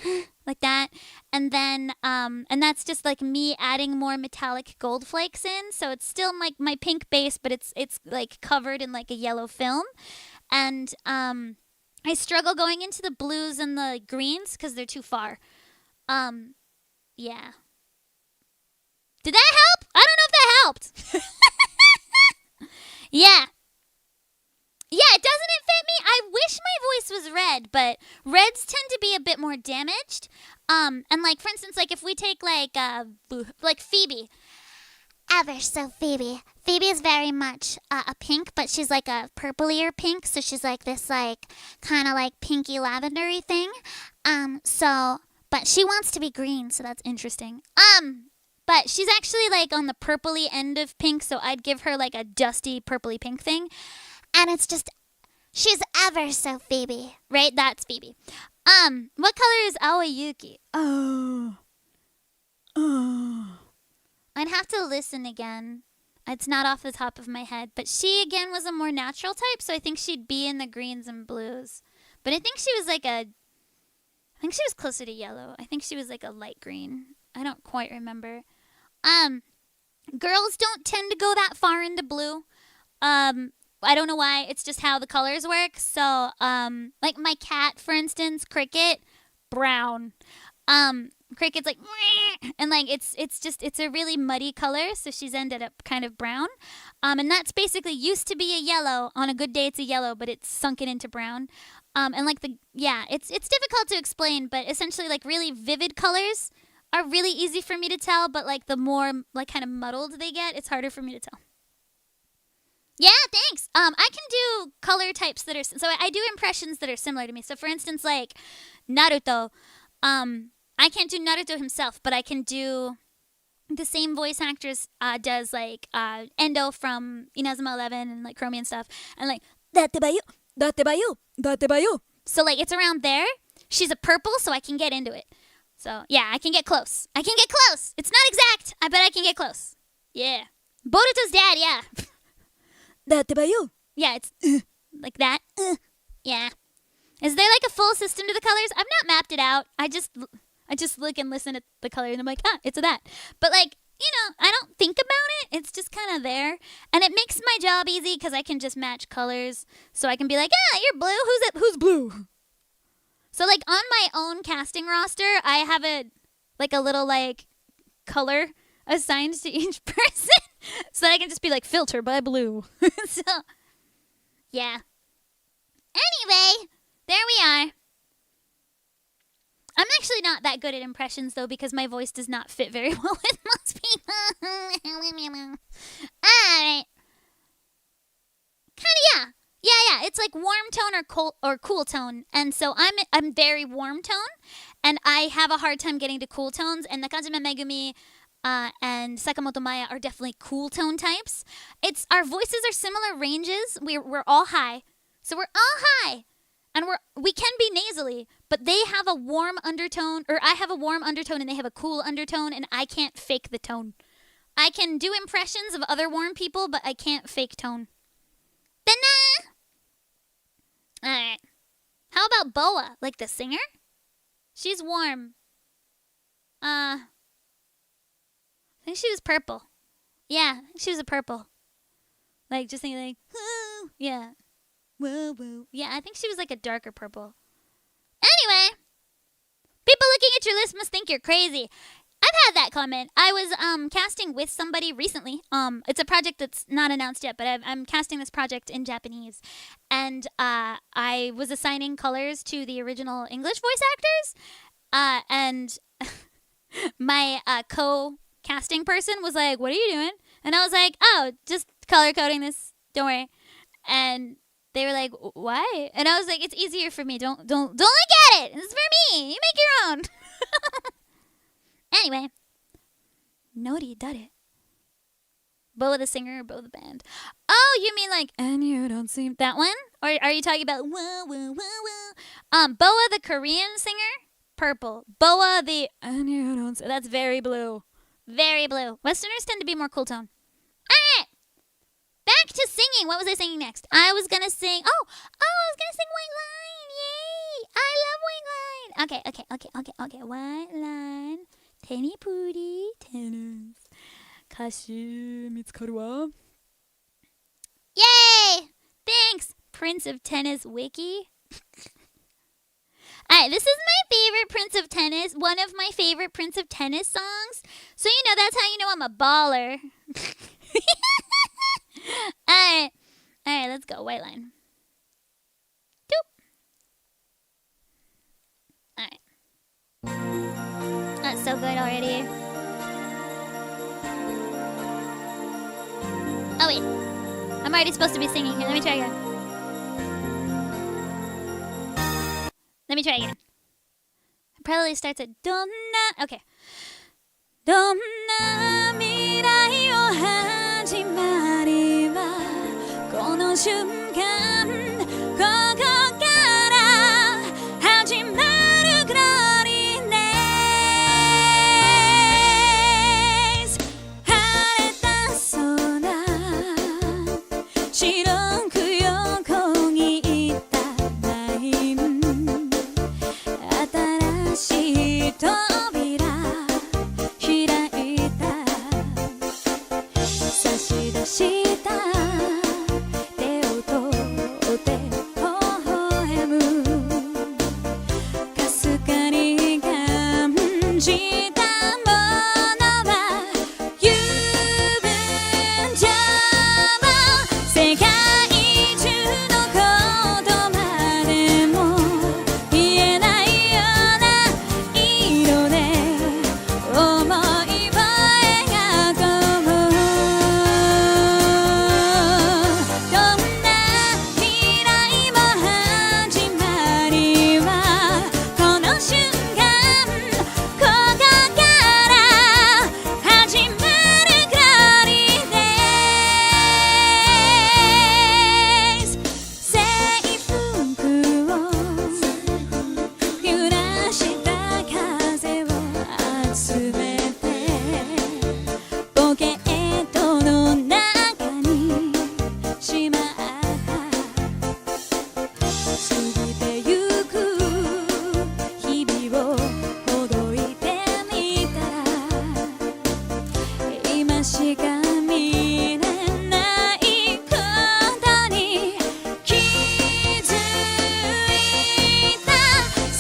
like that, and then and that's just like me adding more metallic gold flakes in, so it's still like my pink base, but it's like covered in like a yellow film. And I struggle going into the blues and the greens because they're too far. Yeah, did that help? I don't know if that helped. Yeah, it doesn't fit me. I wish my voice was red, but reds tend to be a bit more damaged. And like for instance, like if we take like Phoebe, ever so Phoebe. Phoebe is very much a pink, but she's like a purplier pink, so she's like this like kind of like pinky lavendery thing. But she wants to be green, so that's interesting. But she's actually like on the purpley end of pink, so I'd give her like a dusty purpley pink thing. And it's just, she's ever so Phoebe, right? That's Phoebe. What color is Aoyuki? Oh. I'd have to listen again. It's not off the top of my head. But she, again, was a more natural type, so I think she'd be in the greens and blues. But I think she was like a I think she was closer to yellow. I think she was like a light green. I don't quite remember. Girls don't tend to go that far into blue. I don't know why. It's just how the colors work. So, like my cat, for instance, Cricket, brown. Cricket's like, and like it's a really muddy color, so she's ended up kind of brown. And that's basically used to be a yellow. On a good day, it's a yellow, but it's sunken into brown. And like it's difficult to explain, but essentially like really vivid colors are really easy for me to tell, but like the more like kind of muddled they get, it's harder for me to tell. Yeah, thanks. I can do color types that are so I do impressions that are similar to me. So for instance, like Naruto, I can't do Naruto himself, but I can do the same voice actress does like Endo from Inazuma 11 and like Chromie and stuff, and like datte ba yo, datte ba yo, datte ba yo. So like it's around there. She's a purple, so I can get into it. So yeah, I can get close. It's not exact, but I can get close. Yeah. Boruto's dad, yeah. Datte ba yo. Yeah, it's like that. Yeah. Is there like a full system to the colors? I've not mapped it out. I just look and listen at the color and I'm like, it's that. But like, I don't think about it. It's just kind of there. And it makes my job easy because I can just match colors. So I can be like, you're blue. Who's blue? So like on my own casting roster, I have a little like color assigned to each person. So I can just be like, filter by blue. So, yeah. Anyway, there we are. I'm actually not that good at impressions, though, because my voice does not fit very well with most people. Alright. Kinda, yeah. It's like warm tone or cool tone. And so I'm very warm tone, and I have a hard time getting to cool tones, and Nakajima Megumi and Sakamoto Maya are definitely cool tone types. Our voices are similar ranges. We're all high. So we're all high. And we can be nasally, but they have a warm undertone, or I have a warm undertone and they have a cool undertone, and I can't fake the tone. I can do impressions of other warm people, but I can't fake tone. Alright. How about Boa, like the singer? She's warm. I think she was purple. Yeah, I think she was a purple. Like, just thinking like, woo, yeah. Whoa, whoa. Yeah, I think she was like a darker purple. Anyway, people looking at your list must think you're crazy. I've had that comment. I was casting with somebody recently. It's a project that's not announced yet, but I'm casting this project in Japanese. And I was assigning colors to the original English voice actors. And my co-casting person was like, "What are you doing?" And I was like, "Oh, just color coding this. Don't worry." And they were like, "Why?" And I was like, "It's easier for me. Don't look at it. It's for me. You make your own." Anyway, Nori dare? Boa the singer or Boa the band? Oh, you mean like, and you don't seem that one? Or are you talking about woo woo woo woo? Boa the Korean singer, purple. Boa the and you don't see, that's very blue. Very blue. Westerners tend to be more cool tone. Alright. Back to singing. What was I singing next? I was gonna sing. I was gonna sing White Line. Yay! I love White Line. Okay. White Line. Tenny Pooty Tennis. 歌詞見つかるわ. Yay! Thanks, Prince of Tennis Wiki. Alright, this is my favorite Prince of Tennis. One of my favorite Prince of Tennis songs. So that's how you know I'm a baller. Alright, let's go. White Line. Doop. Alright. That's so good already. Oh wait, I'm already supposed to be singing here. Let me try again. It probably starts at Donna. Okay. Donna mirai o hajimari wa kono shunkan koko kara hajimaru glory days. Hareta sora shiroku yoko ni itta line.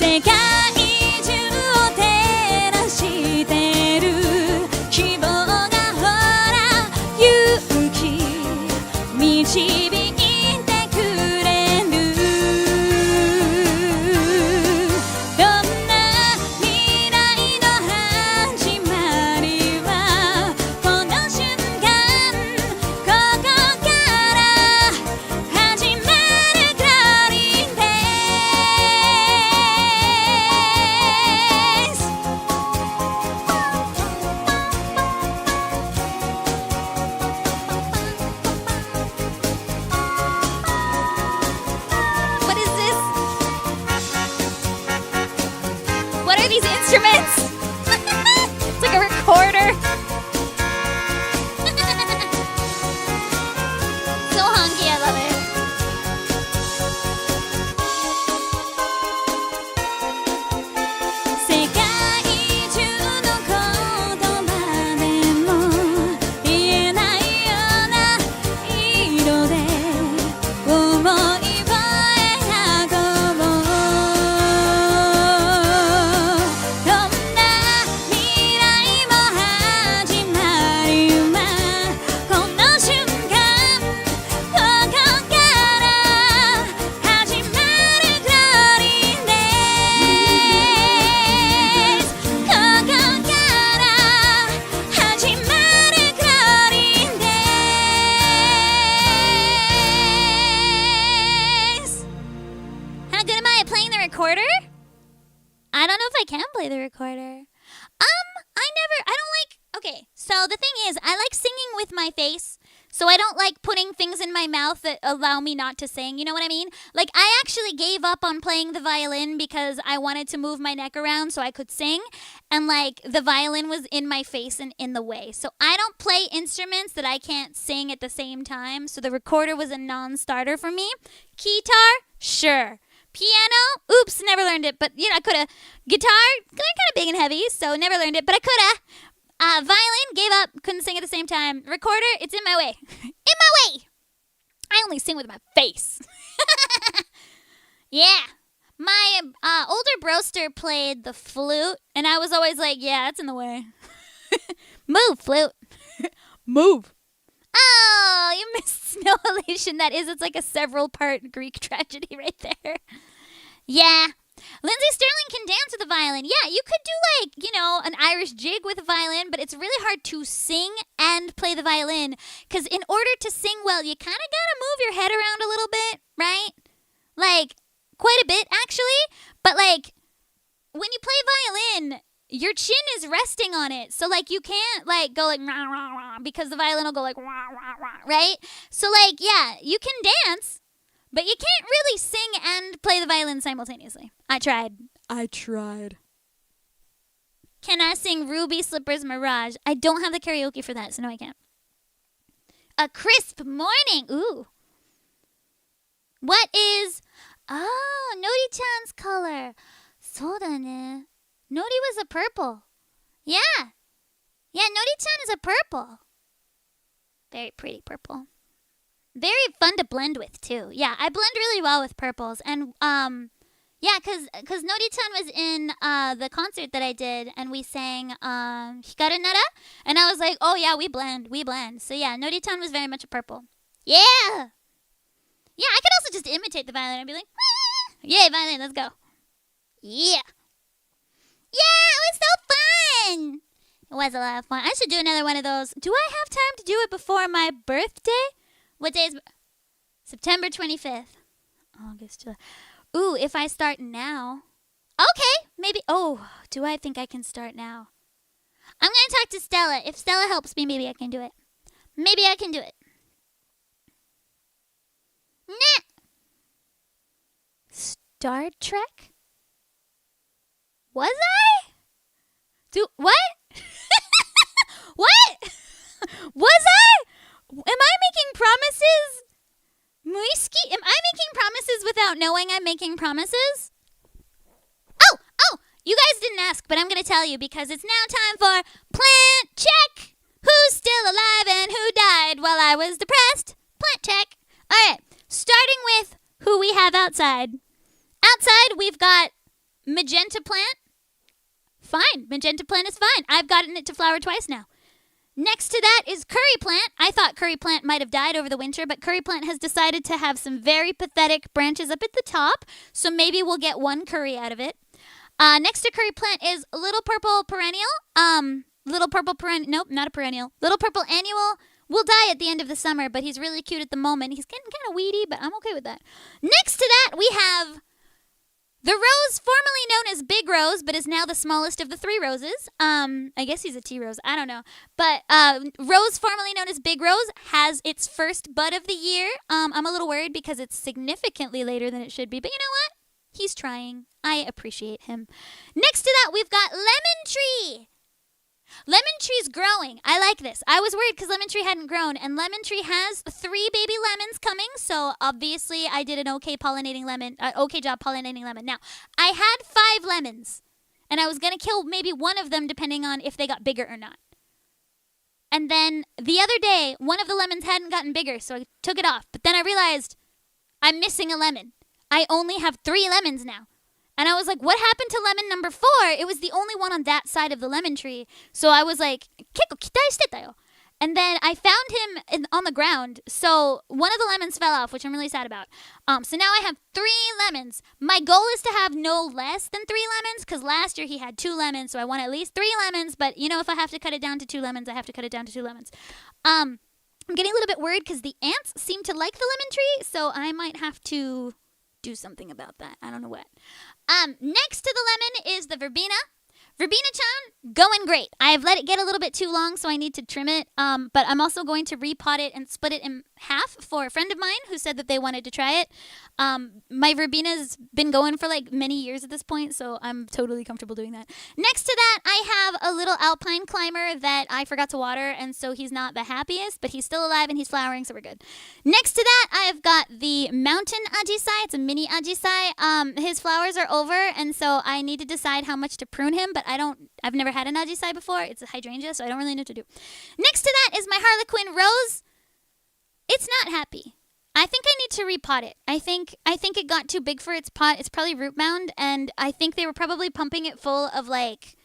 世界中を照らしてる希望がほら勇気導いてくれるどんな未来の始まりはこの瞬間ここから始まるグローリーです What is this? What are these instruments? It's like a recorder. So hunky, I love it. 世界中の言葉でも言えないような色で思いを描こうどんな未来も始まりはこの瞬間ここから始まるグローリーですここから始まるグローリーです How good am I at playing the recorder? I don't know if I can play the recorder. Okay, so the thing is, I like singing with my face, so I don't like putting things in my mouth that allow me not to sing, you know what I mean? Like, I actually gave up on playing the violin because I wanted to move my neck around so I could sing, and like, the violin was in my face and in the way. So I don't play instruments that I can't sing at the same time, so the recorder was a non-starter for me. Guitar? Sure. Piano? Oops, never learned it, but you know, I coulda. Guitar? They're kind of big and heavy, so never learned it, but I coulda. Violin, gave up, couldn't sing at the same time. Recorder, it's in my way. In my way! I only sing with my face. Yeah. My older broster played the flute, and I was always like, yeah, that's in the way. Move, flute. Move. Oh, you missed Snow Elation. That is, it's like a several-part Greek tragedy right there. Yeah. Lindsay Sterling can dance with a violin. Yeah, you could do like, you know, an Irish jig with a violin, but it's really hard to sing and play the violin. Because in order to sing well, you kind of got to move your head around a little bit, right? Like, quite a bit, actually. But like, when you play violin, your chin is resting on it. So like, you can't like go like, rah, rah, rah, because the violin will go like, rah, rah, rah, right? So like, yeah, you can dance, but you can't really sing and play the violin simultaneously. I tried. Can I sing Ruby Slippers Mirage? I don't have the karaoke for that, so no, I can't. A crisp morning. Ooh. What is... Oh, Nori-chan's color. そうだね. Nori was a purple. Yeah. Yeah, Nori-chan is a purple. Very pretty purple. Very fun to blend with, too. Yeah, I blend really well with purples. And, yeah, because Nori-chan was in the concert that I did, and we sang Hikaru Nara, and I was like, oh, yeah, we blend. So, yeah, Nori-chan was very much a purple. Yeah! Yeah, I could also just imitate the violin and be like, ah! Yay, violin, let's go. Yeah! Yeah, it was so fun! It was a lot of fun. I should do another one of those. Do I have time to do it before my birthday? What day is... September 25th. August, July... Ooh, if I start now. Okay, maybe. Oh, do I think I can start now? I'm going to talk to Stella. If Stella helps me, maybe I can do it. Nah. Star Trek? Was I? What? What? Was I? Am I making promises? Muiski? Am I making promises without knowing I'm making promises? Oh! You guys didn't ask, but I'm going to tell you because it's now time for Plant Check! Who's still alive and who died while I was depressed? Plant Check. All right, starting with who we have outside. Outside, we've got Magenta plant, fine. Magenta plant is fine. I've gotten it to flower twice now. Next to that is curry plant. I thought curry plant might have died over the winter, but curry plant has decided to have some very pathetic branches up at the top, so maybe we'll get one curry out of it. Next to curry plant is little purple perennial. Nope, not a perennial. Little purple annual will die at the end of the summer, but he's really cute at the moment. He's getting kind of weedy, but I'm okay with that. Next to that, we have the rose formerly known as Big Rose, but is now the smallest of the 3 roses. I guess he's a tea rose. I don't know. But rose formerly known as Big Rose has its first bud of the year. I'm a little worried because it's significantly later than it should be, but you know what? He's trying. I appreciate him. Next to that, we've got Lemon Tree. Lemon Tree's growing. I like this. I was worried because Lemon Tree hadn't grown, and Lemon Tree has 3 baby lemons coming, so obviously I did an okay job pollinating lemon. Now, I had 5 lemons, and I was going to kill maybe one of them depending on if they got bigger or not. And then the other day, one of the lemons hadn't gotten bigger, so I took it off. But then I realized I'm missing a lemon. I only have 3 lemons now. And I was like, what happened to lemon number 4? It was the only one on that side of the lemon tree. So I was like, 結構期待してたよ. And then I found him on the ground. So one of the lemons fell off, which I'm really sad about. So now I have 3 lemons. My goal is to have no less than 3 lemons, because last year he had 2 lemons. So I want at least 3 lemons. But, you know, if I have to cut it down to 2 lemons, I have to cut it down to 2 lemons. I'm getting a little bit worried because the ants seem to like the lemon tree. So I might have to do something about that. I don't know what. Next to the lemon is the verbena. Verbena-chan, going great. I've let it get a little bit too long, so I need to trim it. But I'm also going to repot it and split it in half for a friend of mine who said that they wanted to try it. My verbena's been going for like many years at this point, so I'm totally comfortable doing that. Next to that, I have a little alpine climber that I forgot to water, and so he's not the happiest, but he's still alive and he's flowering, so we're good. Next to that, I've got the mountain ajisai. It's a mini ajisai. His flowers are over, and so I need to decide how much to prune him, but I've never had an ajisai before. It's a hydrangea, so I don't really know what to do. Next to that is my Harlequin rose. It's not happy. I think I need to repot it. I think it got too big for its pot. It's probably root bound, and I think they were probably pumping it full of like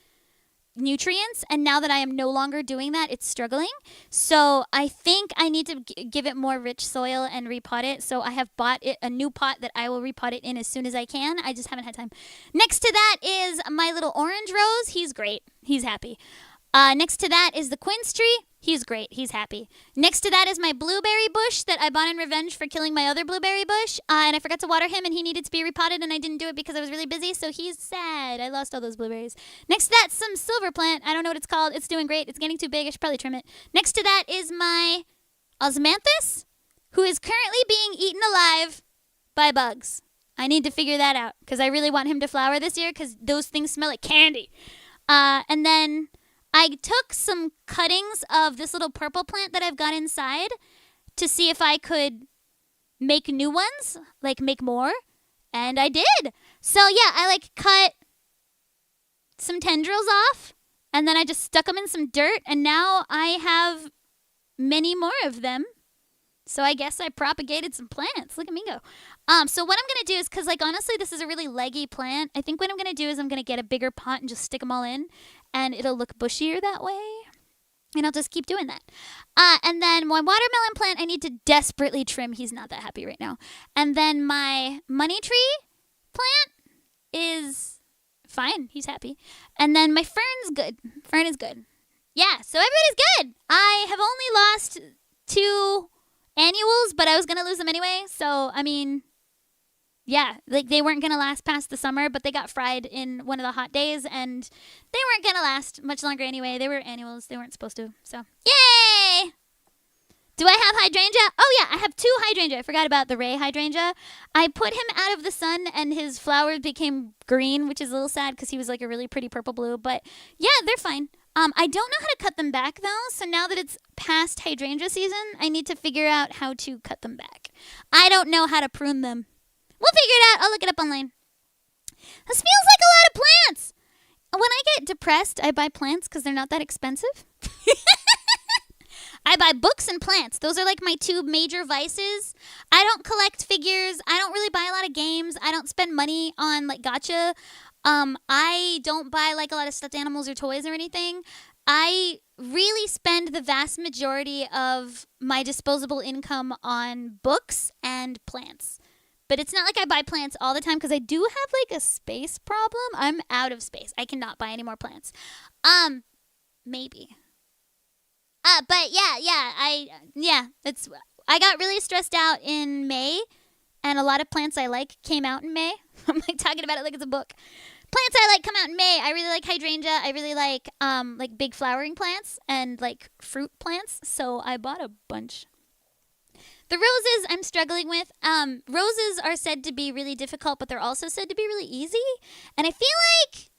nutrients, and now that I am no longer doing that, it's struggling. So I think I need to give it more rich soil and repot it. So I have bought it a new pot that I will repot it in as soon as I can. I just haven't had time. Next to that is my little orange rose. He's great. He's happy. Next to that is the quince tree. He's great. He's happy. Next to that is my blueberry bush that I bought in revenge for killing my other blueberry bush. And I forgot to water him, and he needed to be repotted, and I didn't do it because I was really busy, so he's sad. I lost all those blueberries. Next to that, some silver plant. I don't know what it's called. It's doing great. It's getting too big. I should probably trim it. Next to that is my osmanthus, who is currently being eaten alive by bugs. I need to figure that out because I really want him to flower this year because those things smell like candy. And then I took some cuttings of this little purple plant that I've got inside to see if I could make new ones, like make more, and I did. So yeah, I like cut some tendrils off, and then I just stuck them in some dirt, and now I have many more of them. So I guess I propagated some plants. Look at me go. So what I'm going to do is, because like honestly, this is a really leggy plant. I think what I'm going to do is I'm going to get a bigger pot and just stick them all in, and it'll look bushier that way. And I'll just keep doing that. And then my watermelon plant, I need to desperately trim. He's not that happy right now. And then my money tree plant is fine. He's happy. And then my fern's good. Fern is good. Yeah, so everybody's good. I have only lost 2 annuals, but I was going to lose them anyway. So, I mean, yeah, like they weren't going to last past the summer, but they got fried in one of the hot days, and they weren't going to last much longer anyway. They were annuals. They weren't supposed to. So, yay! Do I have hydrangea? Oh, yeah, I have 2 hydrangea. I forgot about the Ray hydrangea. I put him out of the sun, and his flowers became green, which is a little sad because he was like a really pretty purple blue. But, yeah, they're fine. I don't know how to cut them back, though, so now that it's past hydrangea season, I need to figure out how to cut them back. I don't know how to prune them. We'll figure it out. I'll look it up online. This feels like a lot of plants. When I get depressed, I buy plants because they're not that expensive. I buy books and plants. Those are like my 2 major vices. I don't collect figures. I don't really buy a lot of games. I don't spend money on like gacha. I don't buy like a lot of stuffed animals or toys or anything. I really spend the vast majority of my disposable income on books and plants. But it's not like I buy plants all the time because I do have like a space problem. I'm out of space. I cannot buy any more plants. Maybe. But I got really stressed out in May, and a lot of plants I like came out in May. I'm like talking about it like it's a book. Plants I like come out in May. I really like hydrangea. I really like big flowering plants and like fruit plants. So I bought a bunch. The roses I'm struggling with. Roses are said to be really difficult, but they're also said to be really easy. And I feel like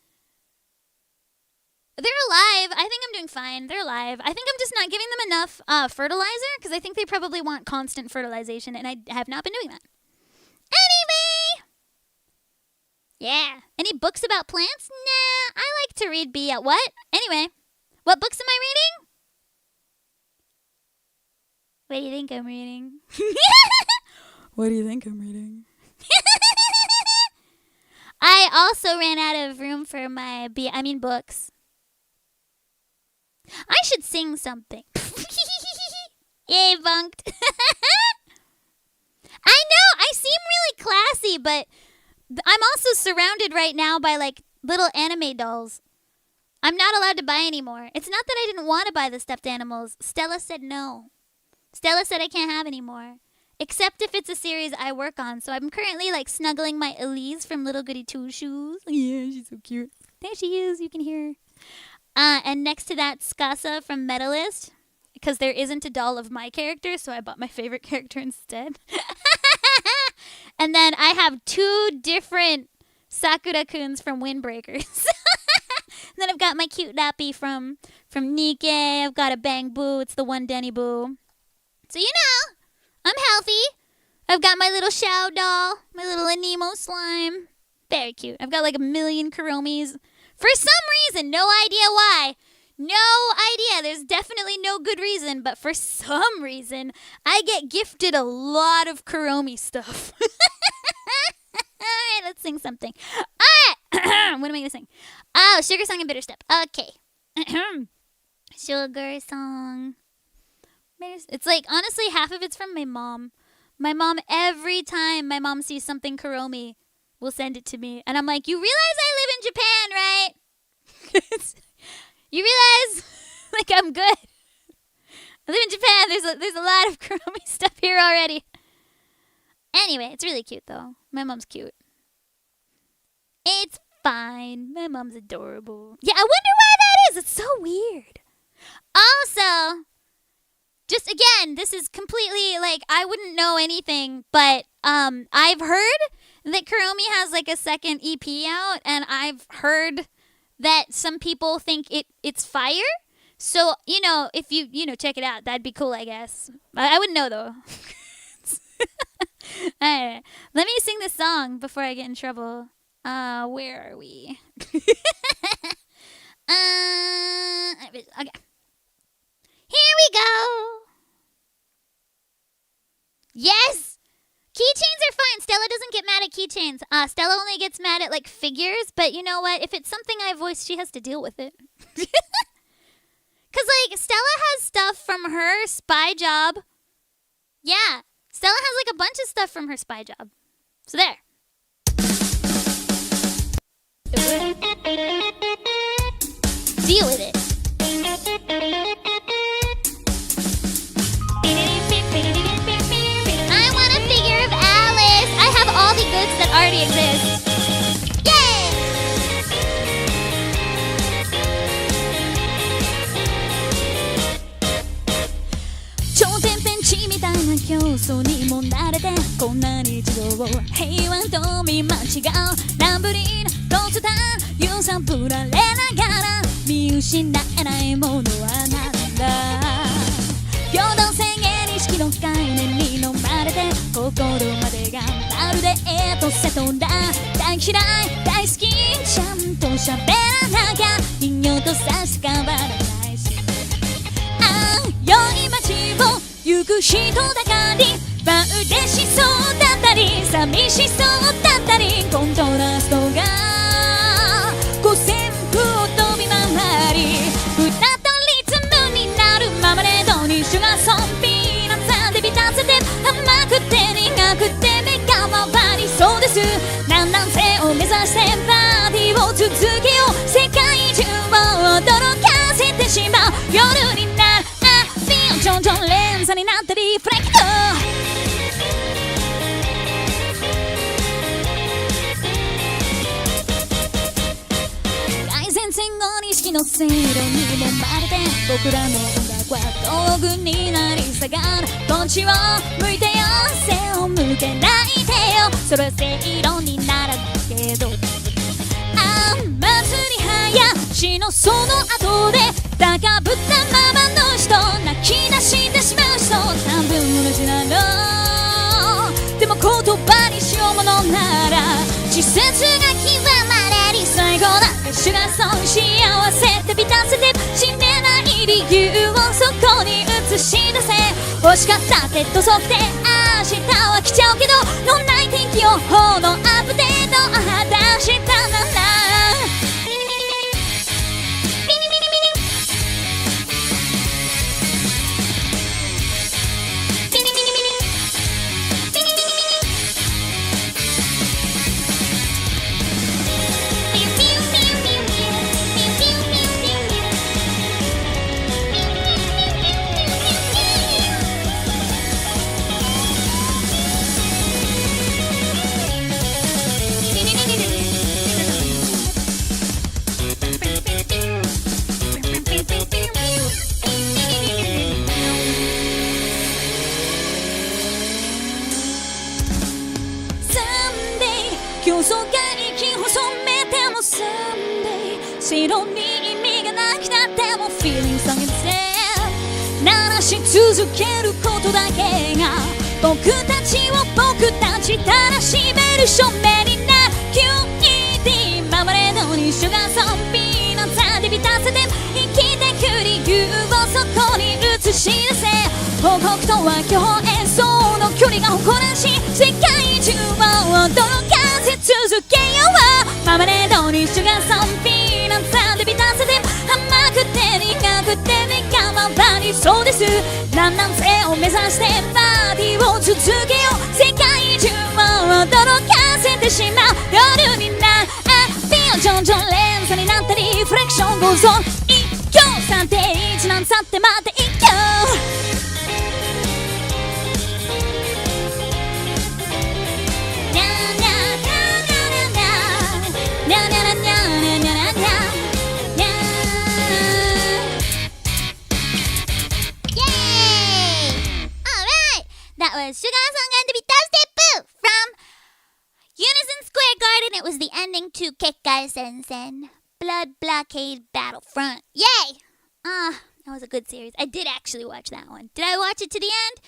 they're alive. I think I'm doing fine. They're alive. I think I'm just not giving them enough fertilizer because I think they probably want constant fertilization, and I have not been doing that. Anyway. Yeah. Any books about plants? Nah, I like to read what? Anyway, what books am I reading? What do you think I'm reading? What do you think I'm reading? I also ran out of room for my books. I should sing something. Yay, bunked. I know, I seem really classy, but I'm also surrounded right now by like little anime dolls. I'm not allowed to buy anymore. It's not that I didn't want to buy the stuffed animals. Stella said no. Stella said I can't have any more. Except if it's a series I work on. So I'm currently like snuggling my Elise from Little Goody Two Shoes. Yeah, she's so cute. There she is. You can hear her. And next to that, Skasa from Medalist. Because there isn't a doll of my character, so I bought my favorite character instead. And then I have 2 different Sakura-kuns from Windbreakers. Then I've got my cute nappy from Nikke. I've got a Bang Boo. It's the one Denny Boo. So, I'm healthy. I've got my little Shao doll, my little Anemo slime. Very cute. I've got like 1 million Kuromis. For some reason, no idea why. No idea. There's definitely no good reason, but for some reason, I get gifted a lot of Kuromi stuff. Alright, let's sing something. Alright! What am I going to sing? Oh, Sugar Song and Bitter Step. Okay. Sugar Song. It's like, honestly, half of it's from my mom. My mom, every time my mom sees something Kuromi, will send it to me. And I'm like, you realize I live in Japan, right? You realize, like, I'm good. I live in Japan. There's a lot of Kuromi stuff here already. Anyway, it's really cute, though. My mom's cute. It's fine. My mom's adorable. Yeah, I wonder why that is. It's so weird. Also, just again, this is completely, like, I wouldn't know anything, but I've heard that Kuromi has, like, a second EP out, and I've heard that some people think it's fire. So, if you check it out, that'd be cool, I guess. I wouldn't know, though. Alright, let me sing this song before I get in trouble. Where are we? Okay. Here we go. Yes! Keychains are fine. Stella doesn't get mad at keychains. Stella only gets mad at, like, figures. But you know what? If it's something I voice, she has to deal with it. Because, like, Stella has stuff from her spy job. Yeah. Stella has, like, a bunch of stuff from her spy job. So there. Deal with it. I want a figure of Alice. I have all the goods that already exist. Yay! 超天変地みたいな競争にも慣れてこんな日常を平和と見間違うランブリーなロスター揺さぶられながら見失えないものはなんだ平等性原意識の概念に飲まれて心までがまるでエトセトラ大嫌い大好きちゃんと喋らなきゃ人形と差し変わらないしああ良い街を行く人だかりまあ嬉しそうだったり寂しそうだったりコントラストがです。南南西を目指してパーティーを続けよう。世界中を驚かせてしまう夜になる。ビヨンジョンジョン連鎖になったリフレクト。大前線後錦のせいろにもまれて僕らの音楽は道具になり下がる。こっちを向いてよ、背を向けないでよ。それは正論にならないけど、祭り早しのその後で高ぶったままの人、泣き出してしまう人、多分同じなの。でも言葉にしようものなら季節が刻まれる最高だ主がそう幸せって満たせて死ねない理由をそこに映し出せ。欲しかったって土足で明日は来ちゃうけど、のない天気予報のアップデートを果たしたなら競争会に気を染めても Someday 白に意味がなくなっても Feeling song instead 鳴らし続けることだけが僕たちを僕たちたらしめる証明になる。 QED ママレードにシュガーソンピーナッツで満たせて生きてく理由をそこに映し出せ。報告とは共演奏の距離が誇らしい世界中を驚かせ続けよう。ママレードにシュガーソンピーナッツで満たせて甘くて苦くて苦まばりそうです。南南西を目指してパーティーを続けよう。世界中を驚かせてしまう夜になる。ビヨンジョンジョン連鎖になったリフレクションゴーゾン一挙 3.1 なんさって待って一挙That was Sugar Song and the Step from Unison Square Garden. It was the ending to Kekkai Sensen Blood Blockade Battlefront. Yay! That was a good series. I did actually watch that one. Did I watch it to the end?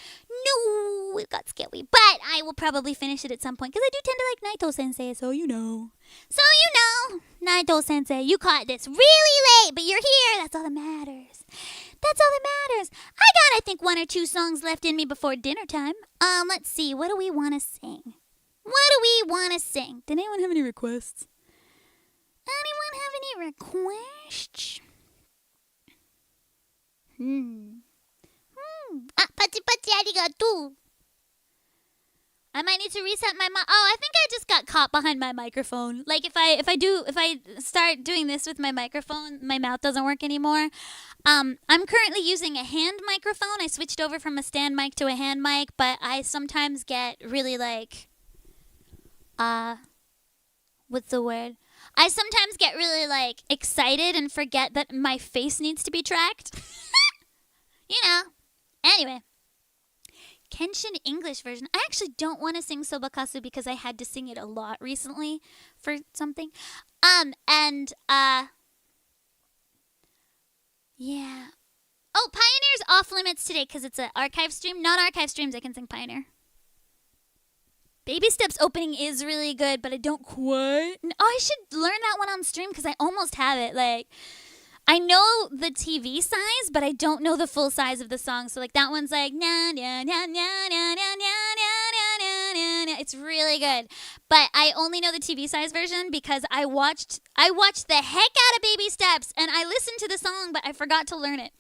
No, it got scary. But I will probably finish it at some point because I do tend to like Naito Sensei, so you know. Naito Sensei, you caught this really late, but you're here. That's all that matters. That's all that matters. I got, I think, 1 or 2 songs left in me before dinner time. Let's see. What do we want to sing? Did anyone have any requests? Pachi arigatou. I might need to reset my I think I just got caught behind my microphone. Like if I start doing this with my microphone, my mouth doesn't work anymore. I'm currently using a hand microphone. I switched over from a stand mic to a hand mic, but I sometimes get really like what's the word? I sometimes get really like excited and forget that my face needs to be tracked. You know. Anyway. Kenshin English version. I actually don't want to sing Sobakasu because I had to sing it a lot recently for something. Yeah. Oh, Pioneer's off limits today because it's an archive stream. Non-archive streams, I can sing Pioneer. Baby Steps opening is really good, but I don't quite... I should learn that one on stream because I almost have it. Like, I know the TV size, but I don't know the full size of the song. So, like, that one's like... It's really good. But I only know the TV size version because I watched the heck out of Baby Steps, and I listened to the song, but I forgot to learn it.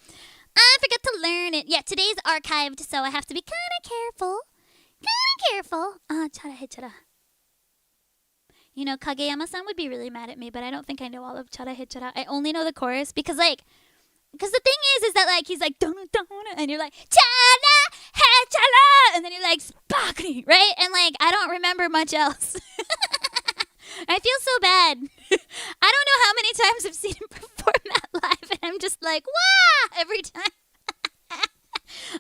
Yeah, today's archived, so I have to be kind of careful. Chara. You know, Kageyama-san would be really mad at me, but I don't think I know all of Chara He Chara. I only know the chorus because the thing is that like he's like donna donna, and you're like Chara He Chara, and then you're like sparkly, right? And like I don't remember much else. I feel so bad. I don't know how many times I've seen him perform that live, and I'm just like, wah, every time.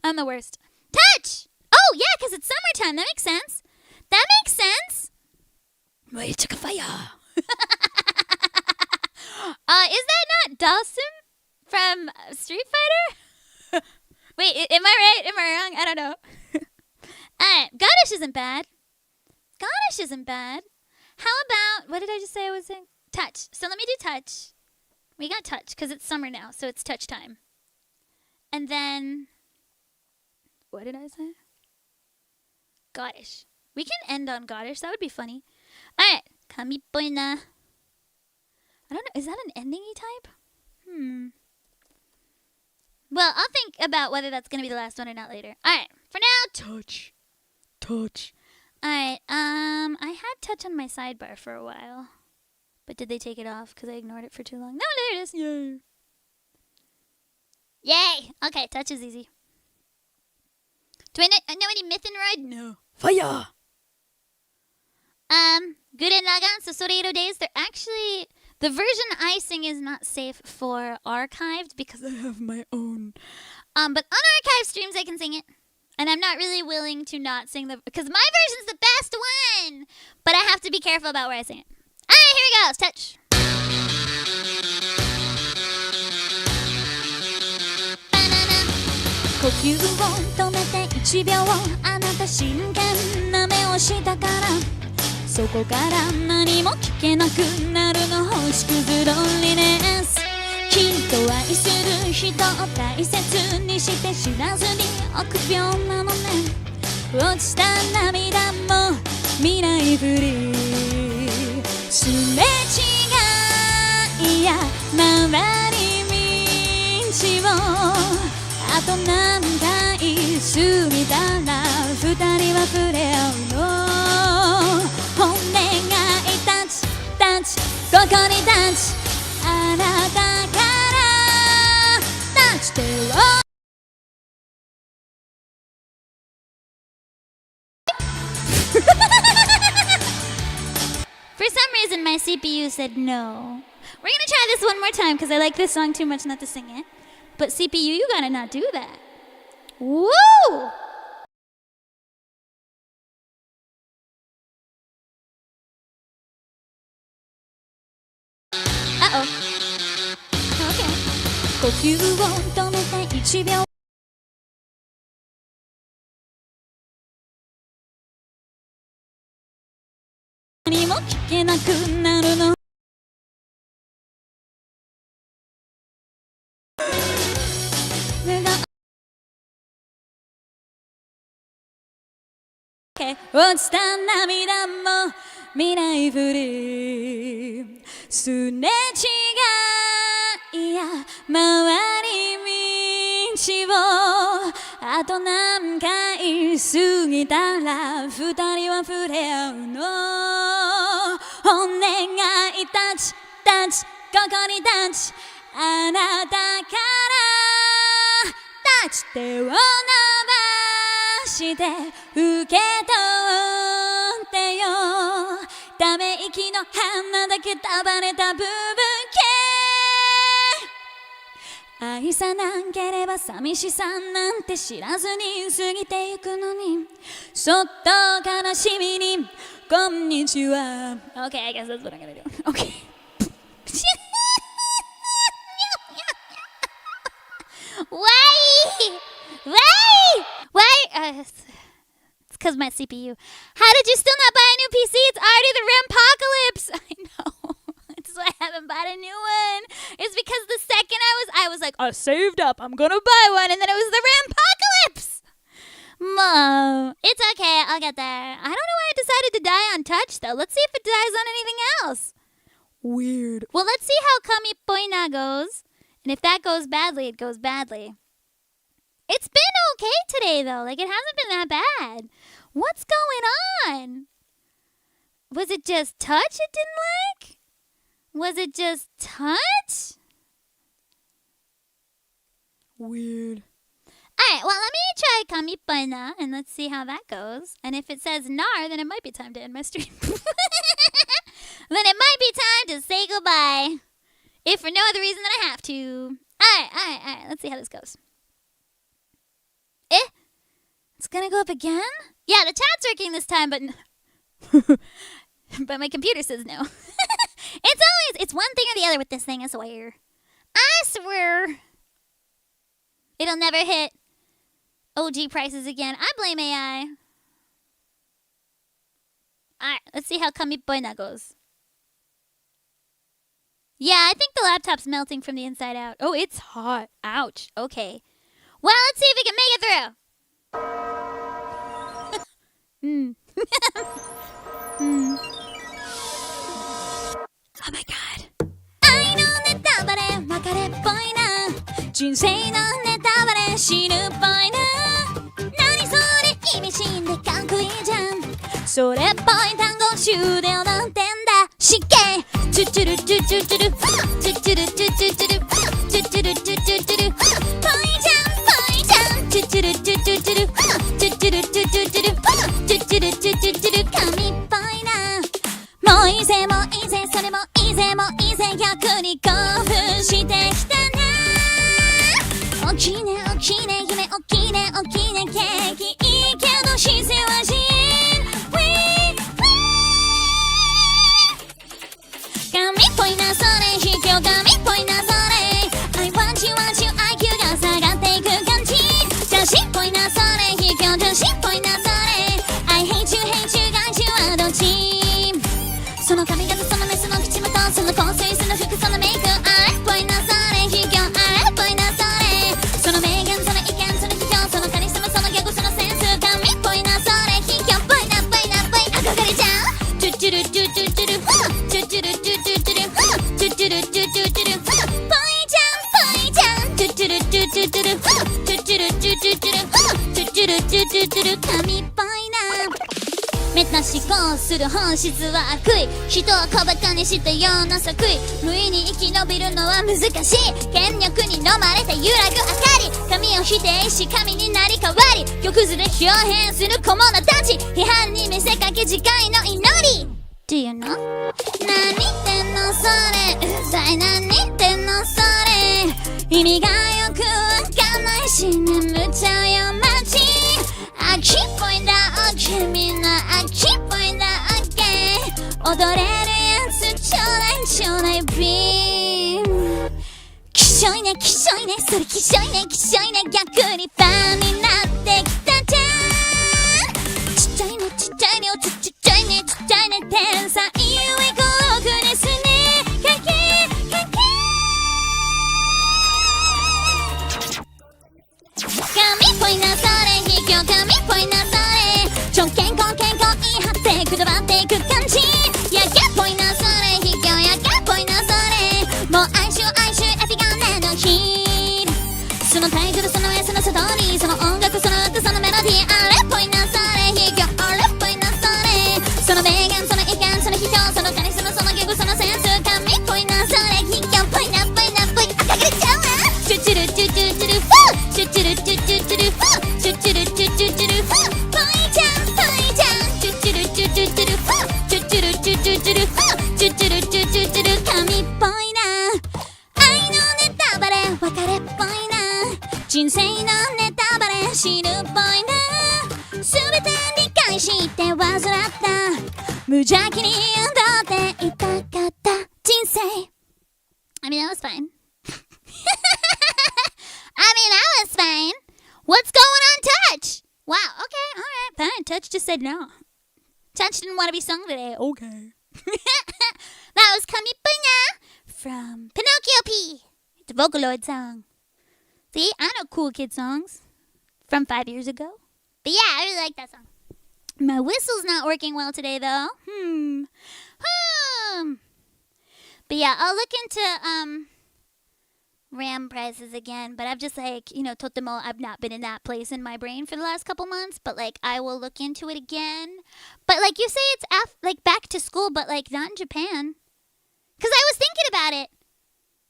I'm the worst. Touch! Oh, yeah, because it's summertime. That makes sense. That makes sense. Well, you took a fire. Is that not Dawson from Street Fighter? Wait, am I right? Am I wrong? I don't know. Alright, Goddess isn't bad. Goddess isn't bad. How about, what did I just say I was saying? Touch. So let me do touch. We got touch because it's summer now, so it's touch time. And then, what did I say? Goddess. We can end on Goddess. That would be funny. Alright. Kami-poi na. I don't know. Is that an ending-y type? Well, I'll think about whether that's going to be the last one or not later. Alright. For now, touch. Touch. Alright. I had touch on my sidebar for a while. But did they take it off because I ignored it for too long? No, there it is. Yay. Yay. Okay, touch is easy. Do I know any Mythenroid? No. Fire! Gurren Lagann, Sosoreiro Days, they're actually... The version I sing is not safe for archived because I have my own. But on archive streams I can sing it. And I'm not really willing to not sing because my version's the best one! But I have to be careful about where I sing it. Alright, here we go. Touch. 呼吸を止めて1秒あなた真剣な目をしたからそこから何も聞けなくなるの星屑ロンリネスきっと愛する人を大切にして知らずに臆病なのね落ちた涙も未来振りすれ違いや回り道をあと何回過ぎたら二人は触れ合うのお願いタッチタッチここにタッチあなたからタッチ手をFor some reason my CPU said no. We're gonna try this one more time because I like this song too much not to sing it. But CPU, you gotta not do that. Woo! Uh-oh. Okay. 呼吸を止めて1秒何も聞けなくなるの落ちた涙も未来振りすれ違いや回り道をあと何回過ぎたら二人は触れ合うのお願いタッチタッチここにタッチあなたからタッチ手を伸ばして受け取ってよため息の花だけ束ねた部分系愛さなければ寂しさなんて知らずに過ぎてゆくのにそっと悲しみにこんにちは Okay, I guess that's what I'm gonna do. Okay. Why? It's because my CPU. How did you still not buy a new PC? It's already the Rampacalypse. I know. That's why I haven't bought a new one. It's because the second I was like, I saved up. I'm gonna buy one, and then it was the Rampacalypse. Mom, it's okay. I'll get there. I don't know why I decided to die on touch though. Let's see if it dies on anything else. Weird. Well, let's see how Kami Poina goes, and if that goes badly, it goes badly. It's been okay today, though. Like, it hasn't been that bad. What's going on? Was it just touch it didn't like? Was it just touch? Weird. Alright, well, let me try Kamippai na, and let's see how that goes. And if it says nar, then it might be time to end my stream. Then it might be time to say goodbye. If for no other reason than I have to. Alright. Let's see how this goes. It's gonna go up again? Yeah, the chat's working this time, but... but my computer says no. It's one thing or the other with this thing, I swear. I swear. It'll never hit OG prices again. I blame AI. Alright, let's see how Kamippoina goes. Yeah, I think the laptop's melting from the inside out. Oh, it's hot. Ouch. Okay. Well, let's see if we can make it through. Oh my god. 愛のネタバレ別れっぽいな。人生のネタバレ死ぬっぽいな。何それ意味深でかっこいいじゃん。それっぽい単語集で踊ってんだ。失敬。チュチュルチュチュチュルチュチュルチュチュチュルチュチュルチュチュチュルぽいじゃんぽいじゃん。チュチュルチュチュチュルチュチュルチュチュチュルチュチュルチュチュチュル神っぽいな。もういいぜもういいぜそれもいいぜもういいぜ逆に興奮してきたな。大きいね大きいね夢大きいね大きいねケーキいいけど姿勢は人神っぽいなそれ卑怯神っぽいなそれ I want you IQ が下がっていく感じ女子っぽいなそれ卑怯女子っぽいなそれ I hate you 害虫はどっちその髪型そのメスの口元その香水その服そのメイクあれっぽいなそれ卑怯あれっぽいなそれその名言その意見その批評そのカリスマそのギャグそのセンス神っぽいなそれ卑怯っぽいなっぽいなっぽい憧れちゃうチュチュルチュチュチュルチュチュルチュチュチュルチュチュルチュチュチュルぽいじゃんチュチュルチュチュチュルチュチュルチュチュチュルチュチュルチュチュチュル神っぽいなめった思考する本質は悪意人を小馬鹿にしたような作為無意に生き延びるのは難しい権力に飲まれて揺らぐ明かり神を否定し神になり変わり玉図で表現する小物たち批判に見せかけ次回の祈り Do you know? 何言ってんのそれうるさい何言ってんのそれ意味がよくわかんないし眠っちゃうよマジ秋っぽいんだ OK みんな秋っぽいんだ OK 踊れるやつちょうだいビームきしょいねきしょいねそれきしょいねきしょいね逆にファンになってきたじゃんちっちゃいねちっちゃいねおちっちゃいねちっちゃいね天才ゆえ孤独ですねかけ神っぽいなそれ卑怯神っぽいなそれ超健康言い張ってくだばっていく感じやけっぽいなそれ卑怯やけっぽいなそれもう哀愁エピガネのヒールそのタイトルその絵そのストーリーその音楽その歌そのメロディーあれっぽいなそれ卑怯あれっぽいなそれその名言その意見その批評そのカリスマそのギャグそのセンス神っぽいなそれ卑怯っぽいなっぽいなっぽい赤がれちゃうわチュチュルチュチュチュルフーチュチュルチュチュチュルフーチュチュルチュチュチュルフーぽいじゃんチュチュルチュチュチュルフーチュチュルチュチュチュルフーチュチュルチュチュチュル神っぽいな愛のネタバレ別れっぽいな人生のネタバレ死ぬっぽいな全て理解して患った無邪気に踊っていたかった人生 I mean that was fine that was fine. What's going on, Touch? Wow, okay, alright, fine. Touch just said no. Touch didn't want to be sung today. Okay. That was Kamippoina from Pinocchio P. It's a Vocaloid song. See, I know cool kid songs from 5 years ago. But yeah, I really like that song. My whistle's not working well today, though. But yeah, I'll look into, RAM prices again, but I've just Totemo, I've not been in that place in my brain for the last couple months, but I will look into it again. But like you say it's like back to school, but like not in Japan. Because I was thinking about it,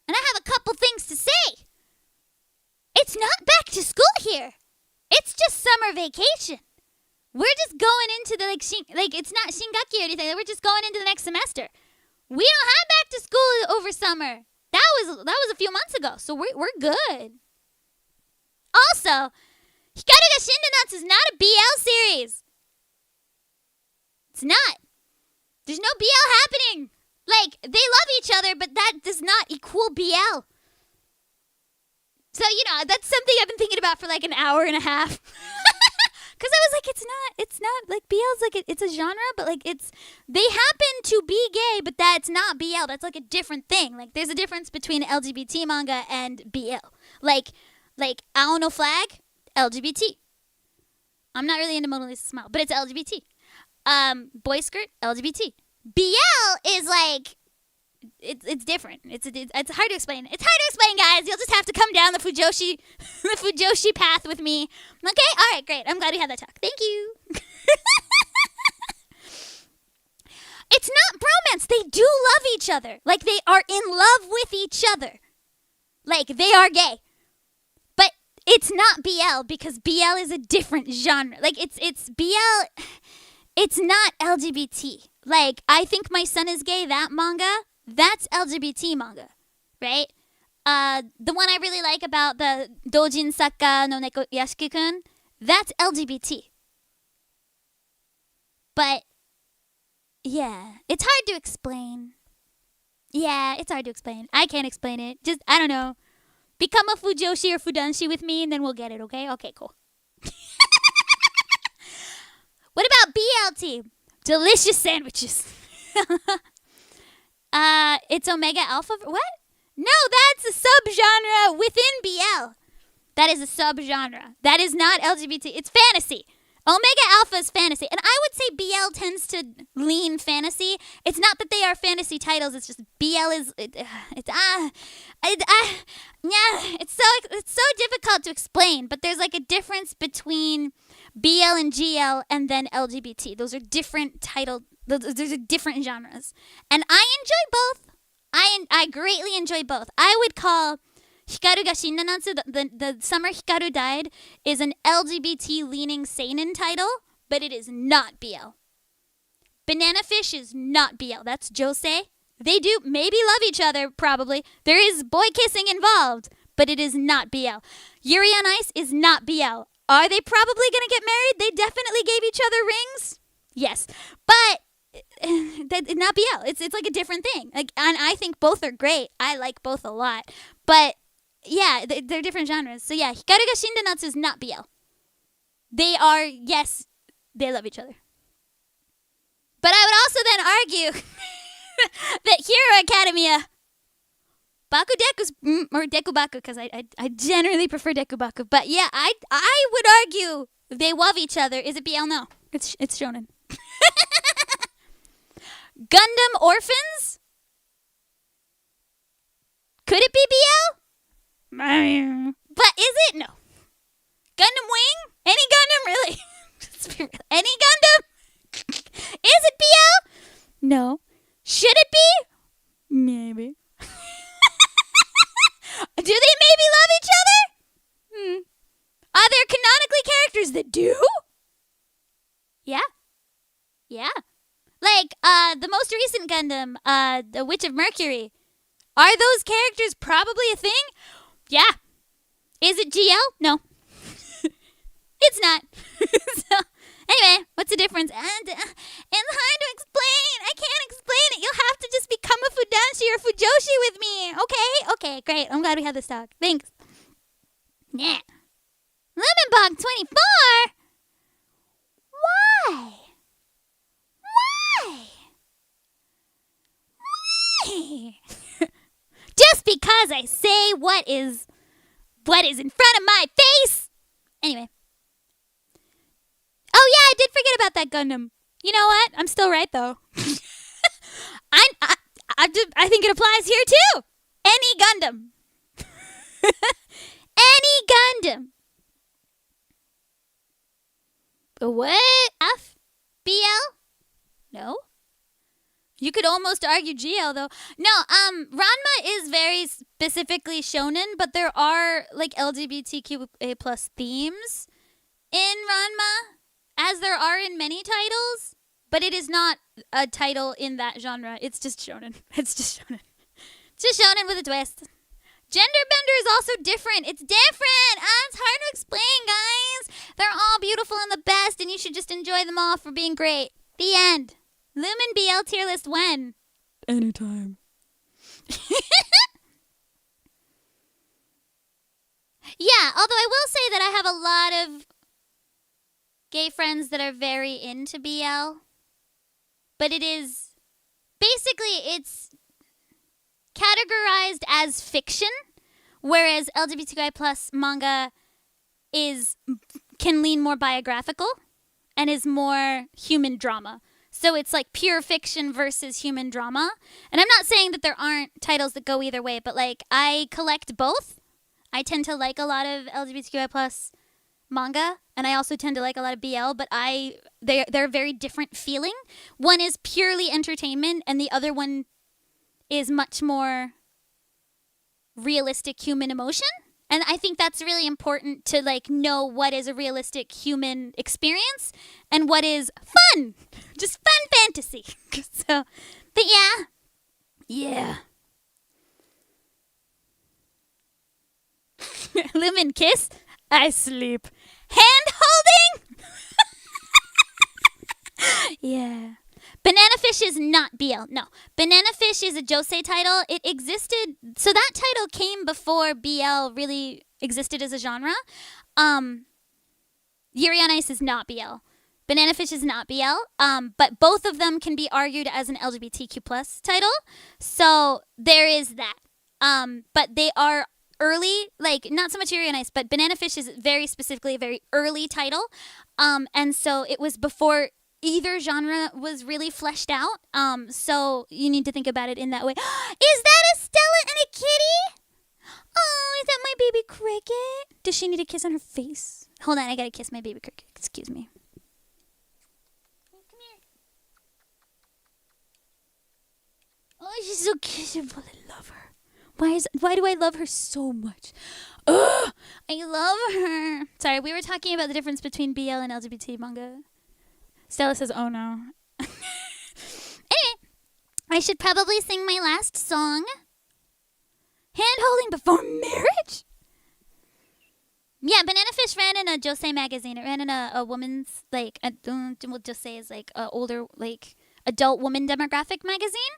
and I have a couple things to say. It's not back to school here. It's just summer vacation. We're just going into the like it's not shingaki or anything. We're just going into the next semester. We don't have back to school over summer. That was a few months ago, so we're good. Also, Hikaru ga Shindanatsu is not a BL series. It's not. There's no BL happening. Like, they love each other, but that does not equal BL. So, that's something I've been thinking about for like an hour and a half. Because I was like, it's not, like, BL's like, it's a genre, but like, they happen to be gay, but that's not BL. That's like a different thing. Like, there's a difference between LGBT manga and BL. Like Ao no Flag, LGBT. I'm not really into Mona Lisa Smile, but it's LGBT. Boy Skirt, LGBT. BL is like, it's different. It's hard to explain. It's hard to explain, guys. You'll just have to come down the Fujoshi path with me. Okay? All right, great. I'm glad we had that talk. Thank you. It's not bromance. They do love each other. Like, they are in love with each other. Like, they are gay. But it's not BL because BL is a different genre. Like, it's BL... It's not LGBT. Like, I Think My Son Is Gay, that manga, that's LGBT manga, right? The one I really like about the Dojin Sakka no Neko Yashiki-kun, that's LGBT. But, yeah, it's hard to explain. Yeah, it's hard to explain. I can't explain it. Just, I don't know. Become a Fujoshi or Fudanshi with me, and then we'll get it, okay? Okay, cool. What about BLT? Delicious sandwiches. It's Omega Alpha. What? No, that's a subgenre within BL. That is a subgenre. That is not LGBT. It's fantasy. Omega Alpha is fantasy. And I would say BL tends to lean fantasy. It's not that they are fantasy titles. It's just BL is... It's so difficult to explain. But there's like a difference between BL and GL and then LGBT. Those are different titles. Those are different genres. And I enjoy both. I greatly enjoy both. I would call Hikaru ga Shindanatsu, the Summer Hikaru Died, is an LGBT-leaning seinen title, but it is not BL. Banana Fish is not BL. That's josei. They do maybe love each other, probably. There is boy kissing involved, but it is not BL. Yuri on Ice is not BL. Are they probably going to get married? They definitely gave each other rings. Yes, but not BL. It's like a different thing. Like, and I think both are great. I like both a lot. But yeah, they're different genres. So yeah, Hikaru ga Shindanatsu is not BL. They are, yes, they love each other. But I would also then argue that Hero Academia, Bakudeku's, or Dekubaku, because I generally prefer Dekubaku. But yeah, I would argue they love each other. Is it BL? No. It's shonen. Gundam Orphans? Could it be BL? But is it? No. Gundam Wing? Any Gundam, really? Any Gundam? Is it BL? No. Should it be? Maybe. Do they maybe love each other? Are there canonically characters that do? Yeah. Yeah. Like, the most recent Gundam, the Witch of Mercury. Are those characters probably a thing? Yeah. Is it GL? No. It's not. So, anyway, what's the difference? And it's hard to explain. I can't explain it. You'll have to just become a Fudanshi or Fujoshi with me. Okay? Okay, great. I'm glad we had this talk. Thanks. Yeah. Lumin 24? Why? Why? Just because I say what is in front of my face. Anyway. Oh yeah, I did forget about that Gundam. You know what? I'm still right though. I think it applies here too. Any Gundam. Any Gundam. What? F? BL? No? You could almost argue GL though. No, Ranma is very specifically shonen, but there are like LGBTQA plus themes in Ranma, as there are in many titles, but it is not a title in that genre. It's just shonen. It's just shonen. It's just shonen with a twist. Gender bender is also different. It's different. It's hard to explain, guys. They're all beautiful and the best, and you should just enjoy them all for being great. The end. Lumin BL tier list when? Anytime. Yeah, although I will say that I have a lot of gay friends that are very into BL. But it is... Basically, it's categorized as fiction, whereas LGBTQI plus manga can lean more biographical and is more human drama. So it's like pure fiction versus human drama. And I'm not saying that there aren't titles that go either way, but like I collect both. I tend to like a lot of LGBTQI plus manga, and I also tend to like a lot of BL, but they're very different feeling. One is purely entertainment, and the other one is much more realistic human emotion. And I think that's really important to like know what is a realistic human experience and what is fun. Just fun fantasy. So, but yeah. Yeah. Lumin kiss. I sleep. Hand holding. Yeah. Banana Fish is not BL. No. Banana Fish is a josei title. It existed. So that title came before BL really existed as a genre. Yuri on Ice is not BL. Banana Fish is not BL. But both of them can be argued as an LGBTQ plus title. So there is that. But they are early, like not so much Yuri on Ice, but Banana Fish is very specifically a very early title. And so it was before either genre was really fleshed out. So you need to think about it in that way. Is that a Stella and a kitty? Oh, is that my baby cricket? Does she need a kiss on her face? Hold on, I gotta kiss my baby cricket. Excuse me. Come here. Oh, she's so kissable. I love her. Why do I love her so much? Ugh, I love her. Sorry, we were talking about the difference between BL and LGBT manga. Stella says, oh no. Anyway, I should probably sing my last song. Hand holding before marriage? Yeah, Banana Fish ran in a josei magazine. It ran in a woman's, like, we'll just say is like a older, like, adult woman demographic magazine.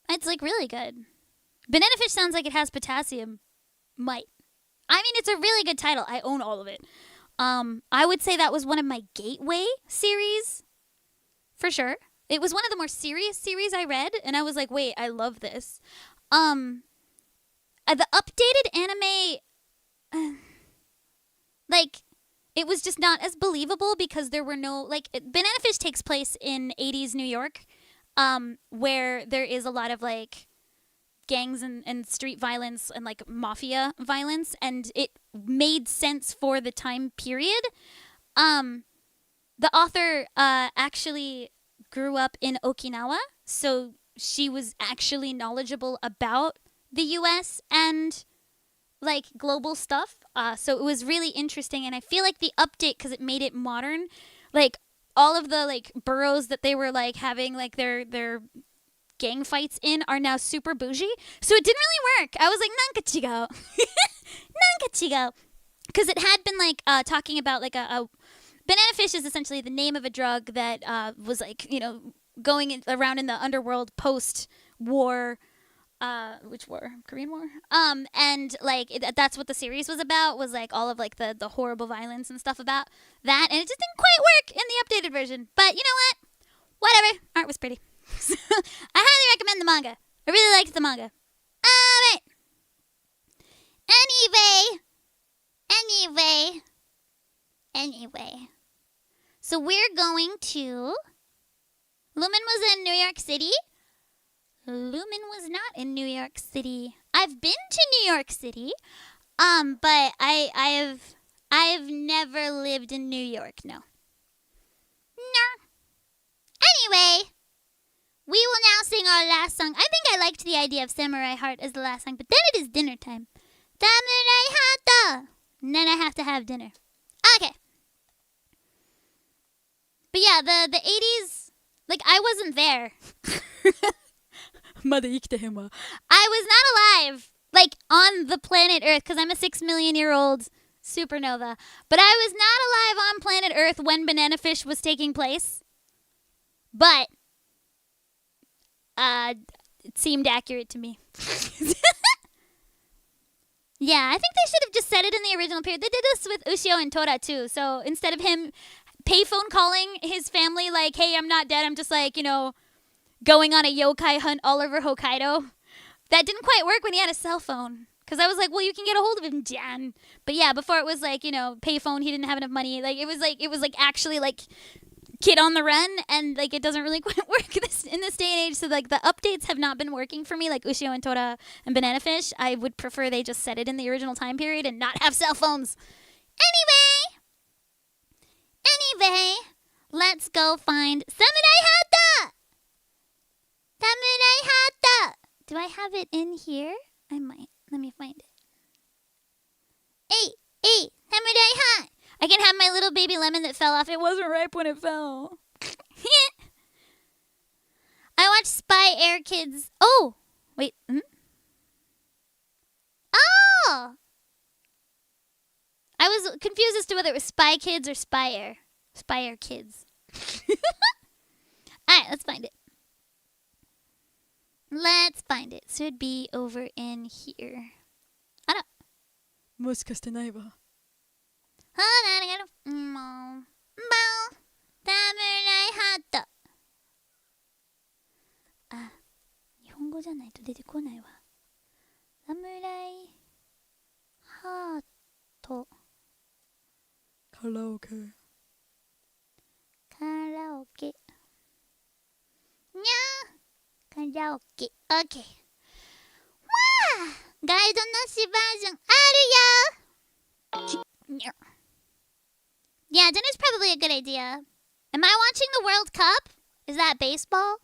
It's like really good. Banana Fish sounds like it has potassium. Might. I mean, it's a really good title. I own all of it. I would say that was one of my gateway series, for sure. It was one of the more serious series I read, and I was like, wait, I love this. The updated anime, like, it was just not as believable because there were no, like, Banana Fish takes place in 80s New York, where there is a lot of, like, gangs and street violence and like mafia violence, and it made sense for the time period. The author actually grew up in Okinawa, so she was actually knowledgeable about the US and like global stuff. So it was really interesting, and I feel like the update, because it made it modern, like all of the like boroughs that they were like having like their gang fights in are now super bougie. So it didn't really work. I was like, nanka chigao. Nanka chigao. Because it had been like talking about like a Banana Fish is essentially the name of a drug that was like, you know, going around in the underworld post-war. Which war? Korean War? And like that's what the series was about, was like all of like the horrible violence and stuff about that. And it just didn't quite work in the updated version. But you know what? Whatever. Art was pretty. I highly recommend the manga. I really liked the manga. Alright. Anyway. So we're going to... Lumin was in New York City. Lumin was not in New York City. I've been to New York City, but I've never lived in New York. No. Anyway, we will now sing our last song. I think I liked the idea of Samurai Heart as the last song, but then it is dinner time. Samurai Heart! And then I have to have dinner. Okay. But yeah, the 80s, like, I wasn't there. まだ生きてへんわ。 I was not alive, like, on the planet Earth, because I'm a 6 million year old supernova. But I was not alive on planet Earth when Banana Fish was taking place. But, it seemed accurate to me. Yeah, I think they should have just said it in the original period. They did this with Ushio and Tora, too. So instead of him payphone calling his family like, hey, I'm not dead, I'm just like, you know, going on a yokai hunt all over Hokkaido. That didn't quite work when he had a cell phone. Because I was like, well, you can get a hold of him, Jan. But yeah, before it was like, you know, payphone, he didn't have enough money. Like, it was like actually like Kid on the Run, and like it doesn't really quite work in this day and age. So like the updates have not been working for me, like Ushio and Tora and Banana Fish. I would prefer they just set it in the original time period and not have cell phones. Anyway, let's go find Samurai Hata! Samurai Hata! Do I have it in here? I might. Let me find it. Hey, Samurai Hata! I can have my little baby lemon that fell off. It wasn't ripe when it fell. I watched Spy Air Kids. Oh! Wait. Oh! I was confused as to whether it was Spy Kids or Spy Air. Spy Air Kids. Alright, let's find it. Let's find it. Should be over in here. I don't. もしかしてないわ。Samurai Hata. あ、日本語じゃないと出てこないわ。Samurai Hata. カラオケ。カラオケ。にゃー。カラオケ。オッケー。わあ、ガイドなしバージョンあるよ。Yeah, dinner's probably a good idea. Am I watching the World Cup? Is that baseball?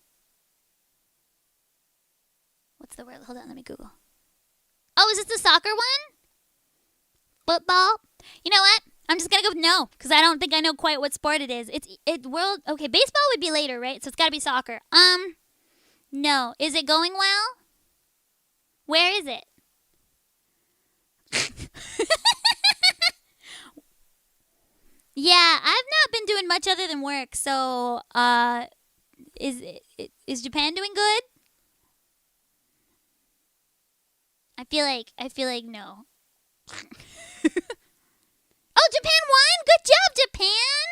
What's the word? Hold on, let me Google. Oh, is this the soccer one? Football? You know what? I'm just gonna go with no, because I don't think I know quite what sport it is. It's world. Okay, baseball would be later, right? So it's gotta be soccer. No. Is it going well? Where is it? Yeah, I've not been doing much other than work, so, is Japan doing good? I feel like no. Oh, Japan won? Good job, Japan!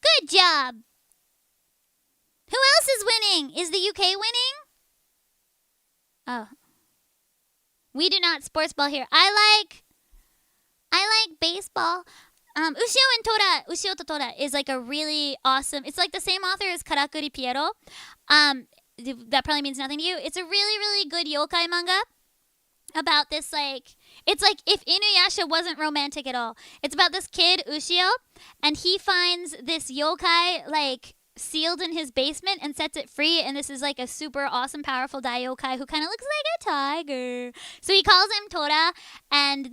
Good job! Who else is winning? Is the UK winning? Oh. We do not sports ball here. I like baseball. Ushio to Tora is like a really awesome, it's like the same author as Karakuri Piero. That probably means nothing to you. It's a really, really good yokai manga about this, like, it's like if Inuyasha wasn't romantic at all. It's about this kid, Ushio, and he finds this yokai, like, sealed in his basement and sets it free, and this is like a super awesome, powerful daiokai who kind of looks like a tiger. So he calls him Tora, and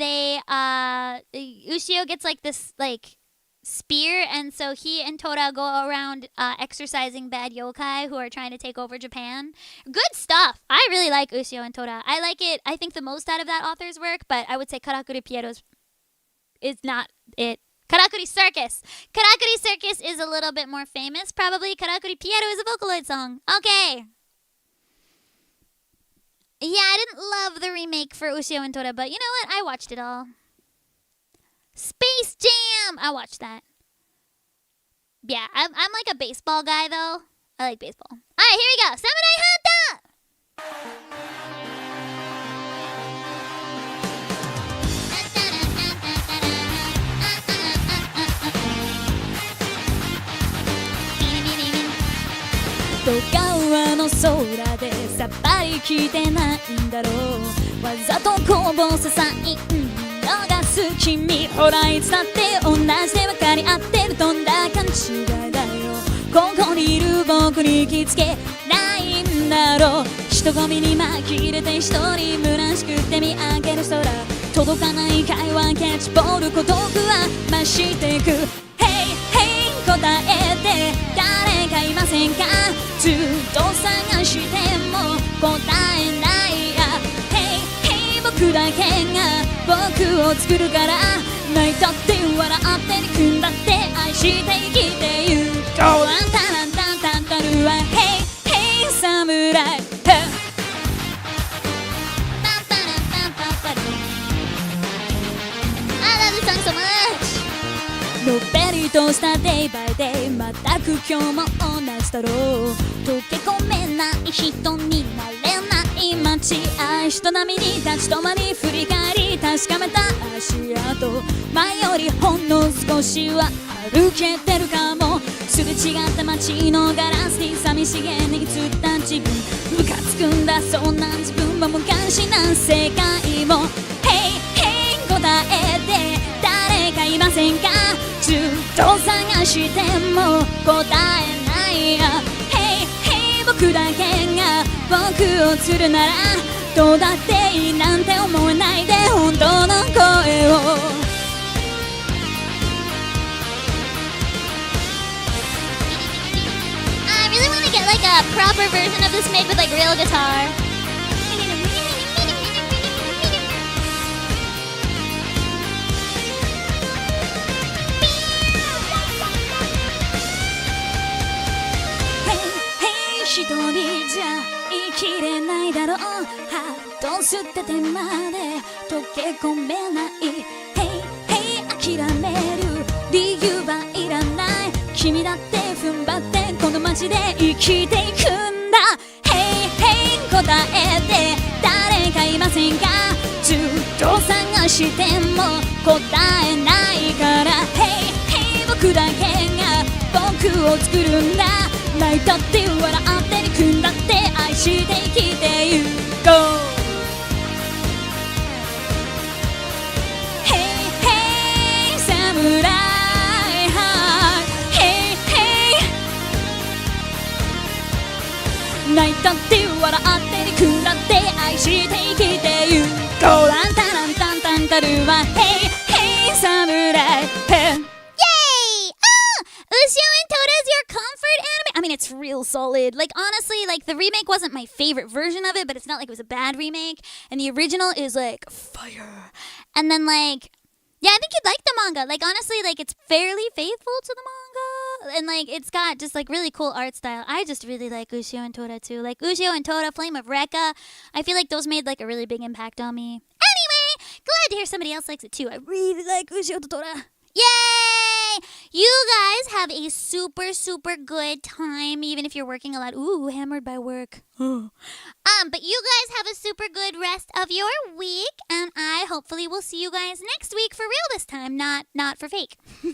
Ushio gets like this like spear, and so he and Tora go around exorcising bad yokai who are trying to take over Japan. Good stuff. I really like Ushio and Tora. I like it, I think, the most out of that author's work, but I would say Karakuri Piero's is not it. Karakuri Circus. Karakuri Circus is a little bit more famous, probably. Karakuri Piero is a Vocaloid song. Okay. Yeah, I didn't love the remake for Ushio and Tora, but you know what? I watched it all. Space Jam! I watched that. Yeah, I'm like a baseball guy, though. I like baseball. Alright, here we go. Samurai Hata! 外側の空でさっぱりきてないんだろう。わざとこぼすサインのが好き。君ほらいつだって同じで分かり合ってる。どんな勘違いだよ。ここにいる僕に気づけないんだろう。人混みに紛れて一人虚しくて見上げる空、届かない会話キャッチボール孤独は増していく。 Hey hey 答えて誰かいませんか、ずっと探しても答えないや。 Hey hey 僕だけが僕を作るから、泣いたって笑って憎んだって愛して生きてゆこう。ランタランタンタンタルは Hey hey 侍、のっぺりとした Day by Day 全く今日も同じだろう。溶け込めない人になれない街、人並みに立ち止まり振り返り確かめた足跡、前よりほんの少しは歩けてるかも。すれ違った街のガラスに寂しげに映った自分、ムカつくんだそんな自分は無関心な世界も。 Hey hey 答えて誰かいませんか、ずっと探しても答えないや。 Hey hey 僕だけが僕を釣るならどうだっていいなんて思えないで本当の声を。I really want to get like a proper version of this made with like real guitar. Hey hey 一人じゃ生きれないだろう、ハート捨ててまで溶け込めない。 Hey hey 諦める理由はいらない、君だって踏ん張ってこの街で生きていくんだ。 Hey hey 答えて誰かいませんか、ずっと探しても答えないから。 Hey hey 僕だけが僕を作るんだ、泣いたって笑って憎んだって愛して生きてゆこう。 Hey hey 侍、泣いたって笑って憎んだって愛して生きてゆこう。ランタランタンタンタルは Hey hey 侍、Yay! Oh! Ushio and Toda's your comfort anime. I mean, it's real solid. Like, honestly, like, the remake wasn't my favorite version of it, but it's not like it was a bad remake. And the original is, like, fire. And then, like, yeah, I think you'd like the manga. Like, honestly, like, it's fairly faithful to the manga. And, like, it's got just, like, really cool art style. I just really like Ushio and Toda, too. Like, Ushio and Toda, Flame of Rekka. I feel like those made, like, a really big impact on me. Anyway, glad to hear somebody else likes it, too. I really like Ushio and Toda. Yay! You guys have a super, super good time, even if you're working a lot. Ooh, hammered by work. But you guys have a super good rest of your week, and I hopefully will see you guys next week for real this time, not for fake. For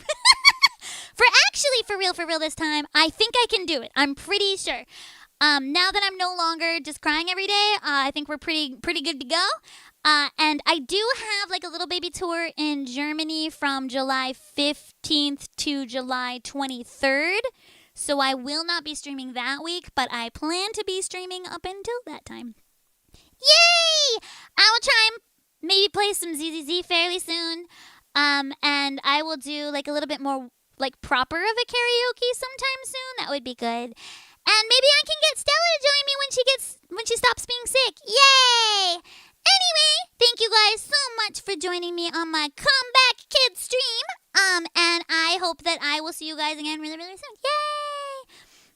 real this time. I think I can do it. I'm pretty sure. Now that I'm no longer just crying every day, I think we're pretty good to go. And I do have like a little baby tour in Germany from July 15th to July 23rd. So I will not be streaming that week, but I plan to be streaming up until that time. Yay! I will try and maybe play some ZZZ fairly soon. And I will do like a little bit more like proper of a karaoke sometime soon. That would be good. And maybe I can get Stella to join me when she stops being sick. Yay! Anyway, thank you guys so much for joining me on my Comeback Kids stream. And I hope that I will see you guys again really, really soon. Yay!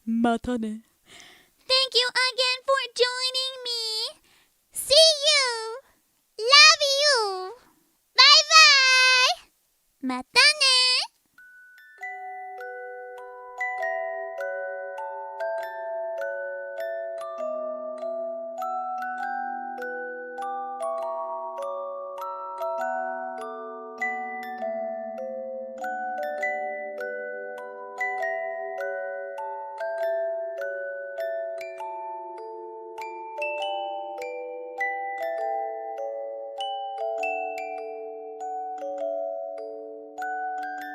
またね。Thank you again for joining me. See you. Love you. Bye bye. またね。